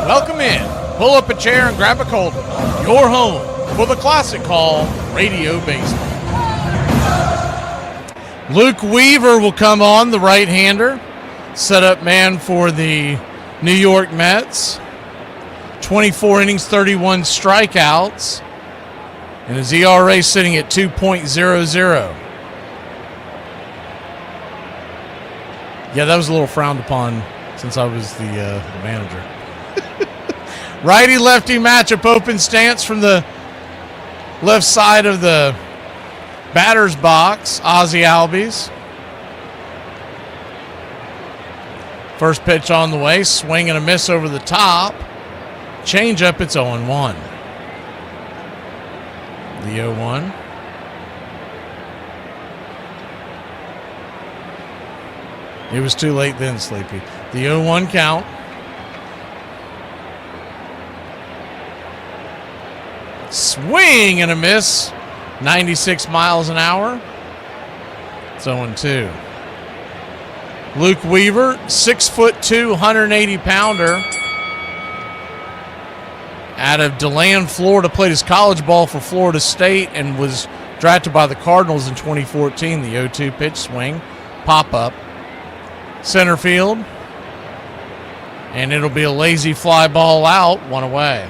Welcome in. Pull up a chair and grab a cold one. Your home for the classic call, Radio Baseball. Luke Weaver will come on, the right-hander. Setup man for the New York Mets. 24 innings, 31 strikeouts. And his ERA sitting at 2.00. Yeah, that was a little frowned upon since I was the manager. Righty-lefty matchup, open stance from the left side of the batter's box, Ozzie Albies. First pitch on the way, swing and a miss over the top. Change up, it's 0-1. The 0-1. It was too late then, Sleepy. The 0-1 count. Swing and a miss. 96 miles an hour. It's 0-2. Luke Weaver, 6'2", 180-pounder. Out of DeLand, Florida, played his college ball for Florida State and was drafted by the Cardinals in 2014. The 0-2 pitch swing, pop-up. Center field. And it'll be a lazy fly ball out, one away.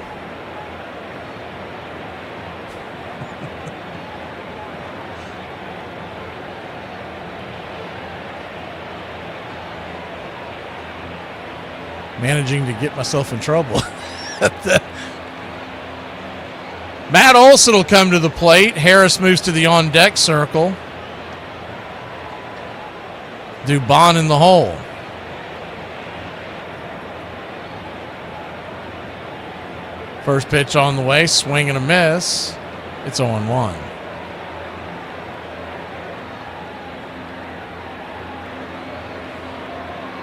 Managing to get myself in trouble. Matt Olson will come to the plate. Harris moves to the on-deck circle. Dubon in the hole. First pitch on the way. Swing and a miss. It's 0-1.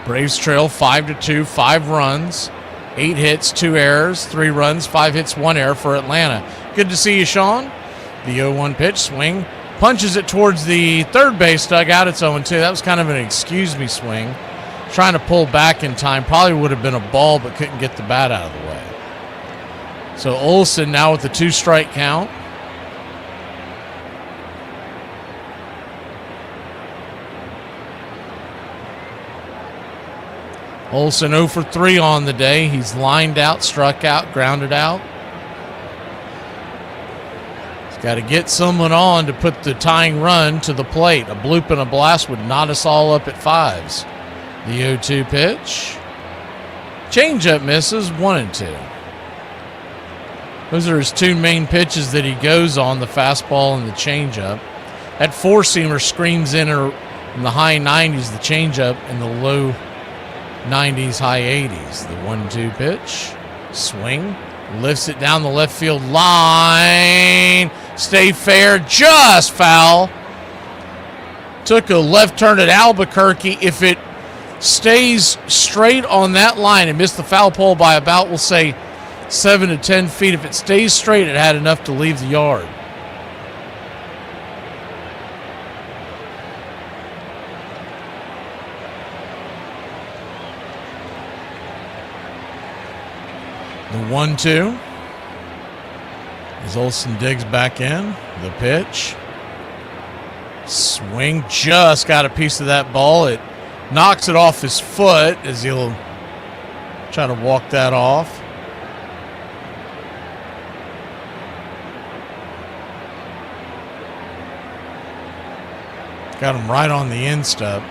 Braves trail 5-2, 5 runs, 8 hits, 2 errors, 3 runs, 5 hits, 1 error for Atlanta. Good to see you, Sean. The 0-1 pitch, swing, punches it towards the third base dugout. It's 0-2. That was kind of an excuse me swing. Trying to pull back in time. Probably would have been a ball, but couldn't get the bat out of the way. So Olson now with the 2-strike count. Olson 0 for 3 on the day. He's lined out, struck out, grounded out. He's got to get someone on to put the tying run to the plate. A bloop and a blast would knot us all up at 5s. The 0-2 pitch. Changeup misses, 1-2. Those are his 2 main pitches that he goes on, the fastball and the changeup. That 4-seamer screams in the high 90s, the changeup in the low 90s, high 80s. The 1-2 pitch. Swing. Lifts it down the left field line. Stay fair. Just foul. Took a left turn at Albuquerque. If it stays straight on that line and missed the foul pole by about, we'll say, 7 to 10 feet. If it stays straight, it had enough to leave the yard. The 1-2. As Olson digs back in. The pitch. Swing. Just got a piece of that ball. It knocks it off his foot as he'll try to walk that off. Got him right on the instep.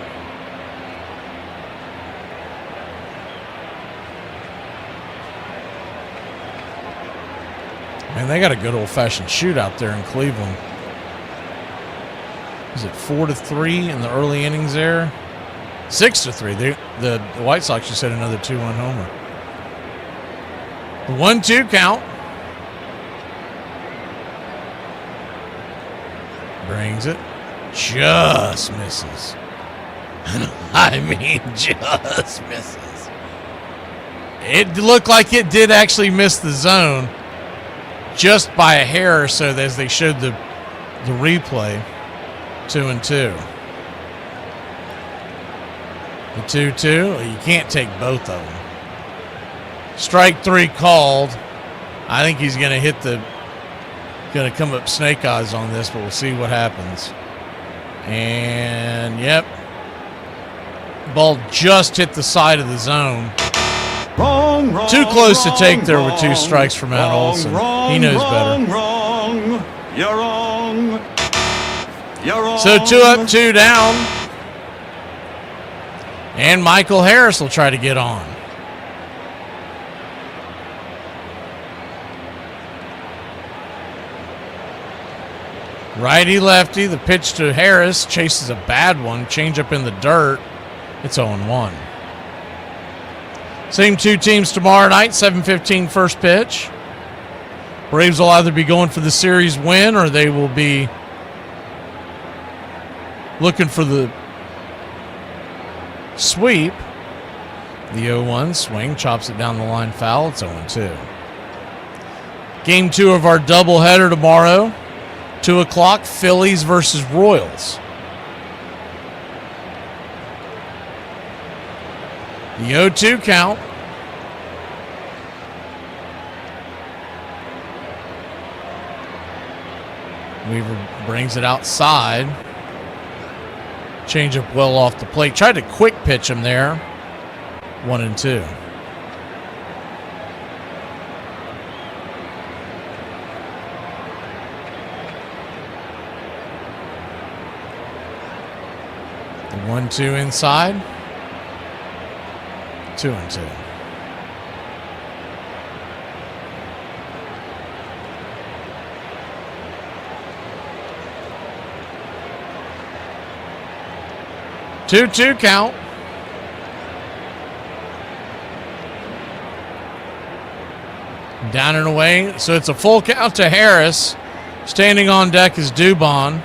Man, they got a good old-fashioned shootout there in Cleveland. Is it 4-3 in the early innings there? 6-3. The White Sox just hit another 2-1 homer. The 1-2 count. Brings it. Just misses. I mean, just misses. It looked like it did actually miss the zone just by a hair or so as they showed the replay. 2-2. The 2-2. You can't take both of them. Strike 3 called. I think he's going to going to come up snake eyes on this, but we'll see what happens. And, yep. Ball just hit the side of the zone. Wrong, too close to take there with 2 wrong, strikes from Matt Olson. He knows better. Wrong. You're wrong. You're wrong. So 2 up, 2 down. And Michael Harris will try to get on. Righty-lefty, the pitch to Harris, chases a bad one, change up in the dirt. It's 0-1. Same 2 teams tomorrow night, 7:15 first pitch. Braves will either be going for the series win or they will be looking for the sweep. The 0-1 swing, chops it down the line, foul. It's 0-2. Game 2 of our doubleheader tomorrow. 2 o'clock, Phillies versus Royals. The 0-2 count. Weaver brings it outside. Change up well off the plate. Tried to quick pitch him there. 1-2. The 1-2 inside. 2-2. Two count. Down and away. So it's a full count to Harris. Standing on deck is Dubon.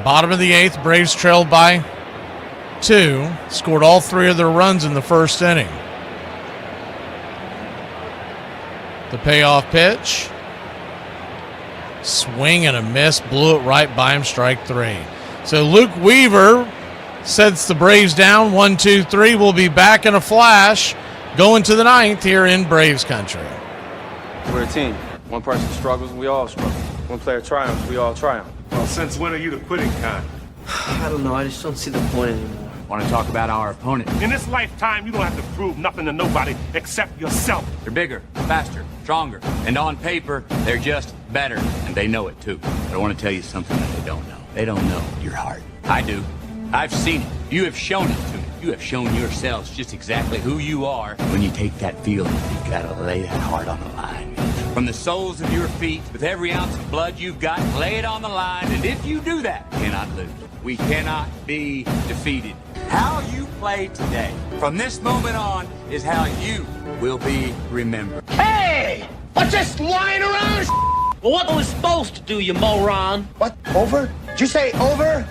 Bottom of the 8th, Braves trailed by 2. Scored all 3 of their runs in the first inning. The payoff pitch. Swing and a miss. Blew it right by him. Strike 3. So Luke Weaver sets the Braves down. 1-2-3. We'll be back in a flash going to the 9th here in Braves country. We're a team. One person struggles, we all struggle. One player triumphs, we all triumph. Well, since when are you the quitting kind? I don't know. I just don't see the point anymore. Want to talk about our opponent? In this lifetime, you don't have to prove nothing to nobody except yourself. They're bigger, faster, stronger, and on paper, they're just better, and they know it too. But I want to tell you something that they don't know. They don't know your heart. I do. I've seen it. You have shown it to me. You have shown yourselves just exactly who you are. When you take that field, you've got to lay that heart on the line. From the soles of your feet, with every ounce of blood you've got, lay it on the line, and if you do that, you cannot lose. We cannot be defeated. How you play today, from this moment on, is how you will be remembered. Hey! What's this lying around? Well, what are we supposed to do, you moron? What? Over? Did you say over?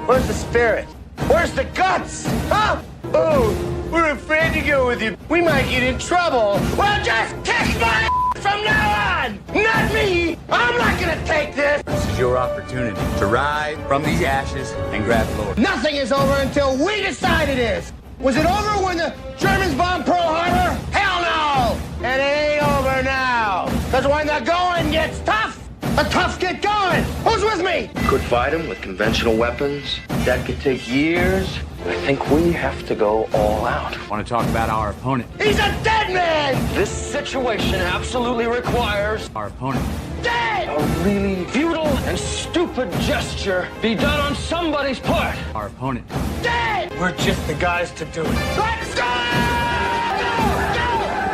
Where's the spirit? Where's the guts? Huh? Oh, we're afraid to go with you. We might get in trouble. Well, just kick my from now on! Not me! I'm not gonna take this! This is your opportunity to rise from these ashes and grab glory. Nothing is over until we decide it is! Was it over when the Germans bombed Pearl Harbor? Hell no! And it ain't over now! Because when the going gets tough, the tough get going! Who's with me? Could fight him with conventional weapons. That could take years. I think we have to go all out. Want to talk about our opponent? He's a dead man! This situation absolutely requires Our opponent. Dead! a really futile and stupid gesture be done on somebody's part. Our opponent. Dead! We're just the guys to do it. Let's go!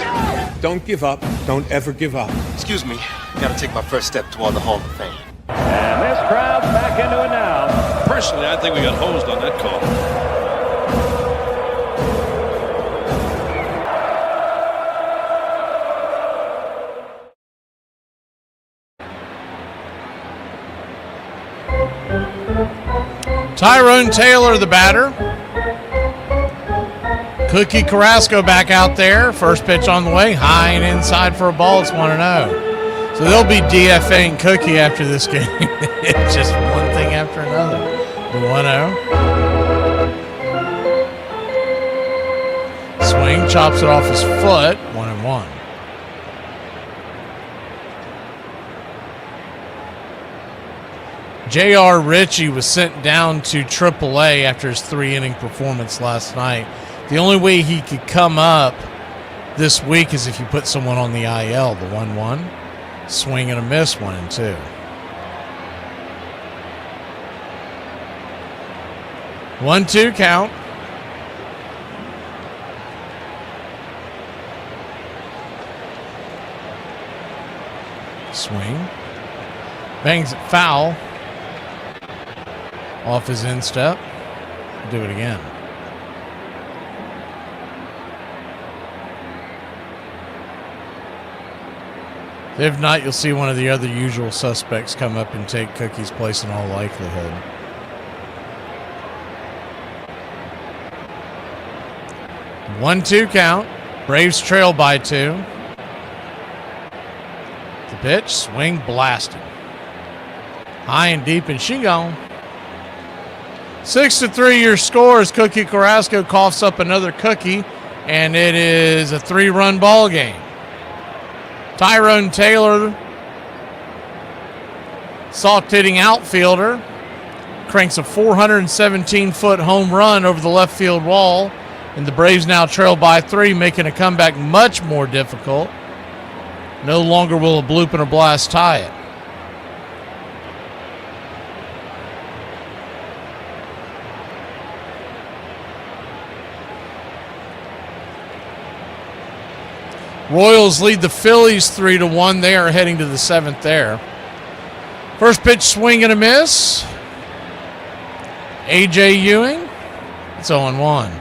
Go! Don't give up. Don't ever give up. Excuse me. Gotta take my first step toward the Hall of Fame. And this crowd's back into it now. Personally, I think we got hosed on that call. Tyrone Taylor, the batter. Cookie Carrasco back out there. First pitch on the way. High and inside for a ball. It's 1-0. So they'll be DFAing Cookie after this game. It's just one thing after another. The 1-0. Swing, chops it off his foot. 1-1. J.R. Ritchie was sent down to AAA after his 3-inning performance last night. The only way he could come up this week is if you put someone on the IL. The 1-1. Swing and a miss, 1-2. One-two count. Swing. Bangs it foul. Off his instep. Do it again. If not, you'll see one of the other usual suspects come up and take Cookie's place in all likelihood. One-two count. Braves trail by 2. The pitch, swing, blasted. High and deep, and she gone. 6-3 your score as Cookie Carrasco coughs up another cookie, and it is a 3-run ball game. Tyrone Taylor, soft-hitting outfielder, cranks a 417-foot home run over the left field wall, and the Braves now trail by 3, making a comeback much more difficult. No longer will a bloop and a blast tie it. Royals lead the Phillies 3-1. They are heading to the 7th there. First pitch, swing and a miss. A.J. Ewing. It's 0-1.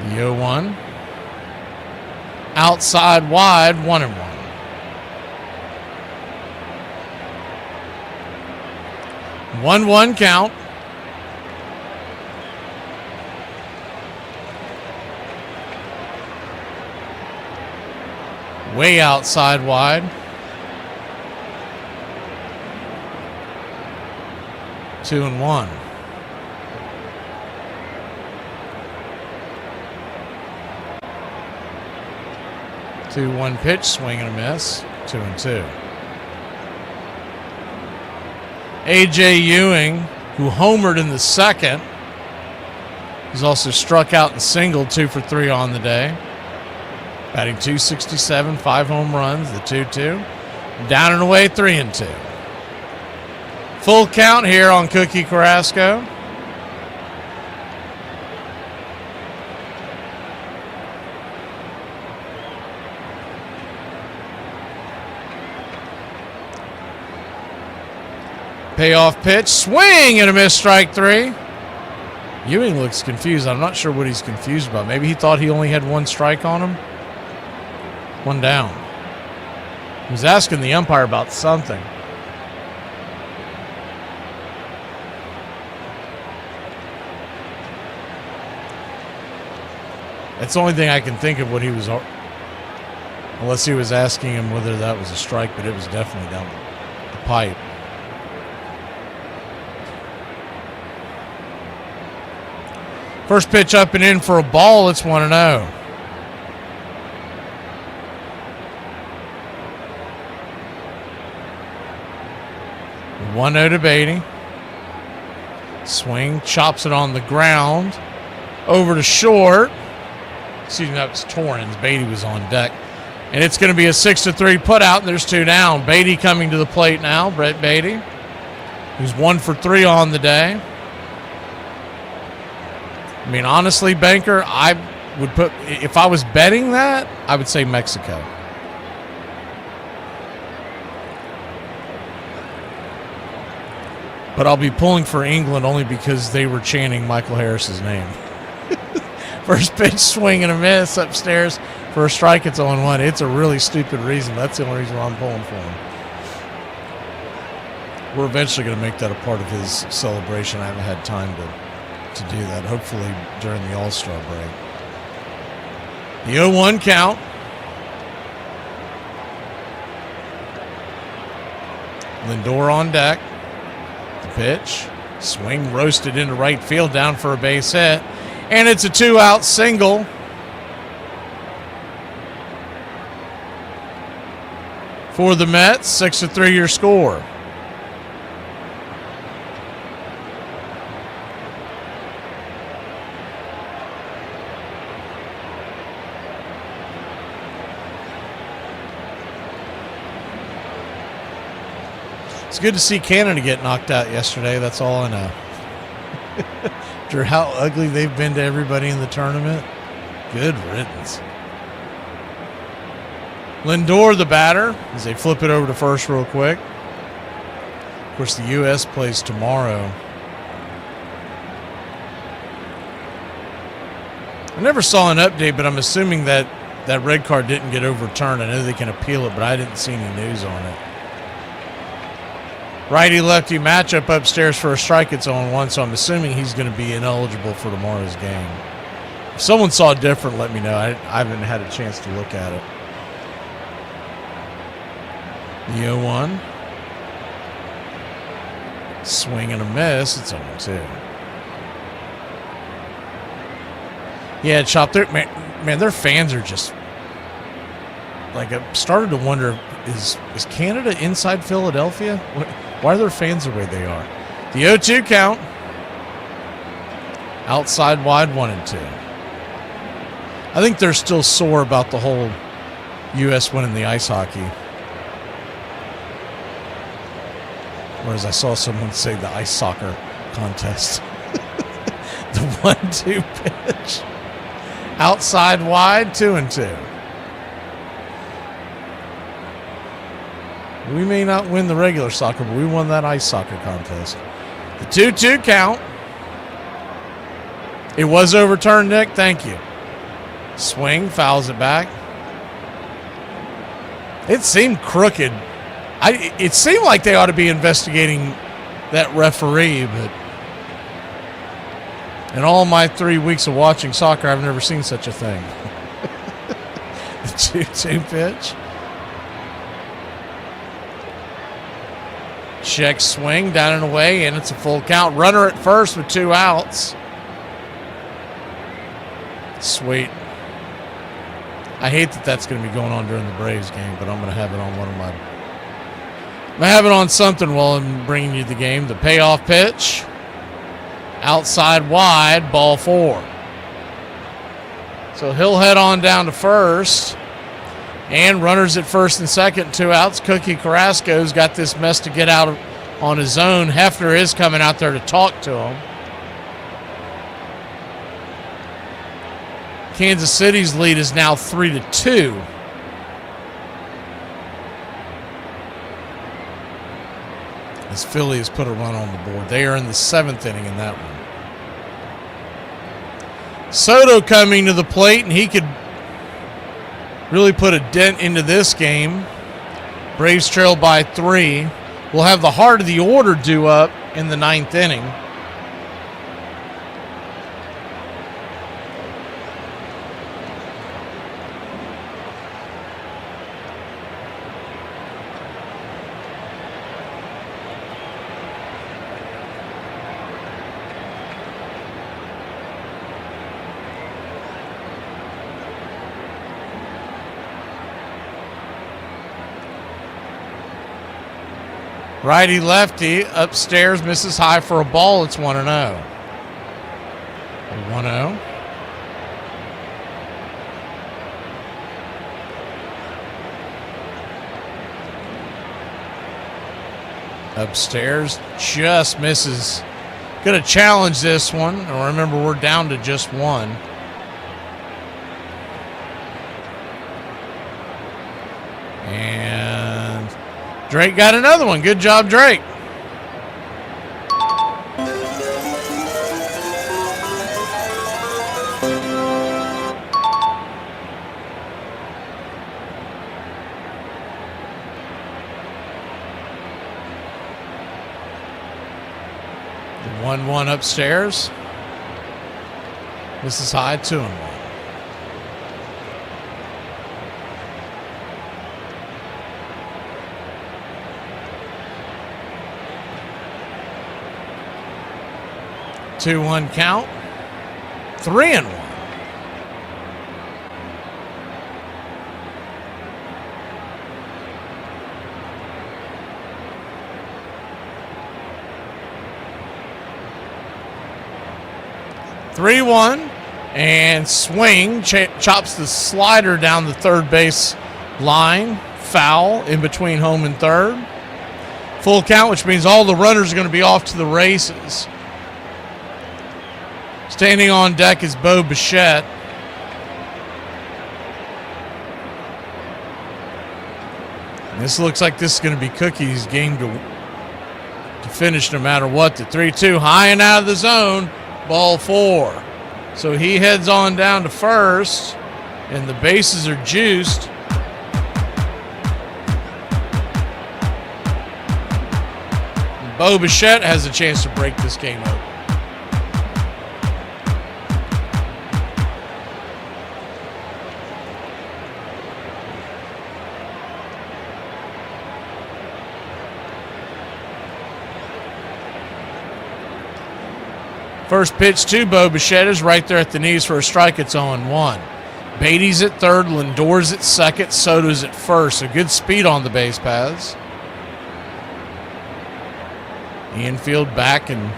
The 0-1. Outside wide, 1-1. 1-1 count. Way outside wide. 2-1. 2-1 pitch, swing and a miss. 2-2. A.J. Ewing, who homered in the second, he's also struck out and singled 2 for 3 on the day. Batting .267, 5 home runs, the 2-2. Down and away, 3-2. Full count here on Cookie Carrasco. Payoff pitch, swing and a miss, strike 3. Ewing looks confused. I'm not sure what he's confused about. Maybe he thought he only had 1 strike on him. 1 down. He was asking the umpire about something. That's the only thing I can think of what he was, unless he was asking him whether that was a strike, but it was definitely down the pipe. First pitch up and in for a ball. It's 1-0. To Beatty. Swing, chops it on the ground. Over to short. Excuse me, that was Torrens. Beatty was on deck. And it's going to be a 6-3 put out, and there's 2 down. Beatty coming to the plate now, Brett Beatty, who's 1 for 3 on the day. I mean, honestly, Banker, I would put, if I was betting that, I would say Mexico. But I'll be pulling for England only because they were chanting Michael Harris's name. First pitch, swing and a miss upstairs for a strike. It's 0-1. It's a really stupid reason. That's the only reason why I'm pulling for him. We're eventually going to make that a part of his celebration. I haven't had time to do that, hopefully during the All-Star break. The 0-1 count. Lindor on deck. The pitch. Swing roasted into right field, down for a base hit. And it's a 2-out single. For the Mets, 6-3 your score. It's good to see Canada get knocked out yesterday. That's all I know. After how ugly they've been to everybody in the tournament. Good riddance. Lindor, the batter, as they flip it over to first real quick. course, the U.S. plays tomorrow. I never saw an update, but I'm assuming that that red card didn't get overturned. I know they can appeal it, but I didn't see any news on it. Righty-lefty matchup upstairs for a strike. It's on 1, so I'm assuming he's going to be ineligible for tomorrow's game. If someone saw it different, let me know. I haven't had a chance to look at it. The 0-1. Swing and a miss. It's 0-2. Yeah, Chop, man, their fans are just like, I started to wonder, is Canada inside Philadelphia? Why are their fans the way they are? The 0-2 count. Outside wide, 1-2. I think they're still sore about the whole U.S. winning the ice hockey. Whereas I saw someone say the ice soccer contest. The 1-2 pitch. Outside wide, 2-2. We may not win the regular soccer, but we won that ice soccer contest. The 2-2 count. It was overturned, Nick. Thank you. Swing, fouls it back. It seemed crooked. It seemed like they ought to be investigating that referee, but in all my 3 weeks of watching soccer, I've never seen such a thing. The 2-2 pitch. Check swing, down and away, and it's a full count. Runner at first with 2 outs. Sweet. I hate that that's going to be going on during the Braves game, but I'm going to have it on I'm going to have it on something while I'm bringing you the game. The payoff pitch. Outside wide, ball 4. So he'll head on down to first. And runners at first and second, 2 outs. Cookie Carrasco's got this mess to get out on his own. Hefner is coming out there to talk to him. Kansas City's lead is now 3-2. As Philly has put a run on the board. They are in the 7th inning in that one. Soto coming to the plate, and he could really put a dent into this game. Braves trail by 3. We'll have the heart of the order due up in the 9th inning. Righty lefty upstairs misses high for a ball. It's 1-0. 1-0. Upstairs just misses. Gonna challenge this one. And remember, we're down to just 1. And Drake got another one. Good job, Drake. The 1-1 upstairs. This is high, 2-1. Two-one count. 3-1. And swing. Chops the slider down the third base line. Foul in between home and third. Full count, which means all the runners are going to be off to the races. Standing on deck is Bo Bichette. And this looks like this is going to be Cookie's game to to finish no matter what. The 3-2 high and out of the zone, ball 4. So he heads on down to first, and the bases are juiced. Bo Bichette has a chance to break this game open. First pitch to Bo Bichette is right there at the knees for a strike. It's 0-1. Beatty's at third, Lindor's at second, Soto's at first. So good speed on the base paths. Infield back and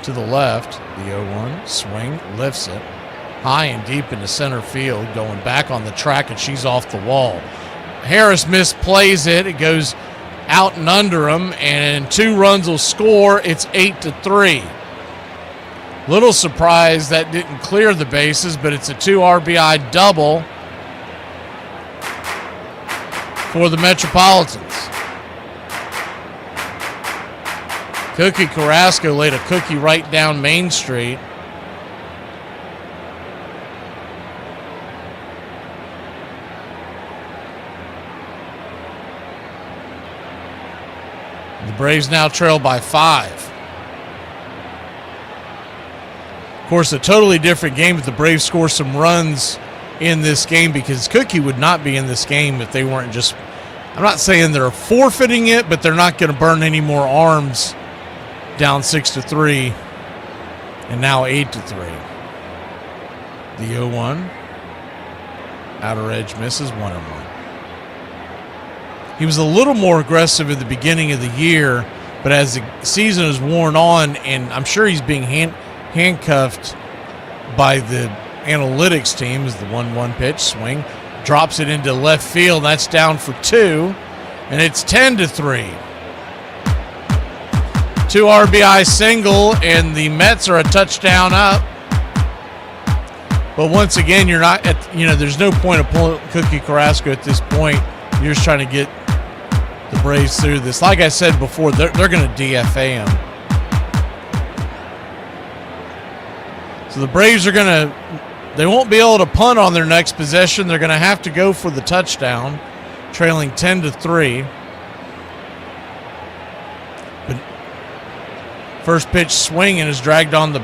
to the left. The 0-1 swing, lifts it high and deep into center field, going back on the track, and she's off the wall. Harris misplays it. It goes out and under him, and 2 runs will score. It's 8-3. Little surprised that didn't clear the bases, but it's a 2 RBI double for the Metropolitans. Cookie Carrasco laid a cookie right down Main Street. The Braves now trail by 5. Of course, a totally different game if the Braves score some runs in this game, because Cookie would not be in this game if they weren't just, I'm not saying they're forfeiting it, but they're not going to burn any more arms down 6-3 and now 8-3. The 0-1. Outer edge misses, 1-1. He was a little more aggressive at the beginning of the year, but as the season is worn on, and I'm sure he's being handcuffed by the analytics team, as the 1-1 pitch swing drops it into left field. That's down for 2, and it's 10-3. 2 RBI single, and the Mets are a touchdown up. But once again, you're not at, there's no point of pulling Cookie Carrasco at this point. You're just trying to get the Braves through this. Like I said before, they're going to DFA him. So the Braves they won't be able to punt on their next possession. They're going to have to go for the touchdown, trailing 10-3. But first pitch swinging is dragged on the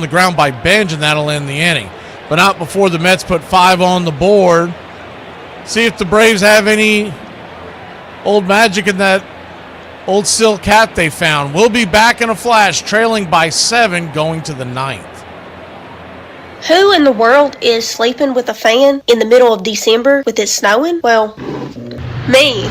ground by Benj, and that'll end the inning. But not before the Mets put 5 on the board. See if the Braves have any old magic in that old silk hat they found. We'll be back in a flash, trailing by 7, going to the 9th. Who in the world is sleeping with a fan in the middle of December with it snowing? Well, me.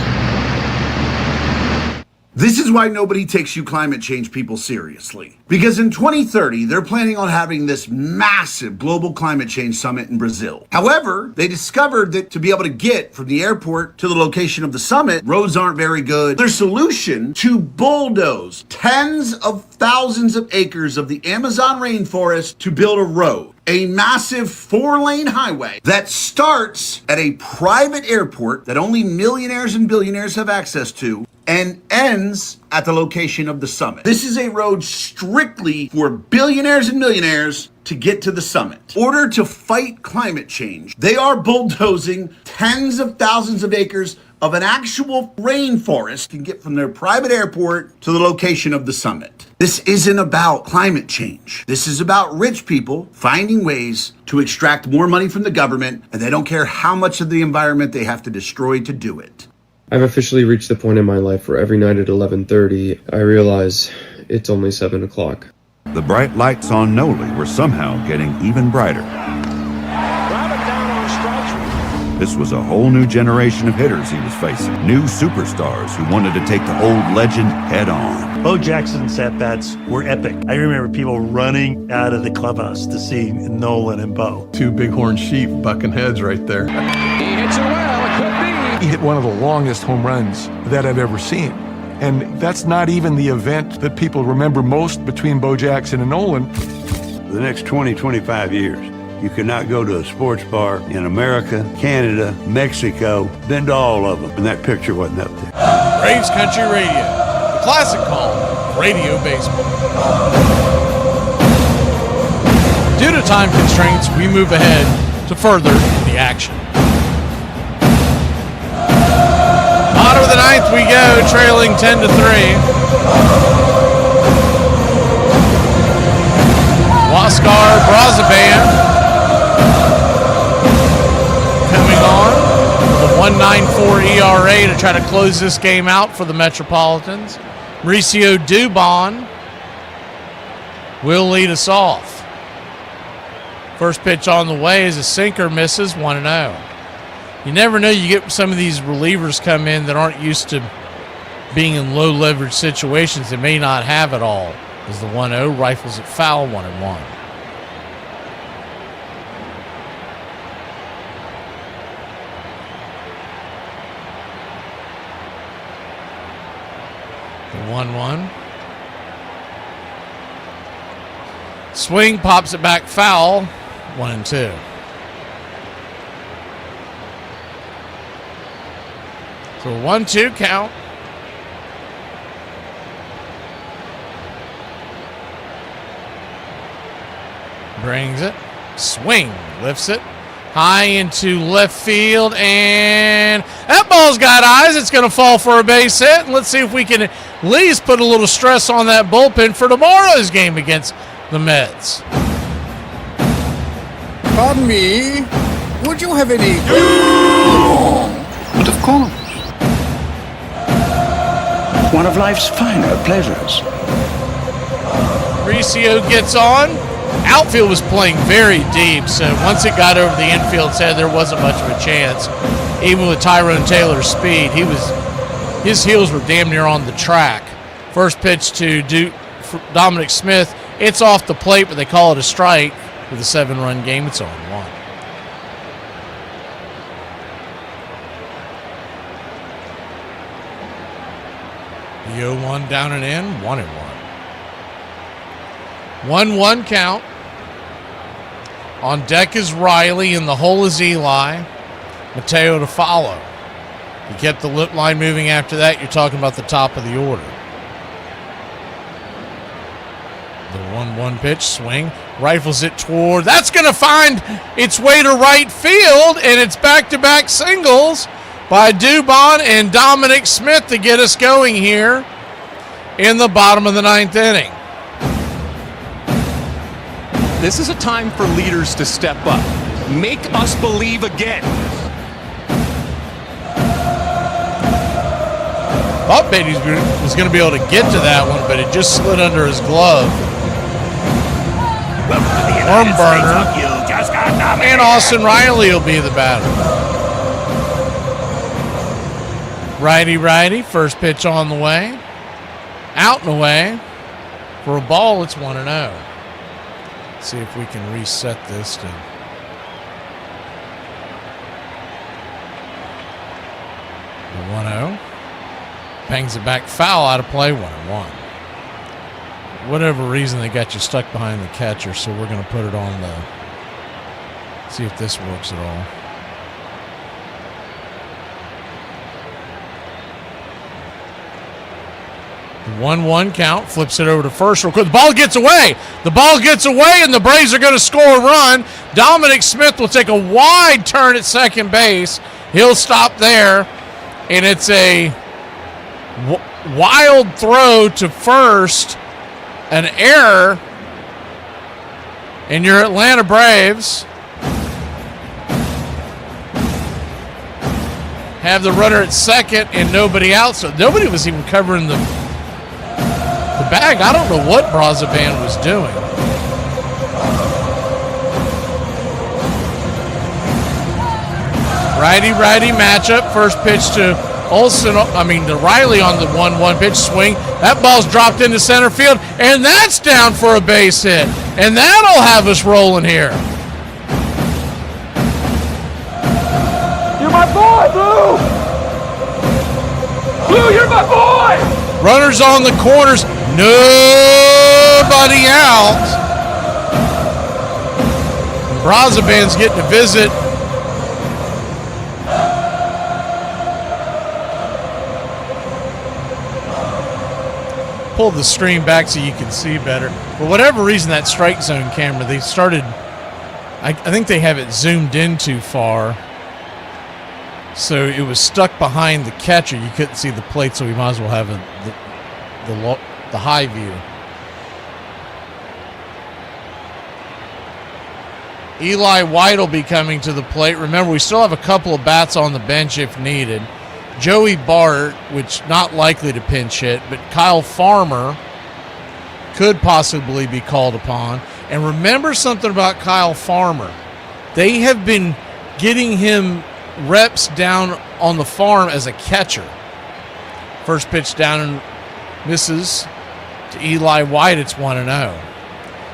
This is why nobody takes you climate change people seriously. Because in 2030, they're planning on having this massive global climate change summit in Brazil. However, they discovered that to be able to get from the airport to the location of the summit, roads aren't very good. Their solution: to bulldoze tens of thousands of acres of the Amazon rainforest to build a road. A massive 4-lane highway that starts at a private airport that only millionaires and billionaires have access to, and ends at the location of the summit. This is a road strictly for billionaires and millionaires to get to the summit. In order to fight climate change, they are bulldozing tens of thousands of acres of an actual rainforest to get from their private airport to the location of the summit. This isn't about climate change. This is about rich people finding ways to extract more money from the government, and they don't care how much of the environment they have to destroy to do it. I've officially reached the point in my life where every night at 11:30, I realize it's only 7 o'clock. The bright lights on Noli were somehow getting even brighter. This was a whole new generation of hitters he was facing. New superstars who wanted to take the old legend head on. Bo Jackson's at-bats were epic. I remember people running out of the clubhouse to see Nolan and Bo. 2 bighorn sheep bucking heads right there. He hits it well, it could be. He hit one of the longest home runs that I've ever seen. And that's not even the event that people remember most between Bo Jackson and Nolan. The next 20, 25 years, you could not go to a sports bar in America, Canada, Mexico, been to all of them, and that picture wasn't up there. Braves Country Radio, the classic called radio baseball. Due to time constraints, we move ahead to further the action. Bottom of the ninth we go, trailing 10-3. Huascar Brazaban coming on with a 1.94 ERA to try to close this game out for the Metropolitans. Mauricio Dubon will lead us off. First pitch on the way is a sinker, misses 1-0. You never know, you get some of these relievers come in that aren't used to being in low leverage situations. They may not have it all. As the 1-0 rifles it foul, 1-1. The 1-1. Swing, pops it back foul, 1-2. So 1-2 count. Brings it. Swing. Lifts it. High into left field. And that ball's got eyes. It's going to fall for a base hit. And let's see if we can at least put a little stress on that bullpen for tomorrow's game against the Mets. Pardon me. Would you have any... But of course. One of life's finer pleasures. Mauricio gets on. Outfield was playing very deep, so once it got over the infield's head, there wasn't much of a chance. Even with Tyrone Taylor's speed, his heels were damn near on the track. First pitch to Dominic Smith. It's off the plate, but they call it a strike. With a 7-run game, it's on 1. The 0-1 down and in, 1-1. 1-1 count. On deck is Riley, and the hole is Eli. Mateo to follow. You kept the lip line moving after that, you're talking about the top of the order. The 1-1 pitch, swing, rifles it toward. That's going to find its way to right field, and it's back-to-back singles by Dubon and Dominic Smith to get us going here in the bottom of the ninth inning. This is a time for leaders to step up. Make us believe again. Thought Beatty was going to be able to get to that one, but it just slid under his glove. Worm burner. And Austin Riley will be the batter. Righty, first pitch on the way. Out and away. For a ball, it's 1-0. See if we can reset this to... The 1-0. Bangs it back foul, out of play, 1-1. Whatever reason, they got you stuck behind the catcher, so we're going to put it on the... See if this works at all. The 1-1 count, flips it over to first real quick. The ball gets away. And the Braves are going to score a run. Dominic Smith will take a wide turn at second base. He'll stop there, and it's a wild throw to first. An error, and your Atlanta Braves have the runner at second and nobody out. So nobody was even covering the bag. I don't know what Brazaban was doing. Righty matchup. First pitch to Riley on the 1-1 pitch, swing. That ball's dropped into center field, and that's down for a base hit. And that'll have us rolling here. You're my boy, Blue! Blue, you're my boy! Runners on the corners, nobody out. Brazaban's getting a visit. pulled the screen back so you can see better. For whatever reason, that strike zone camera, they started, I think they have it zoomed in too far. So it was stuck behind the catcher. You couldn't see the plate, so we might as well have the high view. Eli White will be coming to the plate. Remember, we still have a couple of bats on the bench if needed. Joey Bart, which not likely to pinch hit, but Kyle Farmer could possibly be called upon. And remember something about Kyle Farmer. They have been getting him reps down on the farm as a catcher. First pitch down and misses to Eli White. It's 1-0.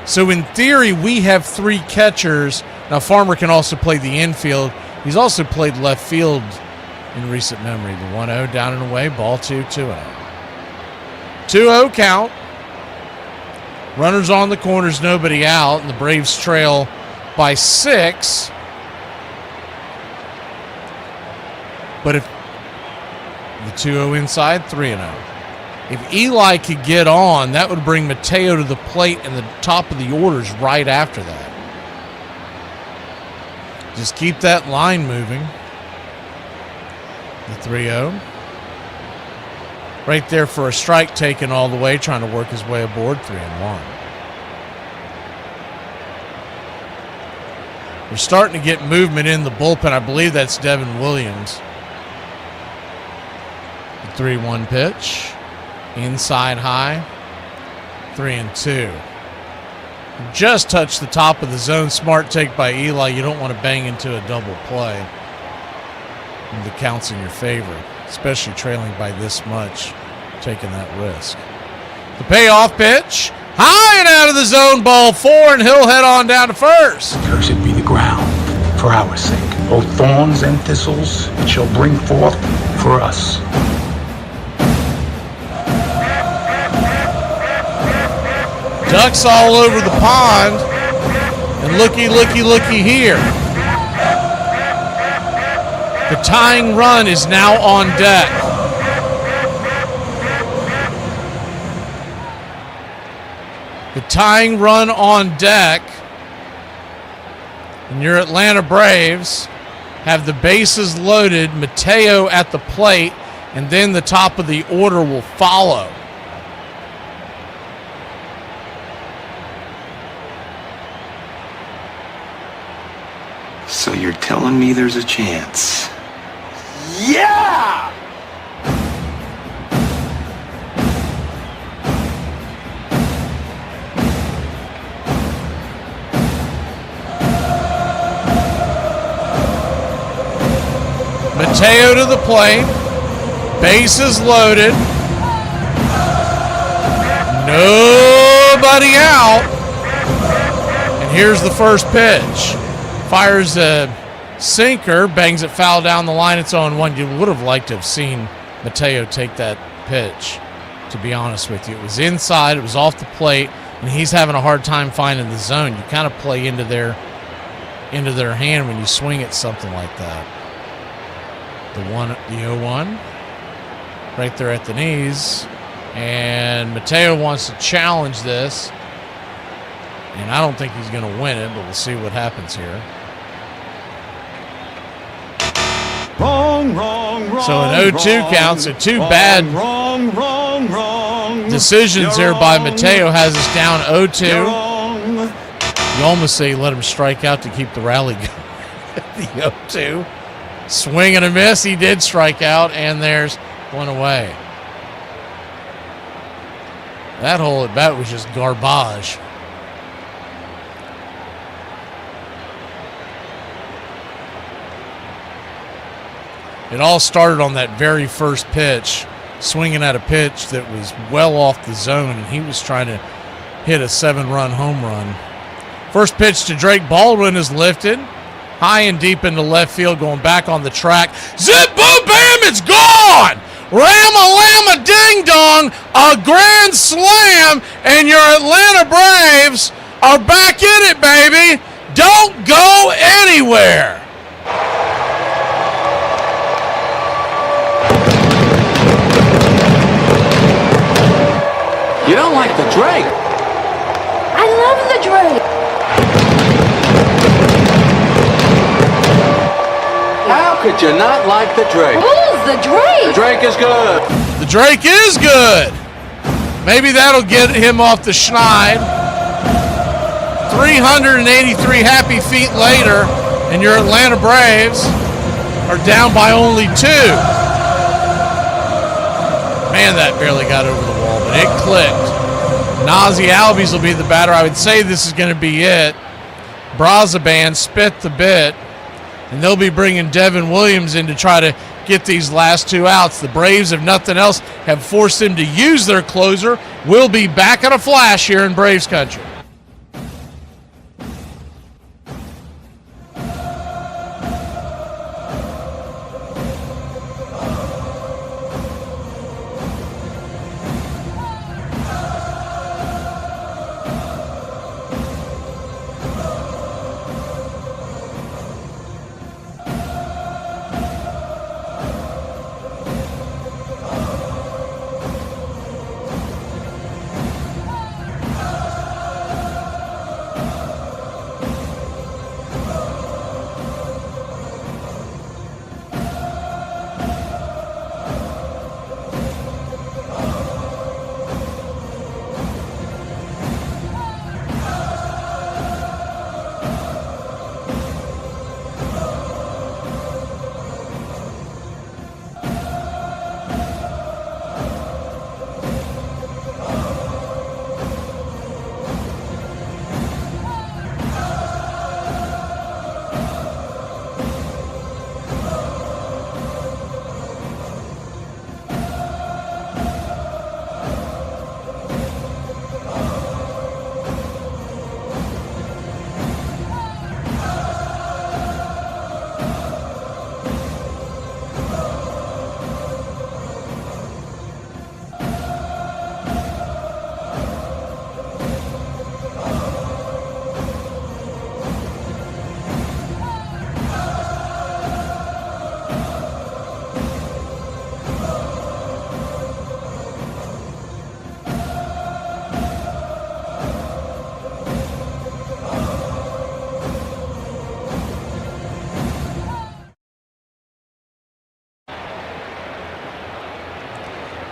So in theory, we have 3 catchers. Now Farmer can also play the infield. He's also played left field in recent memory. The 1-0 down and away. Ball 2, 2-0. 2-0 count. Runners on the corners, nobody out. And the Braves trail by 6. But if the 2-0 inside, 3-0. If Eli could get on, that would bring Mateo to the plate and the top of the orders right after that. Just keep that line moving. The 3-0. Right there for a strike taken all the way, trying to work his way aboard. 3-1. We're starting to get movement in the bullpen. I believe that's Devin Williams. The 3-1 pitch. Inside high. 3-2. Just touched the top of the zone. Smart take by Eli. You don't want to bang into a double play. And the count's in your favor, especially trailing by this much, taking that risk. The payoff pitch. High and out of the zone. Ball 4, and he'll head on down to first. Cursed be the ground for our sake. Both thorns and thistles it shall bring forth for us. Ducks all over the pond, and looky here. The tying run is now on deck. The tying run on deck, and your Atlanta Braves have the bases loaded, Mateo at the plate, and then the top of the order will follow. So you're telling me there's a chance? Yeah! Mateo to the plate. Bases loaded. Nobody out. And here's the first pitch. Fires a sinker, bangs it foul down the line. It's 0-1. You would have liked to have seen Mateo take that pitch, to be honest with you. It was inside, it was off the plate, and he's having a hard time finding the zone. You kind of play into their hand when you swing at something like that. The 0-1, right there at the knees. And Mateo wants to challenge this. And I don't think he's going to win it, but we'll see what happens here. Wrong. So an 0-2 count, so 2 bad decisions here by Mateo has us down 0-2. You almost say let him strike out to keep the rally going. The 0-2. Swing and a miss. He did strike out, and there's one away. That hole at bat was just garbage. It all started on that very first pitch, swinging at a pitch that was well off the zone, and he was trying to hit a 7-run home run. First pitch to Drake Baldwin is lifted. High and deep into left field, going back on the track. Zip, boom, bam, it's gone! Ram-a-lamma, ding-dong, a grand slam, and your Atlanta Braves are back in it, baby! Don't go anywhere! like the Drake. I love the Drake. How could you not like the Drake? Who's the Drake? The Drake is good. The Drake is good. Maybe that'll get him off the schneid. 383 happy feet later, and your Atlanta Braves are down by only 2. Man, that barely got over the wall, but it clicked. Nazi Albies will be the batter. I would say this is going to be it. Brazaban spit the bit, and they'll be bringing Devin Williams in to try to get these last 2 outs. The Braves, if nothing else, have forced him to use their closer. We'll be back in a flash here in Braves country.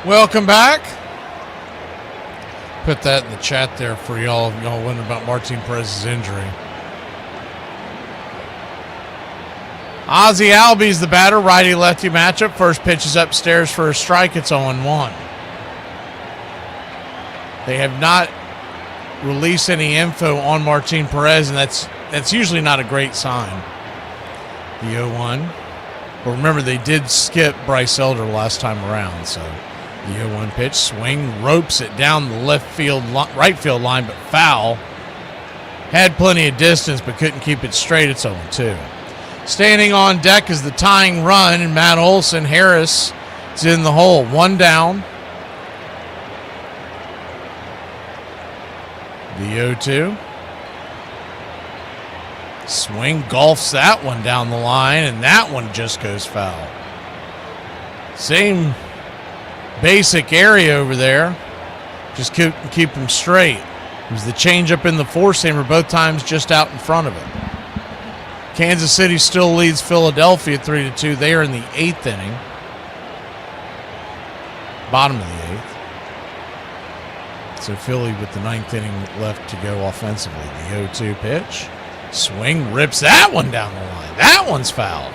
Welcome back. Put that in the chat there for y'all if y'all wondering about Martin Perez's injury. Ozzy Albies the batter, righty-lefty matchup. First pitch is upstairs for a strike. It's 0-1. They have not released any info on Martin Perez, and that's usually not a great sign. The 0-1. But remember, they did skip Bryce Elder last time around, so the 0-1 pitch, swing, ropes it down the right field line, but foul. Had plenty of distance, but couldn't keep it straight. It's 0-2. Standing on deck is the tying run, and Matt Olson. Harris is in the hole. 1 down. The 0-2. Swing golfs that one down the line, and that one just goes foul. Same basic area over there. Just keep them straight. It was the changeup in the four-seamer, both times just out in front of it. Kansas City still leads Philadelphia 3-2. They are in the 8th inning. Bottom of the 8th. So Philly with the 9th inning left to go offensively. The 0-2 pitch. Swing, rips that one down the line. That one's foul.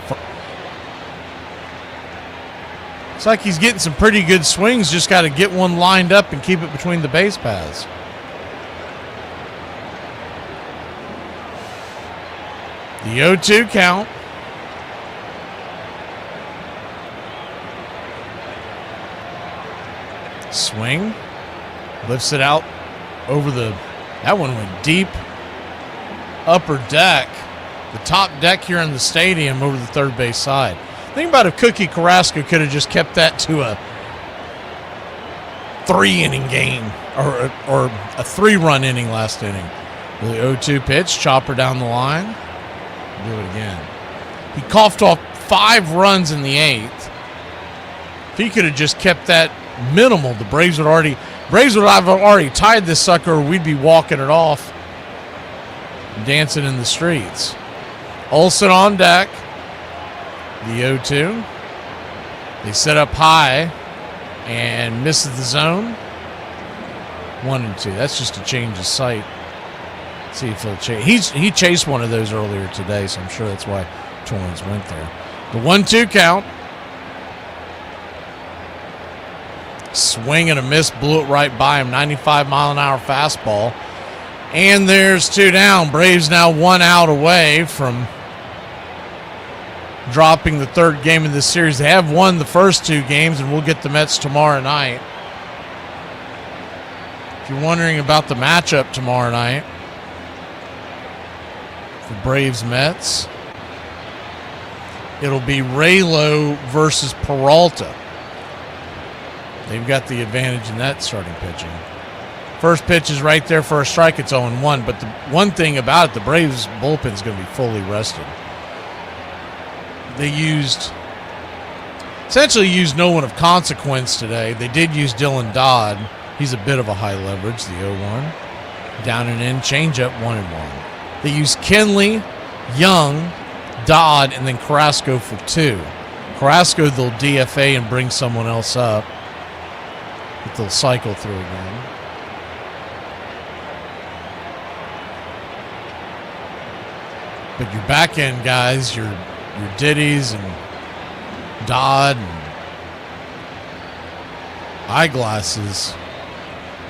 It's like he's getting some pretty good swings. Just got to get one lined up and keep it between the base paths. The 0-2 count. Swing. Lifts it out over that one went deep. Upper deck. The top deck here in the stadium over the third base side. Think about if Cookie Carrasco could have just kept that to a 3-inning game or a 3-run inning last inning. The 0-2 pitch, chopper down the line. Do it again. He coughed off 5 runs in the 8th. If he could have just kept that minimal. The Braves would have already tied this sucker, or we'd be walking it off, dancing in the streets. Olsen on deck. The 0-2. They set up high and misses the zone. 1-2. That's just a change of sight. See if he'll chase. He chased one of those earlier today, so I'm sure that's why Torrance went there. The 1-2 count. Swing and a miss, blew it right by him. 95-mile-an-hour fastball. And there's 2 down. Braves now 1 out away from dropping the 3rd game of this series. They have won the first 2 games, and we'll get the Mets tomorrow night. If you're wondering about the matchup tomorrow night for Braves-Mets, it'll be Raylo versus Peralta. They've got the advantage in that starting pitching. First pitch is right there for a strike. It's 0-1. But the one thing about it, the Braves bullpen is going to be fully rested. They essentially used no one of consequence today. They did use Dylan Dodd. He's a bit of a high leverage, the 0-1. Down and in, changeup, 1-1. They used Kenley, Young, Dodd, and then Carrasco for 2. Carrasco, they'll DFA and bring someone else up. But they'll cycle through again. But your back end guys, your Diddy's and Dodd and Eyeglasses,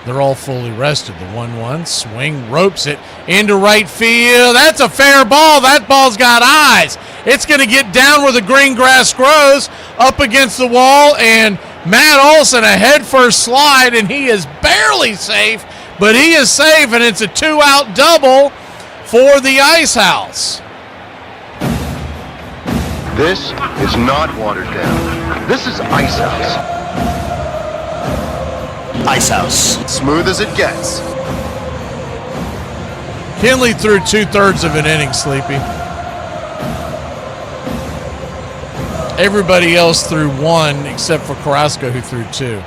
they're all fully rested. The 1-1 swing, ropes it into right field. That's a fair ball. That ball's got eyes. It's going to get down where the green grass grows, up against the wall, and Matt Olson, a head-first slide, and he is barely safe, but he is safe, and it's a 2-out double for the Ice House. This is not watered down. This is Ice House. Ice House. Smooth as it gets. Kenley threw 2/3 of an inning, Sleepy. Everybody else threw 1 except for Carrasco, who threw 2.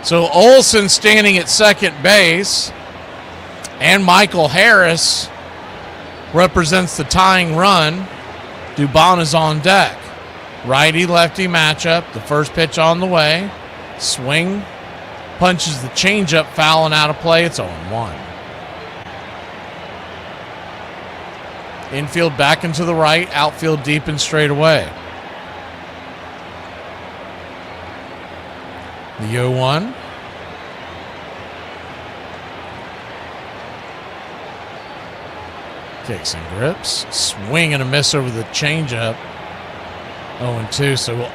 So Olsen standing at second base, and Michael Harris represents the tying run. Dubon is on deck. Righty-lefty matchup. The first pitch on the way. Swing. Punches the changeup, fouling out of play. It's 0-1. Infield back and to the right. Outfield deep and straight away. The 0-1. Kicks and grips. Swing and a miss over the changeup. 0-2. So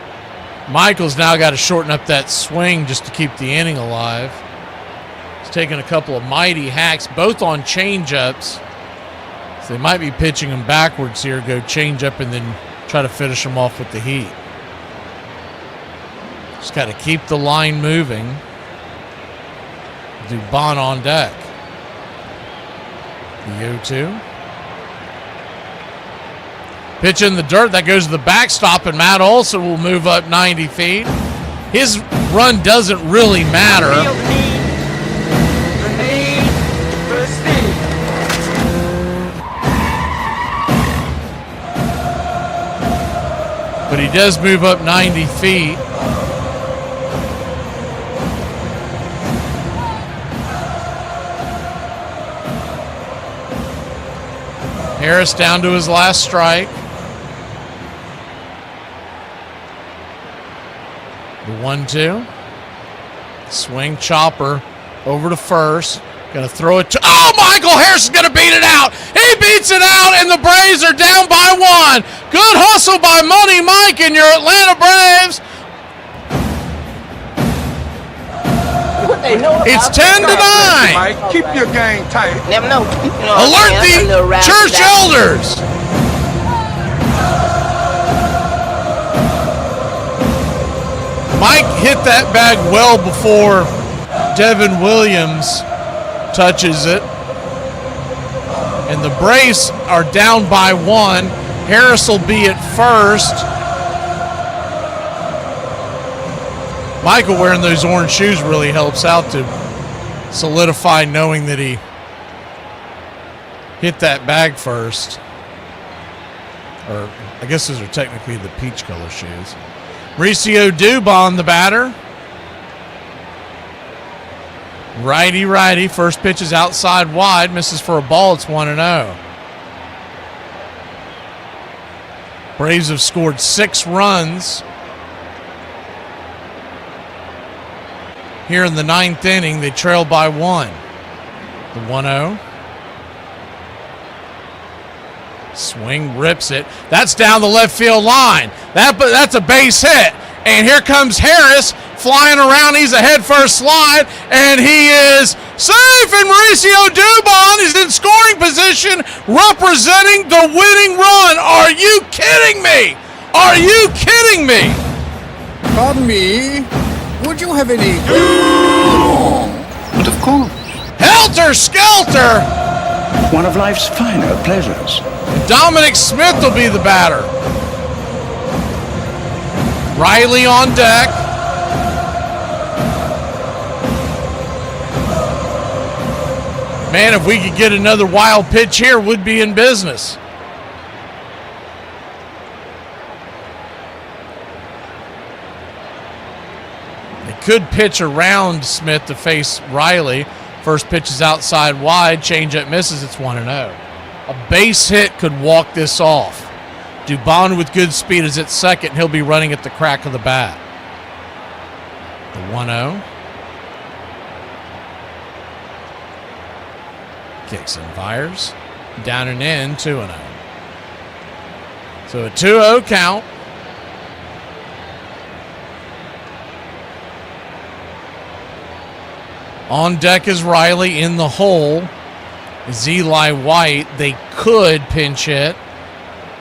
Michael's now got to shorten up that swing just to keep the inning alive. He's taking a couple of mighty hacks, both on changeups. So they might be pitching them backwards here, go changeup and then try to finish them off with the heat. Just got to keep the line moving. Dubon on deck. The 0-2. Pitch in the dirt. That goes to the backstop, and Matt Olson will move up 90 feet. His run doesn't really matter. But he does move up 90 feet. Harris down to his last strike. The 1-2. Swing, chopper over to first. Going to throw it to... Oh, Michael Harris is going to beat it out. He beats it out, and the Braves are down by 1. Good hustle by Money Mike and your Atlanta Braves. It's 10-9. Mike, keep your game tight. Never know. Alert the church elders. Mike hit that bag well before Devin Williams touches it. And the Braves are down by 1. Harris will be at first. Michael wearing those orange shoes really helps out to solidify knowing that he hit that bag first. Or I guess those are technically the peach color shoes. Mauricio Dubon, the batter. Righty. First pitch is outside wide. Misses for a ball. It's 1-0. Braves have scored 6 runs here in the 9th inning. They trail by 1. The 1-0. Swing, rips it. That's down the left field line. That's a base hit. And here comes Harris flying around. He's a head-first slide, and he is safe. And Mauricio Dubon is in scoring position, representing the winning run. Are you kidding me? Are you kidding me? Pardon me. Would you have any? But of course. Helter Skelter. One of life's finer pleasures. Dominic Smith will be the batter. Riley on deck. Man, if we could get another wild pitch here, we'd be in business. They could pitch around Smith to face Riley. First pitch is outside wide. Changeup misses. It's 1-0. A base hit could walk this off. Dubon with good speed is at second. He'll be running at the crack of the bat. The 1-0. Kicks and fires. Down and in, 2-0. So a 2-0 count. On deck is Riley. In the hole is Eli White. They could pinch hit,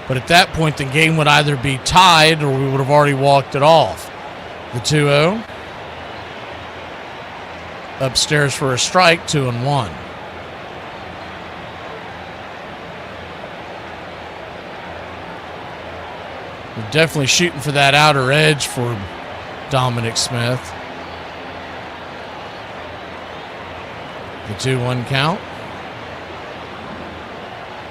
but at that point the game would either be tied or we would have already walked it off. The 2-0. Upstairs for a strike, 2-1. We're definitely shooting for that outer edge for Dominic Smith. The 2-1 count.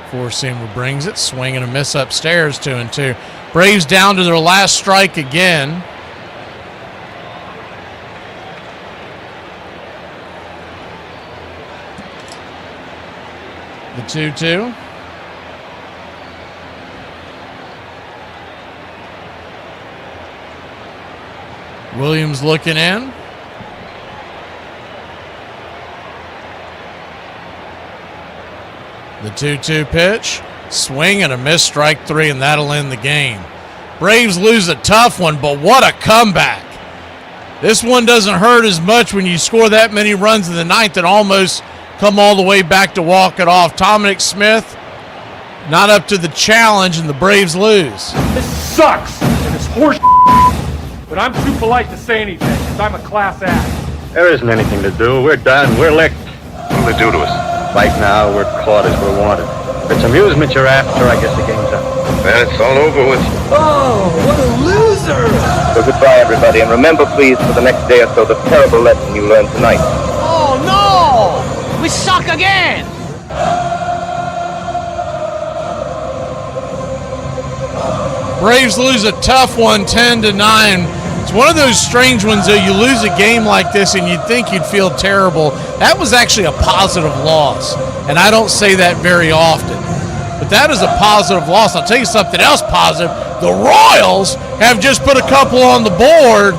Four-seamer brings it. Swing and a miss upstairs, 2-2. Braves down to their last strike again. The 2-2. Williams looking in. The 2-2 pitch. Swing and a miss, strike 3, and that'll end the game. Braves lose a tough one, but what a comeback. This one doesn't hurt as much when you score that many runs in the 9th and almost come all the way back to walk it off. Dominic Smith not up to the challenge, and the Braves lose. This sucks, and it's horse but I'm too polite to say anything, because I'm a class act. There isn't anything to do. We're done. We're licked. What will they do to us? Right now, we're caught as we're wanted. If it's amusement you're after, I guess the game's up. Then it's all over with. Oh, what a loser! So goodbye, everybody, and remember, please, for the next day or so, the terrible lesson you learned tonight. Oh no! We suck again! Braves lose a tough one, 10-9. It's one of those strange ones, though. You lose a game like this and you'd think you'd feel terrible. That was actually a positive loss, and I don't say that very often. But that is a positive loss. I'll tell you something else positive. The Royals have just put a couple on the board,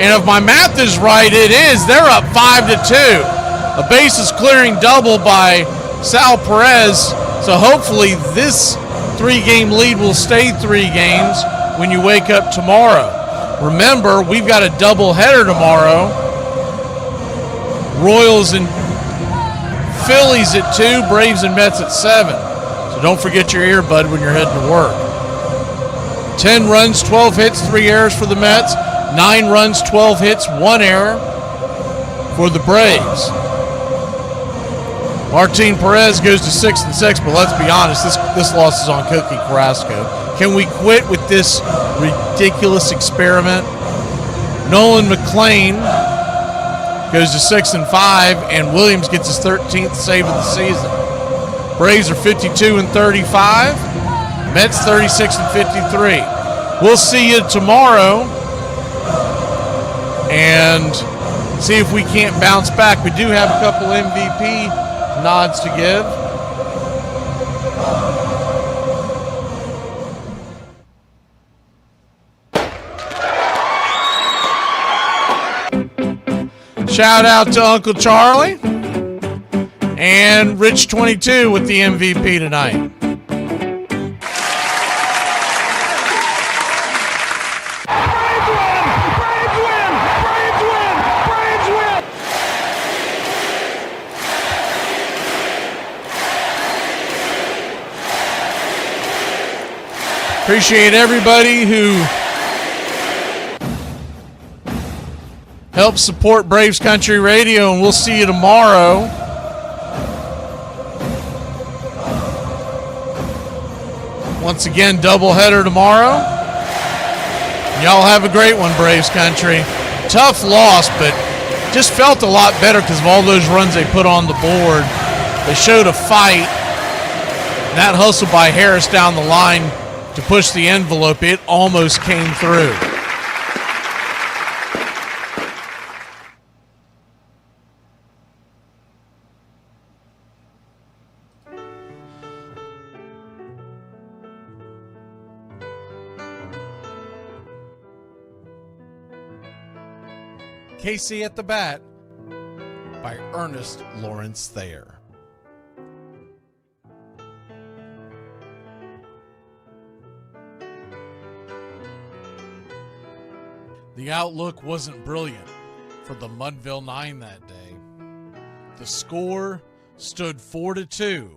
and if my math is right, it is. They're up 5-2. A bases clearing double by Sal Perez, so hopefully this 3-game lead will stay 3 games when you wake up tomorrow. Remember, we've got a doubleheader tomorrow. Royals and Phillies at 2, Braves and Mets at 7. So don't forget your earbud when you're heading to work. 10 runs, 12 hits, 3 errors for the Mets. 9 runs, 12 hits, 1 error for the Braves. Martin Perez goes to 6-6, but let's be honest, this loss is on Cookie Carrasco. Can we quit with this ridiculous experiment? Nolan McLean goes to 6-5, and Williams gets his 13th save of the season. Braves are 52-35. Mets 36-53. We'll see you tomorrow and see if we can't bounce back. We do have a couple MVP nods to give. Shout out to Uncle Charlie and Rich22 with the MVP tonight. Appreciate everybody who helps support Braves Country Radio, and we'll see you tomorrow. Once again, doubleheader tomorrow. Y'all have a great one, Braves Country. Tough loss, but just felt a lot better because of all those runs they put on the board. They showed a fight. And that hustle by Harris down the line to push the envelope, it almost came through. Casey at the Bat by Ernest Lawrence Thayer. The outlook wasn't brilliant for the Mudville Nine that day. The score stood 4-2,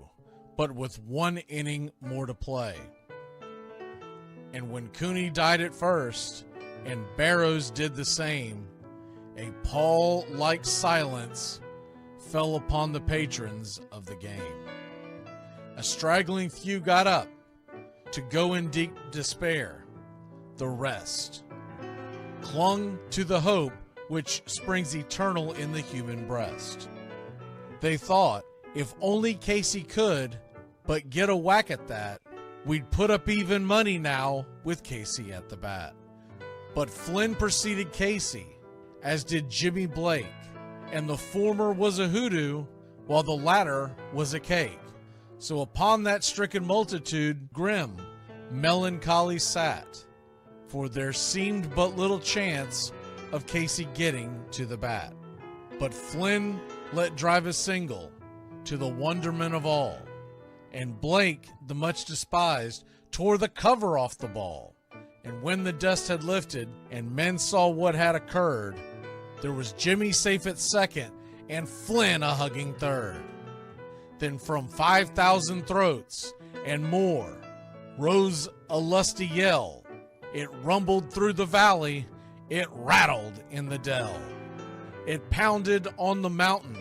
but with 1 inning more to play. And when Cooney died at first and Barrows did the same, a pall-like silence fell upon the patrons of the game. A straggling few got up to go in deep despair. The rest clung to the hope which springs eternal in the human breast. They thought, if only Casey could but get a whack at that, we'd put up even money now with Casey at the bat. But Flynn preceded Casey, as did Jimmy Blake, and the former was a hoodoo, while the latter was a cake. So upon that stricken multitude, grim, melancholy sat, for there seemed but little chance of Casey getting to the bat. But Flynn let drive a single, to the wonderment of all, and Blake, the much despised, tore the cover off the ball. And when the dust had lifted, and men saw what had occurred, there was Jimmy safe at second, and Flynn a hugging third. Then from 5,000 throats and more rose a lusty yell. It rumbled through the valley, it rattled in the dell. It pounded on the mountain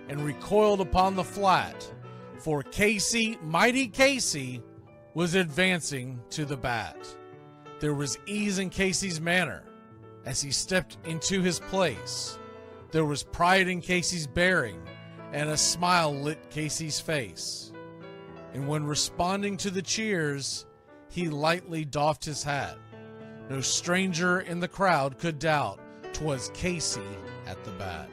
and recoiled upon the flat, for Casey, mighty Casey, was advancing to the bat. There was ease in Casey's manner as he stepped into his place. There was pride in Casey's bearing, and a smile lit Casey's face. And when responding to the cheers, he lightly doffed his hat. No stranger in the crowd could doubt 'twas Casey at the bat.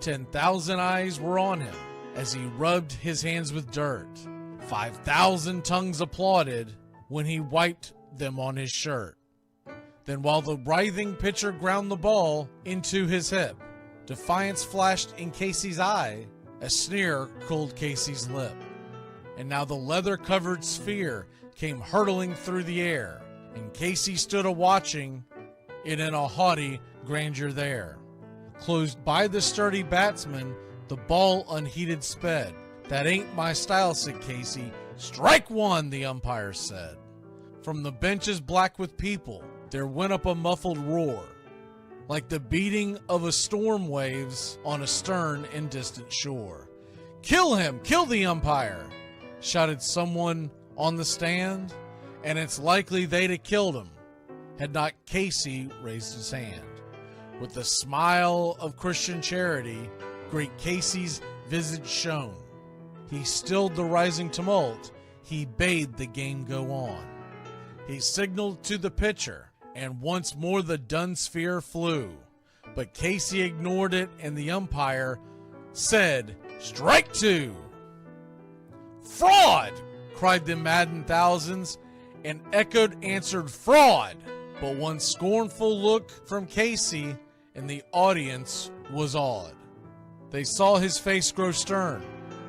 10,000 eyes were on him as he rubbed his hands with dirt. 5,000 tongues applauded when he wiped them on his shirt. Then while the writhing pitcher ground the ball into his hip, defiance flashed in Casey's eye, a sneer cooled Casey's lip. And now the leather-covered sphere came hurtling through the air, and Casey stood a-watching it in a haughty grandeur there. Closed by the sturdy batsman, the ball unheeded sped. That ain't my style, said Casey. Strike one, the umpire said. From the benches black with people, there went up a muffled roar, like the beating of a storm waves on a stern and distant shore. Kill him! Kill the umpire! Shouted someone on the stand, and it's likely they'd have killed him had not Casey raised his hand. With the smile of Christian charity, great Casey's visage shone. He stilled the rising tumult. He bade the game go on. He signaled to the pitcher, and once more the dun sphere flew. But Casey ignored it, and the umpire said, "Strike two!" "Fraud!" cried the maddened thousands, and echoed answered, "Fraud!" But one scornful look from Casey, and the audience was awed. They saw his face grow stern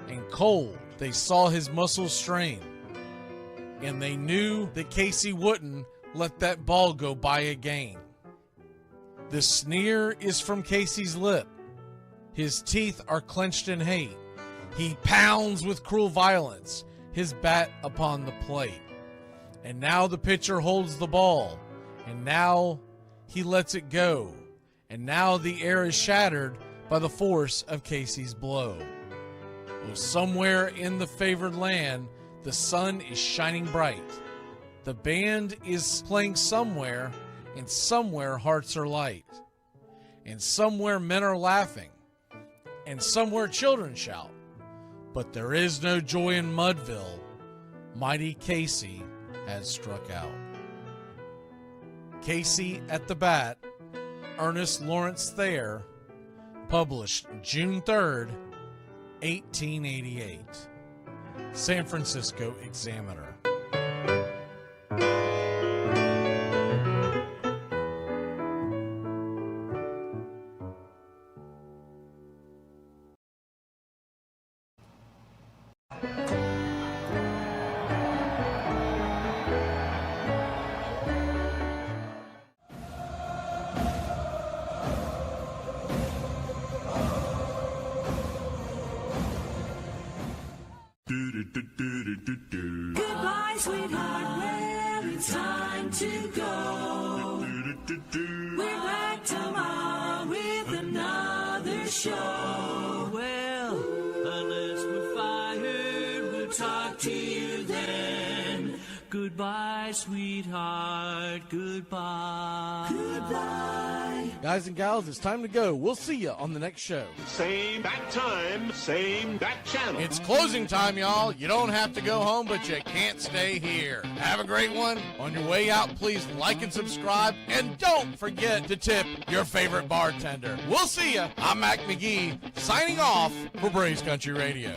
and cold. They saw his muscles strain. And they knew that Casey wouldn't let that ball go by again. The sneer is from Casey's lip. His teeth are clenched in hate. He pounds with cruel violence his bat upon the plate. And now the pitcher holds the ball. And now he lets it go. And now the air is shattered by the force of Casey's blow. Oh, somewhere in the favored land, the sun is shining bright. The band is playing somewhere, and somewhere hearts are light. And somewhere men are laughing, and somewhere children shout. But there is no joy in Mudville. Mighty Casey has struck out. Casey at the Bat, Ernest Lawrence Thayer, published June 3rd, 1888. San Francisco Examiner. Goodbye, sweetheart, well, it's time to go. We're back tomorrow with another show. Well, unless we're fired, we'll talk to you then. Goodbye, sweetheart, goodbye. Goodbye. Guys and gals, it's time to go. We'll see you on the next show. Same bat time, same bat channel. It's closing time, y'all. You don't have to go home, but you can't stay here. Have a great one. On your way out, please like and subscribe. And don't forget to tip your favorite bartender. We'll see you. I'm Mac McGee, signing off for Braves Country Radio.